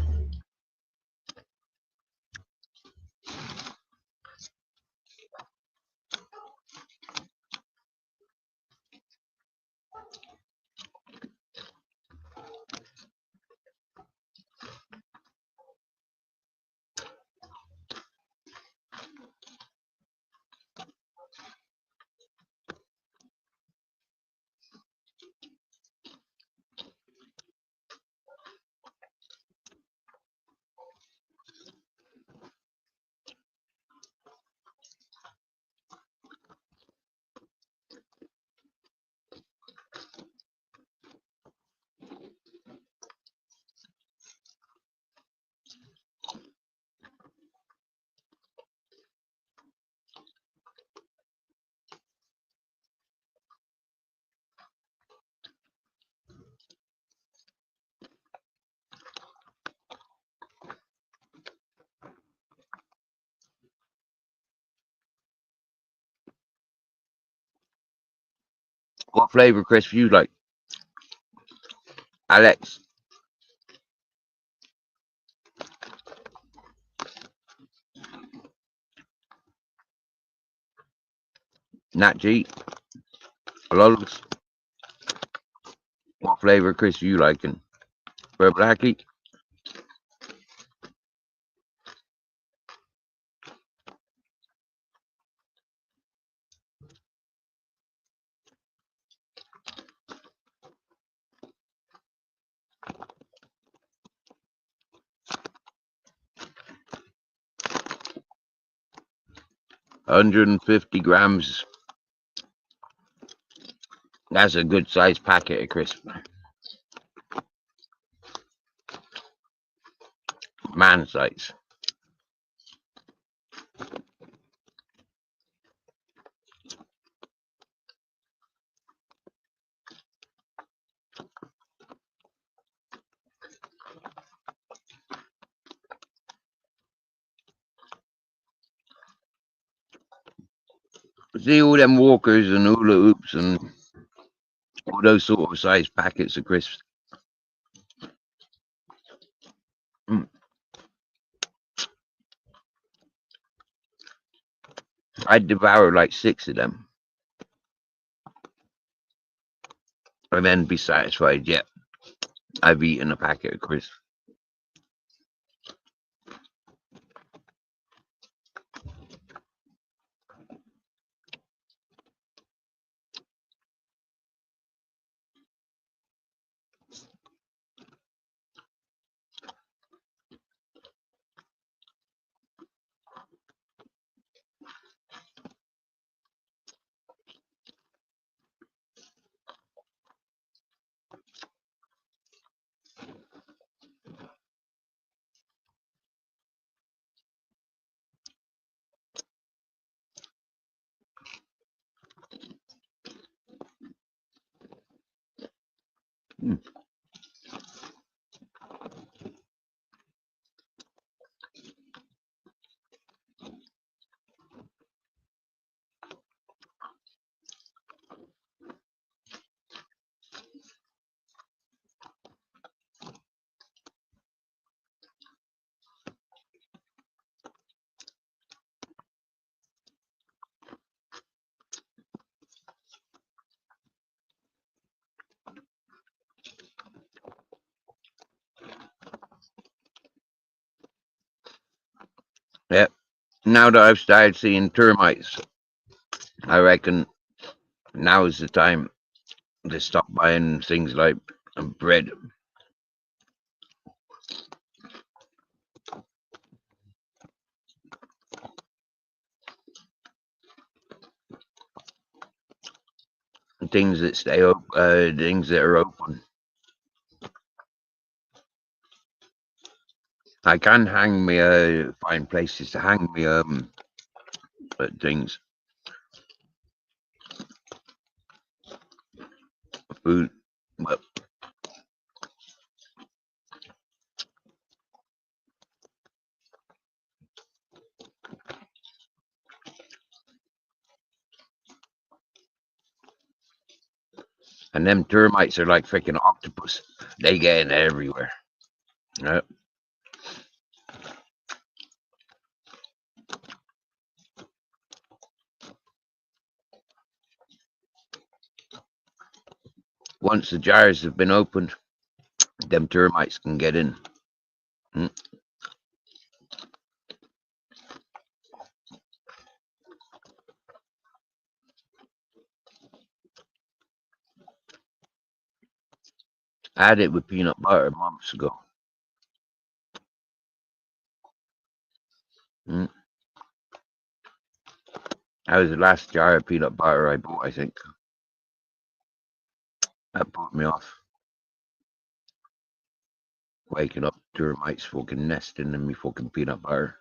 What flavour crisp you like, Alex? Nat G, Lols. What flavour crisp you liking? Purple Hacky? $150 grams. That's a good sized packet of crisp. Man size. See all them walkers and hula hoops and all those sort of size packets of crisps. Mm. I'd devour like 6 of them and then be satisfied. Yeah, I've eaten a packet of crisps. Mm. Yeah. Now that I've started seeing termites, I reckon now is the time to stop buying things like bread. Things that stay open, things that are open. I can hang me, find places to hang me, things, food, but and them termites are like freaking octopus. They get in everywhere. Yeah. Once the jars have been opened, them termites can get in. Mm. I had it with peanut butter months ago. Mm. That was the last jar of peanut butter I bought, I think. That put me off. Waking up termites fucking nesting in me fucking peanut butter.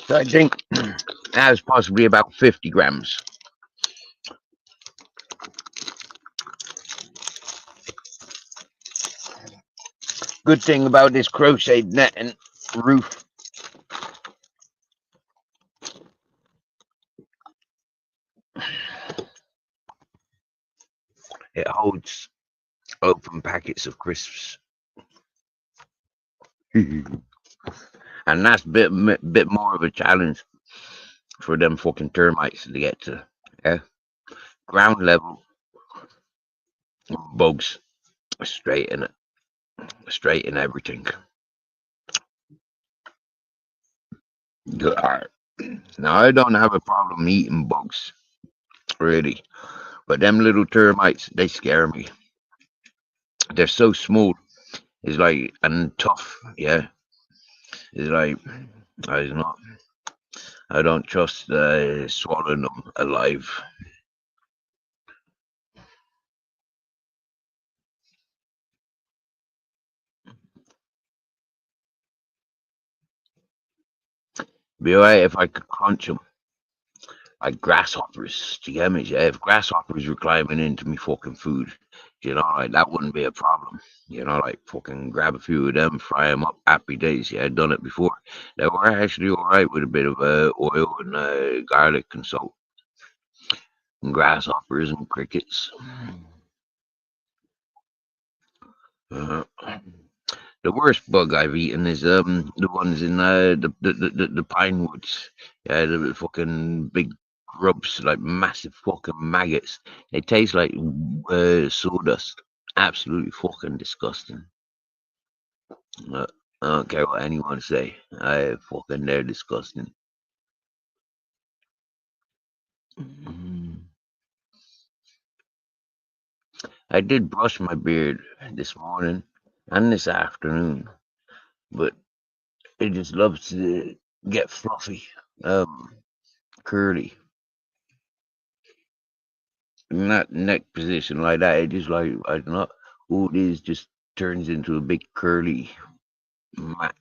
So I think that's possibly about 50 grams. Good thing about this crocheted netting roof, it holds open packets of crisps. And that's bit more of a challenge for them fucking termites to get to. Yeah. Ground level bugs straight in it. Straight in everything. Good. Now I don't have a problem eating bugs, really. But them little termites, they scare me. They're so smooth. It's like and tough, yeah. It's like I don't trust swallowing them alive. Be alright if I could crunch them like grasshoppers. Do you get me? Yeah, if grasshoppers were climbing into me fucking food, like that wouldn't be a problem. Like fucking grab a few of them, fry them up. Happy days. Yeah, I'd done it before. They were actually alright with a bit of oil and garlic and salt. And grasshoppers and crickets. Uh, the worst bug I've eaten is the ones in the pine woods. Yeah, the fucking big grubs, like massive fucking maggots. They taste like sawdust. Absolutely fucking disgusting. I don't care what anyone say. They're disgusting. I did brush my beard this morning and this afternoon, but it just loves to get fluffy, curly. In that neck position like that, it just like I don't know. All it is just turns into a big curly mat.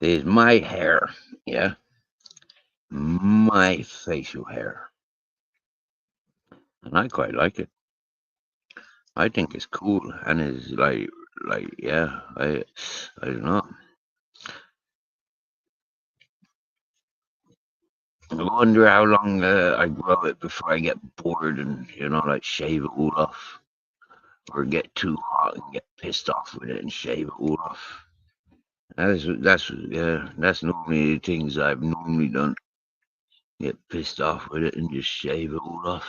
There's my hair, yeah, my facial hair, and I quite like it. I think it's cool, and it's like yeah, I don't know. I wonder how long I grow it before I get bored and like shave it all off, or get too hot and get pissed off with it and shave it all off. That's normally the things I've normally done. Get pissed off with it and just shave it all off.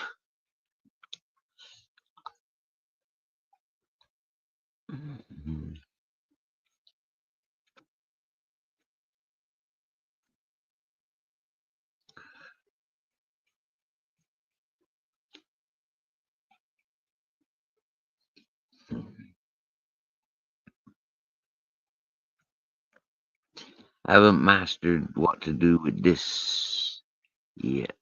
I haven't mastered what to do with this yet.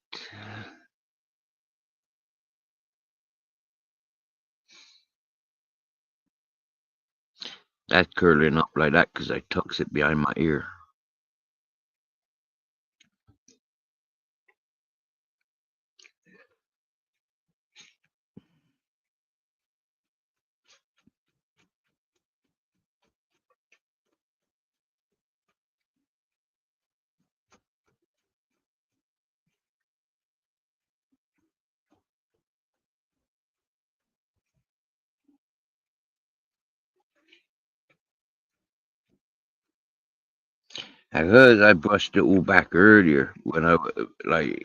That's curling up like that because I tucks it behind my ear. I heard I brushed it all back earlier when like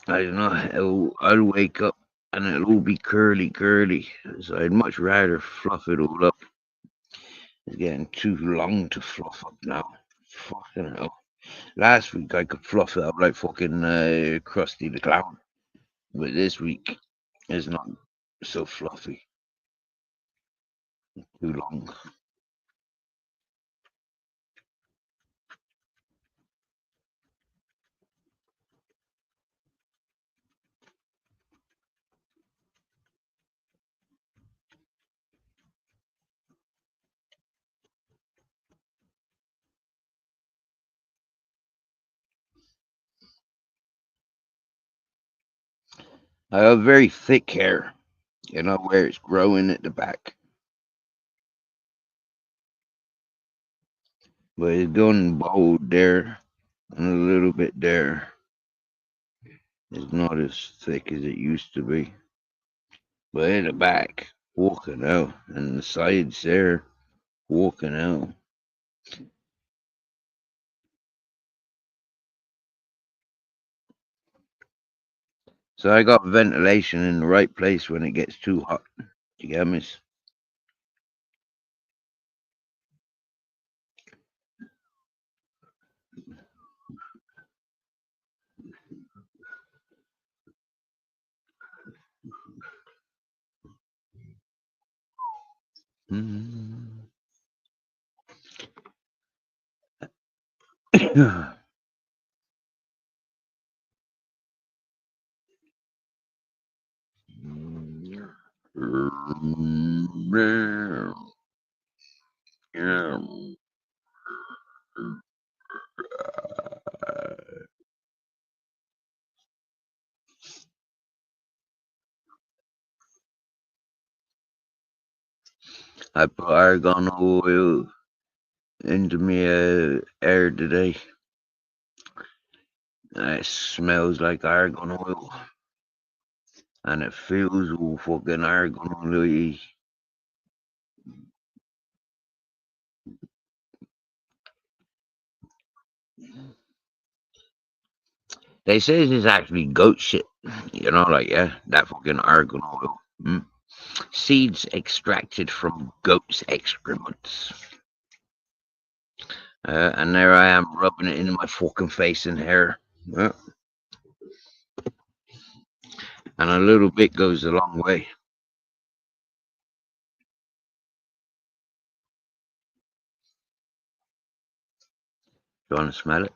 I don't know, I'll wake up and it'll all be curly. So I'd much rather fluff it all up. It's getting too long to fluff up now. Fucking hell. Last week I could fluff it up like fucking Krusty the Clown. But this week is not so fluffy. Too long. I have very thick hair, you know, where it's growing at the back. But it's going bald there and a little bit there. It's not as thick as it used to be. But in the back, walking out, and the sides there, walking out. So I got ventilation in the right place when it gets too hot. You get me? Mm. I put argan oil into my air today. And it smells like argan oil. And it feels all fucking argan oil. They say it's actually goat shit. You know, like, yeah, that fucking argan oil. Mm. Seeds extracted from goat's excrements. And there I am rubbing it into my fucking face and hair. And a little bit goes a long way. You want to smell it?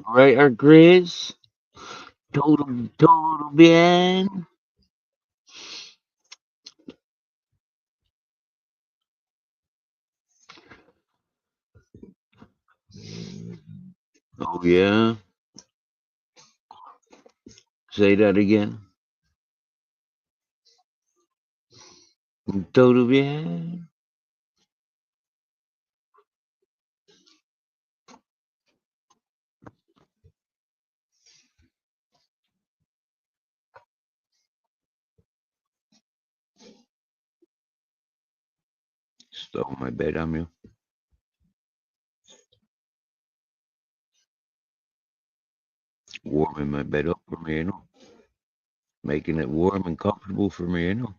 Right, our Grizz? Todo bien. Oh, yeah. Say that again. Todo bien. Stole my bed on you. Warming my bed up for me, you know. Making it warm and comfortable for me, you know.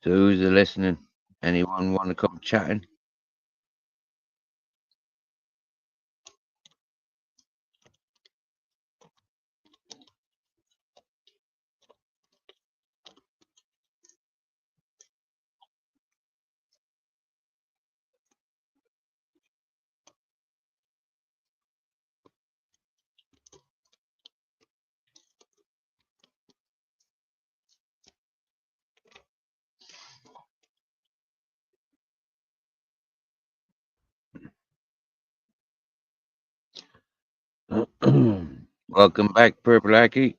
So who's listening? Anyone want to come chatting? Welcome back, Purple Aki.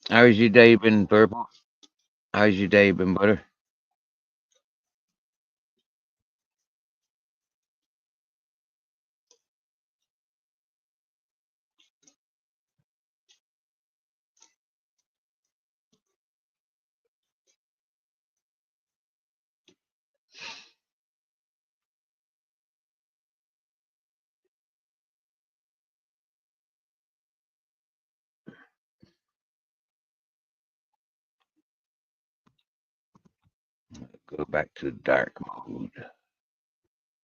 How's your day been, Purple? How's your day been, butter? Go back to dark mode.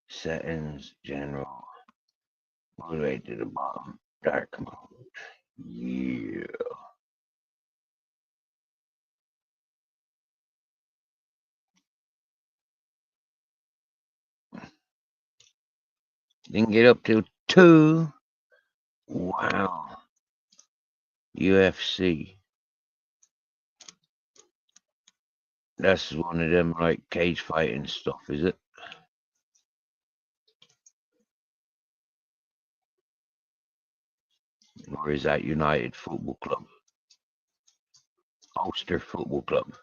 Settings, general. All the way to the bottom. Dark mode. Yeah. Didn't get up till 2. Wow. UFC. That's one of them like cage fighting stuff, is it? Or is that United Football Club? Ulster Football Club.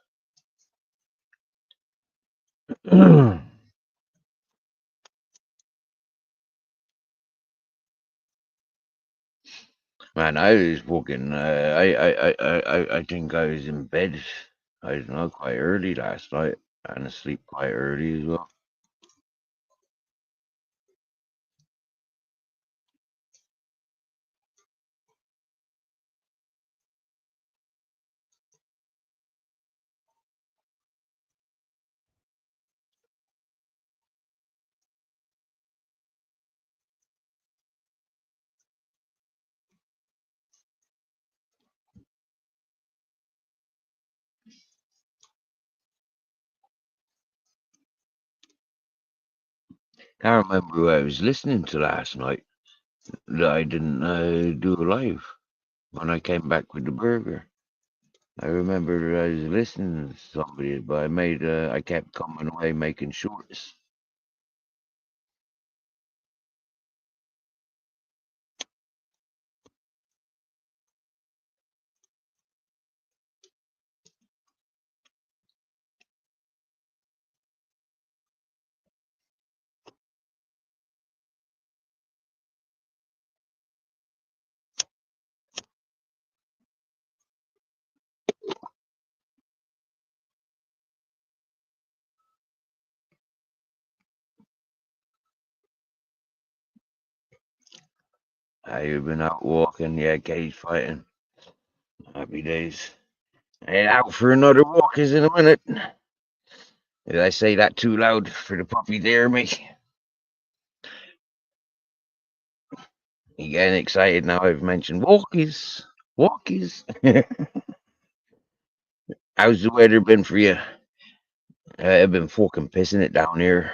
Man, I was fucking. I think I was in bed. I don't know, quite early last night, and asleep quite early as well. Can't remember who I was listening to last night that I didn't do a live when I came back with the burger. I remember I was listening to somebody, but I kept coming away making shorts. I've been out walking, yeah, cage fighting. Happy days. And out for another walk is in a minute. Did I say that too loud for the puppy there, mate? You getting excited now I've mentioned walkies. Walkies. How's the weather been for you? I've been fucking pissing it down here.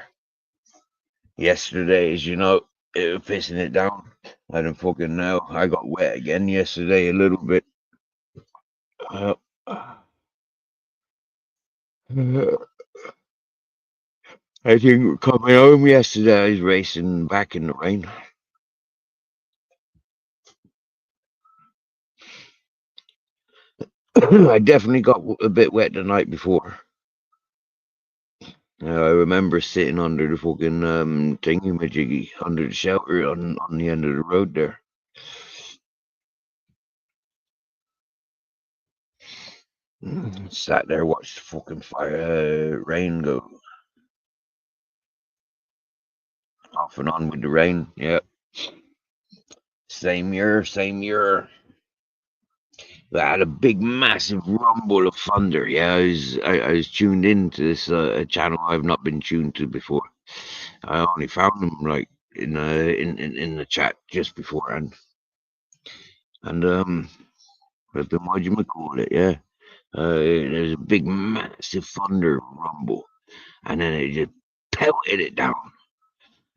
Yesterday, as you know, it was pissing it down. I don't fucking know. I got wet again yesterday a little bit. Uh, I think coming home yesterday, I was racing back in the rain. I definitely got a bit wet the night before. I remember sitting under the fucking thingy-majiggy, under the shelter on the end of the road there. Sat there, watched the fucking rain go off and on with the rain. Yeah. Same year, same year. I had a big, massive rumble of thunder. Yeah, I was tuned into this channel I've not been tuned to before. I only found them like in the chat just beforehand, and what do you call it? Yeah, there's a big, massive thunder rumble, and then it just pelted it down,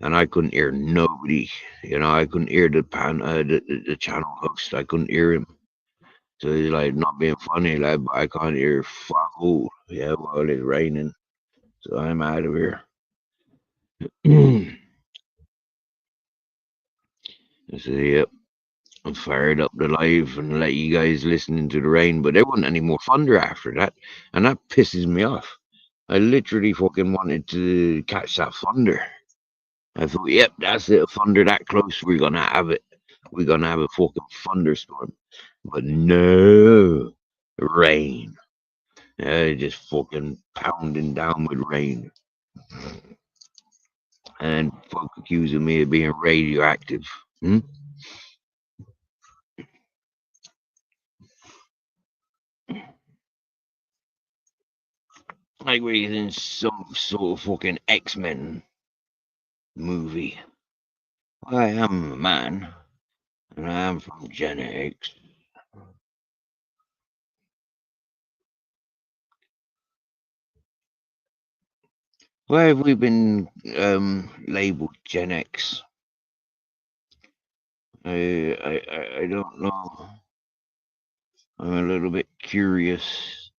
and I couldn't hear nobody. You know, I couldn't hear the channel host. I couldn't hear him. So he's like, not being funny, like, but I can't hear fuck all. Yeah, well, it's raining, so I'm out of here. So yep, I fired up the live and let you guys listen into the rain, but there wasn't any more thunder after that, and that pisses me off. I literally fucking wanted to catch that thunder. I thought, yep, that's it, thunder that close, we're gonna have it. We're gonna have a fucking thunderstorm. But no, rain. Just fucking pounding down with rain. And folk accusing me of being radioactive. Like we're in some sort of fucking X-Men movie. I am a man, and I am from Gen X. Why have we been labeled Gen X? I don't know. I'm a little bit curious.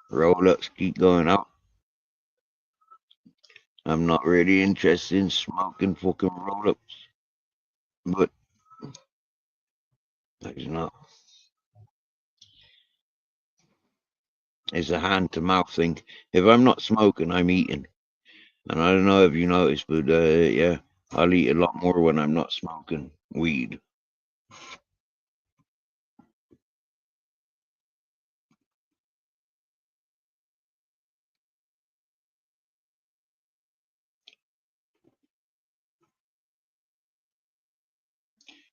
Roll-ups keep going up. I'm not really interested in smoking fucking roll-ups, but it's not. It's a hand-to-mouth thing. If I'm not smoking, I'm eating. And I don't know if you noticed, but yeah, I'll eat a lot more when I'm not smoking weed.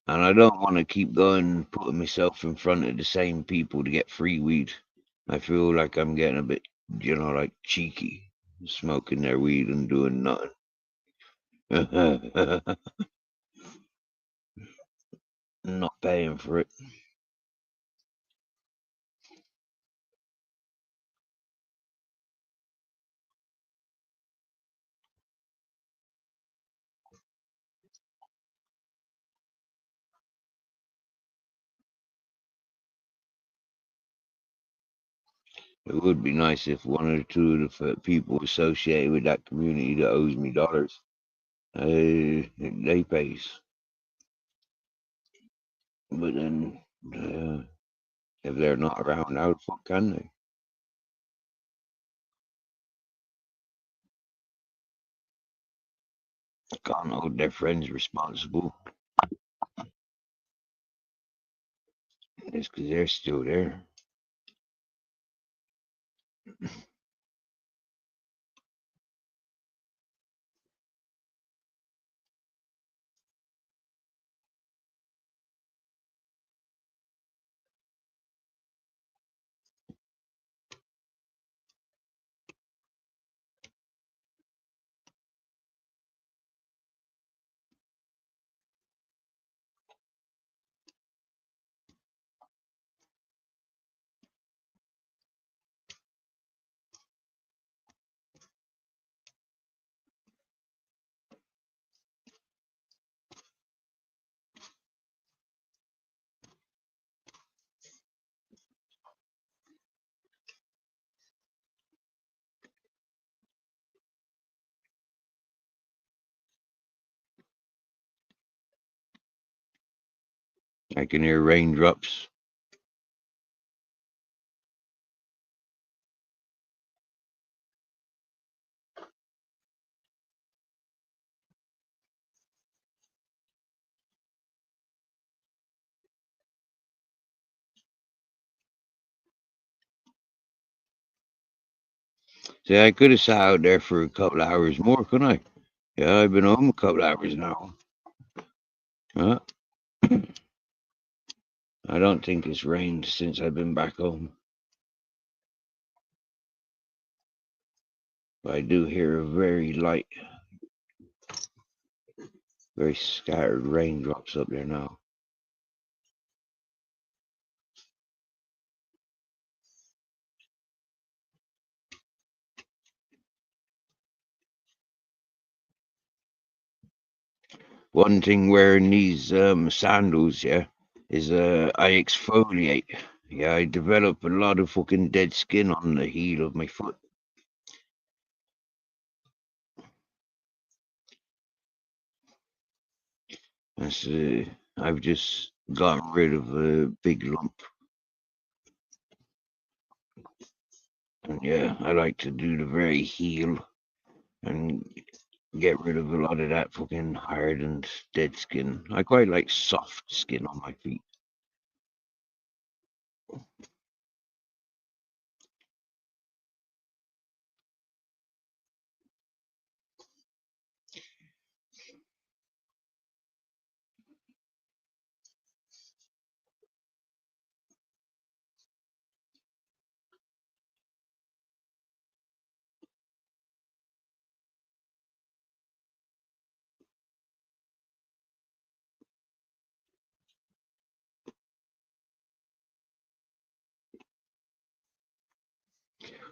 And I don't want to keep going putting myself in front of the same people to get free weed. I feel like I'm getting a bit, like cheeky, smoking their weed and doing nothing. Not paying for it. It would be nice if one or two of the people associated with that community that owes me dollars, they pays. But then, if they're not around, how the fuck can they? Can't hold their friends responsible. It's because they're still there. I can hear raindrops. See, I could have sat out there for a couple of hours more, couldn't I? Yeah, I've been home a couple of hours now. Huh? I don't think it's rained since I've been back home. But I do hear a very light, very scattered raindrops up there now. One thing wearing these sandals, yeah, is I exfoliate. Yeah, I develop a lot of fucking dead skin on the heel of my foot. That's, I've just gotten rid of a big lump. And yeah, I like to do the very heel and get rid of a lot of that fucking hard and dead skin. I quite like soft skin on my feet.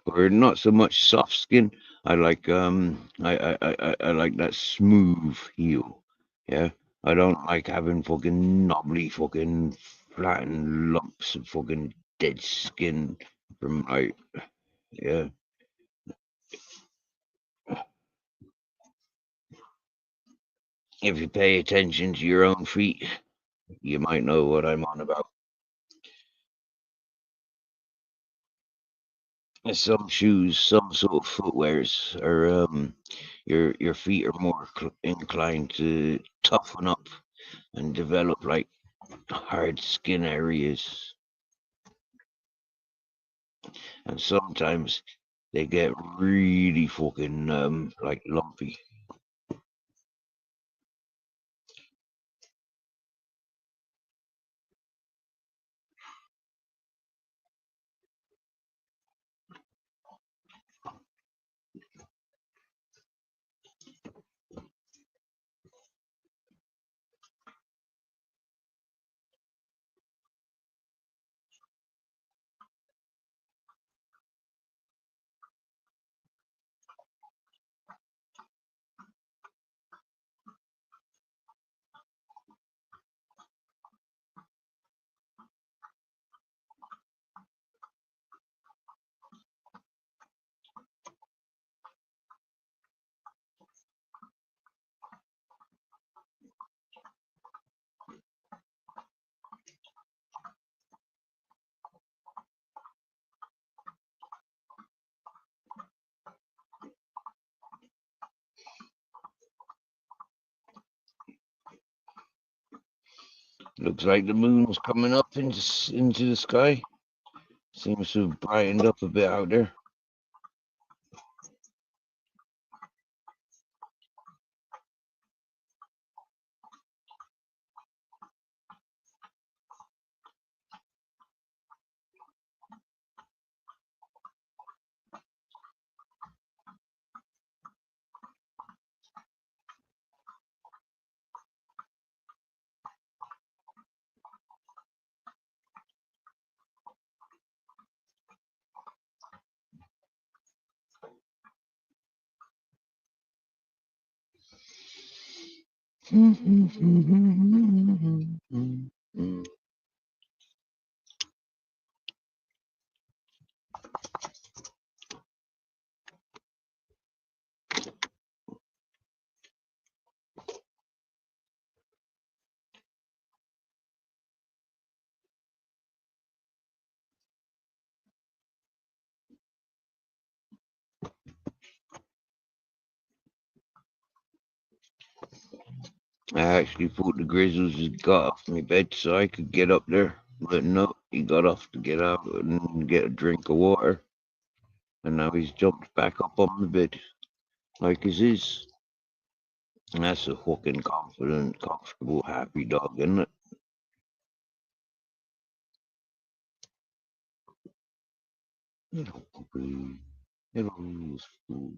Or not so much soft skin. I like that smooth heel. Yeah. I don't like having fucking knobbly fucking flattened lumps of fucking dead skin from like yeah. If you pay attention to your own feet, you might know what I'm on about. Some shoes, some sort of footwears are your feet are more inclined to toughen up and develop like hard skin areas, and sometimes they get really fucking like lumpy. Looks like the moon's coming up into the sky. Seems to have brightened up a bit out there. I actually thought the Grizzlies had got off my bed so I could get up there. But no, he got off to get out and get a drink of water. And now he's jumped back up on the bed like he is. And that's a fucking confident, comfortable, happy dog, isn't it? Little puppy. Little fool.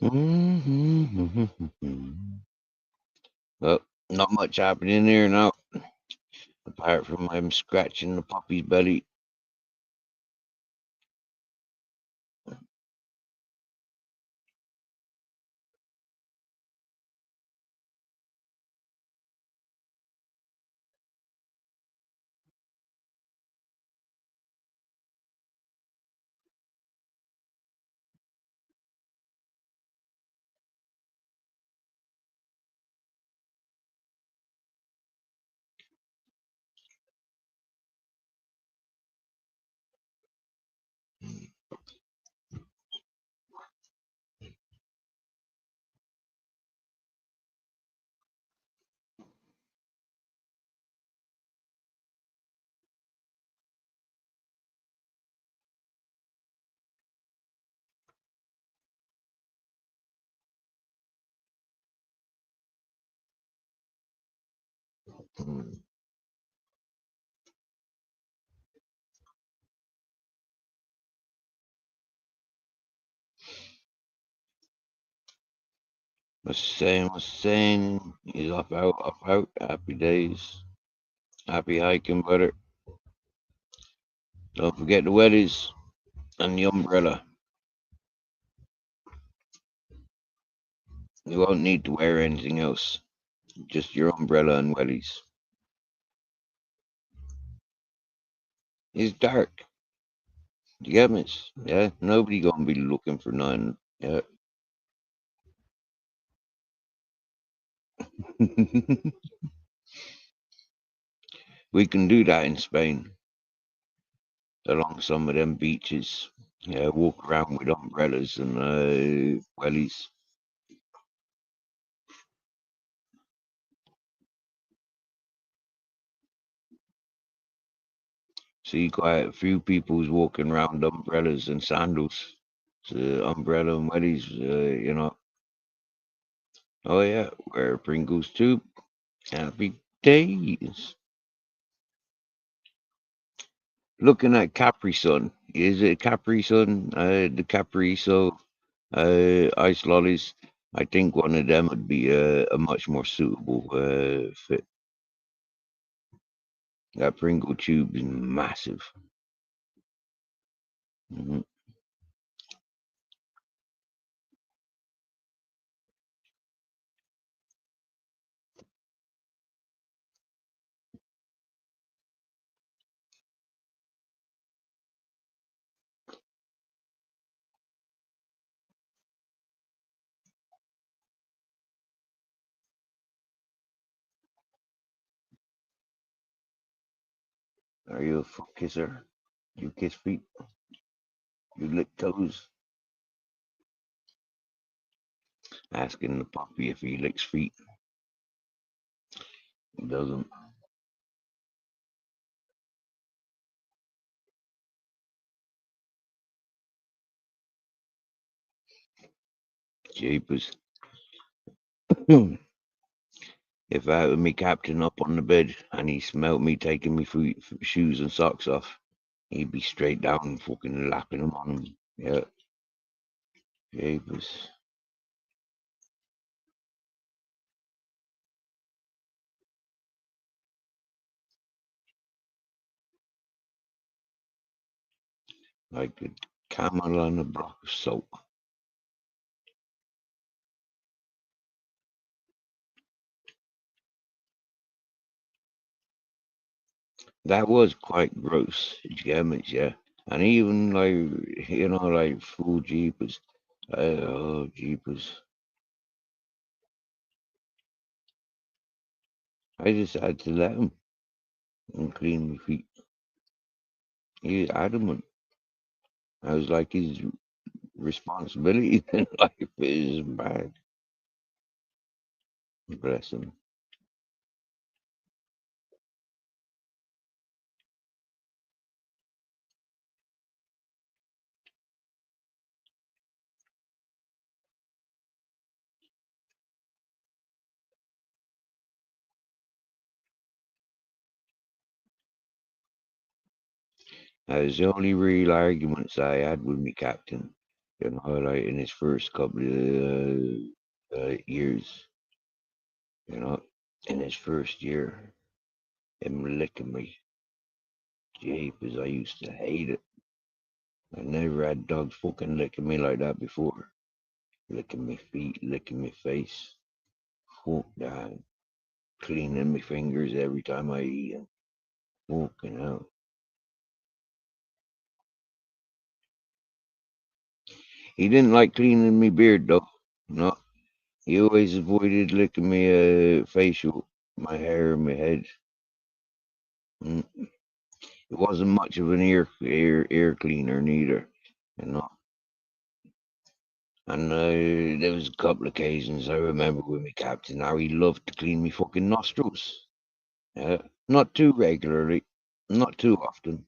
Well, not much happening there now, apart from I'm scratching the puppy's belly. Hmm. What's saying? He's up out, up out. Happy days. Happy hiking, brother. Don't forget the wellies and the umbrella. You won't need to wear anything else. Just your umbrella and wellies. It's dark. You get me? Yeah, nobody gonna be looking for none. Yeah. We can do that in Spain, along some of them beaches. Yeah, walk around with umbrellas and wellies. See quite a few people's walking around umbrellas and sandals. So umbrella and wellies, you know. Oh yeah, wear Pringles too. Happy days. Looking at Capri Sun. Is it Capri Sun? The Capri So ice lollies. I think one of them would be a much more suitable fit. That Pringle tube is massive. Hmm. Are you a foot kisser? You kiss feet? You lick toes? Asking the puppy if he licks feet. He doesn't. Jeepers. If I had me captain up on the bed and he smelt me taking me shoes and socks off, he'd be straight down and fucking lapping them on him. Yeah, jeepers. Like a camel on a block of soap. That was quite gross, Germans, yeah. And even like, like full jeepers. Oh, jeepers. I just had to let him and clean my feet. He was adamant. I was like, his responsibility in life is bad. Bless him. That was the only real arguments I had with me captain. You know, like in his first couple of years, you know, in his first year, him licking me. Jeepers, I used to hate it. I never had dogs fucking licking me like that before. Licking my feet, licking my face. Fuck that. Cleaning my fingers every time I eat. And fucking hell. He didn't like cleaning my beard though. No. He always avoided licking my facial, my hair, and my head. Mm. It wasn't much of an ear cleaner neither, you know. And there was a couple of occasions I remember with my captain how he loved to clean me fucking nostrils. Not too regularly, not too often,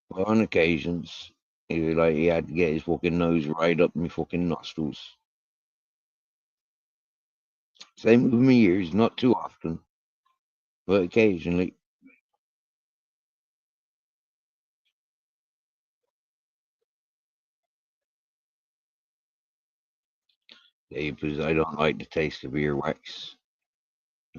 but on occasions he had to get his fucking nose right up my fucking nostrils. Same with my ears, not too often, but occasionally. Because I don't like the taste of earwax.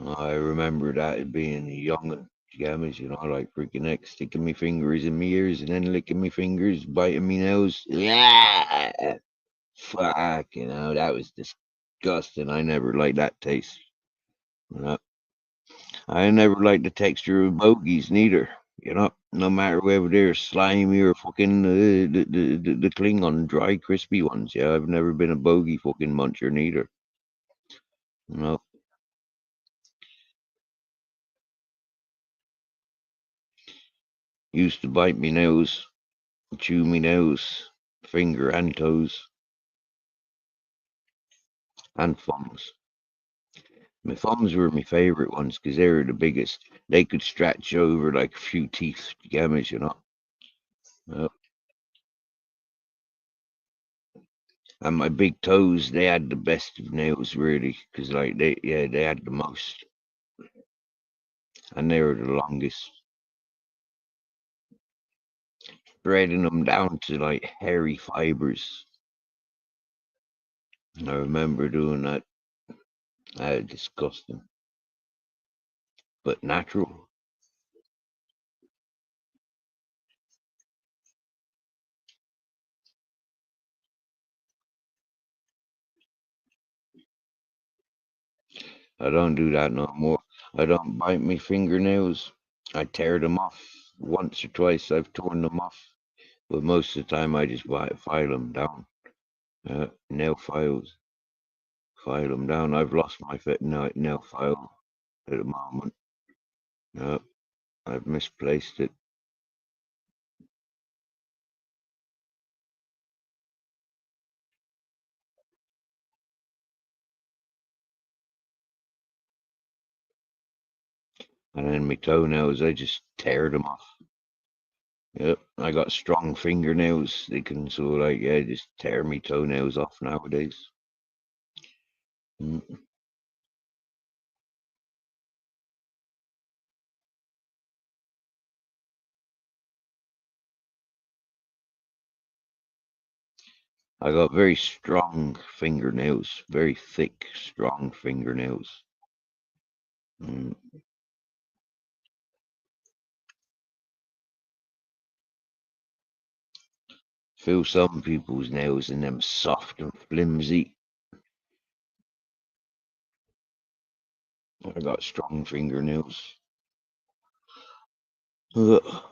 I remember that as being a young'un, gammas, you know, like freaking heck, sticking my fingers in my ears and then licking my fingers, biting my nose. Yeah, fuck, you know, that was disgusting. I never liked that taste. You know? I never liked the texture of bogies neither. You know, no matter whether they're slimy or fucking the Klingon dry crispy ones. Yeah, I've never been a bogey fucking muncher neither. You know, used to bite me nails, chew me nails, finger and toes, and thumbs. My thumbs were my favorite ones because they were the biggest. They could stretch over like a few teeth, gammas, you know. Uh, and my big toes, they had the best of nails, really, because like they had the most, and they were the longest. Threading them down to like hairy fibers. I remember doing that. Disgusting, but natural. I don't do that no more. I don't bite my fingernails. I tear them off. Once or twice I've torn them off, but most of the time I just file them down. Nail files, file them down. I've lost my nail file at the moment. Uh, I've misplaced it. And then my toenails, I just tear them off. Yep, I got strong fingernails. They can just tear me toenails off nowadays. Mm. I got very strong fingernails, very thick, strong fingernails. Mm. Feel some people's nails and them soft and flimsy. I got strong fingernails. Ugh.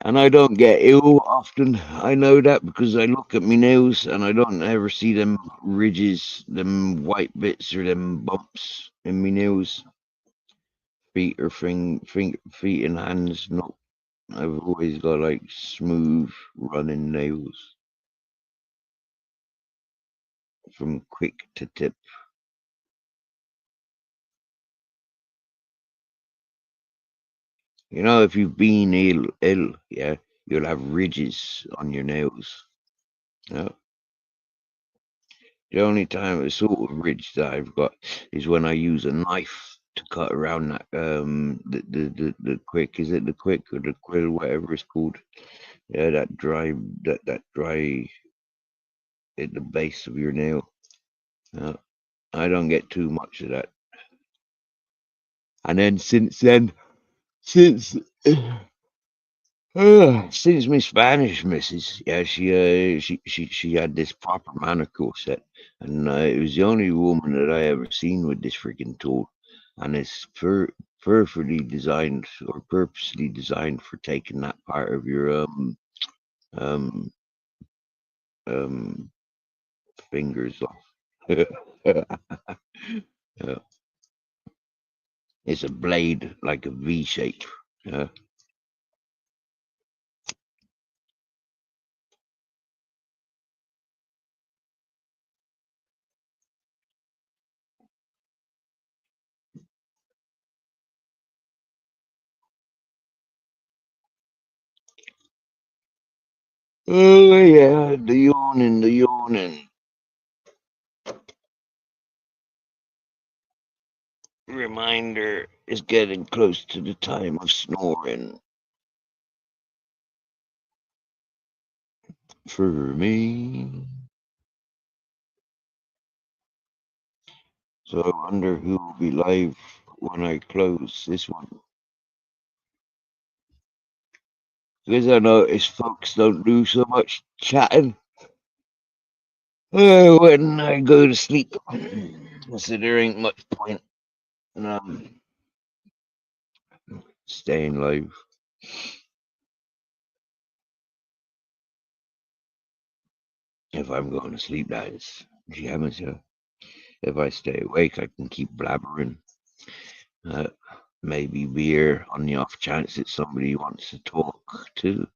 And I don't get ill often. I know that because I look at my nails and I don't ever see them ridges, them white bits or them bumps in my nails. Feet or feet and hands. No, I've always got like smooth running nails from quick to tip. You know, if you've been ill, yeah, you'll have ridges on your nails. Yeah. The only time a sort of ridge that I've got is when I use a knife to cut around that the quick, is it the quick or the quill, whatever it's called? Yeah, that dry at the base of your nail. I don't get too much of that. And then since since my Spanish missus, yeah, she had this proper manicure set, and it was the only woman that I ever seen with this freaking tool, and it's perfectly designed or purposely designed for taking that part of your um um fingers off. Yeah. It's a blade like a V shape. Yeah. Oh yeah, the yawning, the yawning. Reminder is getting close to the time of snoring for me. So I wonder who will be live when I close this one. Because I notice folks don't do so much chatting when I go to sleep. So there ain't much point in staying live. If I'm going to sleep, that is. Jammers, yeah. If I stay awake, I can keep blabbering. Maybe beer on the off chance that somebody wants to talk too,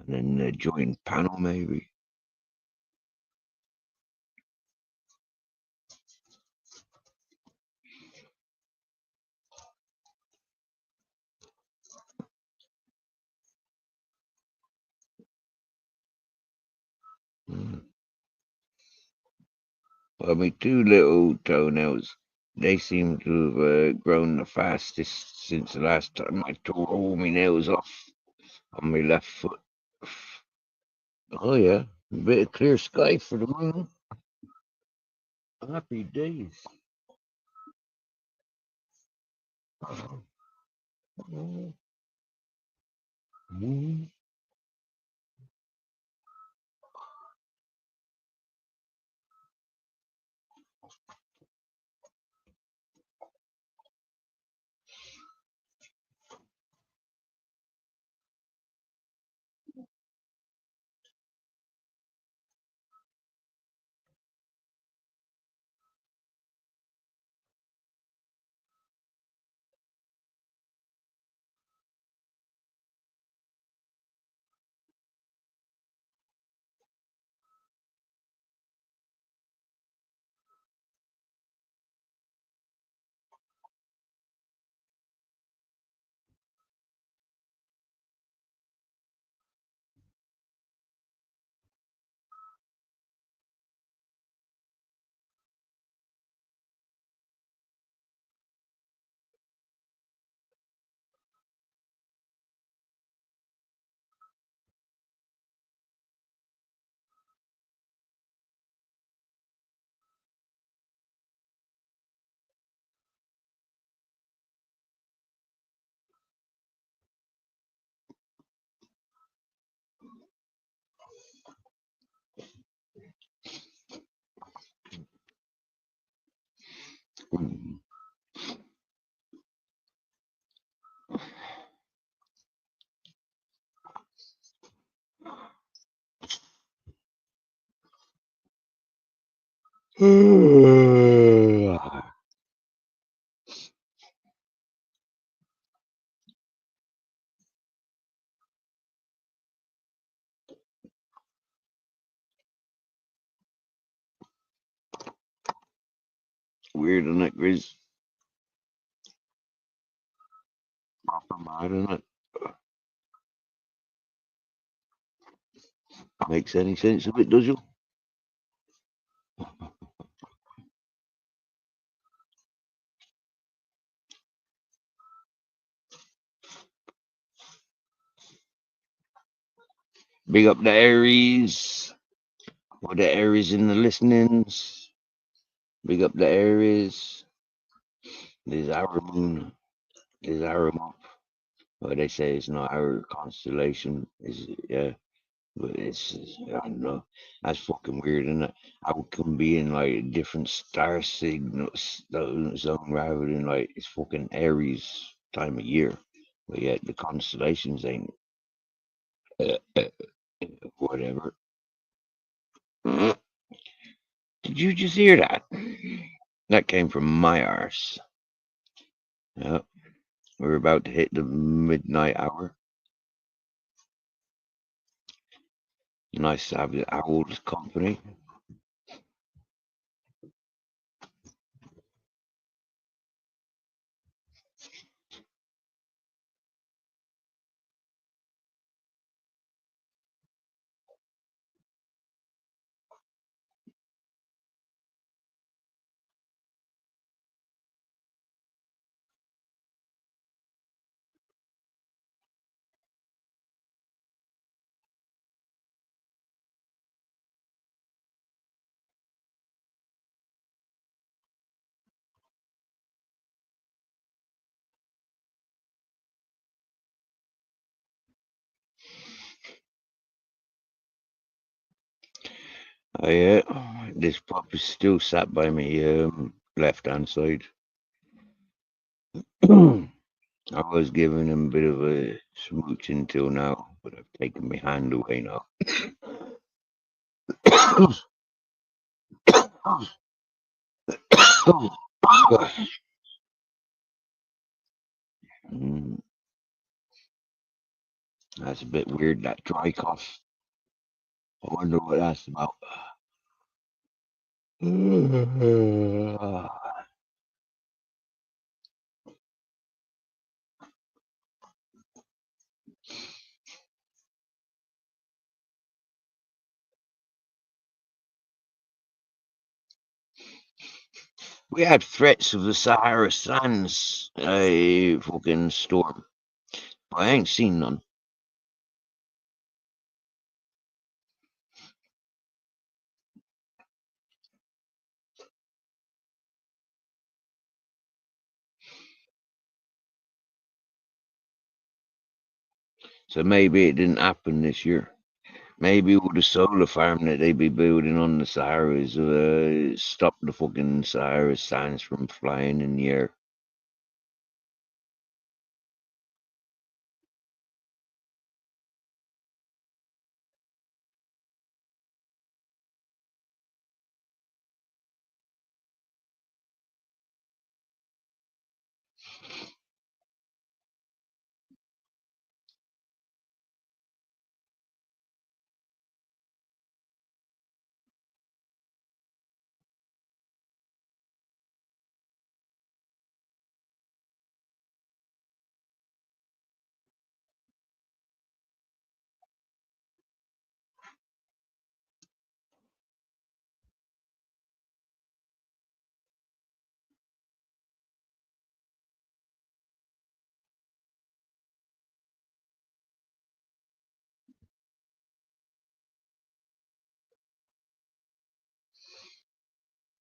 and then join panel maybe. Well, my two little toenails, they seem to have grown the fastest since the last time I tore all my nails off on my left foot. Oh yeah, a bit of clear sky for the moon. Happy days. Weird, isn't it, Grizz? Proper mad, isn't it? Makes any sense of it, does you? Big up the Aries. For the areas in the listenings, big up the areas. There's our moon. There's our month. Well, they say it's not our constellation. Is yeah, but it's I don't know. That's fucking weird, isn't it? How it can be in like a different star signals zone rather than like it's fucking Aries time of year, but yet the constellations ain't whatever. Did you just hear that? That came from my arse. Yep, we're about to hit the midnight hour. Nice to have the owl's company. This pup is still sat by me left hand side. I was giving him a bit of a smooch until now, but I've taken my hand away now. Mm, that's a bit weird, that dry cough. I wonder what that's about. We had threats of the Sahara Sands fucking storm. I ain't seen none. So maybe it didn't happen this year. Maybe all the solar farm that they be building on the Sahara is stop the fucking Sahara sands from flying in the air.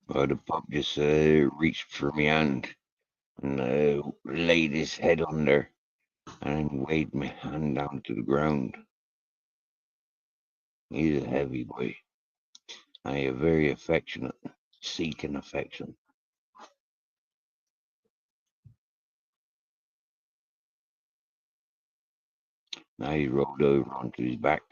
The pup just reached for me hand and laid his head on there and weighed my hand down to the ground. He's a heavy boy. I am very affectionate, seeking affection. Now he rolled over onto his back.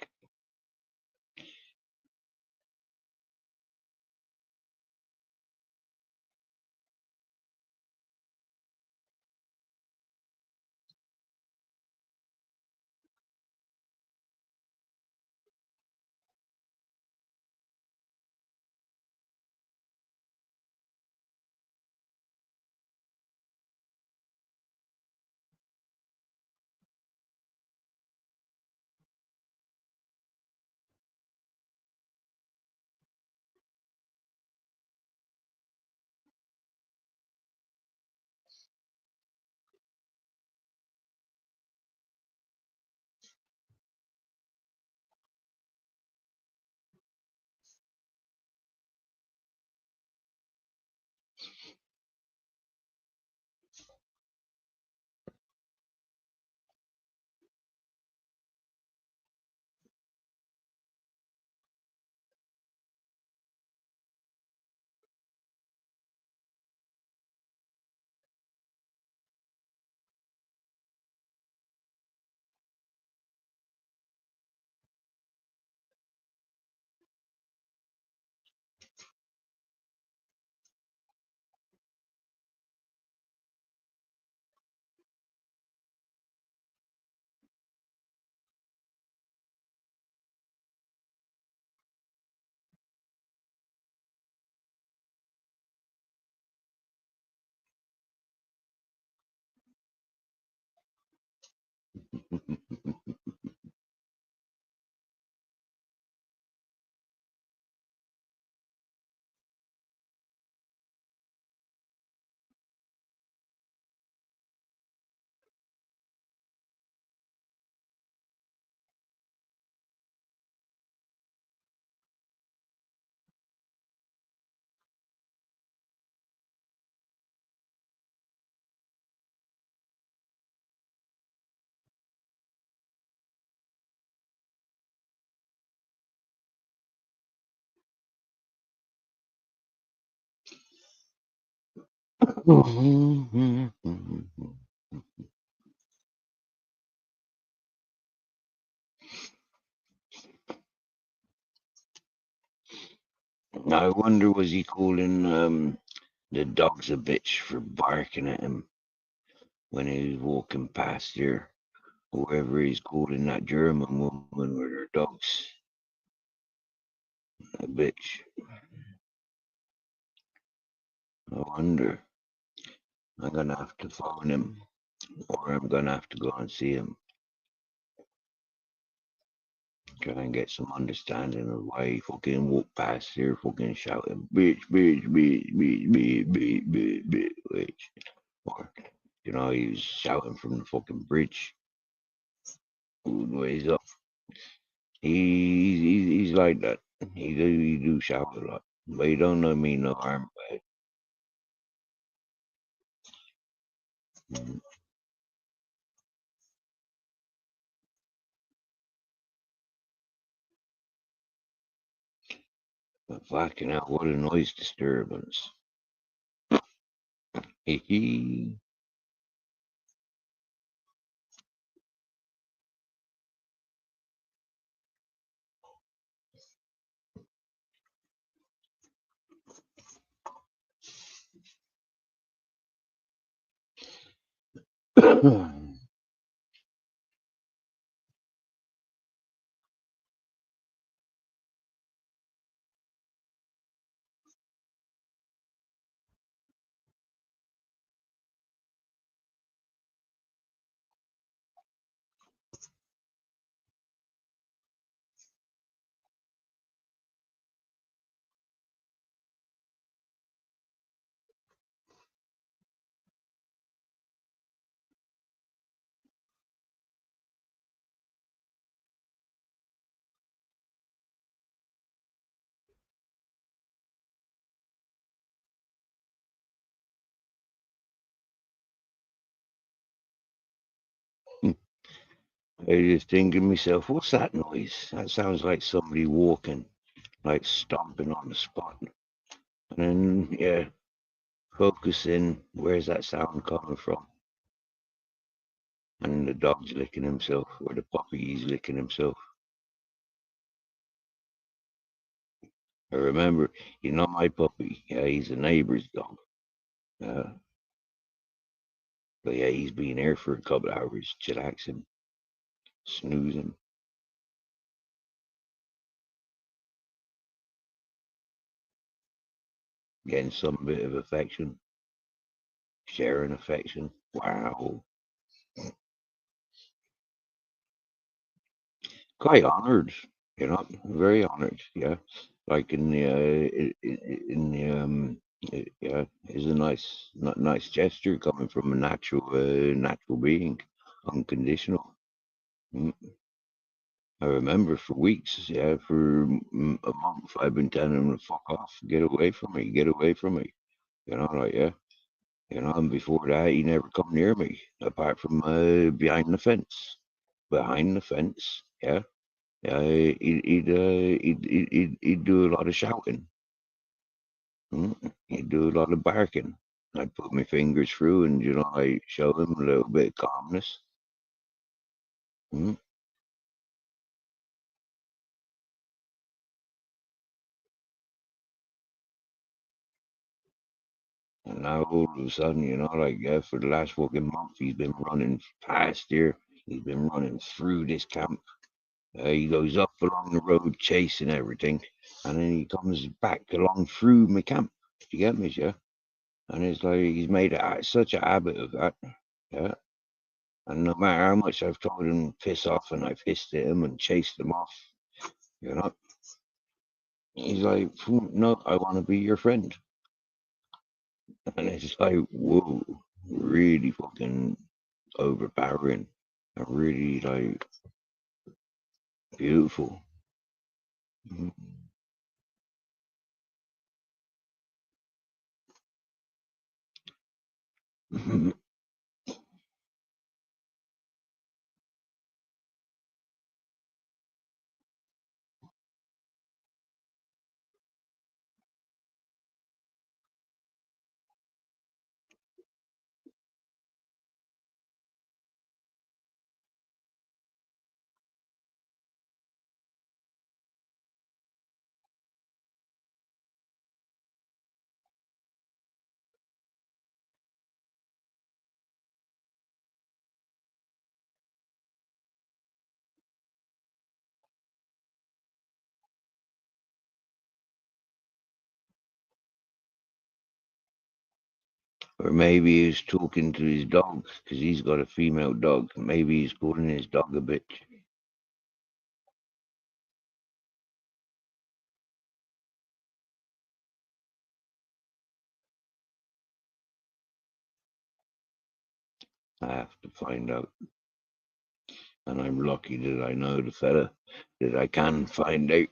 I wonder, was he calling the dogs a bitch for barking at him when he was walking past here? Whoever he's calling that German woman with her dogs a bitch. I wonder. I'm gonna have to phone him, or I'm gonna have to go and see him. Try and get some understanding of why he fucking walked past here fucking shouting bitch, bitch, bitch, bitch, bitch, bitch, bitch, bitch, bitch. Or, he was shouting from the fucking bridge all the ways up. He's like that. He do shout a lot. But he don't know me no harm by it. But fucking hell, what a noise disturbance. Hee hee. I just thinking to myself, what's that noise? That sounds like somebody walking, like stomping on the spot. And then, yeah, focusing, where's that sound coming from? And the dog's licking himself, or the puppy's licking himself. I remember, he's not my puppy. Yeah, he's a neighbor's dog. But yeah, he's been here for a couple of hours, chillaxing, snoozing, getting some bit of affection, sharing affection. Wow. Quite honored, very honored. Yeah, like in the in the yeah, is a nice gesture coming from a natural being, unconditional. Mm. I remember for weeks, yeah, for a month, I've been telling him to fuck off, get away from me, get away from me. Like yeah, and before that, he never come near me, apart from behind the fence, yeah. Yeah, he'd do a lot of shouting. He'd do a lot of barking. I'd put my fingers through and, I show him a little bit of calmness. Mm. And now all of a sudden, like for the last fucking month, he's been running past here. He's been running through this camp. He goes up along the road chasing everything, and then he comes back along through my camp. You get me, yeah? And it's like he's made such a habit of that. Yeah. And no matter how much I've told him piss off and I've hissed at him and chased him off, you know, he's like, no, I want to be your friend. And it's like, whoa, really fucking overpowering and really like beautiful. Or maybe he's talking to his dogs because he's got a female dog. Maybe he's calling his dog a bitch. I have to find out. And I'm lucky that I know the fella that I can find out.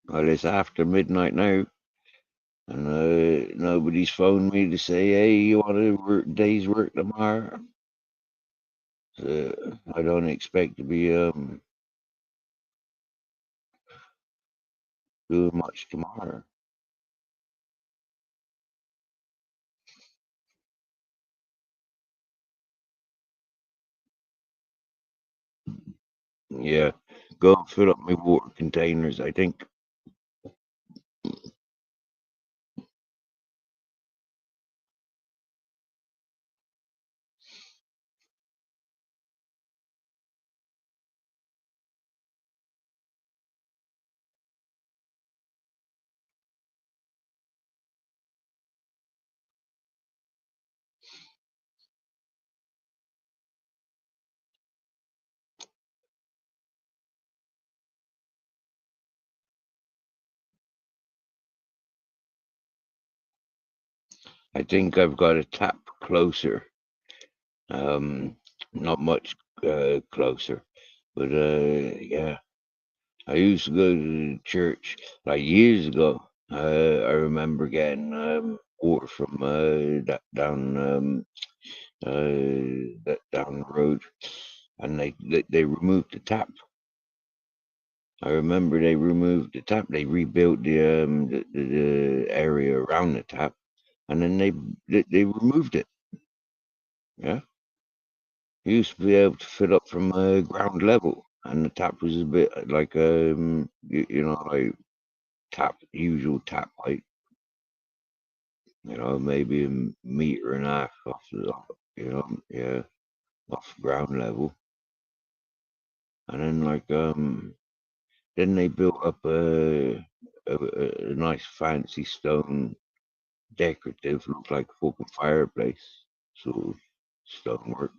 Well, it's after midnight now, and nobody's phoned me to say, "Hey, you want to work day's work tomorrow?" So I don't expect to be doing much tomorrow. Yeah, go and fill up my water containers. I think. I think I've got a tap closer. Not much closer, but yeah. I used to go to church like years ago. I remember getting water from down that down the road, and they removed the tap. I remember they removed the tap. They rebuilt the area around the tap, and then they removed it. Yeah, you used to be able to fill up from ground level, and the tap was a bit like like tap usual tap height. Maybe a meter and a half off yeah, off ground level. And then then they built up a nice fancy stone decorative, looked like a fucking fireplace, sort of stonework.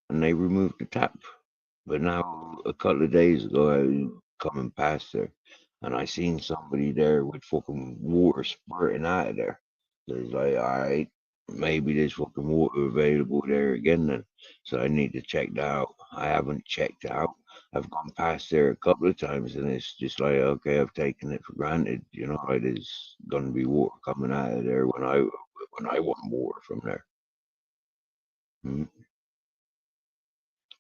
And they removed the tap. But now a couple of days ago, I was coming past there, and I seen somebody there with fucking water spurting out of there. So it's like, all right, maybe there's fucking water available there again then. So I need to check that out. I haven't checked it out. I've gone past there a couple of times, and it's just like, okay, I've taken it for granted. Like there's gonna be water coming out of there when I want water from there. Mm.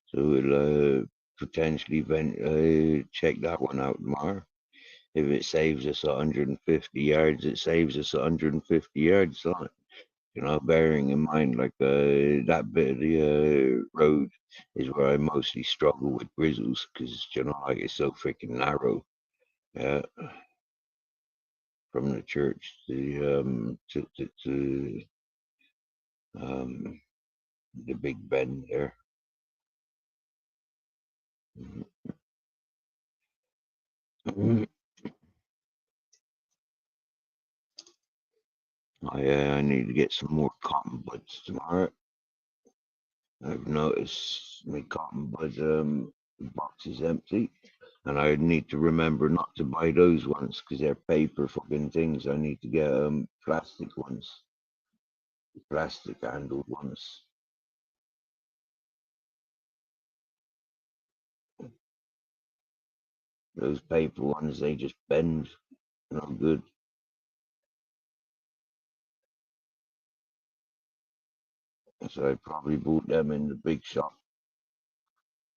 So we'll potentially check that one out tomorrow. If it saves us 150 yards, it saves us 150 yards on it. Bearing in mind that bit of the road is where I mostly struggle with grizzles because it's so freaking narrow. Yeah, from the church to um the Big Bend there. I need to get some more cotton buds tomorrow. I've noticed my cotton buds The box is empty. And I need to remember not to buy those ones because they're paper fucking things. I need to get plastic ones, plastic handled ones. Those paper ones, they just bend. No good. So I probably bought them in the big shop.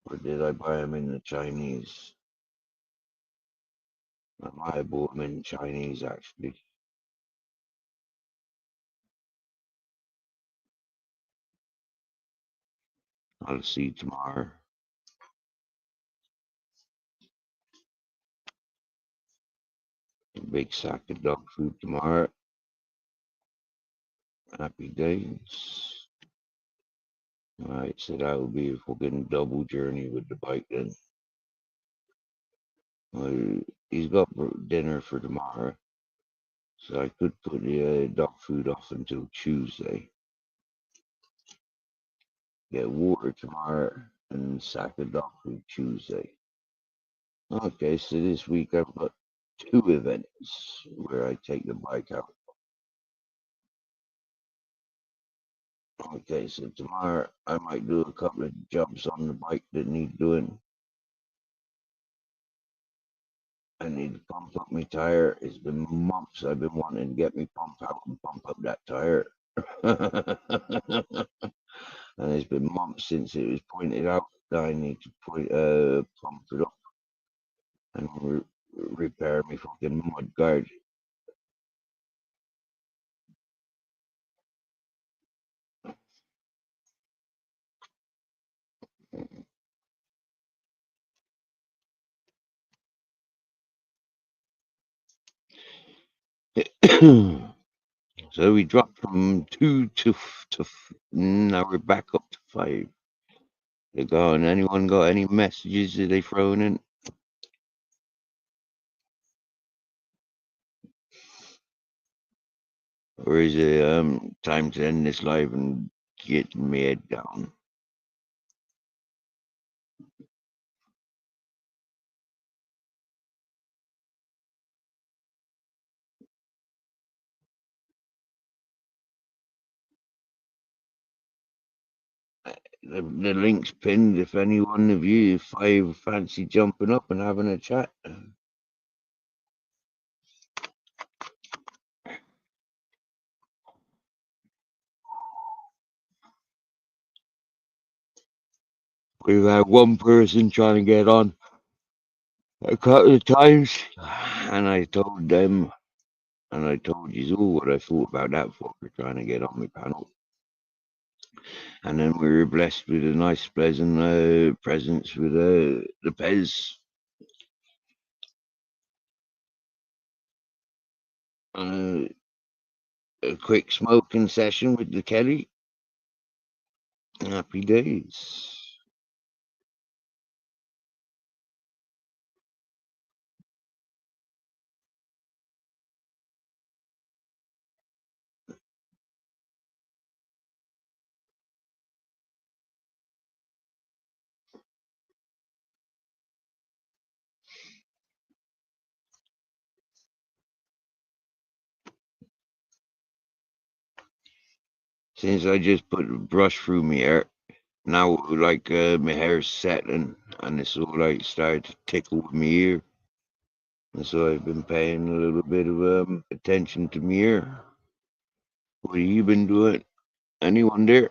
Or did I buy them in the Chinese? I might have bought them in Chinese actually. I'll see tomorrow. A big sack of dog food tomorrow. Happy days. Alright, so that will be a fucking double journey with the bike then. Well, he's got dinner for tomorrow, so I could put the dog food off until Tuesday. Get water tomorrow and sack of dog food Tuesday. Okay, so this week I've got 2 events where I take the bike out. Okay, so tomorrow I might do a couple of jumps on the bike that need doing. I need to pump up my tire. It's been months I've been wanting to get me pump out and pump up that tire. And it's been months since it was pointed out that I need to pump it up and repair my fucking mud guard. So we dropped from 2 to now we're back up to 5. They're gone. Anyone got any messages that they thrown in? Or is it time to end this live and get my head down? The link's pinned if any one of you 5 fancy jumping up and having a chat. We've had one person trying to get on a couple of times, and I told them, and I told you all what I thought about that fucker trying to get on my panel. And then we were blessed with a nice, pleasant presents with the Pez. A quick smoking session with the Kelly. Happy days. Since I just put a brush through my hair, now like my hair's settling and it's all like started to tickle with my ear. And so I've been paying a little bit of attention to my ear. What have you been doing? Anyone there?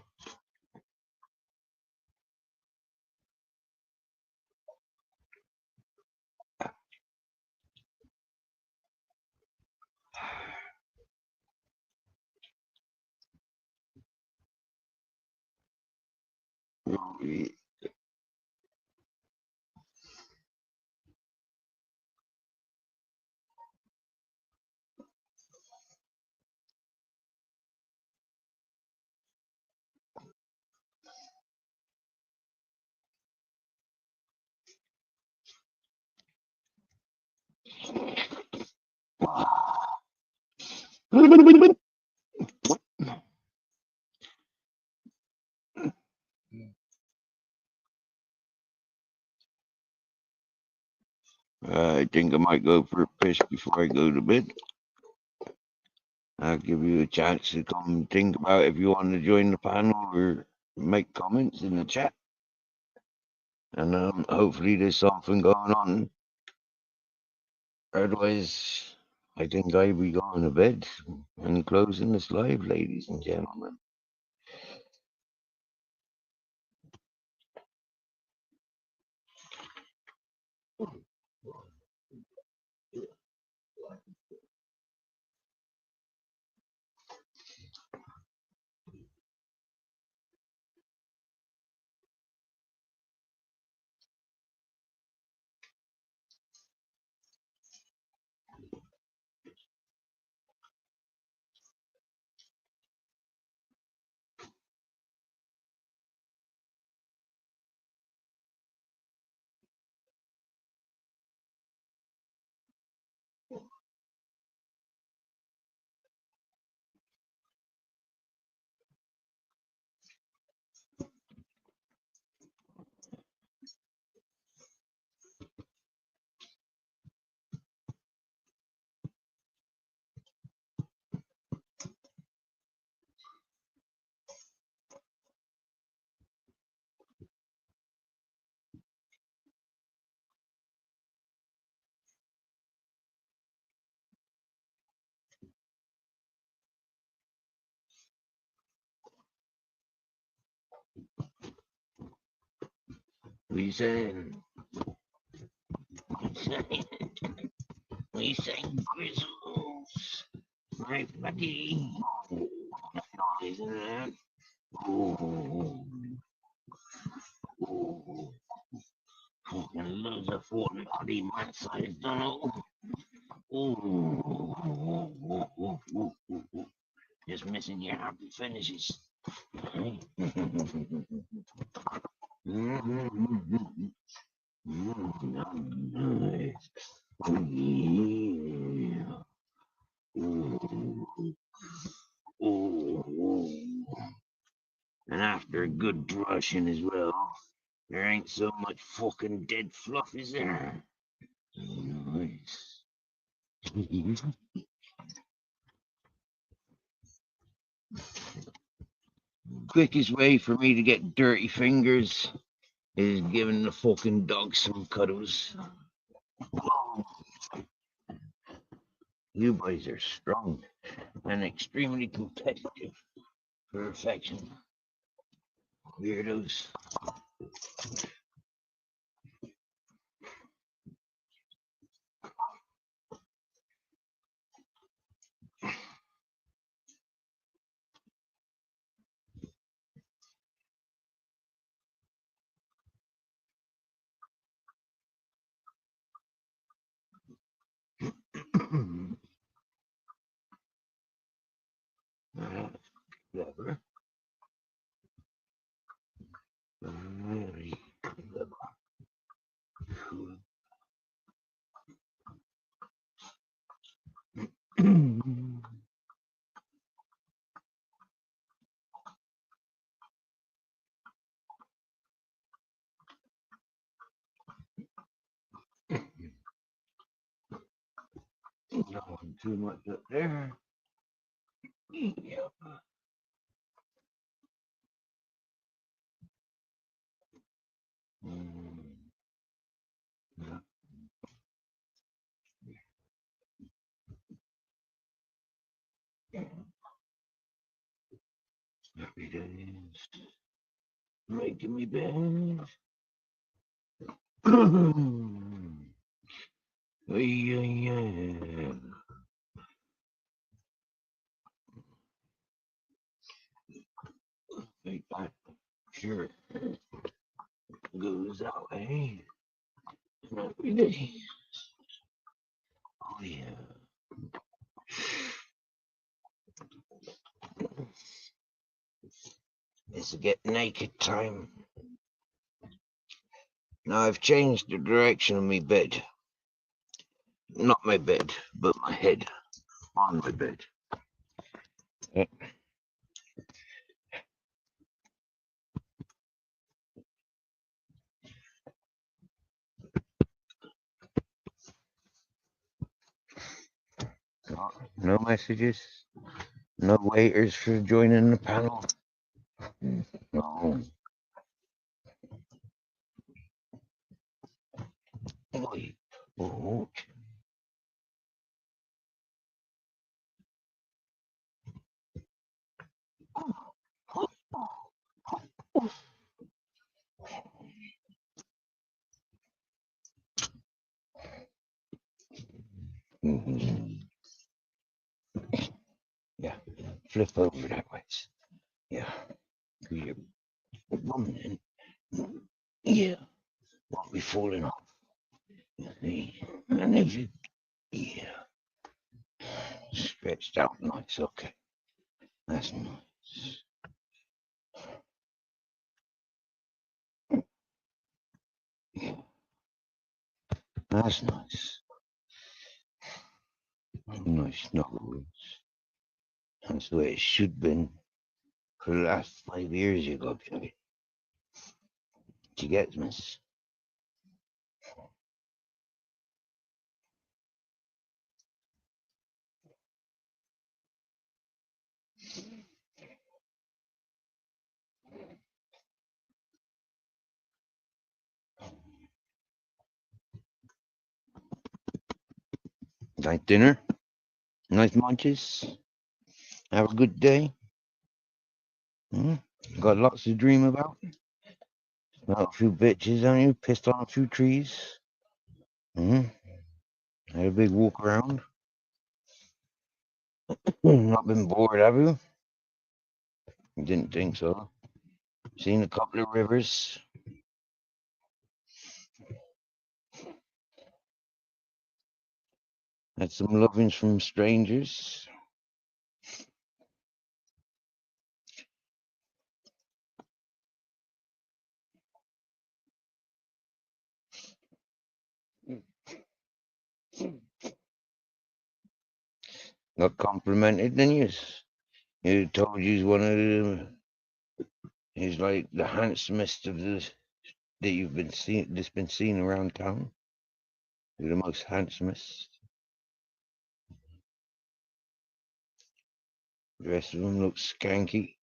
I think I might go for a piss before I go to bed. I'll give you a chance to come and think about if you want to join the panel or make comments in the chat. And hopefully there's something going on. Otherwise, I think I'll be going to bed and closing this live, ladies and gentlemen. We saying, we saying grizzles, my buddy. Isn't it? Ooh, ooh, fucking loads of 40 body man size done. Ooh, just missing your happy finishes. Nice. Yeah. Ooh. And after a good brushing as well, there ain't so much fucking dead fluff, is there? Nice. Quickest way for me to get dirty fingers is giving the fucking dog some cuddles. You boys are strong and extremely competitive for affection. Weirdos. Clever. Very clever. Not too much up there. Yep. Happy days. Making me bad. Yeah. Like that. Sure. Goes that way. Every day. Oh yeah. It's a get naked time. Now I've changed the direction of my bed. Not my bed, but my head on my bed. No messages. No waiters for joining the panel. No. Oi. Oh. Mhm. Yeah, flip over that way. Yeah, you're woman. Yeah, won't be falling off. See? And if you, yeah, stretched out nice. Okay, that's nice. Yeah, that's nice. Nice knuckles. That's the way it should been for the last 5 years. You go, Joey. You get miss. Nice dinner. Nice munches. Have a good day. Hmm? Got lots to dream about. Smelled a few bitches on you. Pissed on a few trees. Hmm? Had a big walk around. Not been bored, have you? Didn't think so. Seen a couple of rivers. Had some lovings from strangers. Got complimented, then you? You told you's one of the. He's like the handsomest of the that you've been seen. That's been seen around town. You're the most handsomest. The rest of them look skanky.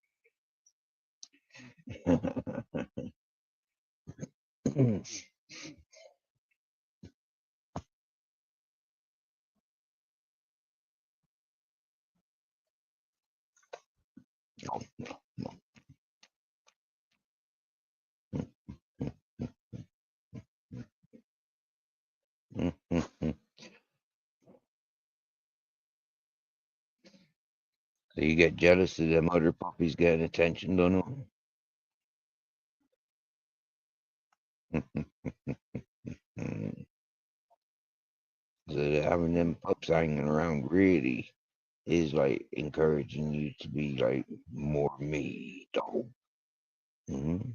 So you get jealous of them other puppies getting attention, don't you? So having them pups hanging around really is like encouraging you to be like more me, dog. Mhm.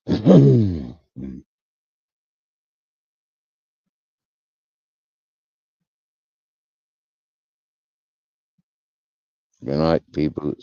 Good night, people.